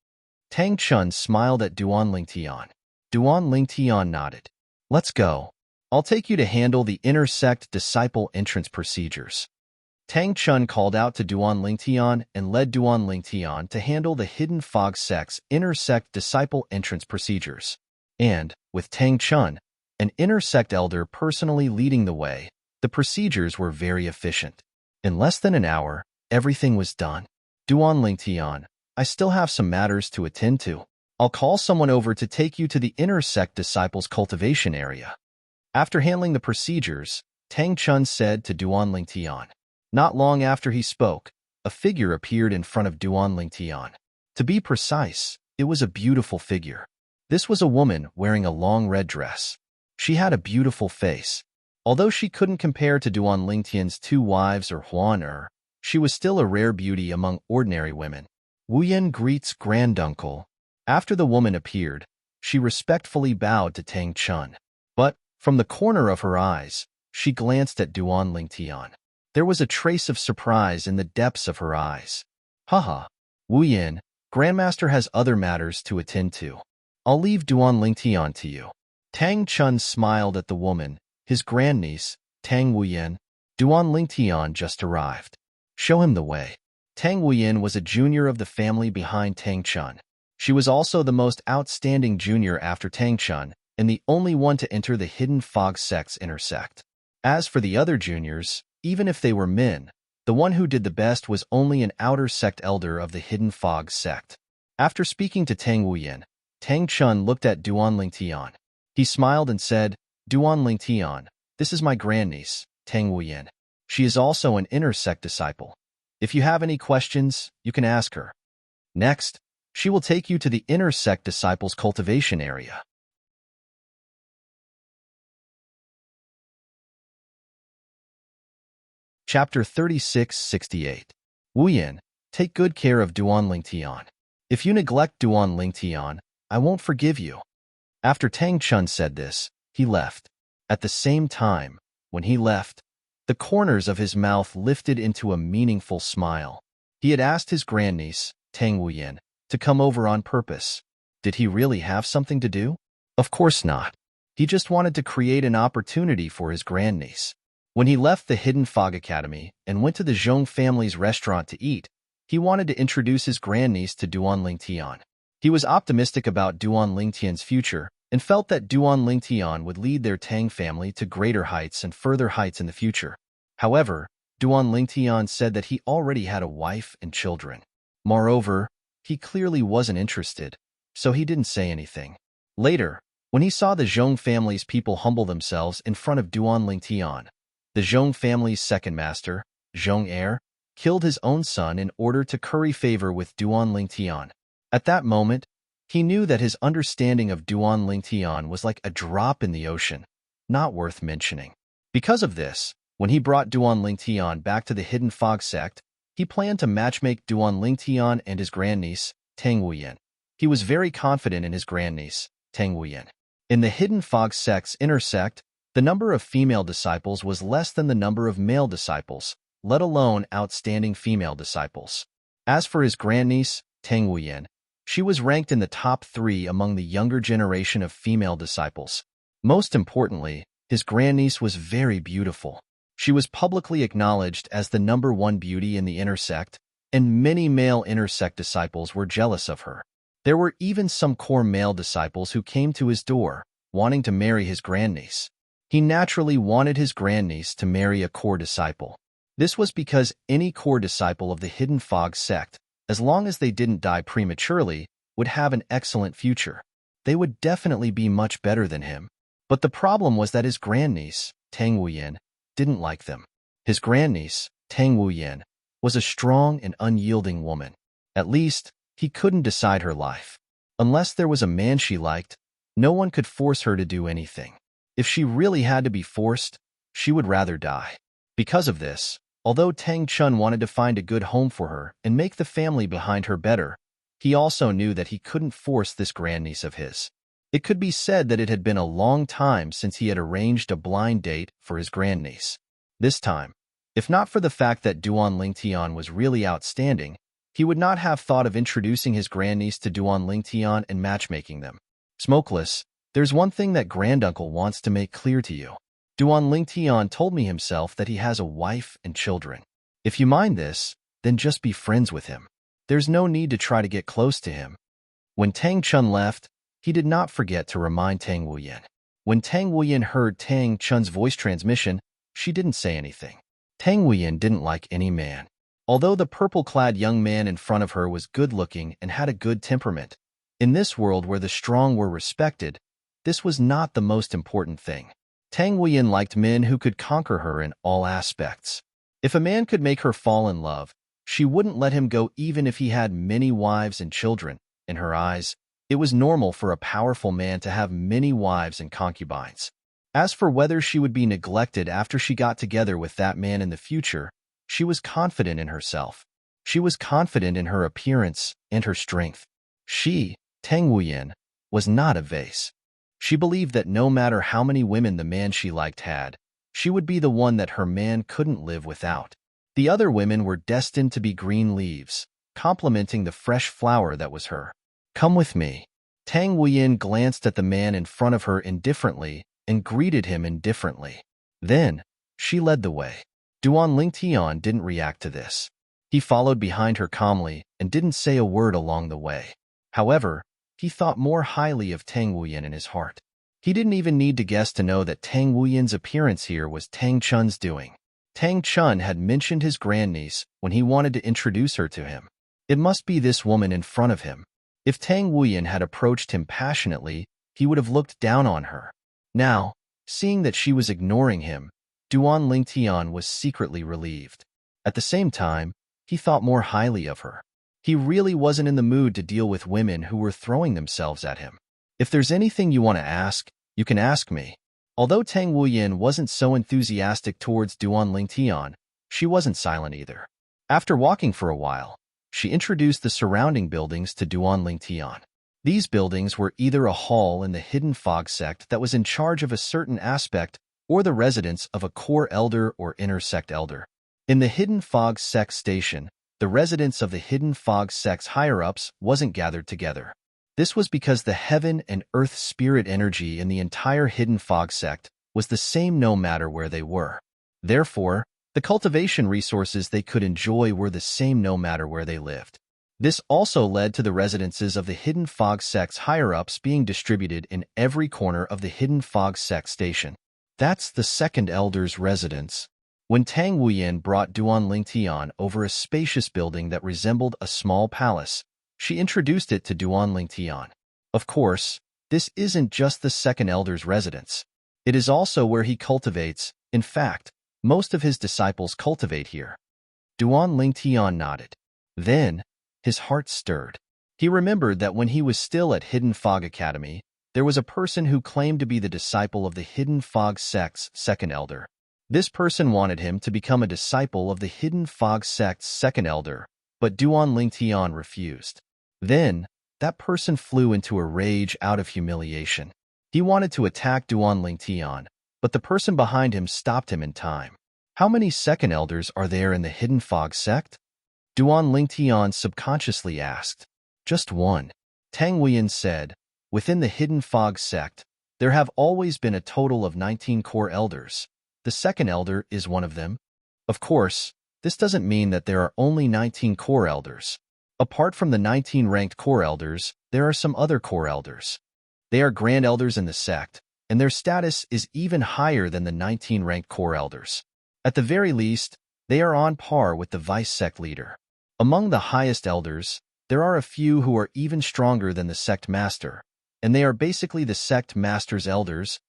Tang Chun smiled at Duan Lingtian. Duan Lingtian nodded. Let's go. I'll take you to handle the inner sect disciple entrance procedures. Tang Chun called out to Duan Lingtian and led Duan Lingtian to handle the hidden fog sect's inner sect disciple entrance procedures. And, with Tang Chun, an inner sect elder personally leading the way, the procedures were very efficient. In less than an hour, everything was done. Duan Lingtian, I still have some matters to attend to. I'll call someone over to take you to the inner sect disciples cultivation area. After handling the procedures, Tang Chun said to Duan Lingtian. Not long after he spoke, a figure appeared in front of Duan Lingtian. To be precise, it was a beautiful figure. This was a woman wearing a long red dress. She had a beautiful face. Although she couldn't compare to Duan Lingtian's two wives or Huan Er, she was still a rare beauty among ordinary women. Wu Yan greets granduncle. After the woman appeared, she respectfully bowed to Tang Chun. But, from the corner of her eyes, she glanced at Duan Lingtian. There was a trace of surprise in the depths of her eyes. Haha, Wu Yan, Grandmaster has other matters to attend to. I'll leave Duan Lingtian to you. Tang Chun smiled at the woman, his grandniece, Tang Wuyan. Duan Lingtian just arrived. Show him the way. Tang Wuyan was a junior of the family behind Tang Chun. She was also the most outstanding junior after Tang Chun, and the only one to enter the hidden fog sect's intersect. As for the other juniors, even if they were men, the one who did the best was only an outer sect elder of the hidden fog sect. After speaking to Tang Wuyan, Tang Chun looked at Duan Lingtian. He smiled and said, Duan Lingtian, this is my grandniece, Tang Wuyan. She is also an inner sect disciple. If you have any questions, you can ask her. Next, she will take you to the inner sect disciples cultivation area. Chapter 3668. Wu Yan, take good care of Duan Lingtian. If you neglect Duan Lingtian, I won't forgive you. After Tang Chun said this, he left. At the same time, when he left, the corners of his mouth lifted into a meaningful smile. He had asked his grandniece, Tang Wuyan, to come over on purpose. Did he really have something to do? Of course not. He just wanted to create an opportunity for his grandniece. When he left the Hidden Fog Academy and went to the Zhong family's restaurant to eat, he wanted to introduce his grandniece to Duan Lingtian. He was optimistic about Duan Lingtian's future and felt that Duan Lingtian would lead their Tang family to greater heights and further heights in the future. However, Duan Lingtian said that he already had a wife and children. Moreover, he clearly wasn't interested, so he didn't say anything. Later, when he saw the Zhong family's people humble themselves in front of Duan Lingtian, the Zhong family's second master, Zhong Heir, killed his own son in order to curry favor with Duan Lingtian. At that moment, he knew that his understanding of Duan Lingtian was like a drop in the ocean, not worth mentioning. Because of this, when he brought Duan Lingtian back to the Hidden Fog sect, he planned to matchmake Duan Lingtian and his grandniece, Tang Wuyan. He was very confident in his grandniece, Tang Wuyan. In the Hidden Fog sect's inner sect, the number of female disciples was less than the number of male disciples, let alone outstanding female disciples. As for his grandniece, Tang Wuyan, she was ranked in the top 3 among the younger generation of female disciples. Most importantly, his grandniece was very beautiful. She was publicly acknowledged as the #1 beauty in the inner sect, and many male inner sect disciples were jealous of her. There were even some core male disciples who came to his door, wanting to marry his grandniece. He naturally wanted his grandniece to marry a core disciple. This was because any core disciple of the Hidden Fog sect, as long as they didn't die prematurely, would have an excellent future. They would definitely be much better than him. But the problem was that his grandniece, Tang Wuyan, didn't like them. His grandniece, Tang Wuyan, was a strong and unyielding woman. At least, he couldn't decide her life. Unless there was a man she liked, no one could force her to do anything. If she really had to be forced, she would rather die. Because of this, although Tang Chun wanted to find a good home for her and make the family behind her better, he also knew that he couldn't force this grandniece of his. It could be said that it had been a long time since he had arranged a blind date for his grandniece. This time, if not for the fact that Duan Lingtian was really outstanding, he would not have thought of introducing his grandniece to Duan Lingtian and matchmaking them. Smokeless, there's one thing that granduncle wants to make clear to you. Duan Lingtian told me himself that he has a wife and children. If you mind this, then just be friends with him. There's no need to try to get close to him. When Tang Chun left, he did not forget to remind Tang Wuyan. When Tang Wuyan heard Tang Chun's voice transmission, she didn't say anything. Tang Wuyan didn't like any man. Although the purple-clad young man in front of her was good-looking and had a good temperament, in this world where the strong were respected, this was not the most important thing. Tang Wuyan liked men who could conquer her in all aspects. If a man could make her fall in love, she wouldn't let him go even if he had many wives and children. In her eyes, it was normal for a powerful man to have many wives and concubines. As for whether she would be neglected after she got together with that man in the future, she was confident in herself. She was confident in her appearance and her strength. She, Tang Wuyan, was not a vase. She believed that no matter how many women the man she liked had, she would be the one that her man couldn't live without. The other women were destined to be green leaves, complementing the fresh flower that was her. Come with me. Tang Wuyan glanced at the man in front of her indifferently and greeted him indifferently. Then, she led the way. Duan Lingtian didn't react to this. He followed behind her calmly and didn't say a word along the way. However, he thought more highly of Tang Wuyan in his heart. He didn't even need to guess to know that Tang Wuyan's appearance here was Tang Chun's doing. Tang Chun had mentioned his grandniece when he wanted to introduce her to him. It must be this woman in front of him. If Tang Wuyan had approached him passionately, he would have looked down on her. Now, seeing that she was ignoring him, Duan Lingtian was secretly relieved. At the same time, he thought more highly of her. He really wasn't in the mood to deal with women who were throwing themselves at him. If there's anything you want to ask, you can ask me. Although Tang Wuyan wasn't so enthusiastic towards Duan Lingtian, she wasn't silent either. After walking for a while, she introduced the surrounding buildings to Duan Lingtian. These buildings were either a hall in the hidden fog sect that was in charge of a certain aspect or the residence of a core elder or inner sect elder. In the hidden fog sect station, the residence of the hidden fog sect's higher-ups wasn't gathered together. This was because the heaven and earth spirit energy in the entire hidden fog sect was the same no matter where they were. Therefore, the cultivation resources they could enjoy were the same no matter where they lived. This also led to the residences of the hidden fog sect's higher-ups being distributed in every corner of the hidden fog sect station. That's the second elder's residence. When Tang Wuyan brought Duan Lingtian over a spacious building that resembled a small palace, she introduced it to Duan Lingtian. Of course, this isn't just the second elder's residence. It is also where he cultivates. In fact, most of his disciples cultivate here. Duan Lingtian nodded. Then, his heart stirred. He remembered that when he was still at Hidden Fog Academy, there was a person who claimed to be the disciple of the Hidden Fog sect's second elder. This person wanted him to become a disciple of the Hidden Fog sect's second elder, but Duan Lingtian refused. Then, that person flew into a rage out of humiliation. He wanted to attack Duan Lingtian, but the person behind him stopped him in time. How many second elders are there in the Hidden Fog sect? Duan Lingtian subconsciously asked. Just one. Tang Wuyan said, within the Hidden Fog sect, there have always been a total of 19 core elders. The second elder is one of them. Of course, this doesn't mean that there are only 19 core elders. Apart from the 19 ranked core elders, there are some other core elders. They are grand elders in the sect, and their status is even higher than the 19 ranked core elders. At the very least, they are on par with the vice sect leader. Among the highest elders, there are a few who are even stronger than the sect master, and they are basically the sect master's elders.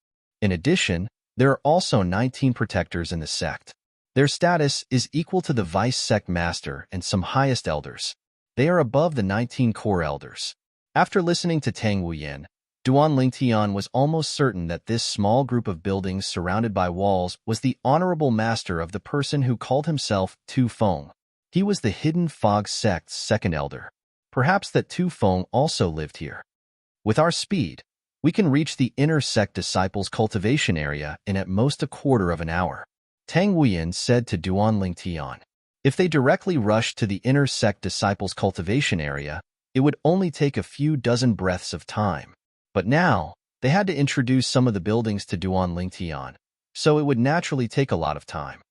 In addition, there are also 19 protectors in the sect. Their status is equal to the vice sect master and some highest elders. They are above the 19 core elders. After listening to Tang Wuyan, Duan Lingtian was almost certain that this small group of buildings surrounded by walls was the honorable master of the person who called himself Tu Feng. He was the Hidden Fog sect's second elder. Perhaps that Tu Feng also lived here. With our speed, we can reach the inner sect disciples' cultivation area in at most a quarter of an hour. Tang Wuyan said to Duan Lingtian. If they directly rushed to the inner sect disciples' cultivation area, it would only take a few dozen breaths of time. But now, they had to introduce some of the buildings to Duan Lingtian, so it would naturally take a lot of time.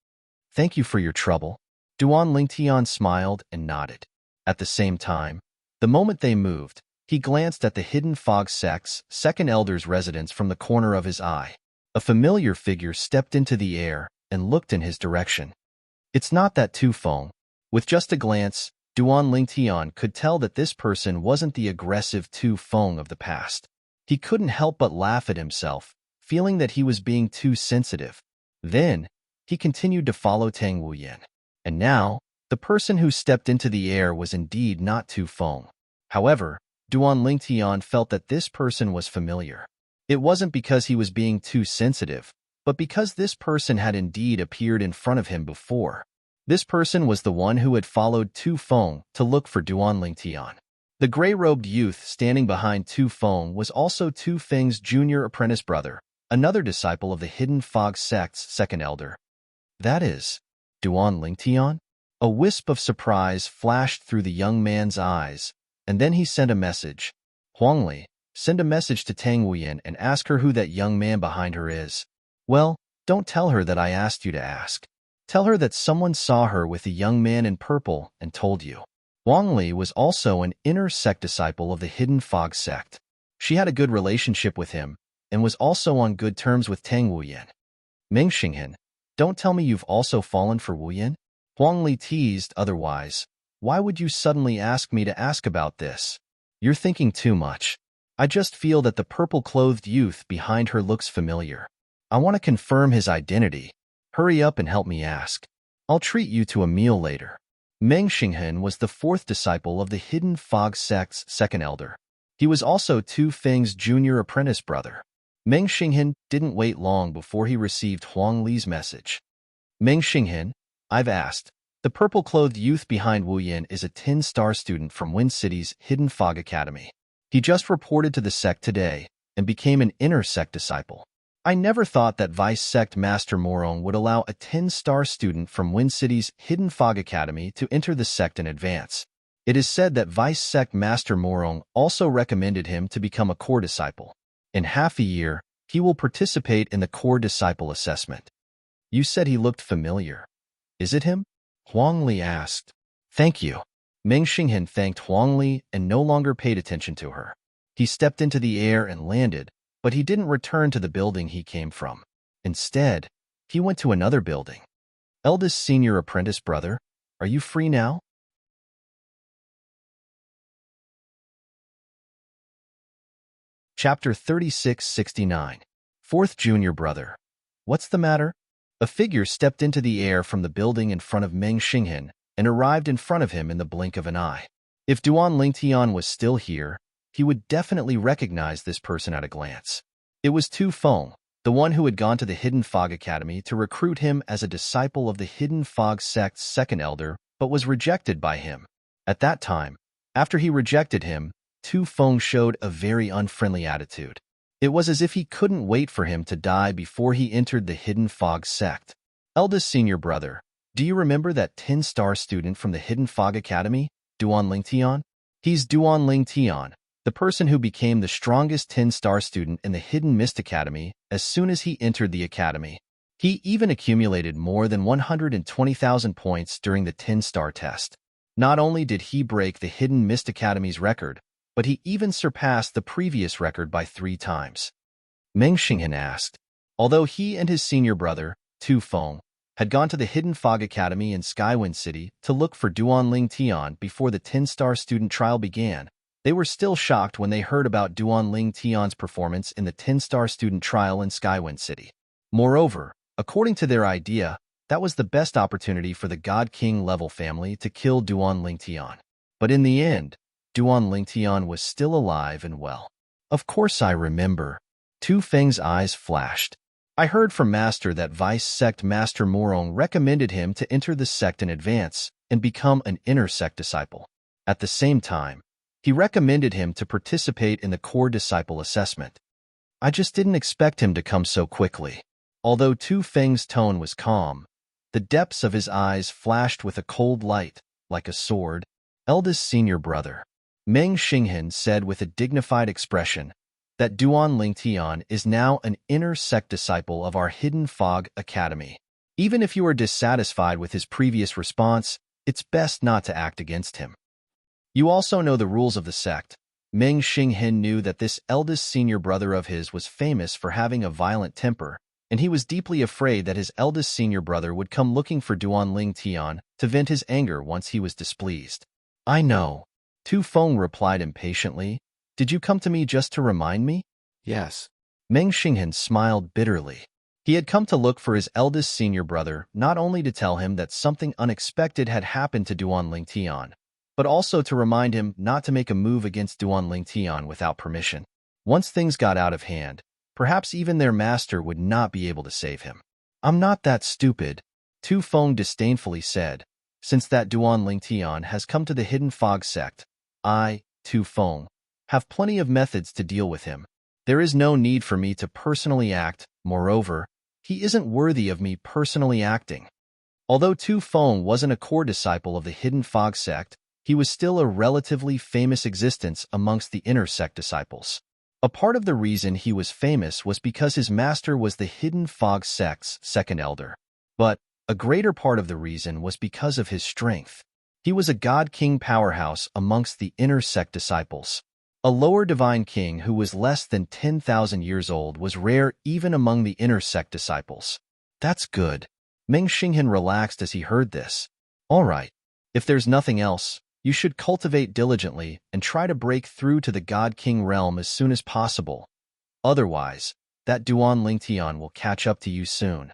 Thank you for your trouble. Duan Lingtian smiled and nodded. At the same time, the moment they moved, he glanced at the hidden fog sect's second elder's residence from the corner of his eye. A familiar figure stepped into the air and looked in his direction. It's not that Tu Feng. With just a glance, Duan Lingtian could tell that this person wasn't the aggressive Tu Feng of the past. He couldn't help but laugh at himself, feeling that he was being too sensitive. Then, he continued to follow Tang Wuyan. And now, the person who stepped into the air was indeed not Tu Feng. However, Duan Lingtian felt that this person was familiar. It wasn't because he was being too sensitive, but because this person had indeed appeared in front of him before. This person was the one who had followed Tu Feng to look for Duan Lingtian. The gray-robed youth standing behind Tu Feng was also Tu Feng's junior apprentice brother, another disciple of the Hidden Fog sect's second elder. That is, Duan Lingtian? A wisp of surprise flashed through the young man's eyes, and then he sent a message. Huangli, send a message to Tang Wuyan and ask her who that young man behind her is. Well, don't tell her that I asked you to ask. Tell her that someone saw her with a young man in purple and told you. Wang Li was also an inner sect disciple of the Hidden Fog sect. She had a good relationship with him and was also on good terms with Tang Wuyan. Meng Xinghan, don't tell me you've also fallen for Wuyan? Huang Li teased. Otherwise, why would you suddenly ask me to ask about this? You're thinking too much. I just feel that the purple-clothed youth behind her looks familiar. I want to confirm his identity. Hurry up and help me ask. I'll treat you to a meal later. Meng Xinghan was the fourth disciple of the Hidden Fog sect's second elder. He was also Tu Feng's junior apprentice brother. Meng Xinghan didn't wait long before he received Huang Li's message. Meng Xinghan, I've asked. The purple-clothed youth behind Wuyan is a 10-star student from Wind City's Hidden Fog Academy. He just reported to the sect today and became an inner sect disciple. I never thought that Vice Sect Master Morong would allow a 10-star student from Wind City's Hidden Fog Academy to enter the sect in advance. It is said that Vice Sect Master Morong also recommended him to become a core disciple. In half a year, he will participate in the core disciple assessment. You said he looked familiar. Is it him? Huang Li asked. Thank you. Meng Xinghan thanked Huang Li and no longer paid attention to her. He stepped into the air and landed, but he didn't return to the building he came from. Instead, he went to another building. Eldest senior apprentice brother, are you free now? Chapter 3669. Fourth junior brother. What's the matter? A figure stepped into the air from the building in front of Meng Xinghan and arrived in front of him in the blink of an eye. If Duan Lingtian was still here, he would definitely recognize this person at a glance. It was Tu Feng, the one who had gone to the Hidden Fog Academy to recruit him as a disciple of the Hidden Fog sect's second elder, but was rejected by him. At that time, after he rejected him, Tu Feng showed a very unfriendly attitude. It was as if he couldn't wait for him to die before he entered the Hidden Fog sect. Eldest senior brother, do you remember that 10-star student from the Hidden Fog Academy, Duan Lingtian? He's Duan Lingtian, the person who became the strongest 10-star student in the Hidden Mist Academy as soon as he entered the academy. He even accumulated more than 120,000 points during the 10-star test. Not only did he break the Hidden Mist Academy's record, but he even surpassed the previous record by 3 times. Meng Xinghan asked. Although he and his senior brother, Tu Feng, had gone to the Hidden Fog Academy in Skywind City to look for Duan Lingtian before the 10-star student trial began, they were still shocked when they heard about Duan Lingtian's performance in the 10-star student trial in Skywind City. Moreover, according to their idea, that was the best opportunity for the God King level family to kill Duan Lingtian. But in the end, Duan Lingtian was still alive and well. Of course I remember. Tu Feng's eyes flashed. I heard from Master that Vice Sect Master Morong recommended him to enter the sect in advance and become an inner sect disciple. At the same time, he recommended him to participate in the core disciple assessment. I just didn't expect him to come so quickly. Although Tu Feng's tone was calm, the depths of his eyes flashed with a cold light, like a sword. Eldest senior brother, Meng Xinghan said with a dignified expression that Duan Lingtian is now an inner sect disciple of our Hidden Fog Academy. Even if you are dissatisfied with his previous response, it's best not to act against him. You also know the rules of the sect. Meng Xinghen knew that this eldest senior brother of his was famous for having a violent temper, and he was deeply afraid that his eldest senior brother would come looking for Duanling Tian to vent his anger once he was displeased. I know. Tu Feng replied impatiently. Did you come to me just to remind me? Yes. Meng Xinghen smiled bitterly. He had come to look for his eldest senior brother not only to tell him that something unexpected had happened to Duanling Tian, but also to remind him not to make a move against Duanling Tian without permission. Once things got out of hand, perhaps even their master would not be able to save him. I'm not that stupid, Tu Feng disdainfully said. Since that Duanling Tian has come to the Hidden Fog sect, I, Tu Feng, have plenty of methods to deal with him. There is no need for me to personally act. Moreover, he isn't worthy of me personally acting. Although Tu Feng wasn't a core disciple of the Hidden Fog sect, he was still a relatively famous existence amongst the inner sect disciples. A part of the reason he was famous was because his master was the Hidden Fog sect's second elder. But a greater part of the reason was because of his strength. He was a god-king powerhouse amongst the inner sect disciples. A lower divine king who was less than 10,000 years old was rare even among the inner sect disciples. That's good. Meng Xinghen relaxed as he heard this. All right. If there's nothing else, you should cultivate diligently and try to break through to the God-King realm as soon as possible. Otherwise, that Duanling Tian will catch up to you soon.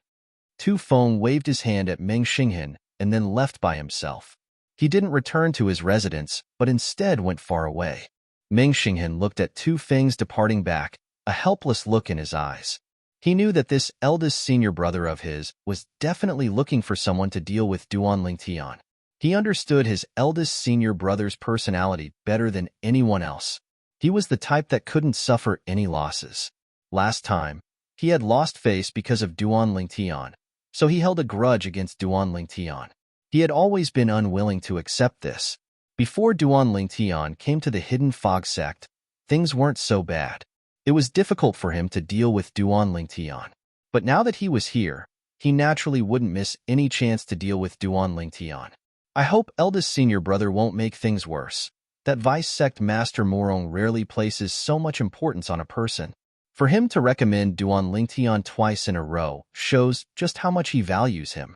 Tu Feng waved his hand at Meng Xinghen and then left by himself. He didn't return to his residence, but instead went far away. Meng Xinghen looked at Tu Feng's departing back, a helpless look in his eyes. He knew that this eldest senior brother of his was definitely looking for someone to deal with Duanling Tian. He understood his eldest senior brother's personality better than anyone else. He was the type that couldn't suffer any losses. Last time, he had lost face because of Duanling Tian, so he held a grudge against Duanling Tian. He had always been unwilling to accept this. Before Duanling Tian came to the Hidden Fog sect, things weren't so bad. It was difficult for him to deal with Duanling Tian. But now that he was here, he naturally wouldn't miss any chance to deal with Duanling Tian. I hope eldest senior brother won't make things worse. That vice sect master Morong rarely places so much importance on a person. For him to recommend Duanling Tian twice in a row shows just how much he values him.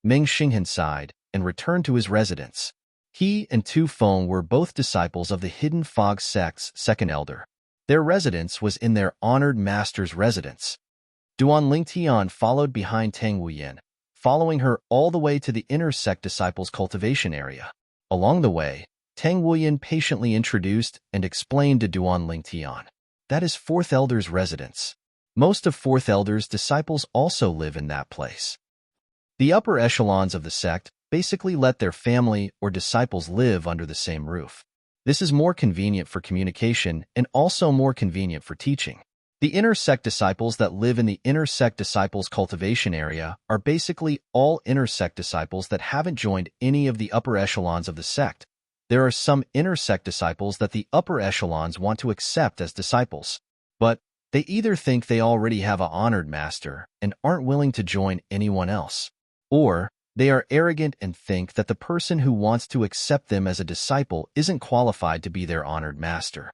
Meng Xinghen sighed and returned to his residence. He and Tu Feng were both disciples of the Hidden Fog sect's second elder. Their residence was in their honored master's residence. Duanling Tian followed behind Tang Wuyan, following her all the way to the inner sect disciples' cultivation area. Along the way, Tang Wuyan patiently introduced and explained to Duanling Tian. That is Fourth Elder's residence. Most of Fourth Elder's disciples also live in that place. The upper echelons of the sect basically let their family or disciples live under the same roof. This is more convenient for communication and also more convenient for teaching. The inner sect disciples that live in the inner sect disciples' cultivation area are basically all inner sect disciples that haven't joined any of the upper echelons of the sect. There are some inner sect disciples that the upper echelons want to accept as disciples, but they either think they already have an honored master and aren't willing to join anyone else, or they are arrogant and think that the person who wants to accept them as a disciple isn't qualified to be their honored master.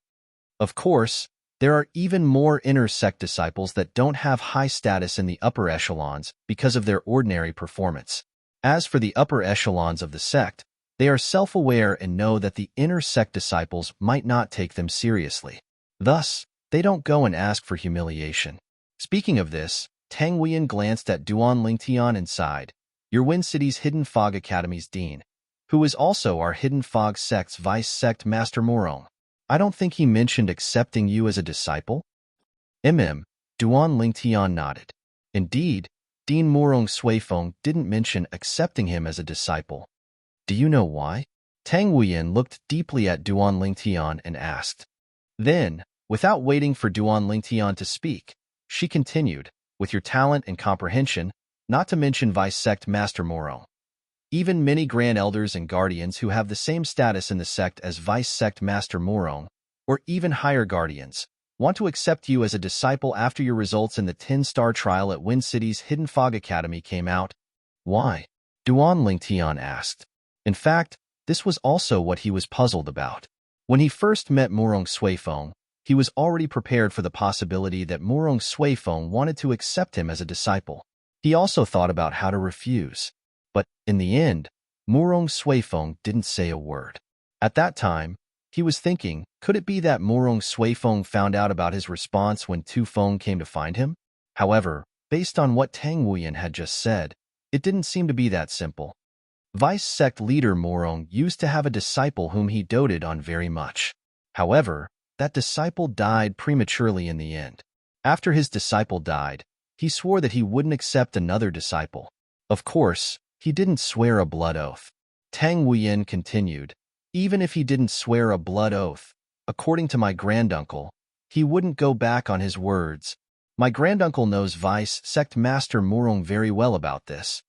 Of course, there are even more inner sect disciples that don't have high status in the upper echelons because of their ordinary performance. As for the upper echelons of the sect, they are self-aware and know that the inner sect disciples might not take them seriously. Thus, they don't go and ask for humiliation. Speaking of this, Tang Wuyan glanced at Duanling Tian and sighed. Your Win City's Hidden Fog Academy's dean, who is also our Hidden Fog sect's vice sect master Morong. I don't think he mentioned accepting you as a disciple? Duanling Tian nodded. Indeed, Dean Morong Suifeng didn't mention accepting him as a disciple. Do you know why? Tang Wuyan looked deeply at Duanling Tian and asked. Then, without waiting for Duanling Tian to speak, she continued, with your talent and comprehension, not to mention vice sect master Morong. Even many grand elders and guardians who have the same status in the sect as vice sect master Morong, or even higher guardians, want to accept you as a disciple after your results in the 10-star trial at Win City's Hidden Fog Academy came out. Why? Duan Lingtian asked. In fact, this was also what he was puzzled about. When he first met Murong Suifeng, he was already prepared for the possibility that Murong Suifeng wanted to accept him as a disciple. He also thought about how to refuse. But, in the end, Murong Suifeng didn't say a word. At that time, he was thinking, could it be that Murong Suifeng found out about his response when Tu Feng came to find him? However, based on what Tang Wuyan had just said, it didn't seem to be that simple. Vice sect leader Murong used to have a disciple whom he doted on very much. However, that disciple died prematurely in the end. After his disciple died, he swore that he wouldn't accept another disciple. Of course, he didn't swear a blood oath. Tang Wuyan continued, even if he didn't swear a blood oath, according to my granduncle, he wouldn't go back on his words. My granduncle knows Vice sect master Murong very well about this.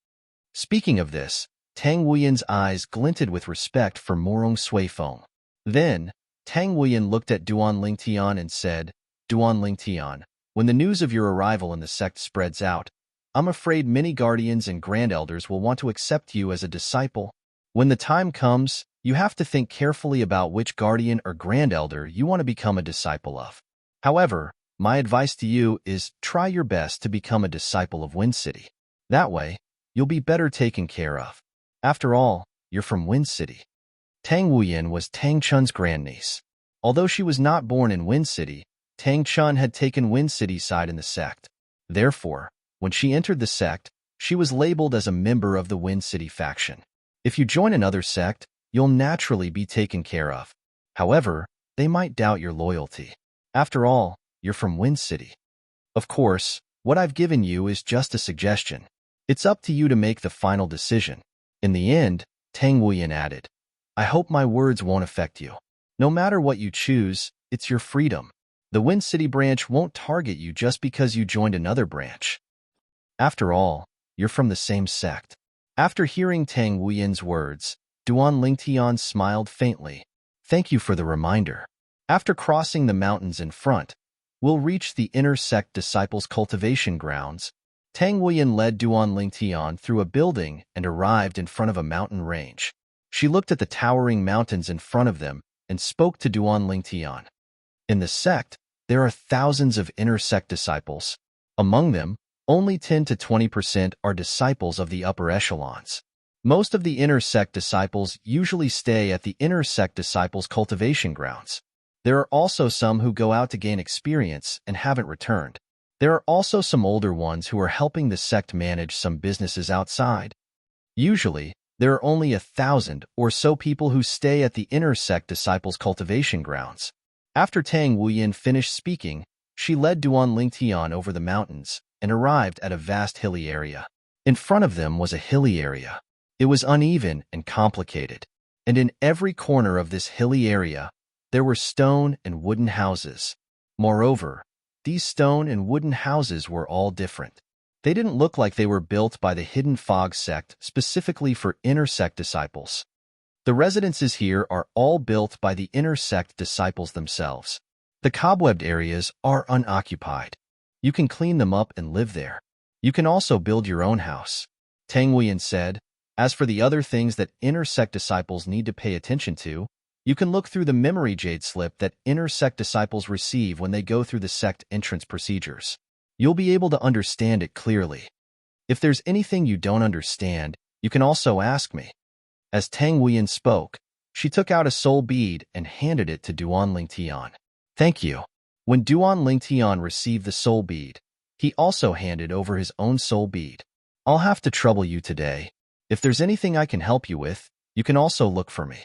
Speaking of this, Tang Wuyan's eyes glinted with respect for Murong Suifeng. Then, Tang Wuyan looked at Duan Lingtian and said, Duan Lingtian, when the news of your arrival in the sect spreads out, I'm afraid many guardians and grand elders will want to accept you as a disciple. When the time comes, you have to think carefully about which guardian or grand elder you want to become a disciple of. However, my advice to you is try your best to become a disciple of Wind City. That way, you'll be better taken care of. After all, you're from Wind City. Tang Wuyan was Tang Chun's grandniece. Although she was not born in Wind City, Tang Chun had taken Wind City's side in the sect. Therefore, when she entered the sect, she was labeled as a member of the Wind City faction. If you join another sect, you'll naturally be taken care of. However, they might doubt your loyalty. After all, you're from Wind City. Of course, what I've given you is just a suggestion. It's up to you to make the final decision. In the end, Tang Wuyan added, I hope my words won't affect you. No matter what you choose, it's your freedom. The Wind City branch won't target you just because you joined another branch. After all, you're from the same sect. After hearing Tang Wuyan's words, Duan Lingtian smiled faintly. Thank you for the reminder. After crossing the mountains in front, we'll reach the inner sect disciples' cultivation grounds. Tang Wuyan led Duan Lingtian through a building and arrived in front of a mountain range. She looked at the towering mountains in front of them and spoke to Duan Lingtian. In the sect, there are thousands of inner sect disciples. Among them, only 10 to 20% are disciples of the upper echelons. Most of the inner sect disciples usually stay at the inner sect disciples' cultivation grounds. There are also some who go out to gain experience and haven't returned. There are also some older ones who are helping the sect manage some businesses outside. Usually, there are only 1,000 or so people who stay at the inner sect disciples' cultivation grounds. After Tang Wuyan finished speaking, she led Duan Lingtian over the mountains and arrived at a vast hilly area. In front of them was a hilly area. It was uneven and complicated, and in every corner of this hilly area, there were stone and wooden houses. Moreover, these stone and wooden houses were all different. They didn't look like they were built by the Hidden Fog sect specifically for inner sect disciples. The residences here are all built by the inner sect disciples themselves. The cobwebbed areas are unoccupied. You can clean them up and live there. You can also build your own house. Tang Wuyan said, as for the other things that inner sect disciples need to pay attention to, you can look through the memory jade slip that inner sect disciples receive when they go through the sect entrance procedures. You'll be able to understand it clearly. If there's anything you don't understand, you can also ask me. As Tang Wuyan spoke, she took out a soul bead and handed it to Duan Lingtian. Thank you. When Duan Lingtian received the soul bead, he also handed over his own soul bead. I'll have to trouble you today. If there's anything I can help you with, you can also look for me.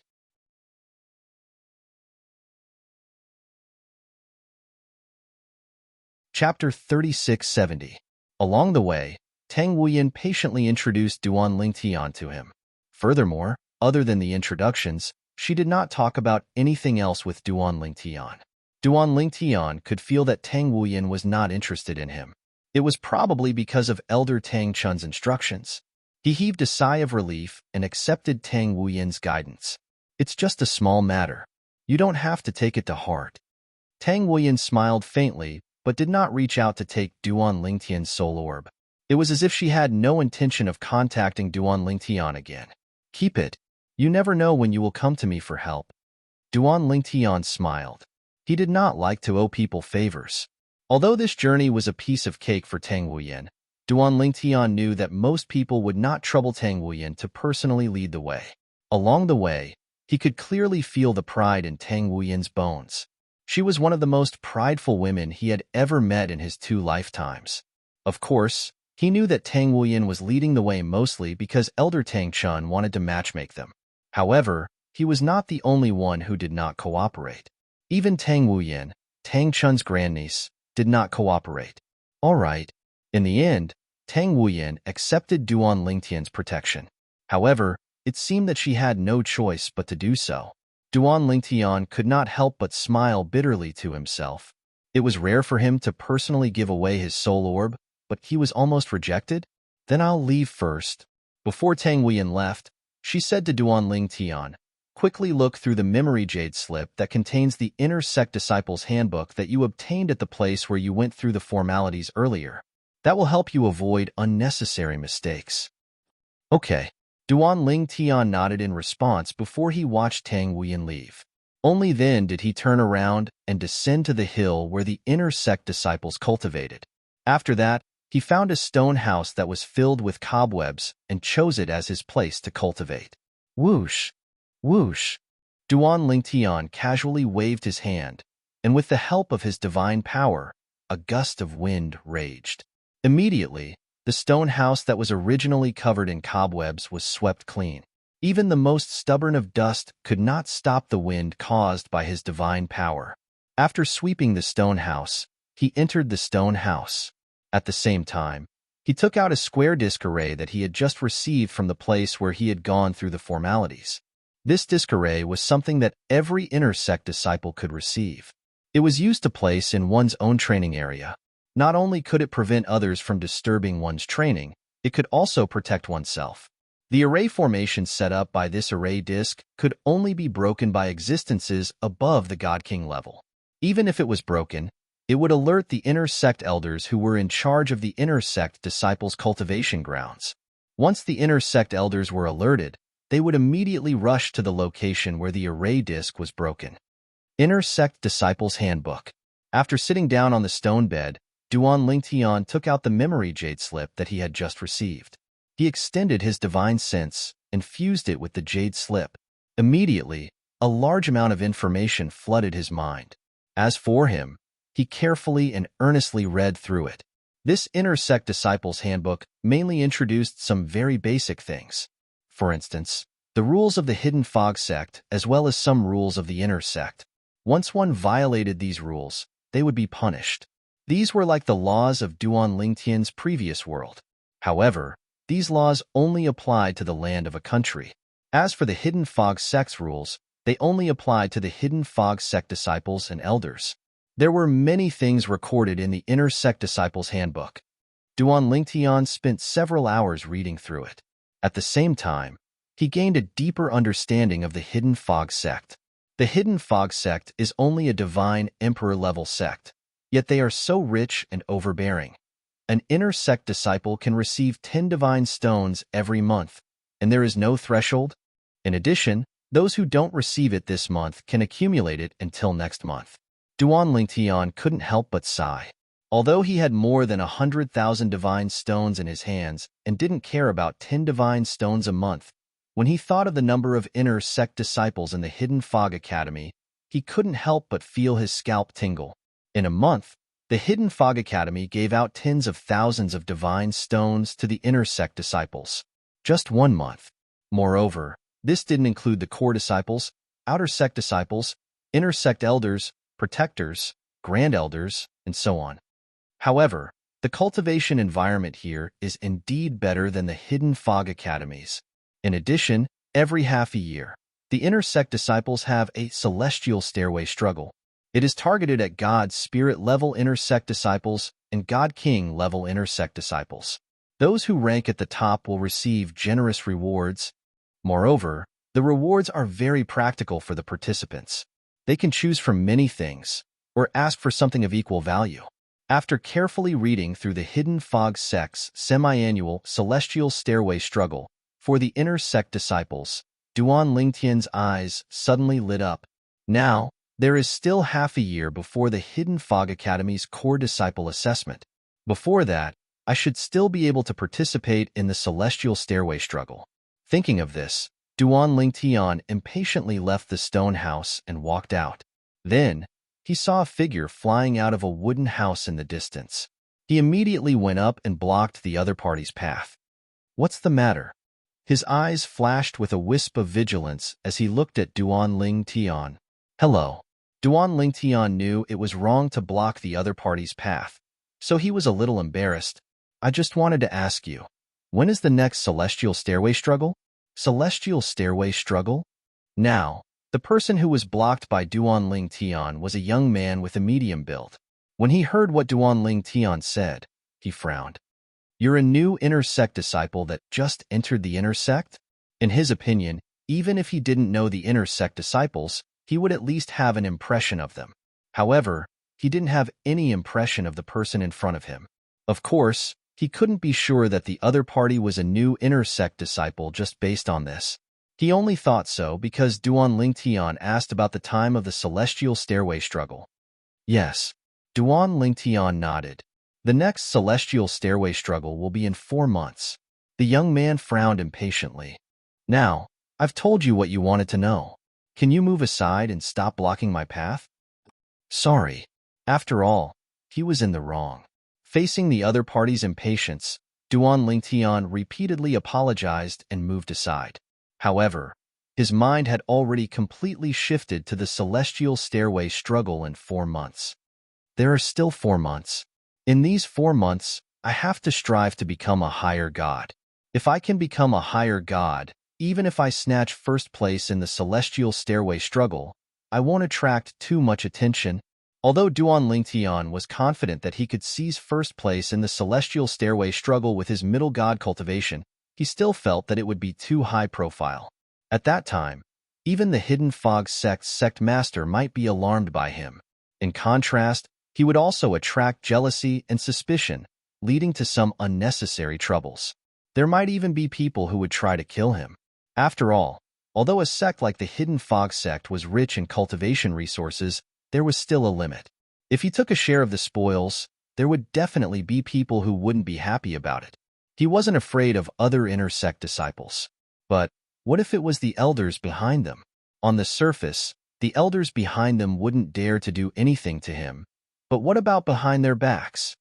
Chapter 3670. Along the way, Tang Wuyan patiently introduced Duan Lingtian to him. Furthermore, other than the introductions, she did not talk about anything else with Duan Lingtian. Duan Lingtian could feel that Tang Wuyan was not interested in him. It was probably because of Elder Tang Chun's instructions. He heaved a sigh of relief and accepted Tang Wuyan's guidance. It's just a small matter. You don't have to take it to heart. Tang Wuyan smiled faintly, but did not reach out to take Duan Lingtian's soul orb. It was as if she had no intention of contacting Duan Lingtian again. Keep it. You never know when you will come to me for help. Duan Lingtian smiled. He did not like to owe people favors. Although this journey was a piece of cake for Tang Wuyan, Duan Lingtian knew that most people would not trouble Tang Wuyan to personally lead the way. Along the way, he could clearly feel the pride in Tang Wuyan's bones. She was one of the most prideful women he had ever met in his 2 lifetimes. Of course, he knew that Tang Wuyan was leading the way mostly because Elder Tang Chun wanted to matchmake them. However, he was not the only one who did not cooperate. Even Tang Wuyan, Tang Chun's grandniece, did not cooperate. All right. In the end, Tang Wuyan accepted Duan Lingtian's protection. However, it seemed that she had no choice but to do so. Duan Lingtian could not help but smile bitterly to himself. It was rare for him to personally give away his soul orb, but he was almost rejected. Then I'll leave first. Before Tang Wuyan left, she said to Duan Lingtian, quickly look through the memory jade slip that contains the inner sect disciples handbook that you obtained at the place where you went through the formalities earlier. That will help you avoid unnecessary mistakes. Okay. Duan Lingtian nodded in response before he watched Tang Wuyan leave. Only then did he turn around and descend to the hill where the inner sect disciples cultivated. After that, he found a stone house that was filled with cobwebs and chose it as his place to cultivate. Whoosh! Whoosh! Duan Lingtian casually waved his hand, and with the help of his divine power, a gust of wind raged. Immediately, the stone house that was originally covered in cobwebs was swept clean. Even the most stubborn of dust could not stop the wind caused by his divine power. After sweeping the stone house, he entered the stone house. At the same time, he took out a square disc array that he had just received from the place where he had gone through the formalities. This disc array was something that every inner sect disciple could receive. It was used to place in one's own training area. Not only could it prevent others from disturbing one's training, it could also protect oneself. The array formation set up by this array disc could only be broken by existences above the God King level. Even if it was broken, it would alert the inner sect elders who were in charge of the inner sect disciples' cultivation grounds. Once the inner sect elders were alerted, they would immediately rush to the location where the array disc was broken. Inner Sect Disciples Handbook. After sitting down on the stone bed, Duan Lingtian took out the memory jade slip that he had just received. He extended his divine sense and fused it with the jade slip. Immediately, a large amount of information flooded his mind. As for him, he carefully and earnestly read through it. This Inner Sect Disciples Handbook mainly introduced some very basic things. For instance, the rules of the Hidden Fog Sect as well as some rules of the Inner Sect. Once one violated these rules, they would be punished. These were like the laws of Duan Lingtian's previous world. However, these laws only applied to the land of a country. As for the Hidden Fog Sect's rules, they only applied to the Hidden Fog Sect disciples and elders. There were many things recorded in the Inner Sect Disciples Handbook. Duan Lingtian spent several hours reading through it. At the same time, he gained a deeper understanding of the Hidden Fog Sect. The Hidden Fog Sect is only a divine emperor-level sect, yet they are so rich and overbearing. An Inner Sect disciple can receive 10 divine stones every month, and there is no threshold. In addition, those who don't receive it this month can accumulate it until next month. Duan Lingtian couldn't help but sigh. Although he had more than 100,000 divine stones in his hands and didn't care about 10 divine stones a month, when he thought of the number of Inner Sect disciples in the Hidden Fog Academy, he couldn't help but feel his scalp tingle. In a month, the Hidden Fog Academy gave out tens of thousands of divine stones to the Inner Sect disciples. Just 1 month. Moreover, this didn't include the core disciples, outer sect disciples, inner sect elders, protectors, grand elders, and so on. However, the cultivation environment here is indeed better than the Hidden Fog Academies. In addition, every half a year, the Inner Sect disciples have a celestial stairway struggle. It is targeted at God Spirit level Inner Sect disciples and God King level Inner Sect disciples. Those who rank at the top will receive generous rewards. Moreover, the rewards are very practical for the participants. They can choose from many things, or ask for something of equal value. After carefully reading through the Hidden Fog sect's semi-annual Celestial Stairway Struggle for the Inner Sect Disciples, Duan Lingtian's eyes suddenly lit up. Now, there is still half a year before the Hidden Fog Academy's core disciple assessment. Before that, I should still be able to participate in the Celestial Stairway Struggle. Thinking of this, Duan Lingtian impatiently left the stone house and walked out. Then, he saw a figure flying out of a wooden house in the distance. He immediately went up and blocked the other party's path. What's the matter? His eyes flashed with a wisp of vigilance as he looked at Duan Lingtian. Hello. Duan Lingtian knew it was wrong to block the other party's path, so he was a little embarrassed. I just wanted to ask you, when is the next Celestial Stairway Struggle? Celestial Stairway Struggle? Now, the person who was blocked by Duan Lingtian was a young man with a medium build. When he heard what Duan Lingtian said, he frowned. You're a new inner sect disciple that just entered the inner sect? In his opinion, even if he didn't know the inner sect disciples, he would at least have an impression of them. However, he didn't have any impression of the person in front of him. Of course, he couldn't be sure that the other party was a new inner sect disciple just based on this. He only thought so because Duan Lingtian asked about the time of the Celestial Stairway Struggle. Yes. Duan Lingtian nodded. The next Celestial Stairway Struggle will be in 4 months. The young man frowned impatiently. Now, I've told you what you wanted to know. Can you move aside and stop blocking my path? Sorry. After all, he was in the wrong. Facing the other party's impatience, Duan Lingtian repeatedly apologized and moved aside. However, his mind had already completely shifted to the Celestial Stairway Struggle in 4 months. There are still 4 months. In these 4 months, I have to strive to become a higher god. If I can become a higher god, even if I snatch first place in the Celestial Stairway Struggle, I won't attract too much attention. Although Duan Lingtian was confident that he could seize first place in the Celestial Stairway Struggle with his middle god cultivation, he still felt that it would be too high profile. At that time, even the Hidden Fog sect's sect master might be alarmed by him. In contrast, he would also attract jealousy and suspicion, leading to some unnecessary troubles. There might even be people who would try to kill him. After all, although a sect like the Hidden Fog sect was rich in cultivation resources, there was still a limit. If he took a share of the spoils, there would definitely be people who wouldn't be happy about it. He wasn't afraid of other inner sect disciples. But what if it was the elders behind them? On the surface, the elders behind them wouldn't dare to do anything to him. But what about behind their backs?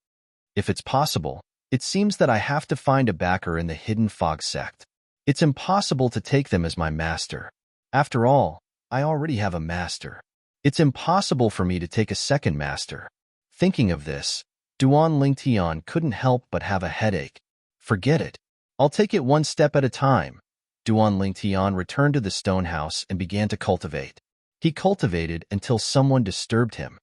If it's possible, it seems that I have to find a backer in the Hidden Fog sect. It's impossible to take them as my master. After all, I already have a master. It's impossible for me to take a second master. Thinking of this, Duan Lingtian couldn't help but have a headache. Forget it. I'll take it one step at a time. Duan Lingtian returned to the stone house and began to cultivate. He cultivated until someone disturbed him.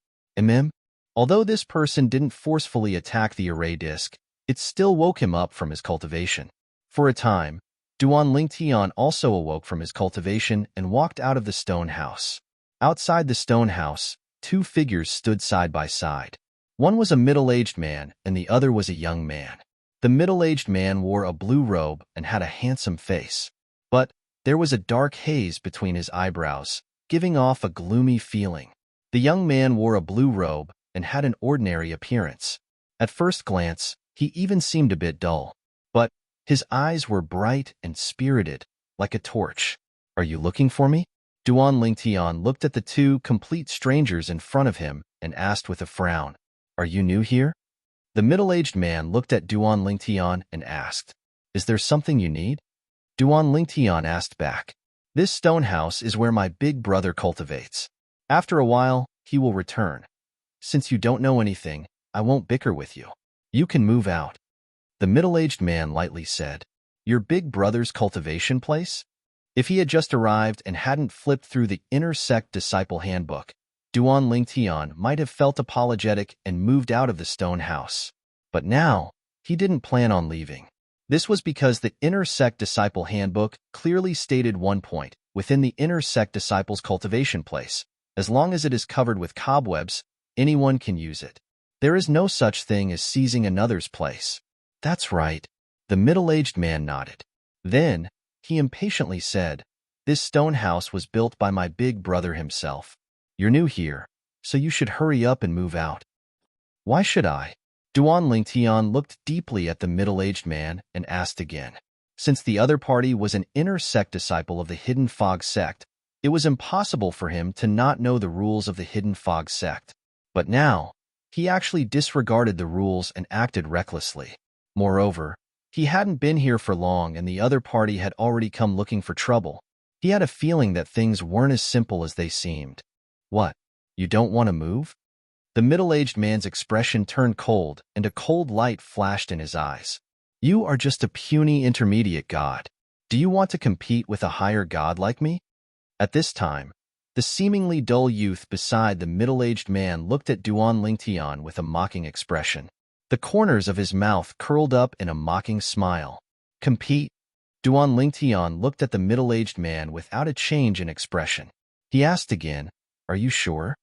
Although this person didn't forcefully attack the array disc, it still woke him up from his cultivation. For a time, Duan Lingtian also awoke from his cultivation and walked out of the stone house. Outside the stone house, 2 figures stood side by side. One was a middle-aged man and the other was a young man. The middle-aged man wore a blue robe and had a handsome face. But there was a dark haze between his eyebrows, giving off a gloomy feeling. The young man wore a blue robe and had an ordinary appearance. At first glance, he even seemed a bit dull. But his eyes were bright and spirited, like a torch. Are you looking for me? Duan Lingtian looked at the 2 complete strangers in front of him and asked with a frown, Are you new here? The middle-aged man looked at Duan Lingtian and asked, Is there something you need? Duan Lingtian asked back, This stone house is where my big brother cultivates. After a while, he will return. Since you don't know anything, I won't bicker with you. You can move out. The middle-aged man lightly said, Your big brother's cultivation place? If he had just arrived and hadn't flipped through the Inner Sect Disciple Handbook, Duan Lingtian might have felt apologetic and moved out of the stone house. But now, he didn't plan on leaving. This was because the Inner Sect Disciple Handbook clearly stated one point within the Inner Sect Disciple's cultivation place. As long as it is covered with cobwebs, anyone can use it. There is no such thing as seizing another's place. That's right. The middle-aged man nodded. Then, he impatiently said, "This stone house was built by my big brother himself. You're new here, so you should hurry up and move out." "Why should I?" Duan Lingtian looked deeply at the middle-aged man and asked again. Since the other party was an inner sect disciple of the Hidden Fog sect, it was impossible for him to not know the rules of the Hidden Fog sect. But now, he actually disregarded the rules and acted recklessly. Moreover, he hadn't been here for long and the other party had already come looking for trouble. He had a feeling that things weren't as simple as they seemed. "What? You don't want to move?" The middle-aged man's expression turned cold and a cold light flashed in his eyes. "You are just a puny intermediate god. Do you want to compete with a higher god like me?" At this time, the seemingly dull youth beside the middle-aged man looked at Duan Lingtian with a mocking expression. The corners of his mouth curled up in a mocking smile. "Compete?" Duan Lingtian looked at the middle-aged man without a change in expression. He asked again, "Are you sure?"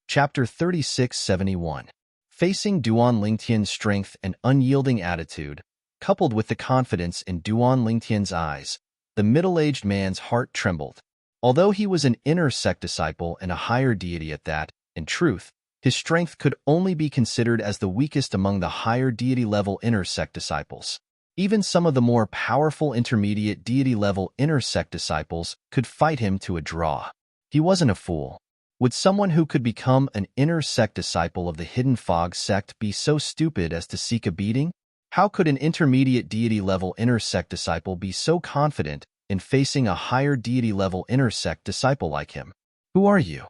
Chapter 3671. Facing Duan Lingtian's strength and unyielding attitude, coupled with the confidence in Duan Lingtian's eyes, the middle-aged man's heart trembled. Although he was an inner sect disciple and a higher deity at that, in truth, his strength could only be considered as the weakest among the higher deity-level inner sect disciples. Even some of the more powerful intermediate deity-level inner sect disciples could fight him to a draw. He wasn't a fool. Would someone who could become an inner sect disciple of the Hidden Fog sect be so stupid as to seek a beating? How could an intermediate deity-level inner sect disciple be so confident in facing a higher deity-level inner sect disciple like him? "Who are you?"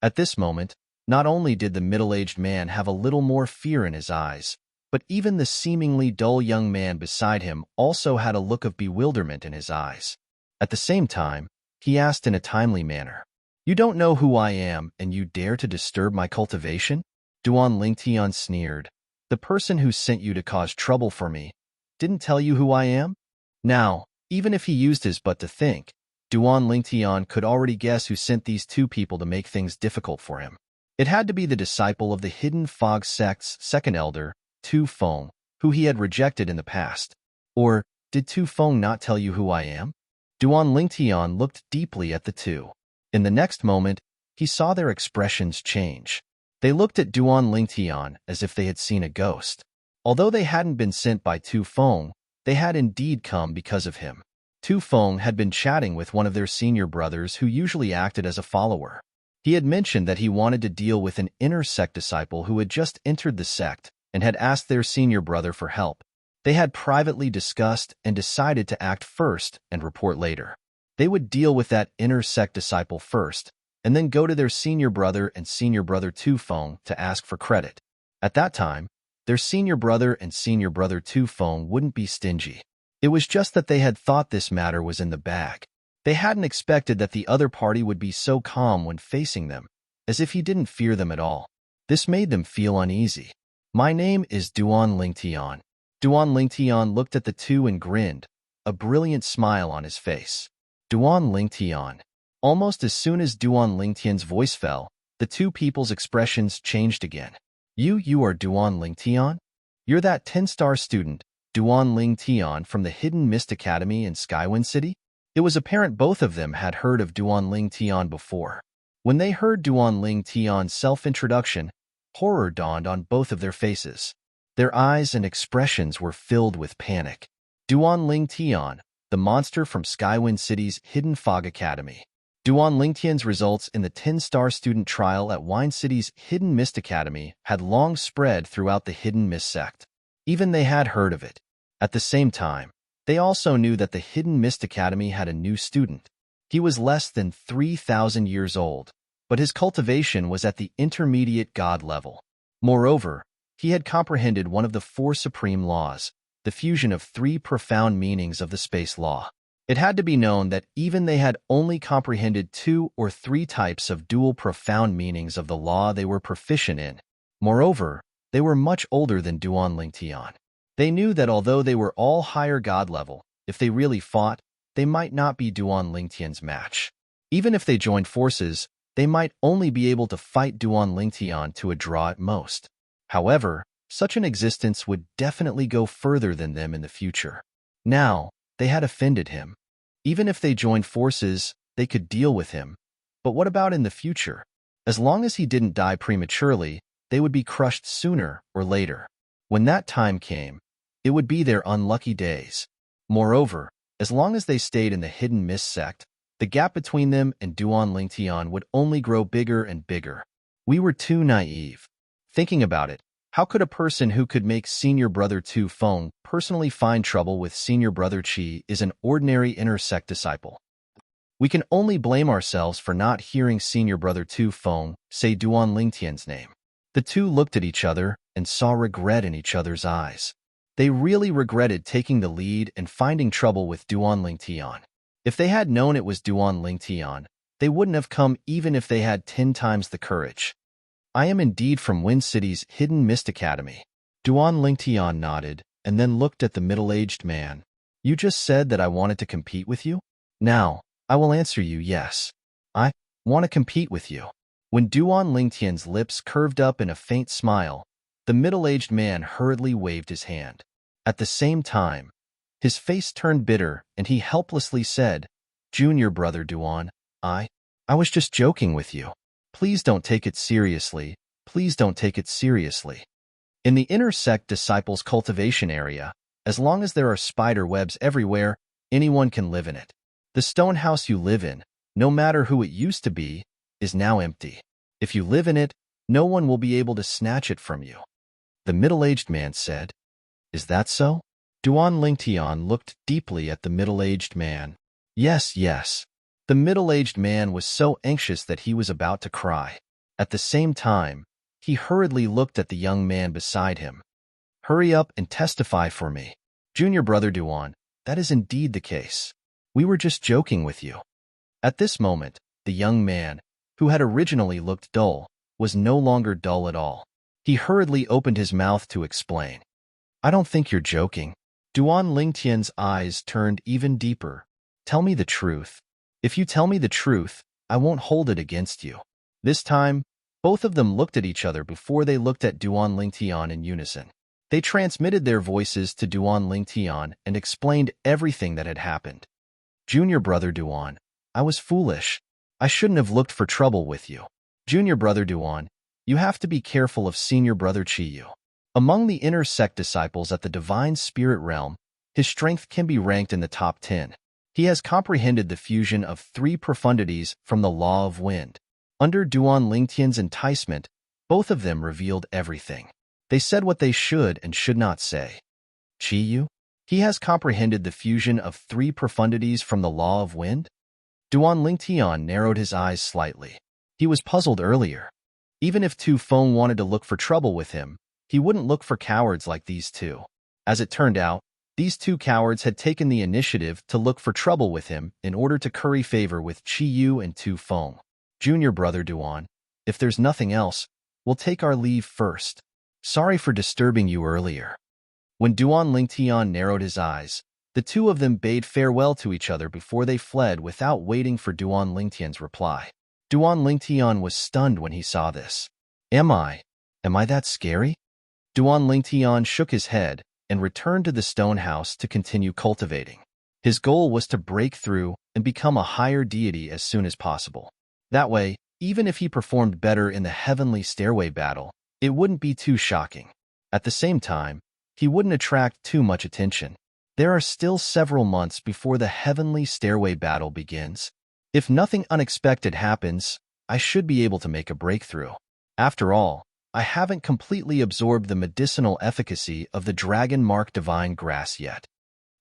At this moment, not only did the middle-aged man have a little more fear in his eyes, but even the seemingly dull young man beside him also had a look of bewilderment in his eyes. At the same time, he asked in a timely manner, "You don't know who I am and you dare to disturb my cultivation?" Duan Lingtian sneered. "The person who sent you to cause trouble for me didn't tell you who I am?" Now, even if he used his butt to think, Duan Lingtian could already guess who sent these two people to make things difficult for him. It had to be the disciple of the Hidden Fog sect's second elder, Tu Feng, who he had rejected in the past. Or, did Tu Feng not tell you who I am? Duan Lingtian looked deeply at the two. In the next moment, he saw their expressions change. They looked at Duan Lingtian as if they had seen a ghost. Although they hadn't been sent by Tu Feng, they had indeed come because of him. Tu Feng had been chatting with one of their senior brothers who usually acted as a follower. He had mentioned that he wanted to deal with an inner sect disciple who had just entered the sect and had asked their senior brother for help. They had privately discussed and decided to act first and report later. They would deal with that inner sect disciple first, and then go to their senior brother and senior brother Tu Feng to ask for credit. At that time, their senior brother and senior brother Tu Feng wouldn't be stingy. It was just that they had thought this matter was in the bag. They hadn't expected that the other party would be so calm when facing them, as if he didn't fear them at all. This made them feel uneasy. "My name is Duan Lingtian." Duan Lingtian looked at the two and grinned, a brilliant smile on his face. Duan Lingtian. Almost as soon as Duan Lingtian's voice fell, the two people's expressions changed again. You are Duan Lingtian? You're that 10-star student, Duan Lingtian from the Hidden Mist Academy in Skywind City?" It was apparent both of them had heard of Duan Lingtian before. When they heard Duan Lingtian's self-introduction, horror dawned on both of their faces. Their eyes and expressions were filled with panic. Duan Lingtian, the monster from Skywind City's Hidden Fog Academy. Duan Lingtian's results in the 10-star student trial at Wine City's Hidden Mist Academy had long spread throughout the Hidden Mist sect. Even they had heard of it. At the same time, they also knew that the Hidden Mist Academy had a new student. He was less than 3,000 years old, but his cultivation was at the intermediate god level. Moreover, he had comprehended one of the 4 supreme laws, the fusion of 3 profound meanings of the space law. It had to be known that even they had only comprehended 2 or 3 types of dual profound meanings of the law they were proficient in. Moreover, they were much older than Duan Lingtian. They knew that although they were all higher god level, if they really fought, they might not be Duan Lingtian's match. Even if they joined forces, they might only be able to fight Duan Lingtian to a draw at most. However, such an existence would definitely go further than them in the future. Now, they had offended him. Even if they joined forces, they could deal with him. But what about in the future? As long as he didn't die prematurely, they would be crushed sooner or later. When that time came, it would be their unlucky days. Moreover, as long as they stayed in the hidden mist sect, the gap between them and Duan Lingtian would only grow bigger and bigger. We were too naive. Thinking about it, how could a person who could make Senior Brother Tu Feng personally find trouble with Senior Brother Qi is an ordinary inner sect disciple? We can only blame ourselves for not hearing Senior Brother Tu Feng say Duan Lingtian's name. The two looked at each other and saw regret in each other's eyes. They really regretted taking the lead and finding trouble with Duan Lingtian. If they had known it was Duan Lingtian, they wouldn't have come even if they had 10 times the courage. I am indeed from Wind City's Hidden Mist Academy. Duan Lingtian nodded and then looked at the middle-aged man. You just said that I wanted to compete with you? Now, I will answer you yes. I want to compete with you. When Duan Lingtian's lips curved up in a faint smile, the middle-aged man hurriedly waved his hand. At the same time, his face turned bitter and he helplessly said, Junior Brother Duan, I was just joking with you. Please don't take it seriously. Please don't take it seriously. In the inner sect disciples cultivation area, as long as there are spider webs everywhere, anyone can live in it. The stone house you live in, no matter who it used to be, is now empty. If you live in it, no one will be able to snatch it from you. The middle-aged man said, Is that so? Duan Lingtian looked deeply at the middle-aged man. Yes, yes. The middle-aged man was so anxious that he was about to cry. At the same time, he hurriedly looked at the young man beside him. Hurry up and testify for me. Junior Brother Duan, that is indeed the case. We were just joking with you. At this moment, the young man, who had originally looked dull, was no longer dull at all. He hurriedly opened his mouth to explain. I don't think you're joking. Duan Lingtian's eyes turned even deeper. Tell me the truth. If you tell me the truth, I won't hold it against you. This time, both of them looked at each other before they looked at Duan Lingtian in unison. They transmitted their voices to Duan Lingtian and explained everything that had happened. Junior Brother Duan, I was foolish. I shouldn't have looked for trouble with you. Junior Brother Duan, you have to be careful of Senior Brother Chiyu. Among the inner sect disciples at the Divine Spirit Realm, his strength can be ranked in the top 10. He has comprehended the fusion of 3 profundities from the Law of Wind. Under Duan Lingtian's enticement, both of them revealed everything. They said what they should and should not say. Chiyu? He has comprehended the fusion of 3 profundities from the Law of Wind? Duan Lingtian narrowed his eyes slightly. He was puzzled earlier. Even if Tu Feng wanted to look for trouble with him, he wouldn't look for cowards like these two. As it turned out, these 2 cowards had taken the initiative to look for trouble with him in order to curry favor with Chiyu and Tu Feng. Junior Brother Duan, if there's nothing else, we'll take our leave first. Sorry for disturbing you earlier. When Duan Lingtian narrowed his eyes, the two of them bade farewell to each other before they fled without waiting for Duan Lingtian's reply. Duan Lingtian was stunned when he saw this. Am I that scary? Duan Lingtian shook his head and returned to the stone house to continue cultivating. His goal was to break through and become a higher deity as soon as possible. That way, even if he performed better in the Heavenly Stairway battle, it wouldn't be too shocking. At the same time, he wouldn't attract too much attention. There are still several months before the Heavenly Stairway battle begins. If nothing unexpected happens, I should be able to make a breakthrough. After all, I haven't completely absorbed the medicinal efficacy of the Dragon Mark Divine Grass yet.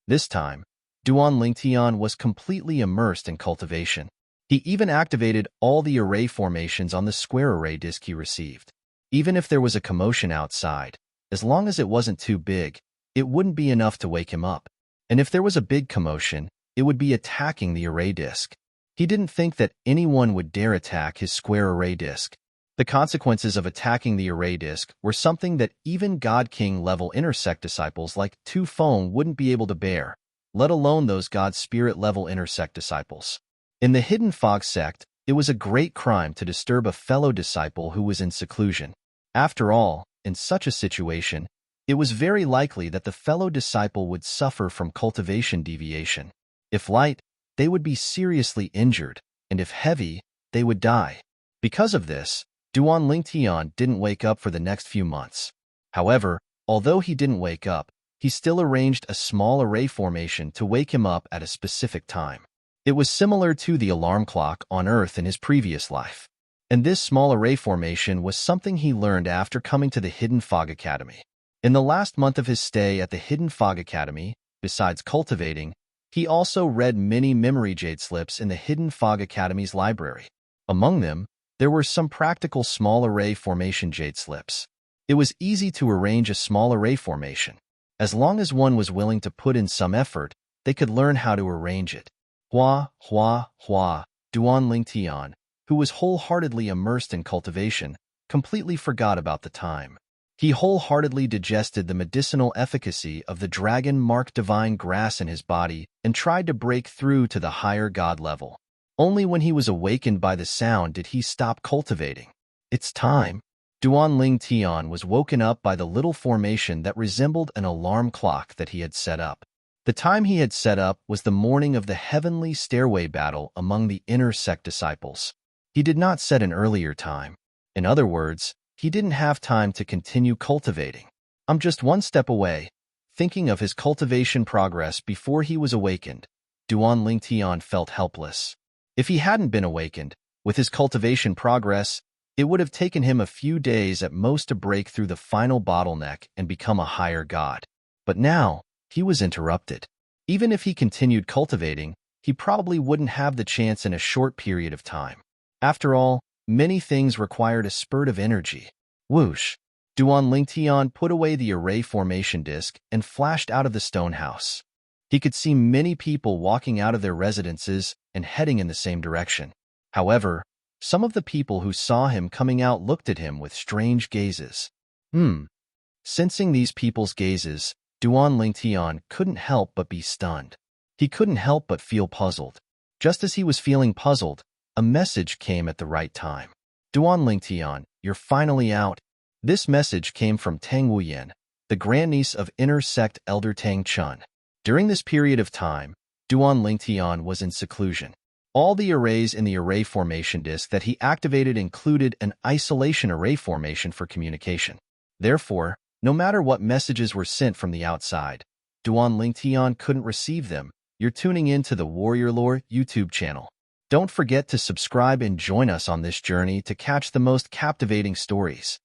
This time, Duan Lingtian was completely immersed in cultivation. He even activated all the array formations on the square array disk he received. Even if there was a commotion outside, as long as it wasn't too big, it wouldn't be enough to wake him up. And if there was a big commotion, it would be attacking the array disk. He didn't think that anyone would dare attack his square array disk. The consequences of attacking the array disk were something that even God King level intersect disciples like Tu Feng wouldn't be able to bear, let alone those God Spirit level intersect disciples. In the Hidden Fog sect, it was a great crime to disturb a fellow disciple who was in seclusion. After all, in such a situation, it was very likely that the fellow disciple would suffer from cultivation deviation. If light, they would be seriously injured, and if heavy, they would die. Because of this, Duan Lingtian didn't wake up for the next few months. However, although he didn't wake up, he still arranged a small array formation to wake him up at a specific time. It was similar to the alarm clock on Earth in his previous life. And this small array formation was something he learned after coming to the Hidden Fog Academy. In the last month of his stay at the Hidden Fog Academy, besides cultivating, he also read many memory jade slips in the Hidden Fog Academy's library. Among them, there were some practical small array formation jade slips. It was easy to arrange a small array formation. As long as one was willing to put in some effort, they could learn how to arrange it. Duan Lingtian, who was wholeheartedly immersed in cultivation, completely forgot about the time. He wholeheartedly digested the medicinal efficacy of the dragon-marked divine grass in his body and tried to break through to the higher god level. Only when he was awakened by the sound did he stop cultivating. It's time. Duan Lingtian was woken up by the little formation that resembled an alarm clock that he had set up. The time he had set up was the morning of the heavenly stairway battle among the inner sect disciples. He did not set an earlier time. In other words, he didn't have time to continue cultivating. I'm just one step away. Thinking of his cultivation progress before he was awakened, Duan Lingtian felt helpless. If he hadn't been awakened, with his cultivation progress, it would have taken him a few days at most to break through the final bottleneck and become a higher god. But now, he was interrupted. Even if he continued cultivating, he probably wouldn't have the chance in a short period of time. After all, many things required a spurt of energy. Whoosh! Duan Lingtian put away the array formation disc and flashed out of the stone house. He could see many people walking out of their residences and heading in the same direction. However, some of the people who saw him coming out looked at him with strange gazes. Sensing these people's gazes, Duan Lingtian couldn't help but be stunned. He couldn't help but feel puzzled. Just as he was feeling puzzled, a message came at the right time. Duan Lingtian, you're finally out. This message came from Tang Wuyan, the grandniece of inner sect elder Tang Chun. During this period of time, Duan Lingtian was in seclusion. All the arrays in the array formation disk that he activated included an isolation array formation for communication. Therefore, no matter what messages were sent from the outside, Duan Lingtian couldn't receive them. You're tuning in to the Warrior Lore YouTube channel. Don't forget to subscribe and join us on this journey to catch the most captivating stories.